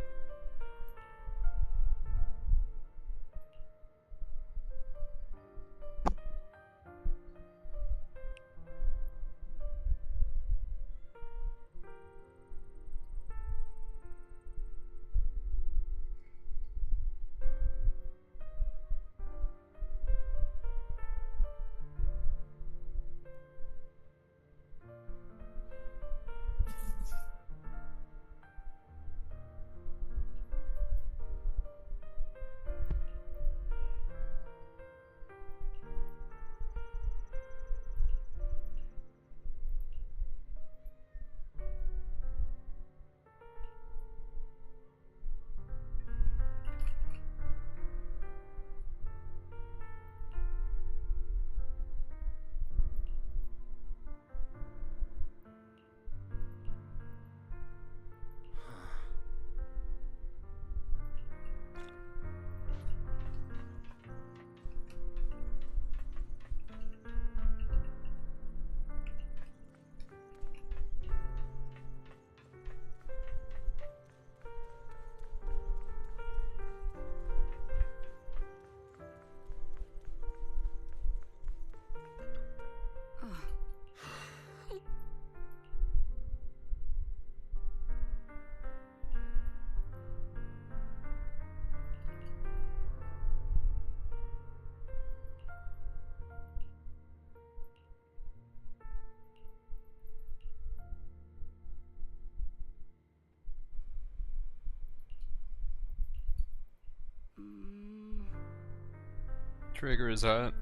Trigger is hot.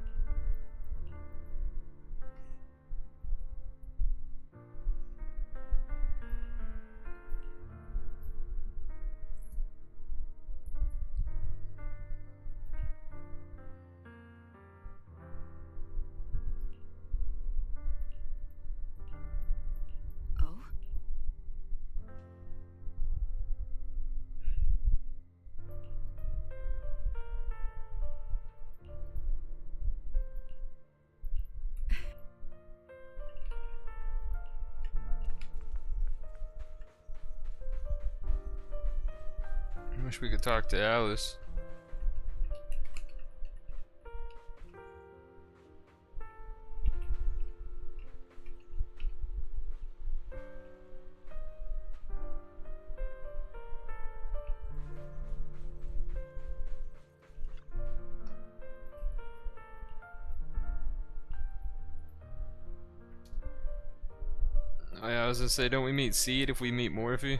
Wish we could talk to Alice. Oh yeah, I was gonna say, don't we meet Seed if we meet Morphe?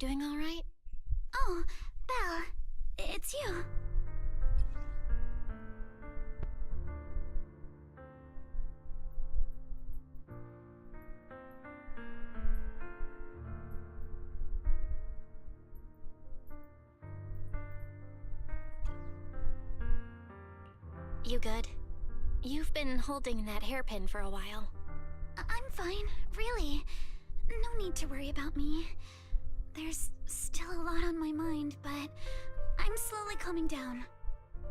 doing all right? Oh, Belle, it's you. You good? You've been holding that hairpin for a while. I'm fine, really. No need to worry about me. There's still a lot on my mind, but I'm slowly calming down.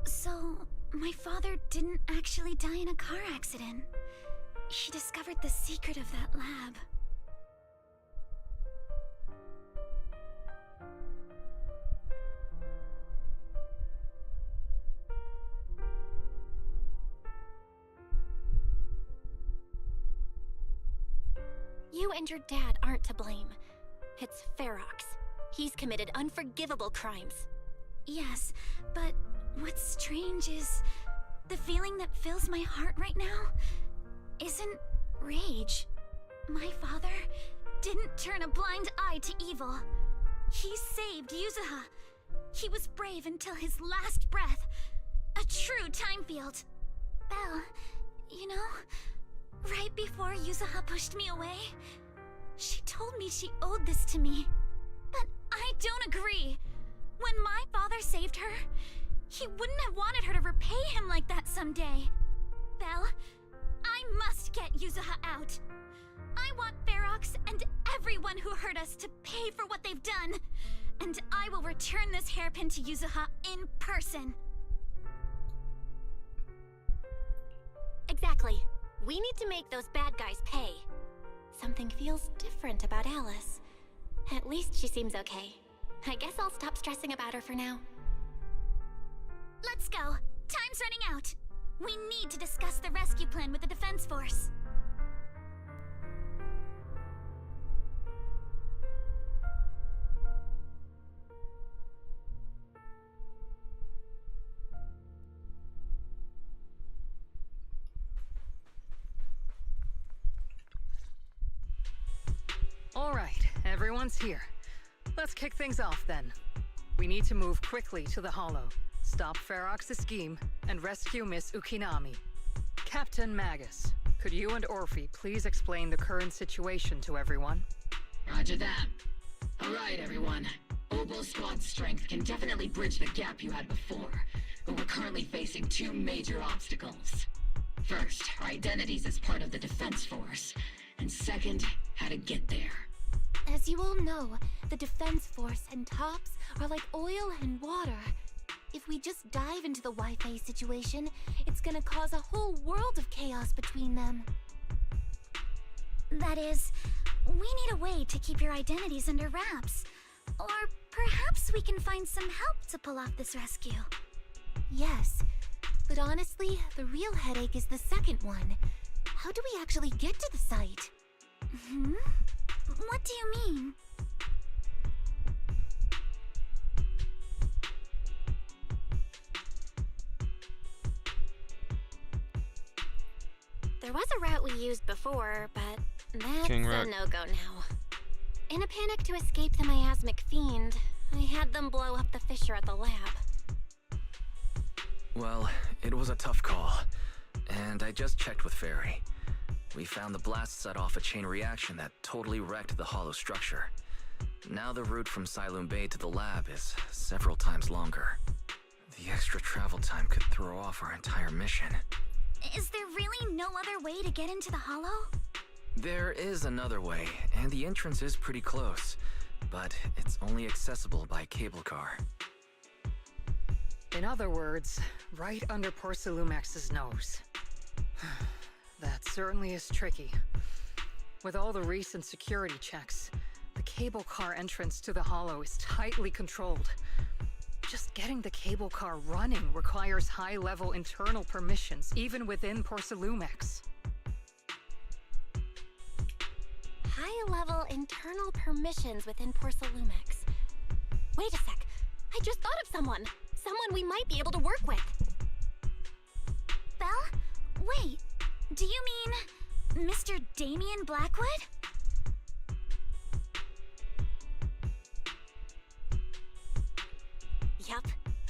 So, my father didn't actually die in a car accident. He discovered the secret of that lab. You and your dad aren't to blame. It's Ferox. He's committed unforgivable crimes. Yes, but what's strange is the feeling that fills my heart right now isn't rage. My father didn't turn a blind eye to evil. He saved Yuzuha. He was brave until his last breath. A true time field. Belle, you know, right before Yuzuha pushed me away, she told me she owed this to me. But I don't agree. When my father saved her, he wouldn't have wanted her to repay him like that someday. Belle, I must get Yuzuha out. I want Ferox and everyone who hurt us to pay for what they've done. And I will return this hairpin to Yuzuha in person. Exactly. We need to make those bad guys pay. Something feels different about Alice. At least she seems okay. I guess I'll stop stressing about her for now. Let's go. Time's running out. We need to discuss the rescue plan with the Defense Force. All right, everyone's here. Let's kick things off then. We need to move quickly to the Hollow, stop Ferox's scheme, and rescue Miss Ukinami. Captain Magus, could you and Orphe please explain the current situation to everyone? Roger that. Alright, everyone. Oboe Squad's strength can definitely bridge the gap you had before, but we're currently facing two major obstacles. First, our identities as part of the Defense Force, and second, how to get there. As you all know, the Defense Force and TOPS are like oil and water. If we just dive into the Wi-Fi situation, it's gonna cause a whole world of chaos between them. That is, we need a way to keep your identities under wraps. Or perhaps we can find some help to pull off this rescue. Yes, but honestly, the real headache is the second one. How do we actually get to the site? Hmm? What do you mean? There was a route we used before, but that's King a Rock. no-go now. In a panic to escape the miasmic fiend, I had them blow up the fissure at the lab. Well, it was a tough call. And I just checked with Fairy. We found the blast set off a chain reaction that totally wrecked the hollow structure. Now the route from Siloon Bay to the lab is several times longer. The extra travel time could throw off our entire mission. Is there really no other way to get into the Hollow? There is another way, and the entrance is pretty close, but it's only accessible by cable car. In other words, right under Porcelumex's nose. That certainly is tricky. With all the recent security checks, the cable car entrance to the Hollow is tightly controlled. Just getting the cable car running requires high-level internal permissions, even within Porcelumex. High-level internal permissions within Porcelumex. Wait a sec. I just thought of someone. Someone we might be able to work with. Belle? Wait, do you mean Mr. Damien Blackwood?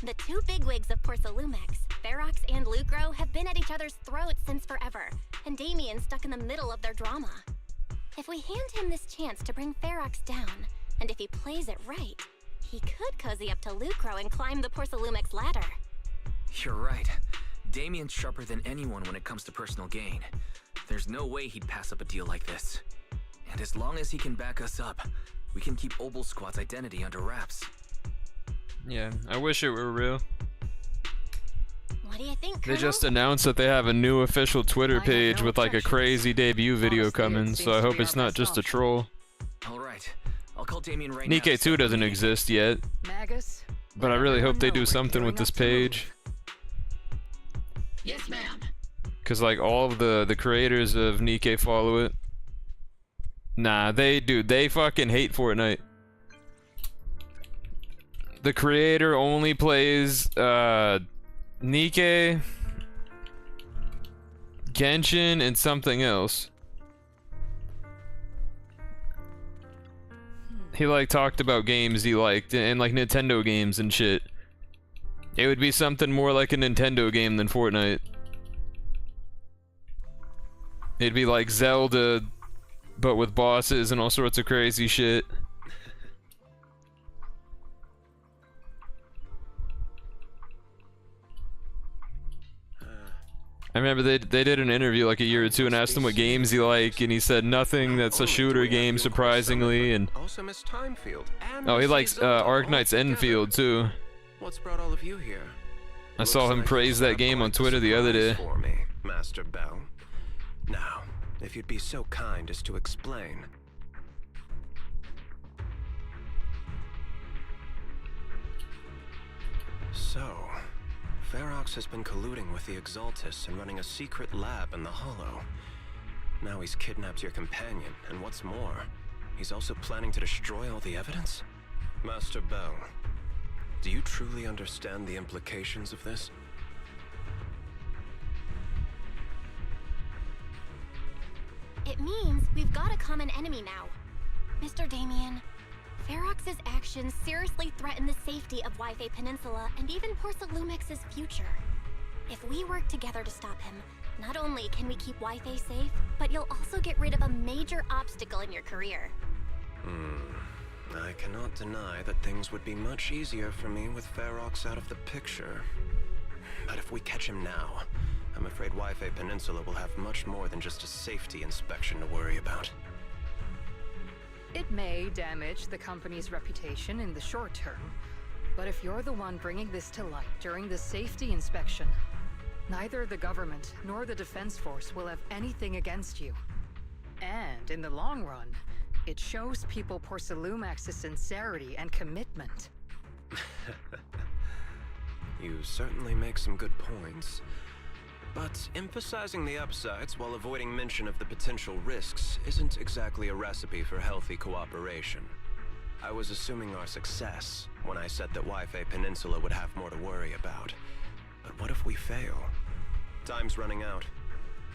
The two bigwigs of Porcelumex, Ferox and Lucro, have been at each other's throats since forever, and Damien's stuck in the middle of their drama. If we hand him this chance to bring Ferox down, and if he plays it right, he could cozy up to Lucro and climb the Porcelumex ladder. You're right. Damien's sharper than anyone when it comes to personal gain. There's no way he'd pass up a deal like this. And as long as he can back us up, we can keep Obel Squad's identity under wraps. Yeah, I wish it were real. What do you think, They Colonel? just announced that they have a new official Twitter page with like a crazy debut video coming, so I hope it's not just a troll. Alright, I'll call Damien right now. Nikke 2 doesn't exist yet, Magus, but I really hope they do something with this page. Yes, ma'am. Cause like all of the creators of Nikke follow it. Nah, they fucking hate Fortnite. The creator only plays Nikke, Genshin, and something else. He like talked about games he liked and like Nintendo games and shit. It would be something more like a Nintendo game than Fortnite. It'd be like Zelda, but with bosses and all sorts of crazy shit. I remember they did an interview like a year or two and asked him what games he liked, and he said nothing that's a shooter game, surprisingly, and Also Miss Timefield. And oh, he Miss likes Zelda Arknight's all together. Enfield too. What's brought all of you here? I saw him praise that game on Twitter the other day. For me, Master Bell. Now, if you'd be so kind as to explain. So, Ferox has been colluding with the Exaltus and running a secret lab in the Hollow. Now he's kidnapped your companion, and what's more, he's also planning to destroy all the evidence? Master Bell, do you truly understand the implications of this? It means we've got a common enemy now. Mr. Damien, Ferox's actions seriously threaten the safety of Wi-Fi Peninsula and even Porcelumex's future. If we work together to stop him, not only can we keep Wi-Fi safe, but you'll also get rid of a major obstacle in your career. I cannot deny that things would be much easier for me with Ferox out of the picture. But if we catch him now, I'm afraid Wi-Fi Peninsula will have much more than just a safety inspection to worry about. It may damage the company's reputation in the short term, but if you're the one bringing this to light during the safety inspection, neither the government nor the Defense Force will have anything against you. And in the long run, it shows people Porcelumex's sincerity and commitment. You certainly make some good points. But emphasizing the upsides while avoiding mention of the potential risks isn't exactly a recipe for healthy cooperation. I was assuming our success when I said that Wi-Fi Peninsula would have more to worry about. But what if we fail? Time's running out.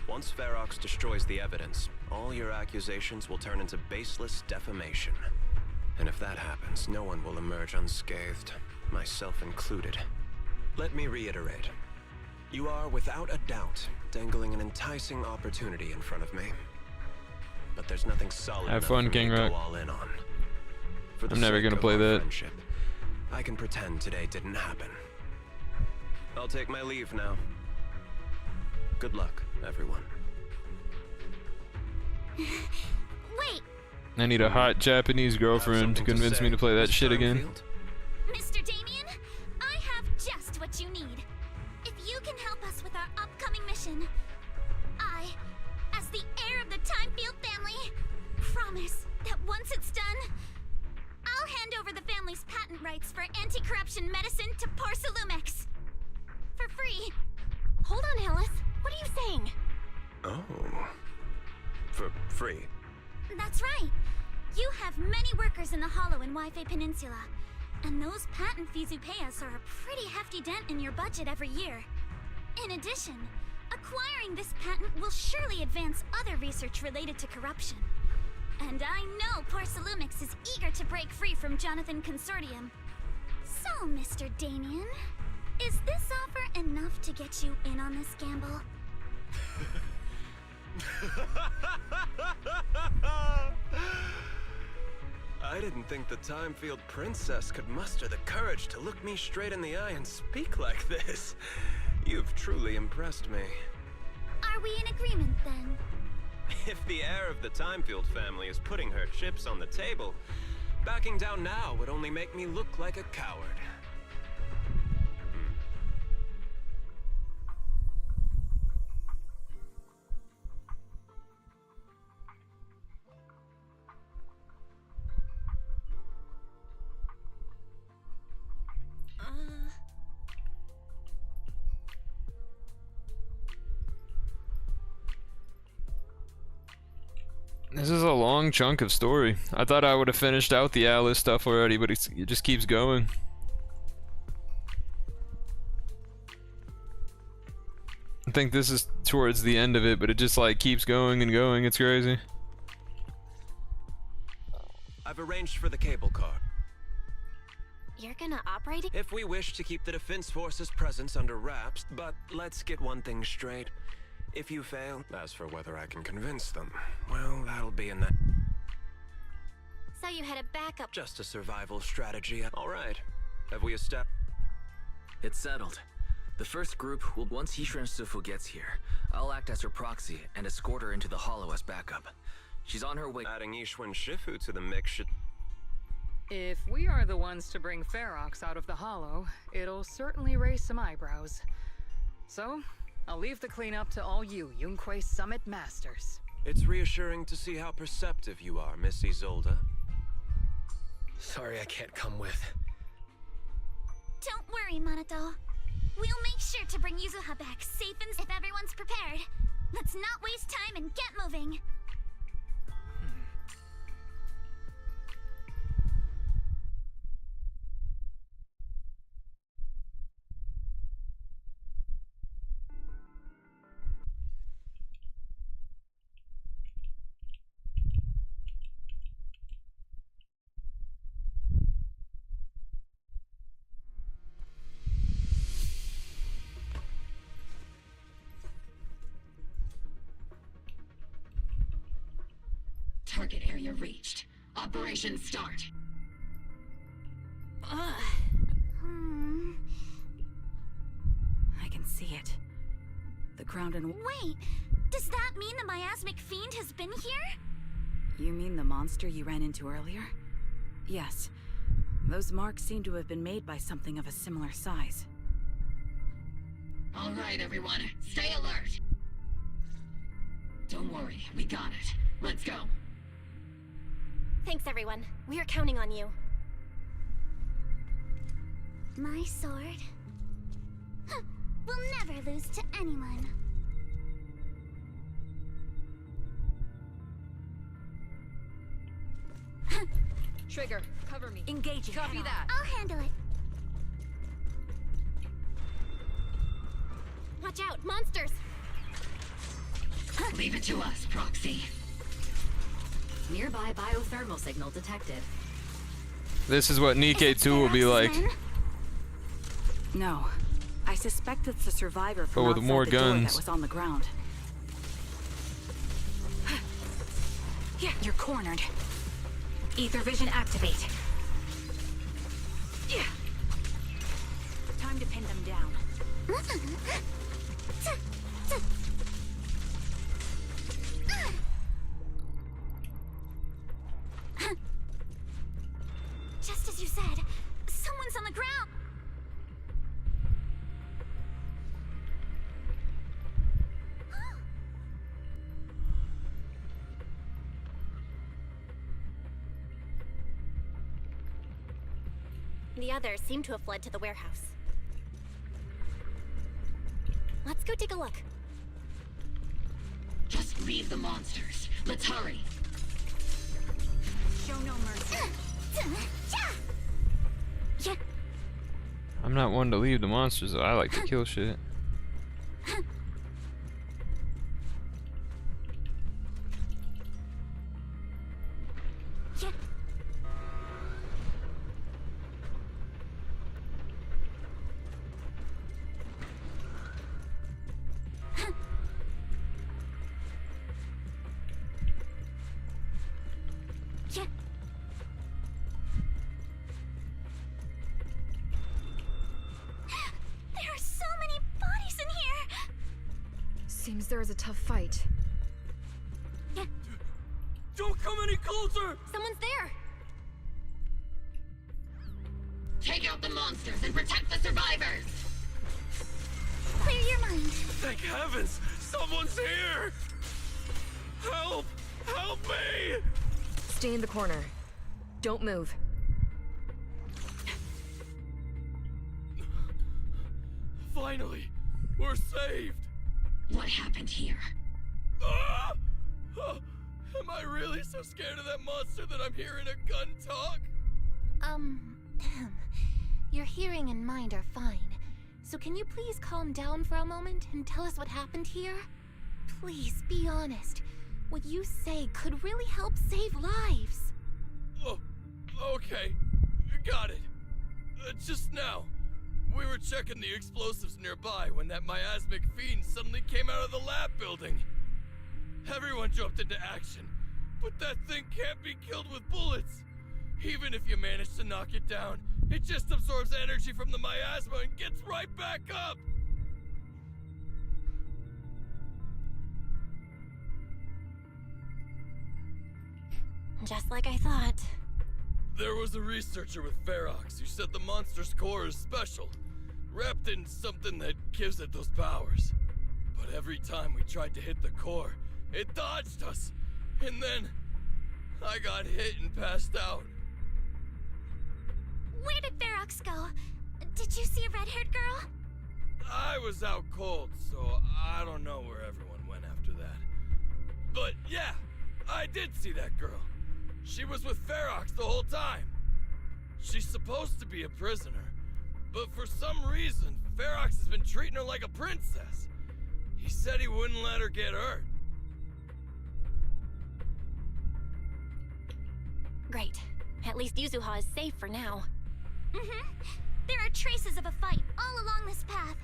Once Ferox destroys the evidence, all your accusations will turn into baseless defamation. And if that happens, no one will emerge unscathed, myself included. Let me reiterate. You are, without a doubt, dangling an enticing opportunity in front of me. But there's nothing solid Have enough fun, for me King to Rock. go all in on. For the I'm never sake gonna of play our that. friendship, I can pretend today didn't happen. I'll take my leave now. Good luck, everyone. Wait, I need a hot Japanese girlfriend to convince me to play that shit again. Mr. Damien, I have just what you need. If you can help us with our upcoming mission, I, as the heir of the Timefield family, promise that once it's done, I'll hand over the family's patent rights for anti-corruption medicine to Porcelumex. For free. Hold on, Alice. What are you saying? Oh. For free? That's right. You have many workers in the Hollow and Wi-Fi Peninsula, and those patent fees you pay us are a pretty hefty dent in your budget every year. In addition, acquiring this patent will surely advance other research related to corruption. And I know Porcelumex is eager to break free from Jonathan Consortium. So, Mr. Damien, is this offer enough to get you in on this gamble? I didn't think the Timefield Princess could muster the courage to look me straight in the eye and speak like this. You've truly impressed me. Are we in agreement then? If the heir of the Timefield family is putting her chips on the table, backing down now would only make me look like a coward. This is a long chunk of story. I thought I would have finished out the Alice stuff already, but it just keeps going. I think this is towards the end of it, but it just like keeps going and going. It's crazy. I've arranged for the cable car. You're gonna operate it? If we wish to keep the Defense Force's presence under wraps, but let's get one thing straight. If you fail, as for whether I can convince them, well, that'll be in that. So you had a backup. Just a survival strategy. All right. Have we established? It's settled. The first group will, once Hishran Sufu gets here, I'll act as her proxy and escort her into the Hollow as backup. She's on her way. Adding Ishwan Shifu to the mix should... If we are the ones to bring Ferox out of the Hollow, it'll certainly raise some eyebrows. So, I'll leave the cleanup to all you Yunquei Summit Masters. It's reassuring to see how perceptive you are, Miss Isolde. Sorry I can't come with. Don't worry, Monato. We'll make sure to bring Yuzuha back safe and if everyone's prepared. Let's not waste time and get moving. Target area reached. Operation start. I can see it. The ground and... Wait! Does that mean the miasmic fiend has been here? You mean the monster you ran into earlier? Yes. Those marks seem to have been made by something of a similar size. All right, everyone. Stay alert. Don't worry. We got it. Let's go. Thanks, everyone. We are counting on you. My sword will never lose to anyone. Trigger, cover me. Engaging. Copy that. I'll handle it. Watch out, monsters! Leave it to us, Proxy. Nearby biothermal signal detected. This is what Nikke 2 will be like. No. I suspect it's the survivor from but with outside more the door guns. that was on the ground. Yeah, you're cornered. Ether vision activate. Yeah. Time to pin them down. Just as you said, someone's on the ground. The others seem to have fled to the warehouse. Let's go take a look. Just leave the monsters. Let's hurry. Show no mercy. I'm not one to leave the monsters though. I like to kill shit. Seems there is a tough fight. Don't come any closer! Someone's there! Take out the monsters and protect the survivors! Clear your mind. Thank heavens! Someone's here! Help! Help me! Stay in the corner. Don't move. Finally! We're saved! What happened here? Ah! Oh, am I really so scared of that monster that I'm hearing a gun talk? Your hearing and mind are fine. So can you please calm down for a moment and tell us what happened here? Please, be honest. What you say could really help save lives. Oh, okay. Got it. Just now, we were checking the explosives nearby when that miasmic fiend suddenly came out of the lab building. Everyone jumped into action, but that thing can't be killed with bullets. Even if you manage to knock it down, it just absorbs energy from the miasma and gets right back up. Just like I thought. There was a researcher with Ferox who said the monster's core is special, wrapped in something that gives it those powers. But every time we tried to hit the core, it dodged us. And then I got hit and passed out. Where did Ferox go? Did you see a red-haired girl? I was out cold, so I don't know where everyone went after that. But yeah, I did see that girl. She was with Ferox the whole time. She's supposed to be a prisoner, but for some reason, Ferox has been treating her like a princess. He said he wouldn't let her get hurt. Great. At least Yuzuha is safe for now. There are traces of a fight all along this path.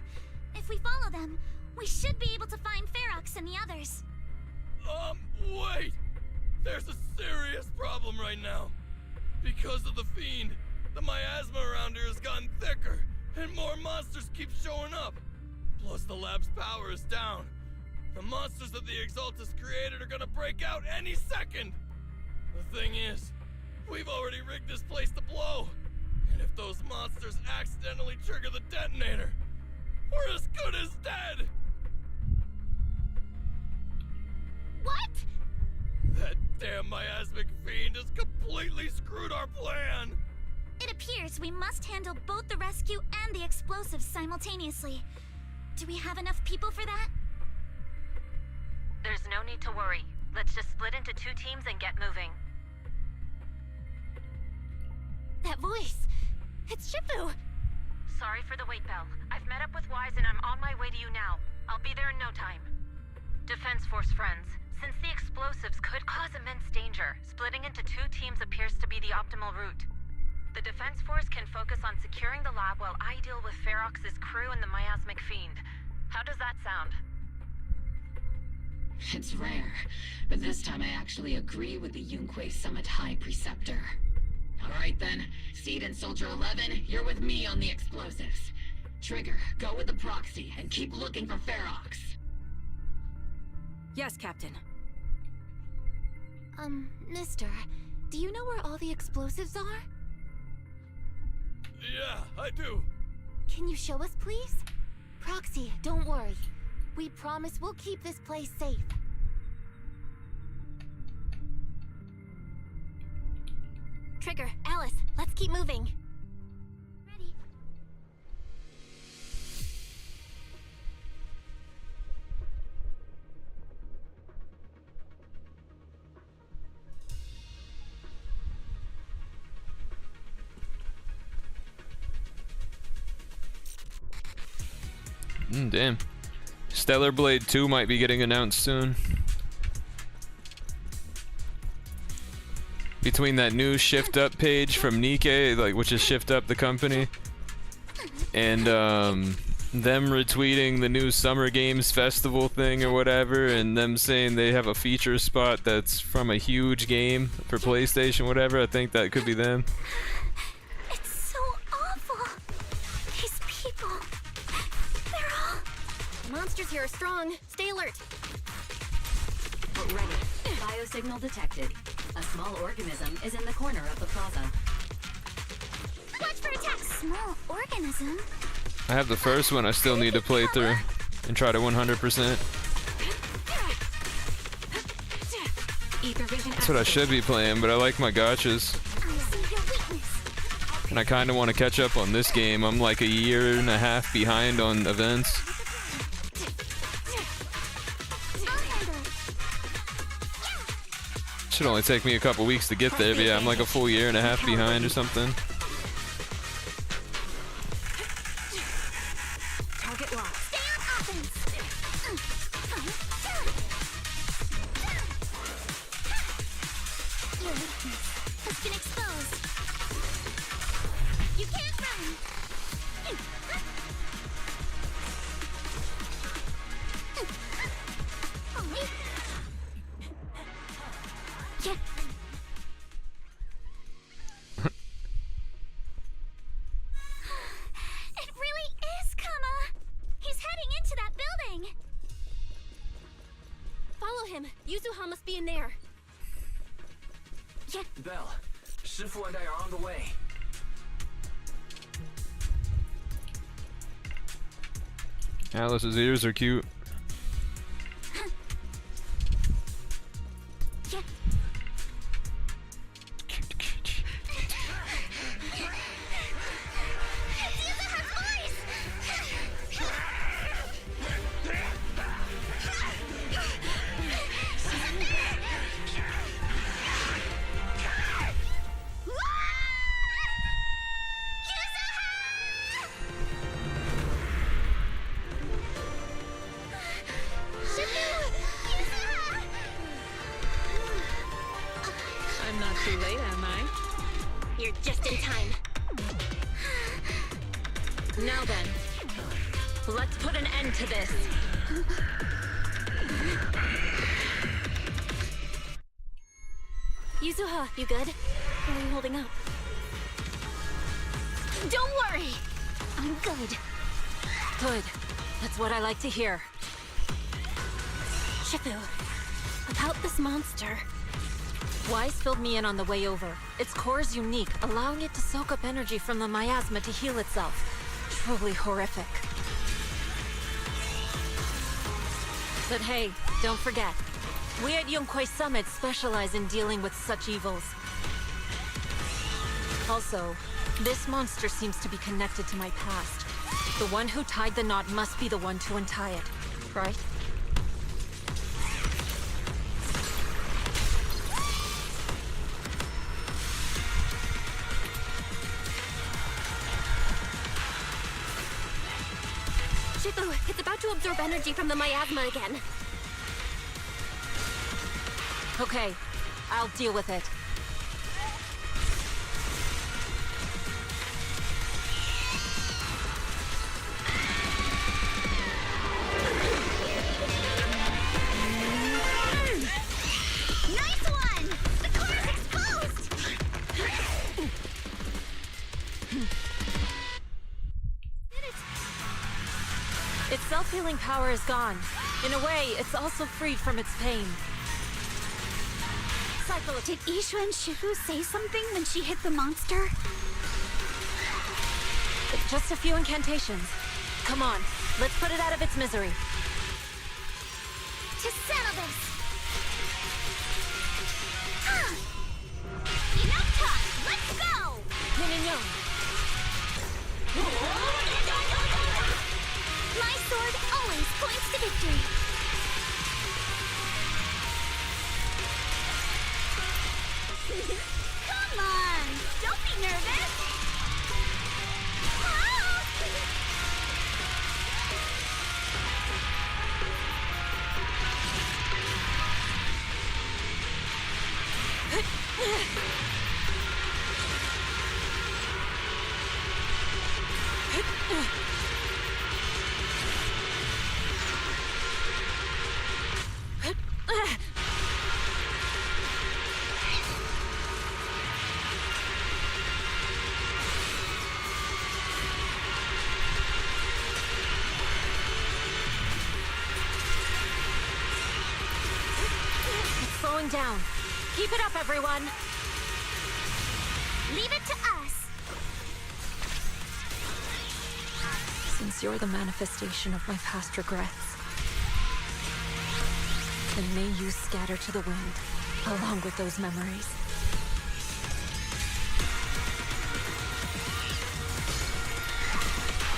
If we follow them, we should be able to find Ferox and the others. Wait! There's a serious problem right now. Because of the fiend, the miasma around here has gotten thicker, and more monsters keep showing up. Plus the lab's power is down. The monsters that the Exaltus created are gonna break out any second. The thing is, we've already rigged this place to blow. And if those monsters accidentally trigger the detonator, we're as good as dead! What? That damn miasmic fiend has completely screwed our plan! It appears we must handle both the rescue and the explosives simultaneously. Do we have enough people for that? There's no need to worry. Let's just split into 2 teams and get moving. That voice! It's Shifu! Sorry for the wait, Belle. I've met up with Wise and I'm on my way to you now. I'll be there in no time. Defense Force friends, since the explosives could cause immense danger, splitting into 2 teams appears to be the optimal route. The Defense Force can focus on securing the lab while I deal with Ferox's crew and the miasmic fiend. How does that sound? It's rare, but this time I actually agree with the Yunque Summit High Preceptor. Alright then, Seed and Soldier 11, you're with me on the explosives. Trigger, go with the proxy and keep looking for Ferox. Yes, Captain. Mister, do you know where all the explosives are? Yeah, I do. Can you show us, please? Proxy, don't worry. We promise we'll keep this place safe. Trigger, Alice, let's keep moving. Ready. Damn. Stellar Blade 2 might be getting announced soon. Between that new Shift Up page from Nikkei, like, which is Shift Up the company, and them retweeting the new Summer Games Festival thing or whatever, and them saying they have a feature spot that's from a huge game for PlayStation, whatever, I think that could be them. It's so awful. These people, they're all... monsters here are strong. Stay alert. Ready. Biosignal detected. A small organism is in the corner of the plaza. Watch for attacks. Small organism? I have the first one I still need to play through and try to 100%. That's what I should be playing, but I like my gachas. And I kind of want to catch up on this game. I'm like a year and a half behind on events. Should only take me a couple weeks to get there, but yeah, I'm like a full year and a half behind or something. Target locked. Stay on offense. Your weakness has been exposed. You can't run. Yeah. It really is Kama. He's heading into that building. Follow him. Yuzuha must be in there. Yeah. Belle, Shifu and I are on the way. Alice's ears are cute. Yeah. I'm not too late, am I? You're just in time. Now then, let's put an end to this. Yuzuha, you good? How are you holding up? Don't worry. I'm good. Good. That's what I like to hear. Shifu, about this monster. Wise filled me in on the way over. Its core is unique, allowing it to soak up energy from the miasma to heal itself. Truly horrific. But hey, don't forget, we at Yunkwei Summit specialize in dealing with such evils. Also, this monster seems to be connected to my past. The one who tied the knot must be the one to untie it, right? Shifu, it's about to absorb energy from the miasma again. Okay, I'll deal with it. Nice one! The core is exposed! Its self-healing power is gone. In a way, it's also freed from its pain. Did Isha and Shifu say something when she hit the monster? Just a few incantations. Come on, let's put it out of its misery. To settle this! Enough talk! Let's go! Yin and Yang. My sword always points to victory. Come on! Don't be nervous! going down. Keep it up, everyone! Leave it to us. Since you're the manifestation of my past regrets, then may you scatter to the wind, along with those memories.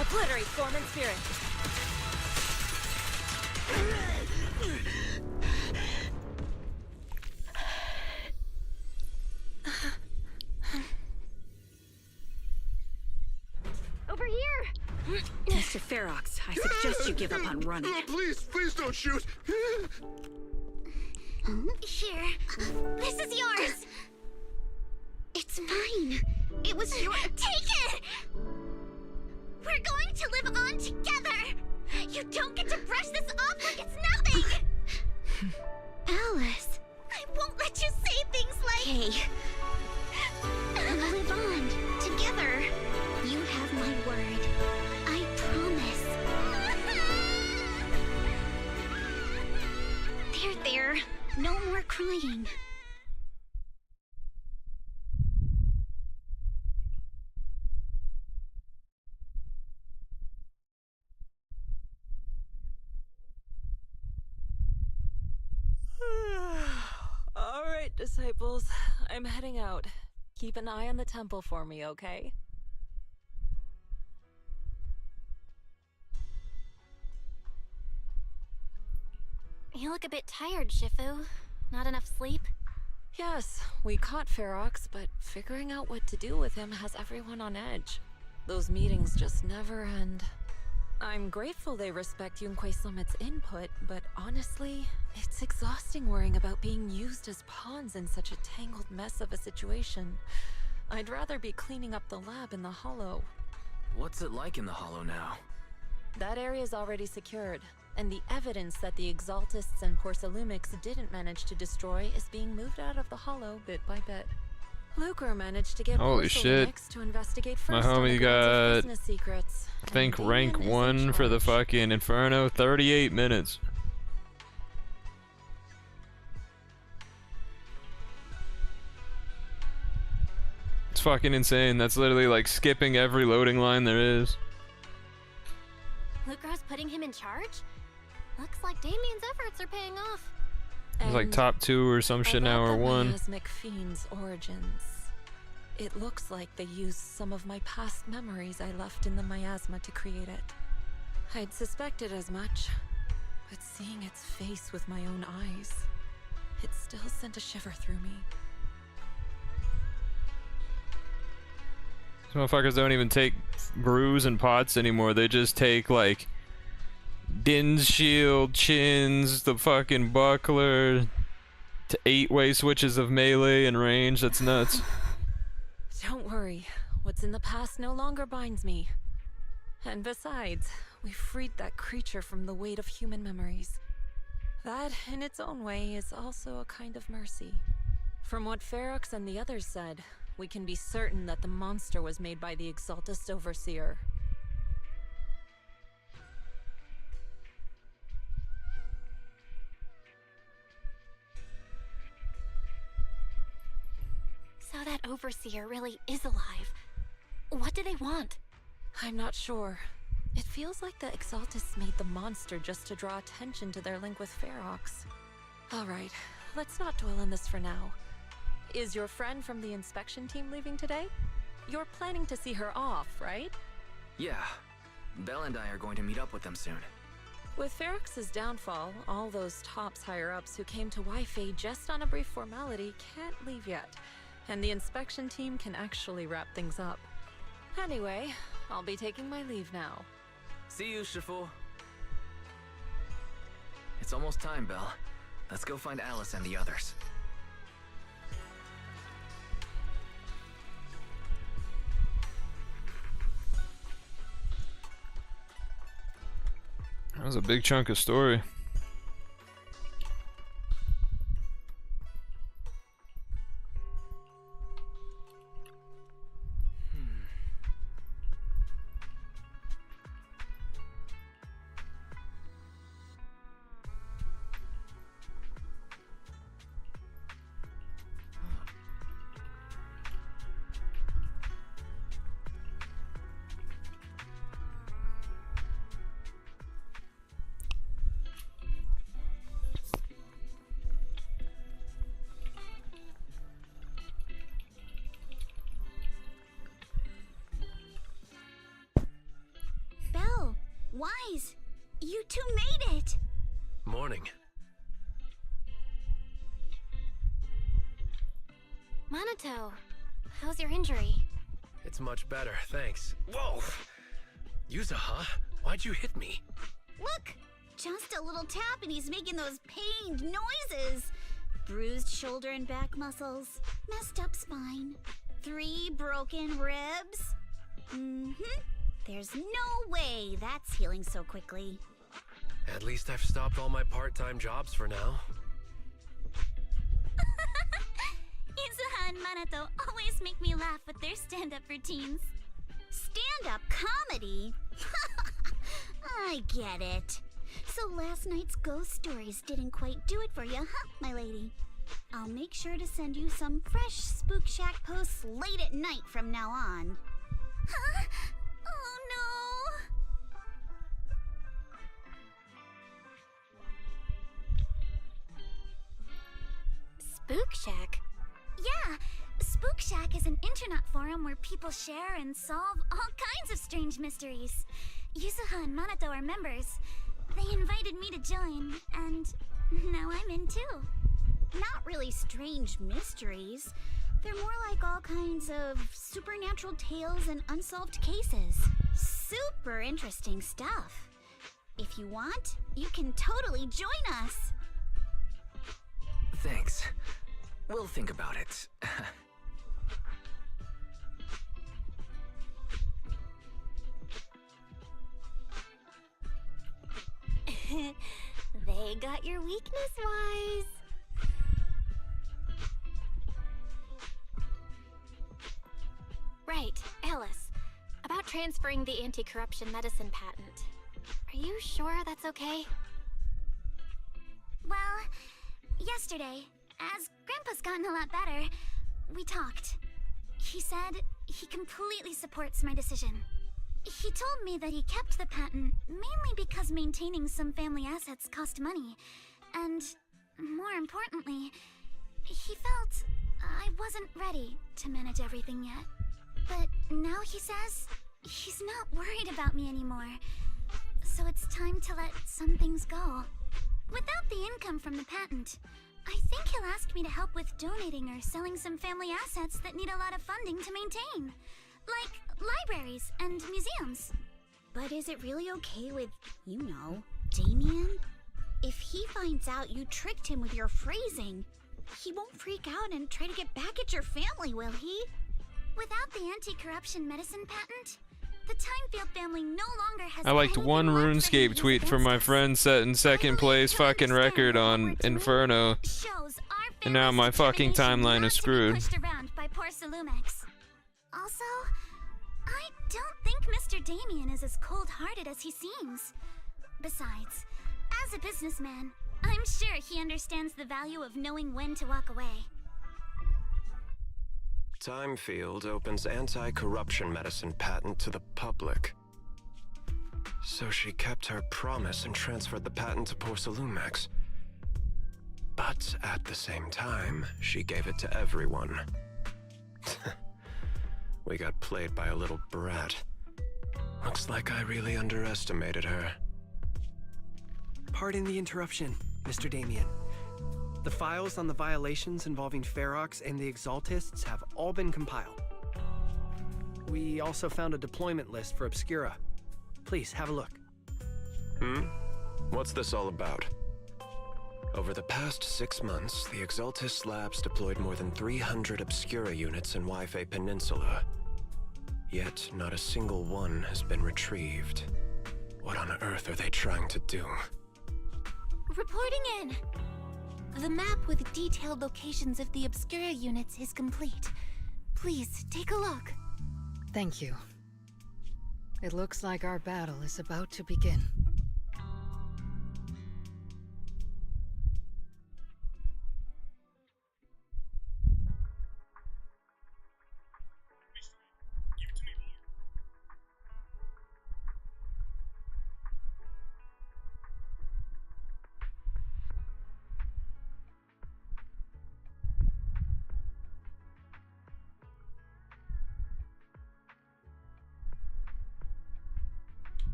Obliterate form and spirit. Over here! Mr. Ferox, I suggest you give up on running. Please, please don't shoot! Here. This is yours! It's mine. It was your— Take it! We're going to live on together! You don't get to brush this off like it's nothing! Alice. I won't let you say things like— Hey. We'll live on, together. You have my word. I promise. There. No more crying. All right, disciples. I'm heading out. Keep an eye on the temple for me, okay? You look a bit tired, Shifu. Not enough sleep? Yes, we caught Ferox, but figuring out what to do with him has everyone on edge. Those meetings just never end. I'm grateful they respect Yunque Summit's input, but honestly, it's exhausting worrying about being used as pawns in such a tangled mess of a situation. I'd rather be cleaning up the lab in the Hollow. What's it like in the Hollow now? That area's already secured, and the evidence that the Exaltists and Porcelumix didn't manage to destroy is being moved out of the Hollow bit by bit. Lucre managed to get Holy shit. to investigate My first on the homie Guild's got, business secrets. I think, rank 1 for the fucking Inferno, 38 minutes. It's fucking insane. That's literally like skipping every loading line there is. Lucro's putting him in charge? Looks like Damien's efforts are paying off. It's like top 2 or some shit now, or 1. Miasmic Fiend's origins. It looks like they used some of my past memories I left in the miasma to create it. I'd suspected as much, but seeing its face with my own eyes, it still sent a shiver through me. These motherfuckers don't even take brews and pots anymore. They just take like Din's shield, chins, the fucking buckler, to 8-way switches of melee and range. That's nuts. Don't worry, what's in the past no longer binds me. And besides, we freed that creature from the weight of human memories. That, in its own way, is also a kind of mercy. From what Ferox and the others said, we can be certain that the monster was made by the Exaltist Overseer. So that Overseer really is alive. What do they want? I'm not sure. It feels like the Exaltists made the monster just to draw attention to their link with Ferox. Alright, let's not dwell on this for now. Is your friend from the inspection team leaving today? You're planning to see her off, right? Yeah. Belle and I are going to meet up with them soon. With Ferox's downfall, all those tops higher-ups who came to Wi-Fi just on a brief formality can't leave yet, and the inspection team can actually wrap things up. Anyway, I'll be taking my leave now. See you, Shifu. It's almost time, Belle. Let's go find Alice and the others. That was a big chunk of story. Wise, you two made it! Morning. Minato, how's your injury? It's much better, thanks. Whoa! Yuza, huh? Why'd you hit me? Look! Just a little tap and he's making those pained noises. Bruised shoulder and back muscles, messed up spine, 3 broken ribs. There's no way that's healing so quickly. At least I've stopped all my part-time jobs for now. Yuzuha and Minato always make me laugh with their stand-up routines. Stand-up comedy? I get it. So last night's ghost stories didn't quite do it for you, huh, my lady? I'll make sure to send you some fresh Spook Shack posts late at night from now on. Huh? Oh no! Spook Shack? Yeah, Spook Shack is an internet forum where people share and solve all kinds of strange mysteries. Yuzuha and Minato are members. They invited me to join, and now I'm in too. Not really strange mysteries. They're more like all kinds of supernatural tales and unsolved cases. Super interesting stuff. If you want, you can totally join us. Thanks. We'll think about it. They got your weakness, Wise. Right, Alice. About transferring the anti-corruption medicine patent. Are you sure that's okay? Well, yesterday, as Grandpa's gotten a lot better, we talked. He said he completely supports my decision. He told me that he kept the patent mainly because maintaining some family assets cost money. And, more importantly, he felt I wasn't ready to manage everything yet. But now he says he's not worried about me anymore. So it's time to let some things go. Without the income from the patent, I think he'll ask me to help with donating or selling some family assets that need a lot of funding to maintain. Like libraries and museums. But is it really okay with, you know, Damien? If he finds out you tricked him with your phrasing, he won't freak out and try to get back at your family, will he? Without the anti-corruption medicine patent, the Timefield family no longer has. I liked one RuneScape tweet from my friend setting second place fucking record on Inferno. And now my fucking timeline is screwed. Pushed around by poor Salumex. Also, I don't think Mr. Damien is as cold-hearted as he seems. Besides, as a businessman, I'm sure he understands the value of knowing when to walk away. Timefield opens anti-corruption medicine patent to the public. So she kept her promise and transferred the patent to poor Salumex. But at the same time, she gave it to everyone. We got played by a little brat. Looks like I really underestimated her. Pardon the interruption, Mr. Damien. The files on the violations involving Ferox and the Exaltists have all been compiled. We also found a deployment list for Obscura. Please, have a look. What's this all about? Over the past 6 months, the Exaltist Labs deployed more than 300 Obscura units in Wi-Fi Peninsula. Yet, not a single one has been retrieved. What on earth are they trying to do? Reporting in! The map with detailed locations of the Obscura units is complete. Please, take a look. Thank you. It looks like our battle is about to begin.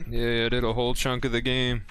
Yeah, I did a whole chunk of the game.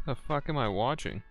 The fuck am I watching?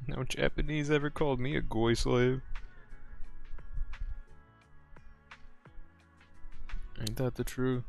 No Japanese ever called me a goy slave. Ain't that the truth?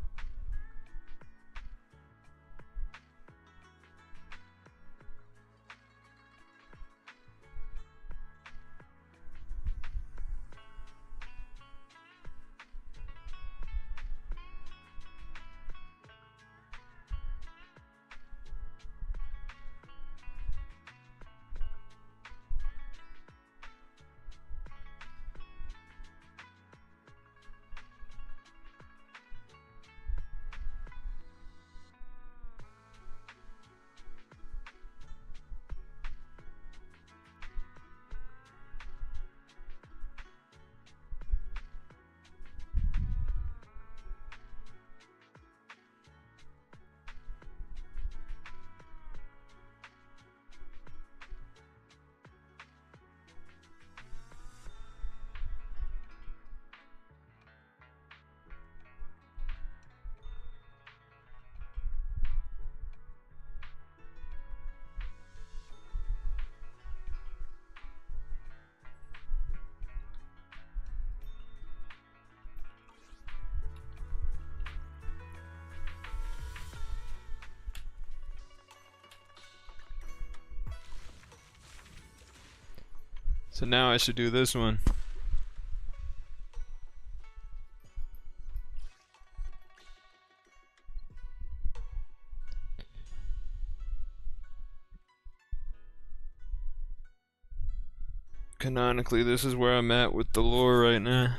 So now I should do this one. Canonically, this is where I'm at with the lore right now.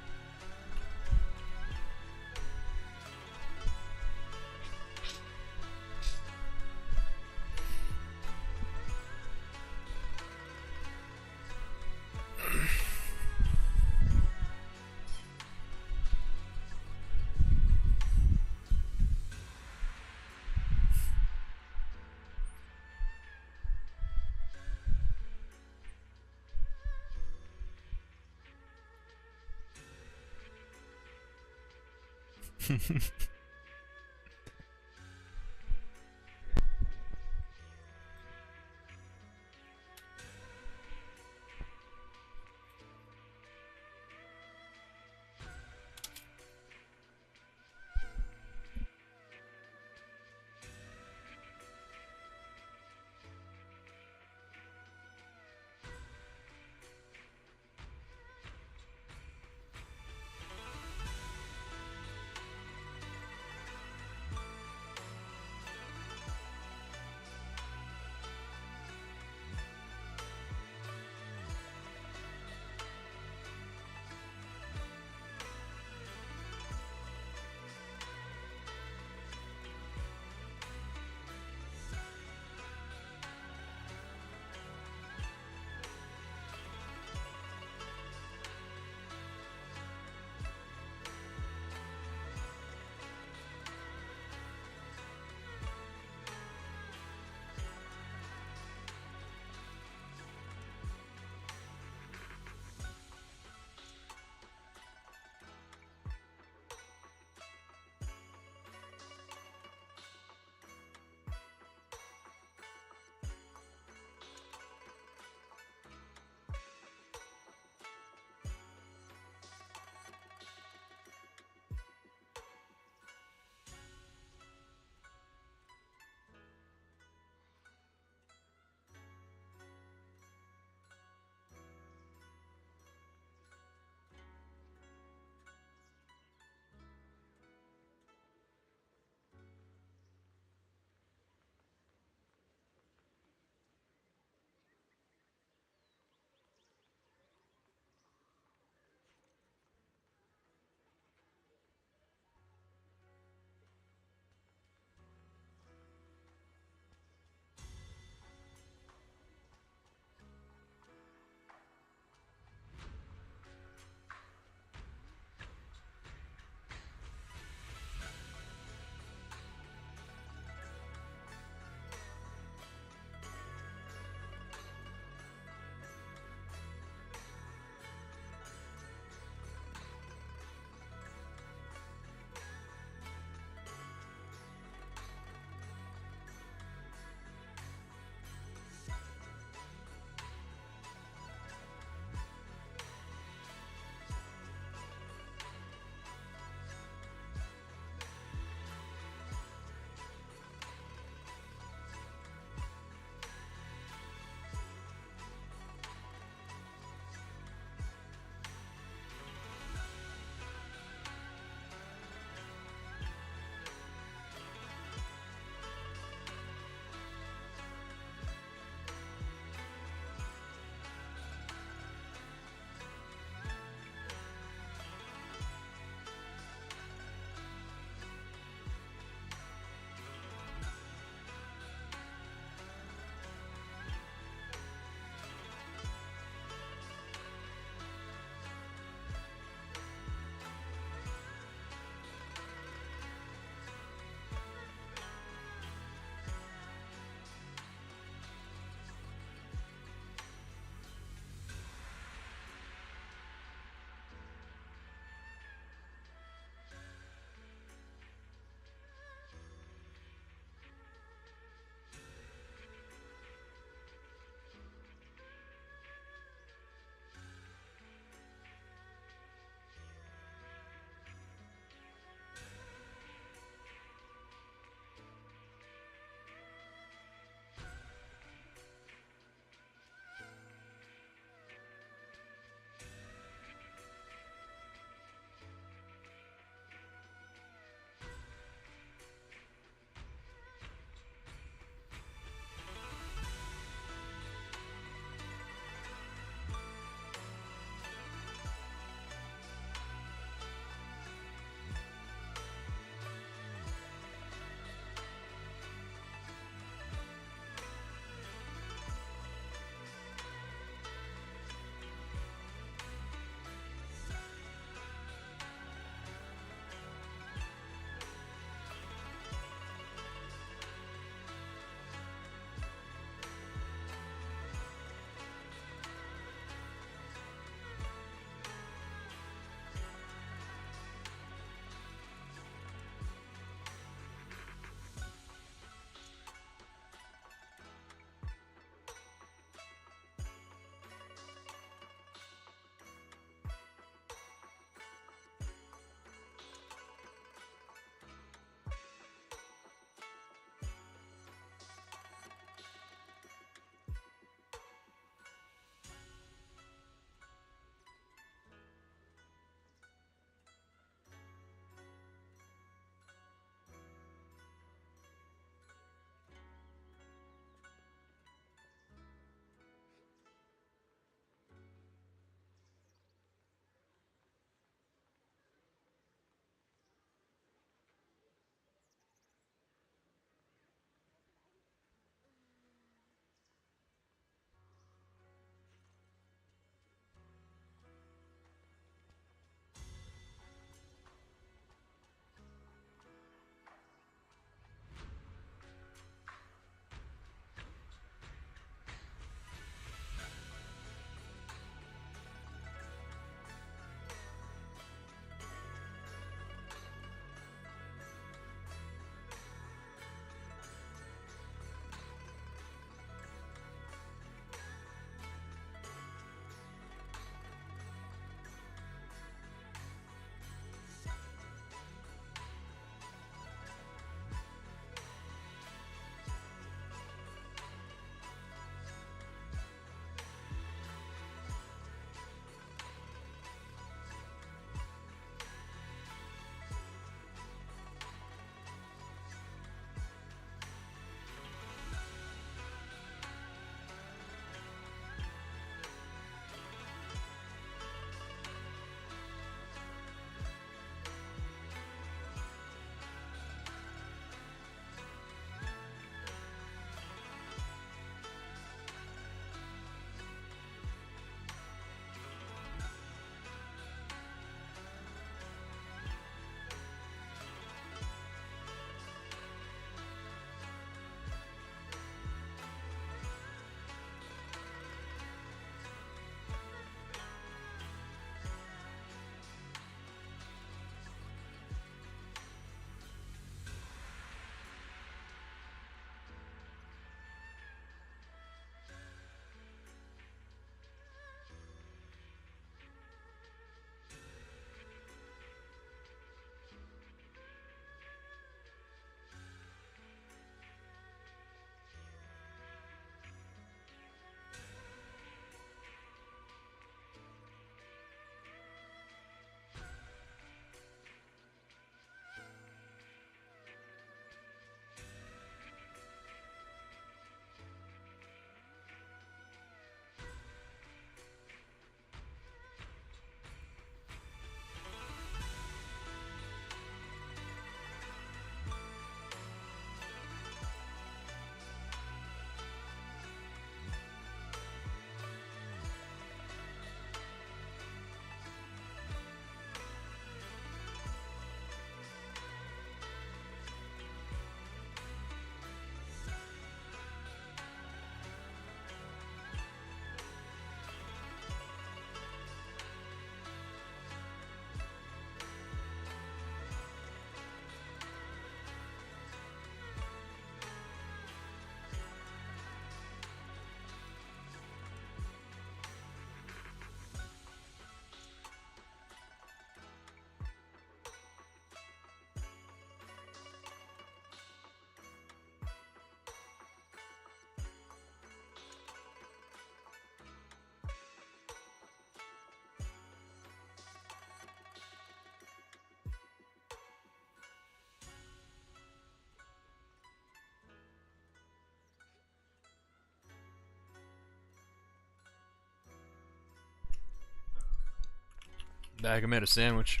Back, I made a sandwich.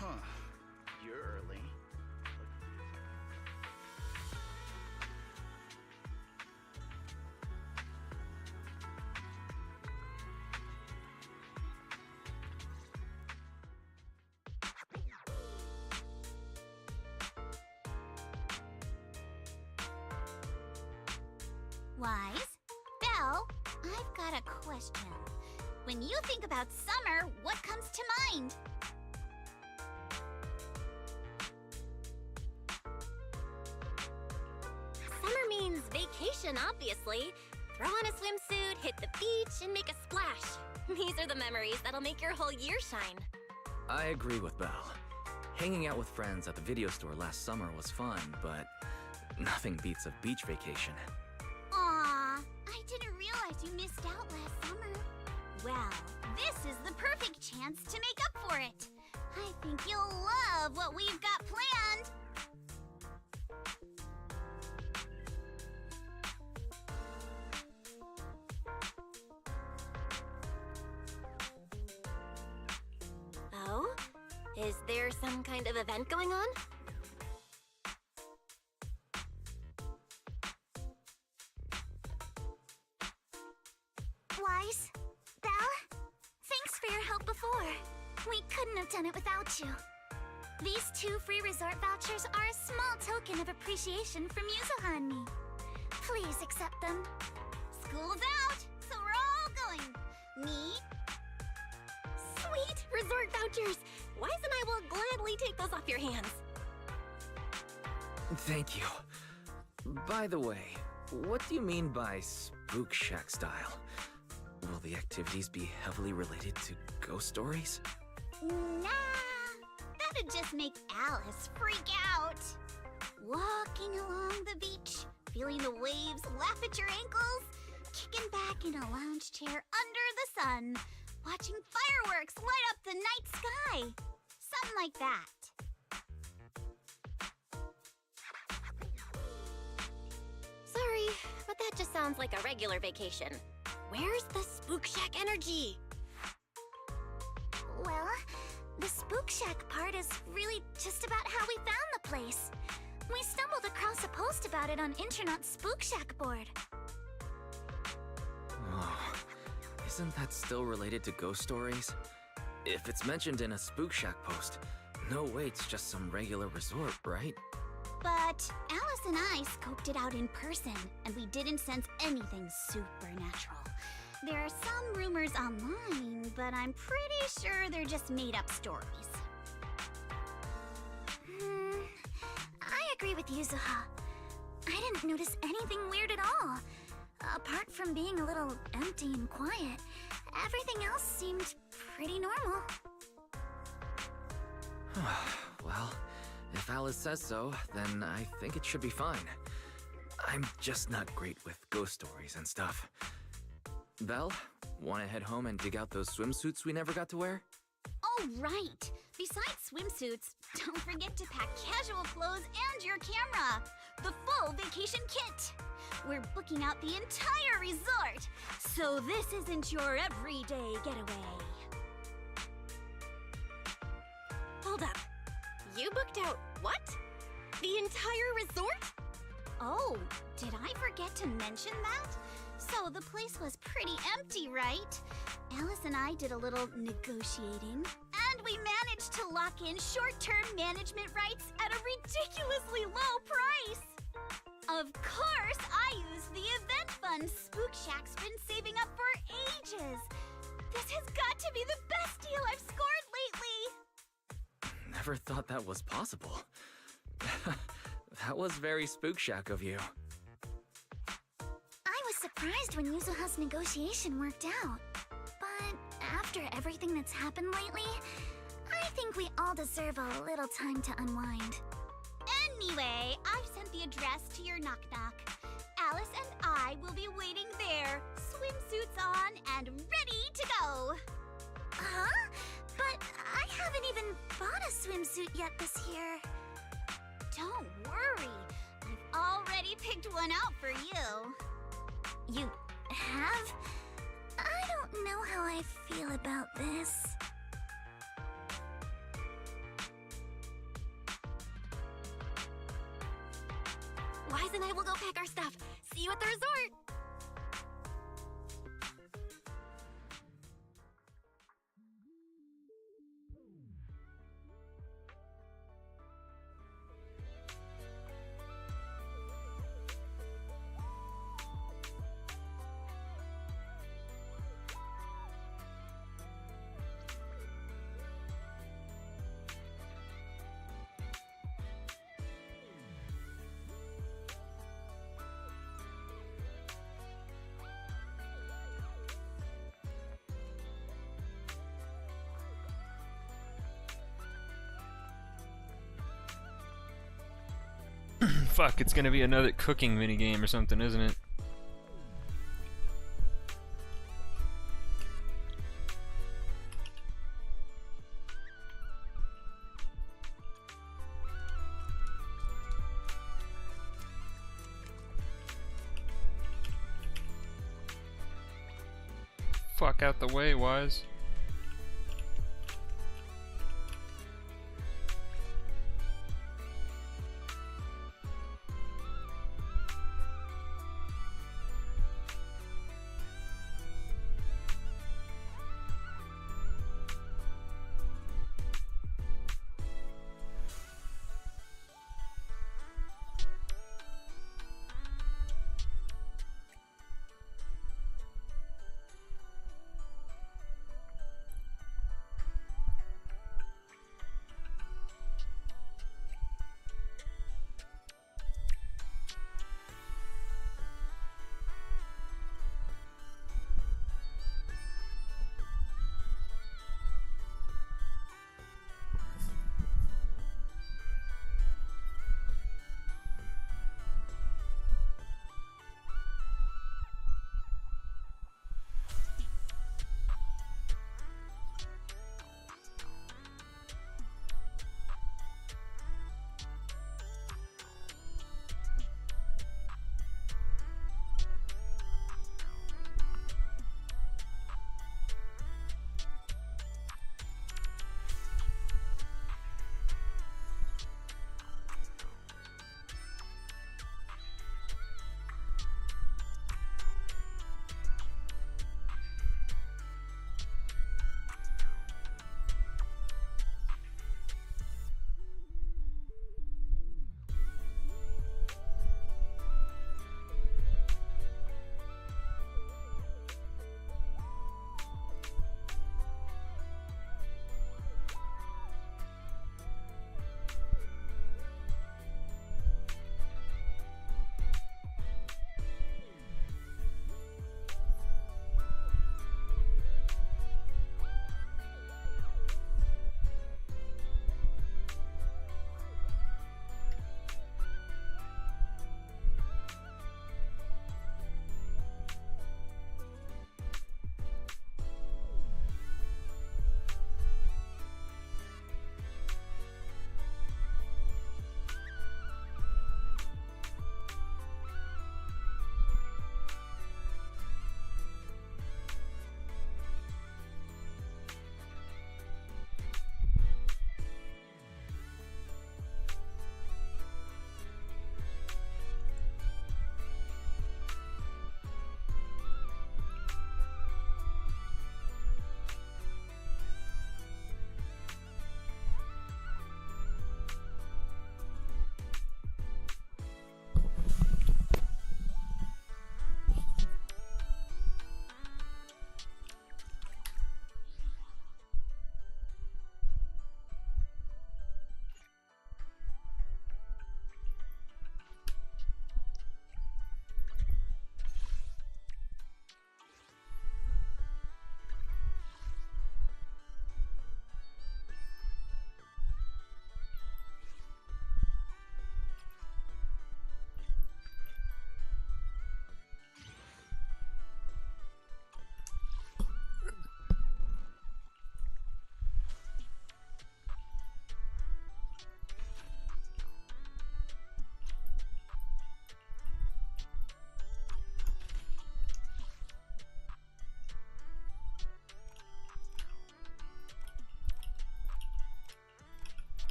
Huh. You're early. Wise? Belle, I've got a question. When you think about summer, what comes to mind? Summer means vacation, obviously. Throw on a swimsuit, hit the beach, and make a splash. These are the memories that'll make your whole year shine. I agree with Belle. Hanging out with friends at the video store last summer was fun, but nothing beats a beach vacation. Aw, I didn't realize you missed out last summer. Well, this is the perfect chance to make up for it. I think you'll love what we've got planned. Oh? Is there some kind of event going on? Wise? Belle? Thanks for your help before. We couldn't have done it without you. These 2 free resort vouchers are a small token of appreciation from Yuzuha and me. Please accept them. School's out, so we're all going. Me? Sweet! Resort vouchers! Wise and I will gladly take those off your hands. Thank you. By the way, what do you mean by Spook Shack style? Will the activities be heavily related to ghost stories? Nah, that'd just make Alice freak out. Walking along the beach, feeling the waves lap at your ankles, kicking back in a lounge chair under the sun, watching fireworks light up the night sky. Something like that. Sorry, but that just sounds like a regular vacation. Where's the Spook Shack energy? Well, the Spook Shack part is really just about how we found the place. We stumbled across a post about it on Internet's Spook Shack board. Oh, isn't that still related to ghost stories? If it's mentioned in a Spook Shack post, no way it's just some regular resort, right? But Alice and I scoped it out in person, and we didn't sense anything supernatural. There are some rumors online, but I'm pretty sure they're just made-up stories. I agree with Yuzuha. I didn't notice anything weird at all. Apart from being a little empty and quiet, everything else seemed pretty normal. Well, if Alice says so, then I think it should be fine. I'm just not great with ghost stories and stuff. Vel, wanna head home and dig out those swimsuits we never got to wear? Oh, right! Besides swimsuits, don't forget to pack casual clothes and your camera! The full vacation kit! We're booking out the entire resort, so this isn't your everyday getaway. Hold up. You booked out what? The entire resort? Oh, did I forget to mention that? So the place was pretty empty, right? Alice and I did a little negotiating, and we managed to lock in short-term management rights at a ridiculously low price! Of course, I used the event fund Spook Shack's been saving up for ages! This has got to be the best deal I've scored lately! Never thought that was possible. That was very Spook Shack of you. I was surprised when Yuzuha's negotiation worked out. But after everything that's happened lately, I think we all deserve a little time to unwind. Anyway, I've sent the address to your knock-knock. Alice and I will be waiting there, swimsuits on and ready to go. Huh? But I haven't even bought a swimsuit yet this year. Don't worry. I've already picked one out for you. You have? I don't know how I feel about this. Wise and I will go pack our stuff. See you at the resort! Fuck, it's gonna be another cooking minigame or something, isn't it? Fuck out the way, Wise.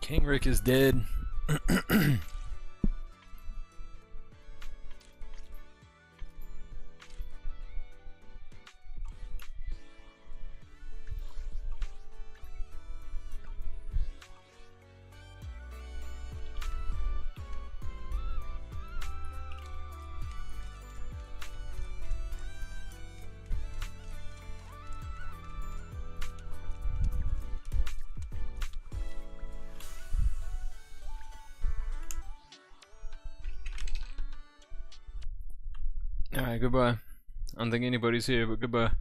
King Rick is dead. Alright, goodbye. I don't think anybody's here, but goodbye.